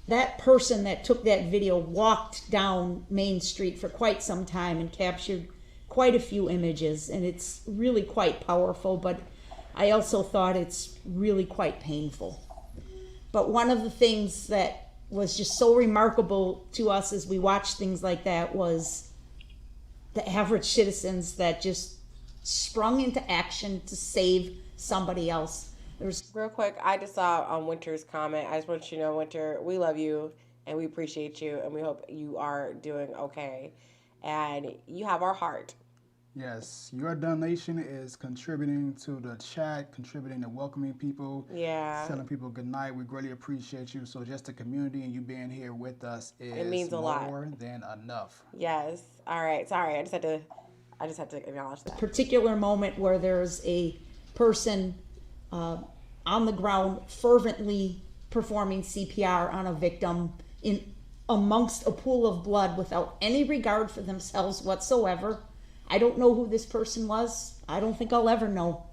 That person that took that video walked down Main Street for quite some time and captured quite a few images, and it's really quite powerful, but I also thought it's really quite painful. But one of the things that was just so remarkable to us as we watched things like that was the average citizens that just sprung into action to save somebody else. There's Real quick, I just saw on Winter's comment. I just want you to know, Winter, we love you and we appreciate you and we hope you are doing okay. And you have our heart. Yes, your donation is contributing to the chat, contributing to welcoming people, telling people good night. We greatly appreciate you. So just the community and you being here with us is means a lot. more than enough. Yes. All right. Sorry. I just had to acknowledge that. particular moment where there's a person on the ground fervently performing CPR on a victim in amongst a pool of blood without any regard for themselves whatsoever. I don't know who this person was. I don't think I'll ever know.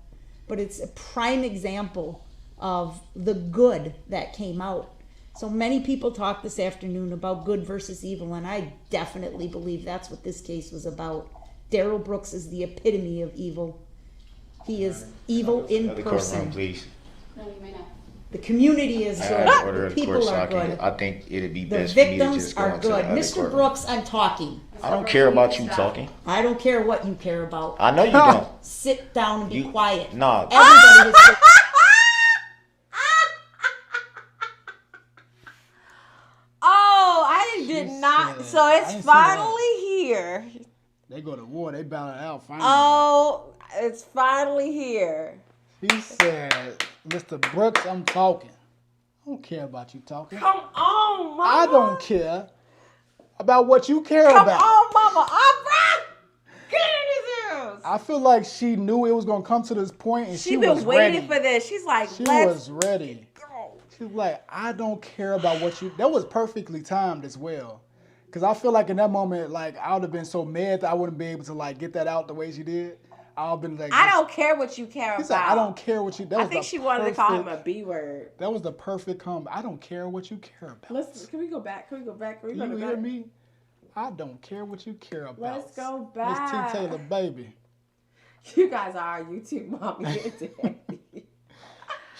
But it's a prime example of the good that came out. So many people talked this afternoon about good versus evil, and I definitely believe that's what this case was about. Darrell Brooks is the epitome of evil. He is evil in Another person. courtroom, please. No, you may not. The community is I good. had to order The the people court so are good. I think it'd be The best for me to victims just go are into the good. other Mr. courtroom. Brooks, I'm talking. I don't care about you talking. I don't care what you care about. I know you don't. Sit down and be You- quiet. Nah. Everybody is Oh, I did She not. said- So I it's didn't see that. finally here. They go to war. They battle it out finally. Oh, it's finally here. He said, "Mr. Brooks, I'm talking. I don't care about you talking. Come on, mama. I don't care about what you care Come about." on, mama. Get in his ears. I feel like she knew it was gonna come to this point, and she She was been waiting ready. for this. She's like, She let's was ready. go. She was like, "I don't care about what you." That was perfectly timed as well, because I feel like in that moment, like I would have been so mad that I wouldn't be able to like get that out the way she did. I've been like, I don't care what you care He about. said, "I don't care what you." That I was think the she wanted to call him a perfect- B word. That was the perfect comment. I don't care what you care about. Can we go back? Can we go back? Can we Do go you back? hear me? I don't care what you care about. Let's go Miss back. T. Taylor, baby. You guys are our YouTube mommy and daddy.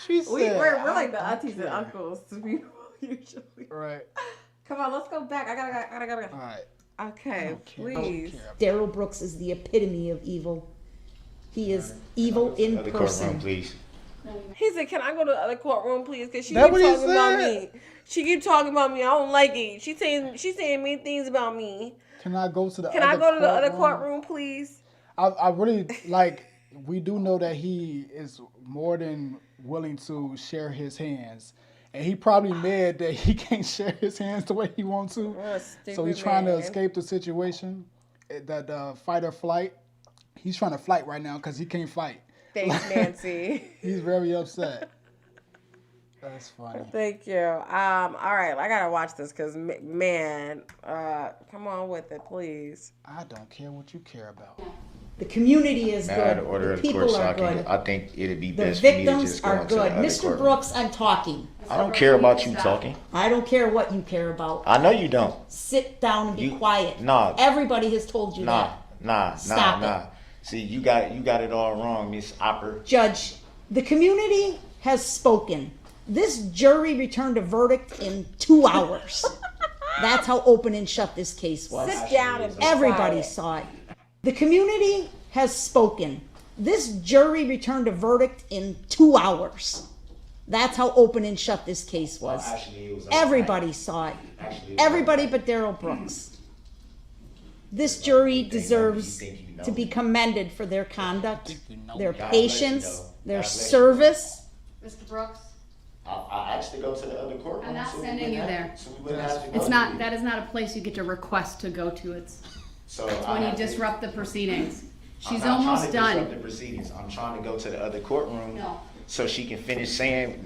She said, We're like the "I aunties don't and care." uncles to people usually. Right. Come on, let's go back. I gotta. All right. Okay, don't care. please. Darrell Brooks is the epitome of evil. He is evil in Other courtroom, person. please. He said, "Can I go to the other courtroom, please? Because she That keep what he talking about said? me. She keep talking about me. I don't like it. She's saying mean things about me. Can I go to the Can other I go to the other courtroom? courtroom, please?" I really like. We do know that he is more than willing to share his hands, and he probably mad that he can't share his hands the way he wants to. Oh, So he's stupid trying to man. escape the situation, that fight or flight. He's trying to fight right now because he can't fight. Thanks, Nancy. He's very upset. That's funny. Thank you. All right, I gotta watch this because man, come on with it, please. I don't care what you care about. The community is I had to good. order The the people court so are good. I think it'd be The best for me to victims just go are into the good. other Mr. courtroom. Brooks, I'm talking. I don't care about you talking. I don't care what you care about. I know you don't. Sit down and be You- quiet. Nah. Everybody has told you that. Stop it. See, you got it all wrong, Miss Opper. Judge, the community has spoken. This jury returned a verdict in 2 hours. That's how open and shut this case was. Sit down and be Everybody quiet. saw it. The community has spoken. This jury returned a verdict in 2 hours. That's how open and shut this case was. Actually, it was Everybody saw it. Actually, it was Everybody but Darrell Brooks. This jury deserves to be commended for their conduct, their God bless you, patience, though. their God bless you. service. Mr. Brooks, I asked to go to the other courtroom. I'm not so we sending wouldn't you have- there. So we wouldn't have to go it's to not. you. That is not a place you get to request to go to. It's So when you disrupt the proceedings. I'm She's not trying almost to disrupt done. the proceedings. I'm trying to go to the other courtroom No. so she can finish saying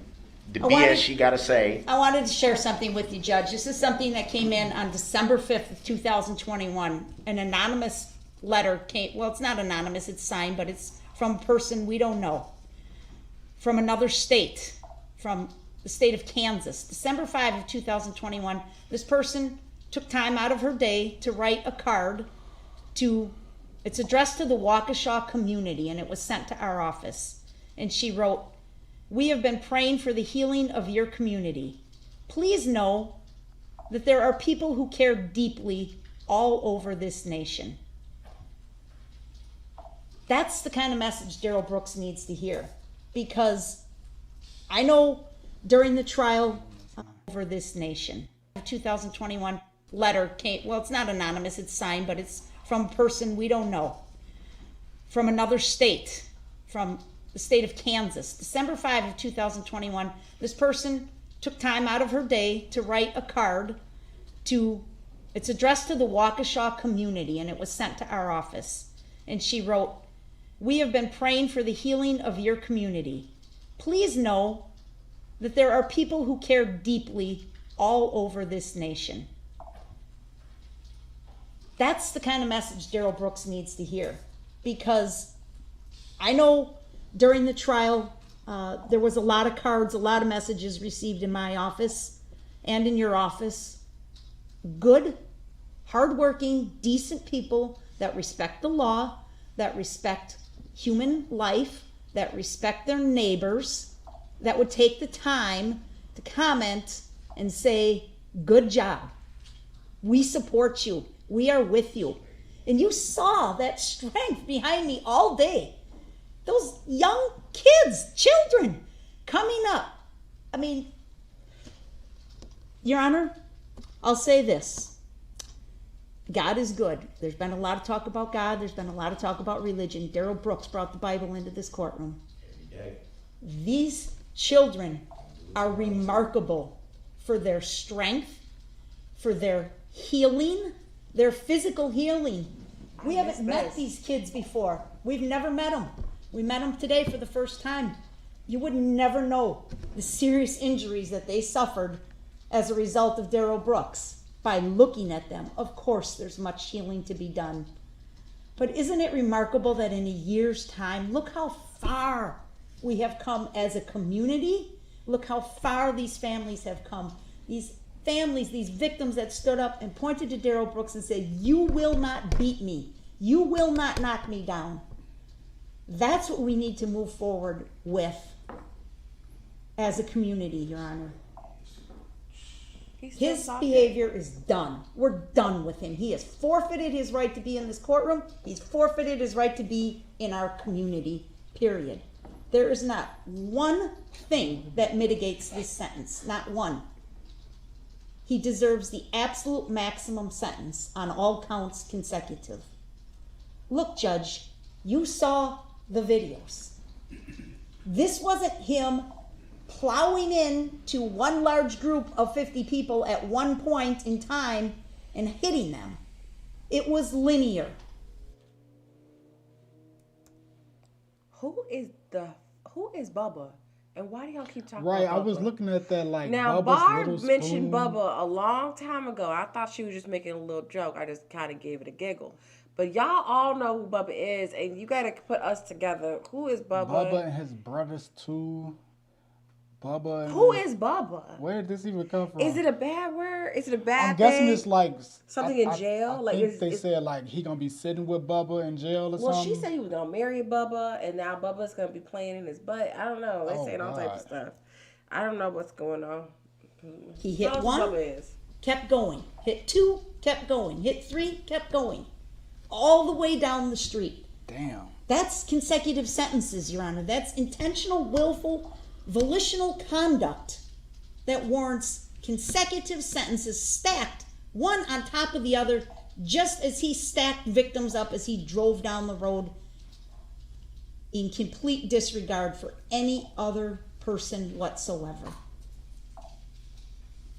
the I wanted- BS she gotta say. I wanted to share something with you, Judge. This is something that came in on December 5th of 2021. An anonymous letter came, well, it's not anonymous, it's signed, but it's from a person we don't know. From another state, from the state of Kansas. December 5 of 2021, this person took time out of her day to write a card it's addressed to the Waukesha community, and it was sent to our office. And she wrote, "We have been praying for the healing of your community. Please know that there are people who care deeply all over this nation." That's the kind of message Darrell Brooks needs to hear, because I know during the trial over this nation, 2021 letter came, well, it's not anonymous, it's signed, but it's from a person we don't know, from another state, from the state of Kansas. December 5 of 2021, this person took time out of her day to write a card it's addressed to the Waukesha community, and it was sent to our office. And she wrote, "We have been praying for the healing of your community. Please know that there are people who care deeply all over this nation." That's the kind of message Darrell Brooks needs to hear, because I know during the trial there was a lot of cards, a lot of messages received in my office and in your office. Good, hardworking, decent people that respect the law, that respect human life, that respect their neighbors, that would take the time to comment and say, good job. We support you. We are with you. And you saw that strength behind me all day. Those young kids, children, coming up. I mean, Your Honor, I'll say this. God is good. There's been a lot of talk about God. There's been a lot of talk about religion. Darrell Brooks brought the Bible into this courtroom. These children are remarkable for their strength, for their healing, their physical healing. We haven't met these kids before. We've never met them. We met them today for the first time. You would never know the serious injuries that they suffered as a result of Darrell Brooks by looking at them. Of course, there's much healing to be done. But isn't it remarkable that in a year's time, look how far we have come as a community. Look how far these families have come. These families, these victims that stood up and pointed to Darrell Brooks and said, you will not beat me. You will not knock me down. That's what we need to move forward with as a community, Your Honor. His behavior is done. We're done with him. He has forfeited his right to be in this courtroom. He's forfeited his right to be in our community, period. There is not one thing that mitigates this sentence, not one. He deserves the absolute maximum sentence on all counts consecutive. Look, Judge, you saw the videos. This wasn't him plowing in to one large group of 50 people at one point in time and hitting them. It was linear. Who is Bubba? And why do y'all keep talking Right, about Bubba? I was looking at that like now, Bubba's Barb little mentioned spoon. Bubba a long time ago. I thought she was just making a little joke. I just kind of gave it a giggle. But y'all all know who Bubba is, and you got to put us together. Who is Bubba? Bubba and his brothers too. Bubba. And Who is Bubba? Where did this even come from? Is it a bad word? Is it a bad I'm guessing thing? it's like something in jail. I think they said like he gonna be sitting with Bubba in jail or well, something. she said he was gonna marry Bubba, and now Bubba's gonna be playing in his butt. I don't know. They saying all type of stuff. I don't know what's going on. He hit Tell us one, who Bubba is. kept going. Hit two, kept going. Hit three, kept going. All the way down the street. Damn. That's consecutive sentences, Your Honor. That's intentional, willful, volitional conduct that warrants consecutive sentences stacked one on top of the other, just as he stacked victims up as he drove down the road in complete disregard for any other person whatsoever.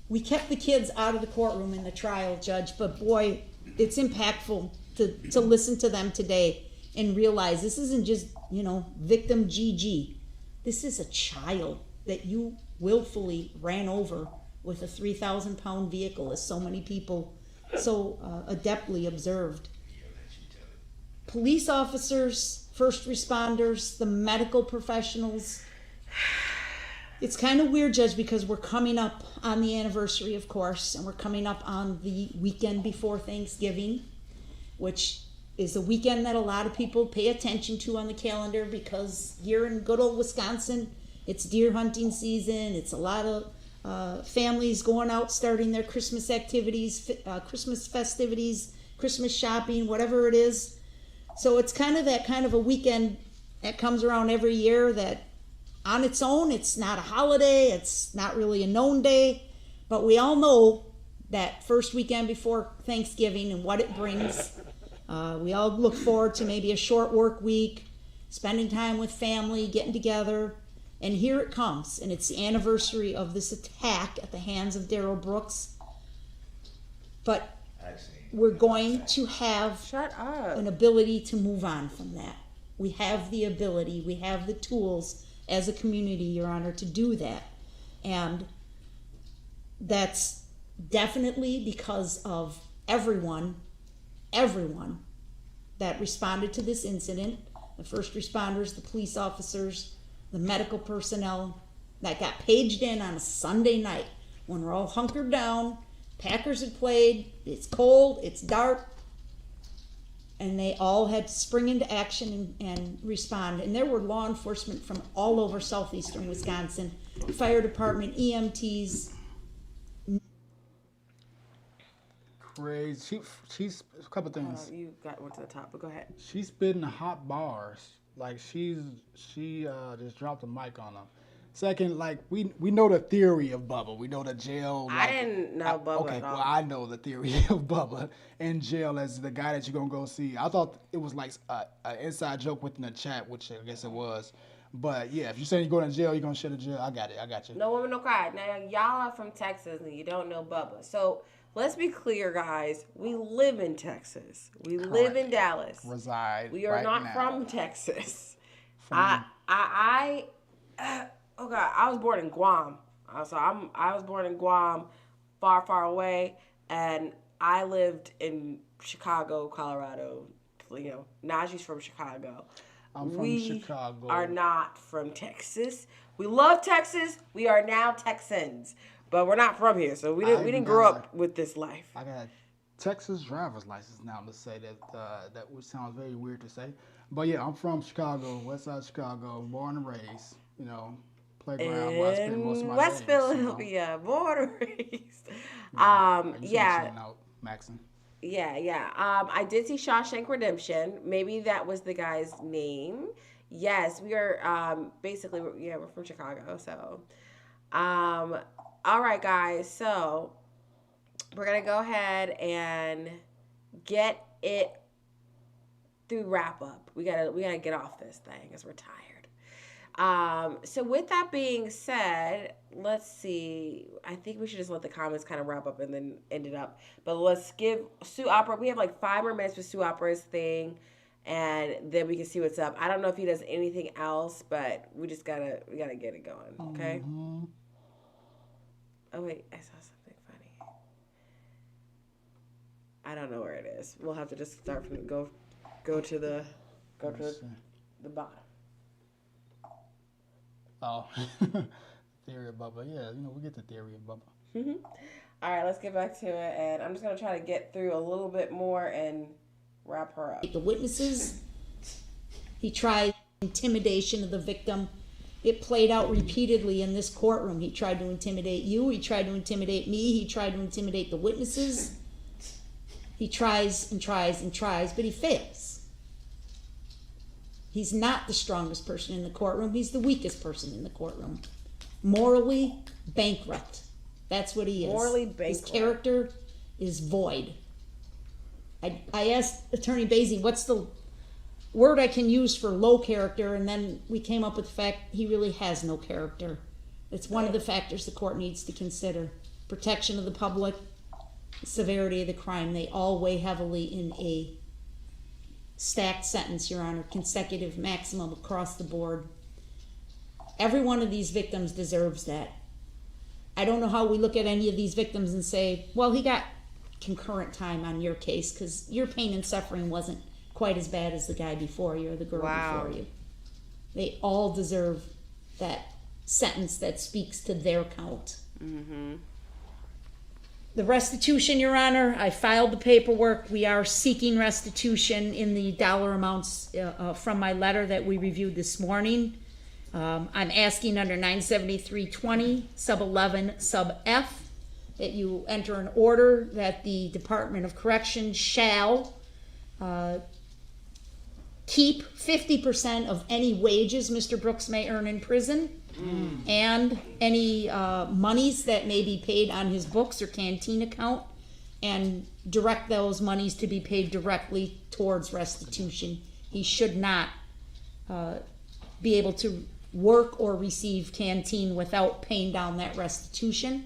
We kept the kids out of the courtroom in the trial, Judge, but boy, it's impactful to listen to them today and realize this isn't just, victim GG. This is a child that you willfully ran over with a 3,000-pound vehicle, as so many people so adeptly observed. Police officers, first responders, the medical professionals. It's kind of weird, Judge, because we're coming up on the anniversary, of course, and we're coming up on the weekend before Thanksgiving, which is a weekend that a lot of people pay attention to on the calendar because here in good old Wisconsin, it's deer hunting season. It's a lot of families going out, starting their Christmas activities, Christmas festivities, Christmas shopping, whatever it is. So it's kind of a weekend that comes around every year that on its own, it's not a holiday. It's not really a known day, but we all know that first weekend before Thanksgiving and what it brings. We all look forward to maybe a short work week, spending time with family, getting together, and here it comes, and it's the anniversary of this attack at the hands of Darrell Brooks. But we're going to have an ability to move on from that. We have the ability, we have the tools as a community, Your Honor, to do that. And that's definitely because of everyone that responded to this incident, the first responders, the police officers, the medical personnel that got paged in on a Sunday night when we're all hunkered down, Packers had played, it's cold, it's dark. and they all had to spring into action and respond. And there were law enforcement from all over southeastern Wisconsin, fire department, EMTs. Crazy. She's a couple things. You went to the top, but go ahead. She's spitting hot bars. Like she just dropped the mic on them. Second, like we know the theory of Bubba. We know the jail. I didn't know Bubba at all. Well, I know the theory of Bubba in jail as the guy that you're gonna go see. I thought it was like an inside joke within the chat, which I guess it was. But yeah, if you're saying you're going to jail, you're gonna shit in jail. I got it. I got you. No woman, no cry. Now y'all are from Texas and you don't know Bubba. So let's be clear, guys. We live in Texas. We live in Dallas. Reside. We are right not now. from Texas. Oh God, I was born in Guam. I was born in Guam, far, far away, and I lived in Chicago, Colorado. You know, Najee's from Chicago. I'm from Chicago. We are not from Texas. We love Texas. We are now Texans, but we're not from here, so we didn't grow up with this life. I got a Texas driver's license now. Let's say that which sounds very weird to say, but yeah, I'm from Chicago, West Side Chicago, born and raised. You know. Playground where I spend most of my West days, Philadelphia, born and raised. Maxon. Yeah. I did see Shawshank Redemption. Maybe that was the guy's name. Yes, we are basically we're from Chicago. So, all right, guys. So we're gonna go ahead and get it through wrap up. We gotta get off this thing because we're tired. So with that being said, let's see. I think we should just let the comments kind of wrap up and then end it up. But let's give Sue Opera. We have like 5 more minutes with Sue Opera's thing, and then we can see what's up. I don't know if he does anything else, but we gotta get it going. Okay. Mm-hmm. Oh wait, I saw something funny. I don't know where it is. We'll have to just start from go to the bottom. Oh, theory of Bubba. Yeah, we get the theory of Bubba. Mm-hmm. All right, let's get back to it. And I'm just going to try to get through a little bit more and wrap her up. The witnesses, he tried intimidation of the victim. It played out repeatedly in this courtroom. He tried to intimidate you. He tried to intimidate me. He tried to intimidate the witnesses. He tries and tries and tries, but he fails. He's not the strongest person in the courtroom. He's the weakest person in the courtroom. Morally bankrupt. That's what he is. Morally bankrupt. His character is void. I asked Attorney Basie, what's the word I can use for low character, and then we came up with the fact he really has no character. It's one of the factors the court needs to consider. Protection of the public, the severity of the crime, they all weigh heavily in a stacked sentence, Your Honor, consecutive maximum across the board. Every one of these victims deserves that. I don't know how we look at any of these victims and say, well, he got concurrent time on your case because your pain and suffering wasn't quite as bad as the guy before you or the girl before you. They all deserve that sentence that speaks to their count. Mm-hmm. The restitution, Your Honor, I filed the paperwork. We are seeking restitution in the dollar amounts from my letter that we reviewed this morning. I'm asking under 97320 sub 11 sub F that you enter an order that the Department of Corrections shall keep 50% of any wages Mr. Brooks may earn in prison. And any monies that may be paid on his books or canteen account, and direct those monies to be paid directly towards restitution. He should not be able to work or receive canteen without paying down that restitution.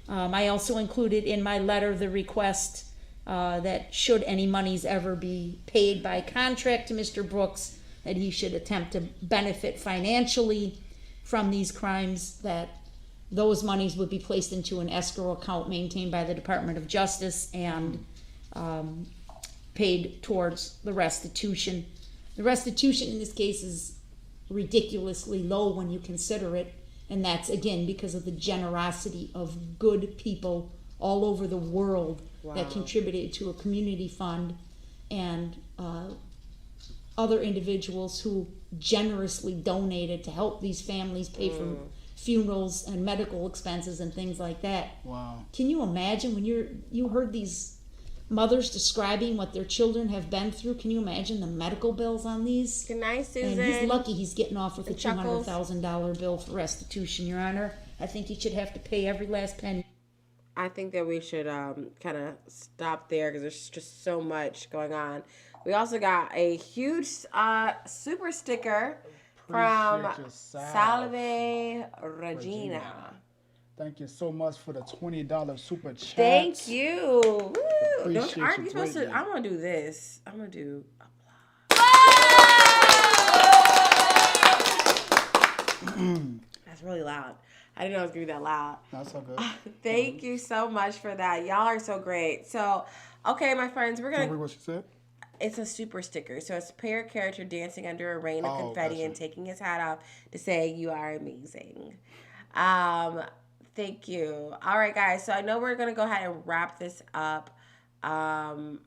I also included in my letter the request that should any monies ever be paid by contract to Mr. Brooks, that he should attempt to benefit financially from these crimes, that those monies would be placed into an escrow account maintained by the Department of Justice and paid towards the restitution. The restitution in this case is ridiculously low when you consider it, and that's again because of the generosity of good people all over the world that contributed to a community fund and other individuals who generously donated to help these families pay for funerals and medical expenses and things like that. Wow. Can you imagine when you heard these mothers describing what their children have been through? Can you imagine the medical bills on these? Good night, Susan. And he's lucky he's getting off with a Chuckles. $200,000 bill for restitution, Your Honor. I think he should have to pay every last penny. I think that we should kind of stop there because there's just so much going on. We also got a huge super sticker from Appreciate yourself, Salve Regina. Thank you so much for the $20 super chat. Thank you. Woo. Appreciate Aren't you you supposed to? greatly. I'm gonna do this. I'm gonna do. That's really loud. I didn't know it was gonna be that loud. That's so good. Thank you so much for that. Y'all are so great. So, okay, my friends, we're Can you gonna. read what she said? It's a super sticker. So it's a player character dancing under a rain of Oh, confetti gotcha. and taking his hat off to say, "You are amazing." Thank you. All right, guys. So I know we're going to go ahead and wrap this up and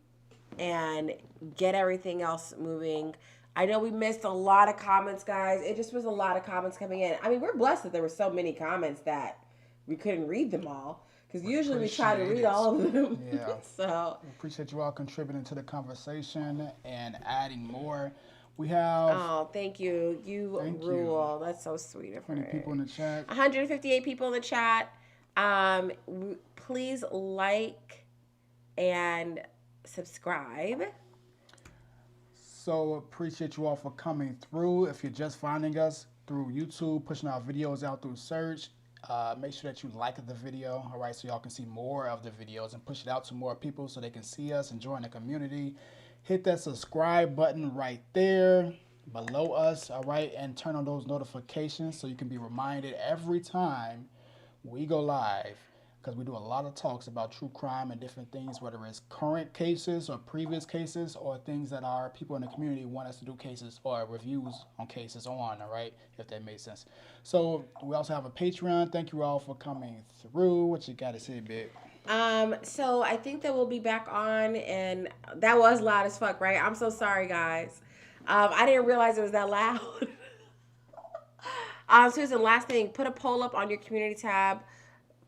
get everything else moving. I know we missed a lot of comments, guys. It just was a lot of comments coming in. I mean, we're blessed that there were so many comments that we couldn't read them all. Because usually we try to read all of them. Yeah. So We appreciate you all contributing to the conversation and adding more. We have oh, thank you. You Thank rule. That's so sweet of 20 her. people in the chat. 158 people in the chat. Please like and subscribe. So appreciate you all for coming through. If you're just finding us through YouTube, pushing our videos out through search, make sure that you like the video, all right, so y'all can see more of the videos and push it out to more people so they can see us and join the community. Hit that subscribe button right there below us, all right, and turn on those notifications so you can be reminded every time we go live, because we do a lot of talks about true crime and different things, whether it's current cases or previous cases or things that our people in the community want us to do cases or reviews on cases on, all right, if that makes sense. So we also have a Patreon. Thank you all for coming through. What you got to say, babe? So I think that we'll be back on, and that was loud as fuck, right? I'm so sorry, guys. I didn't realize it was that loud. Susan, last thing, put a poll up on your community tab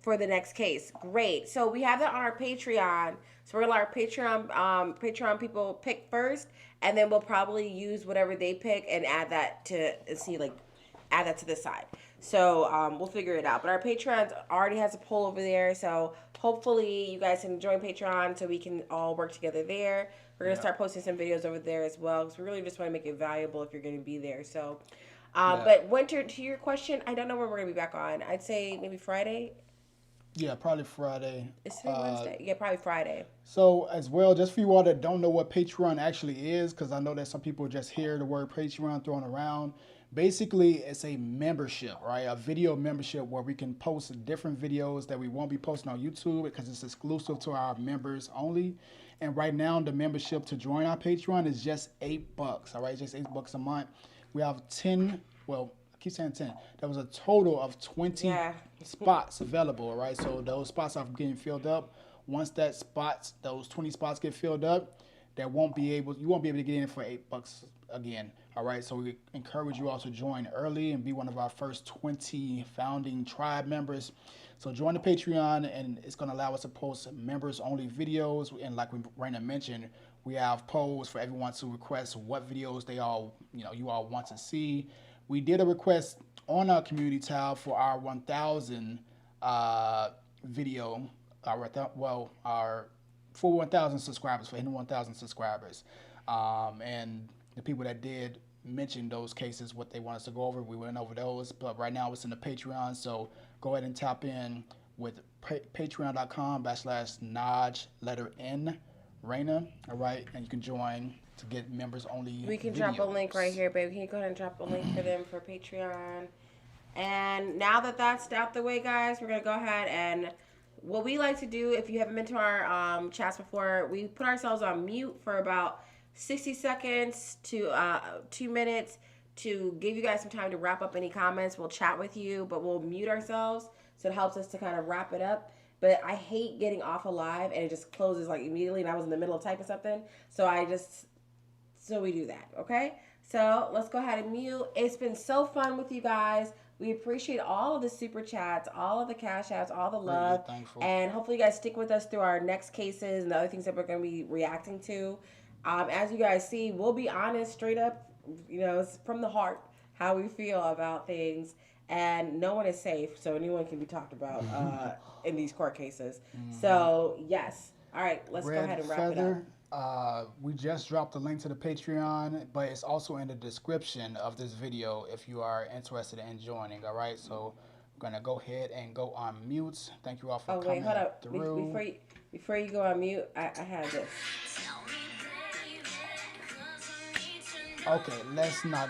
for the next case. Great. So we have that on our Patreon. So we're gonna let our Patreon people pick first, and then we'll probably use whatever they pick and add that to add that to the side. So we'll figure it out. But our Patreon already has a poll over there. So hopefully you guys can join Patreon so we can all work together there. We're going to start posting some videos over there as well, because we really just want to make it valuable if you're going to be there. So, but Winter, to your question, I don't know when we're going to be back on. I'd say maybe Friday. Yeah, probably Friday. Is today Wednesday? Yeah, probably Friday. So as well, just for you all that don't know what Patreon actually is, because I know that some people just hear the word Patreon thrown around. Basically, it's a membership, right? A video membership where we can post different videos that we won't be posting on YouTube because it's exclusive to our members only. And right now, the membership to join our Patreon is just $8, all right? Just $8 a month. We have 10, well, I keep saying 10. There was a total of 20 spots available, all right? So those spots are getting filled up. Once those 20 spots get filled up, you won't be able to get in for $8 again. All right, so we encourage you all to join early and be one of our first 20 founding tribe members. So join the Patreon, and it's going to allow us to post members-only videos. And like Reina mentioned, we have polls for everyone to request what videos you all want to see. We did a request on our community tab for our 1,000 video, our for 1,000 subscribers, for hitting 1,000 subscribers, and the people that did mention those cases, what they want us to go over, we went over those. But right now it's in the Patreon, so go ahead and tap in with patreon.com/Naj letter N Reina, all right, and you can join to get members only. We can videos. drop a link right here, baby. Can you go ahead and drop a link for them for Patreon? And now that that's out the way, guys, we're gonna go ahead and what we like to do, if you haven't been to our chats before, we put ourselves on mute for about 60 seconds to 2 minutes to give you guys some time to wrap up any comments. We'll chat with you, but we'll mute ourselves, so it helps us to kind of wrap it up. But I hate getting off a live and it just closes like immediately, and I was in the middle of typing something, so I just So we do that, okay? So let's go ahead and mute. It's been so fun with you guys. We appreciate all of the super chats, all of the cash apps, all the love. And hopefully you guys stick with us through our next cases and the other things that we're going to be reacting to. As you guys see, we'll be honest, straight up, it's from the heart, how we feel about things. And no one is safe, so anyone can be talked about in these court cases. So, yes. All right, let's go ahead and wrap it up. We just dropped the link to the Patreon, but it's also in the description of this video if you are interested in joining, all right? So I'm going to go ahead and go on mute. Thank you all for coming through. Before you go on mute, I had this. Okay, let's not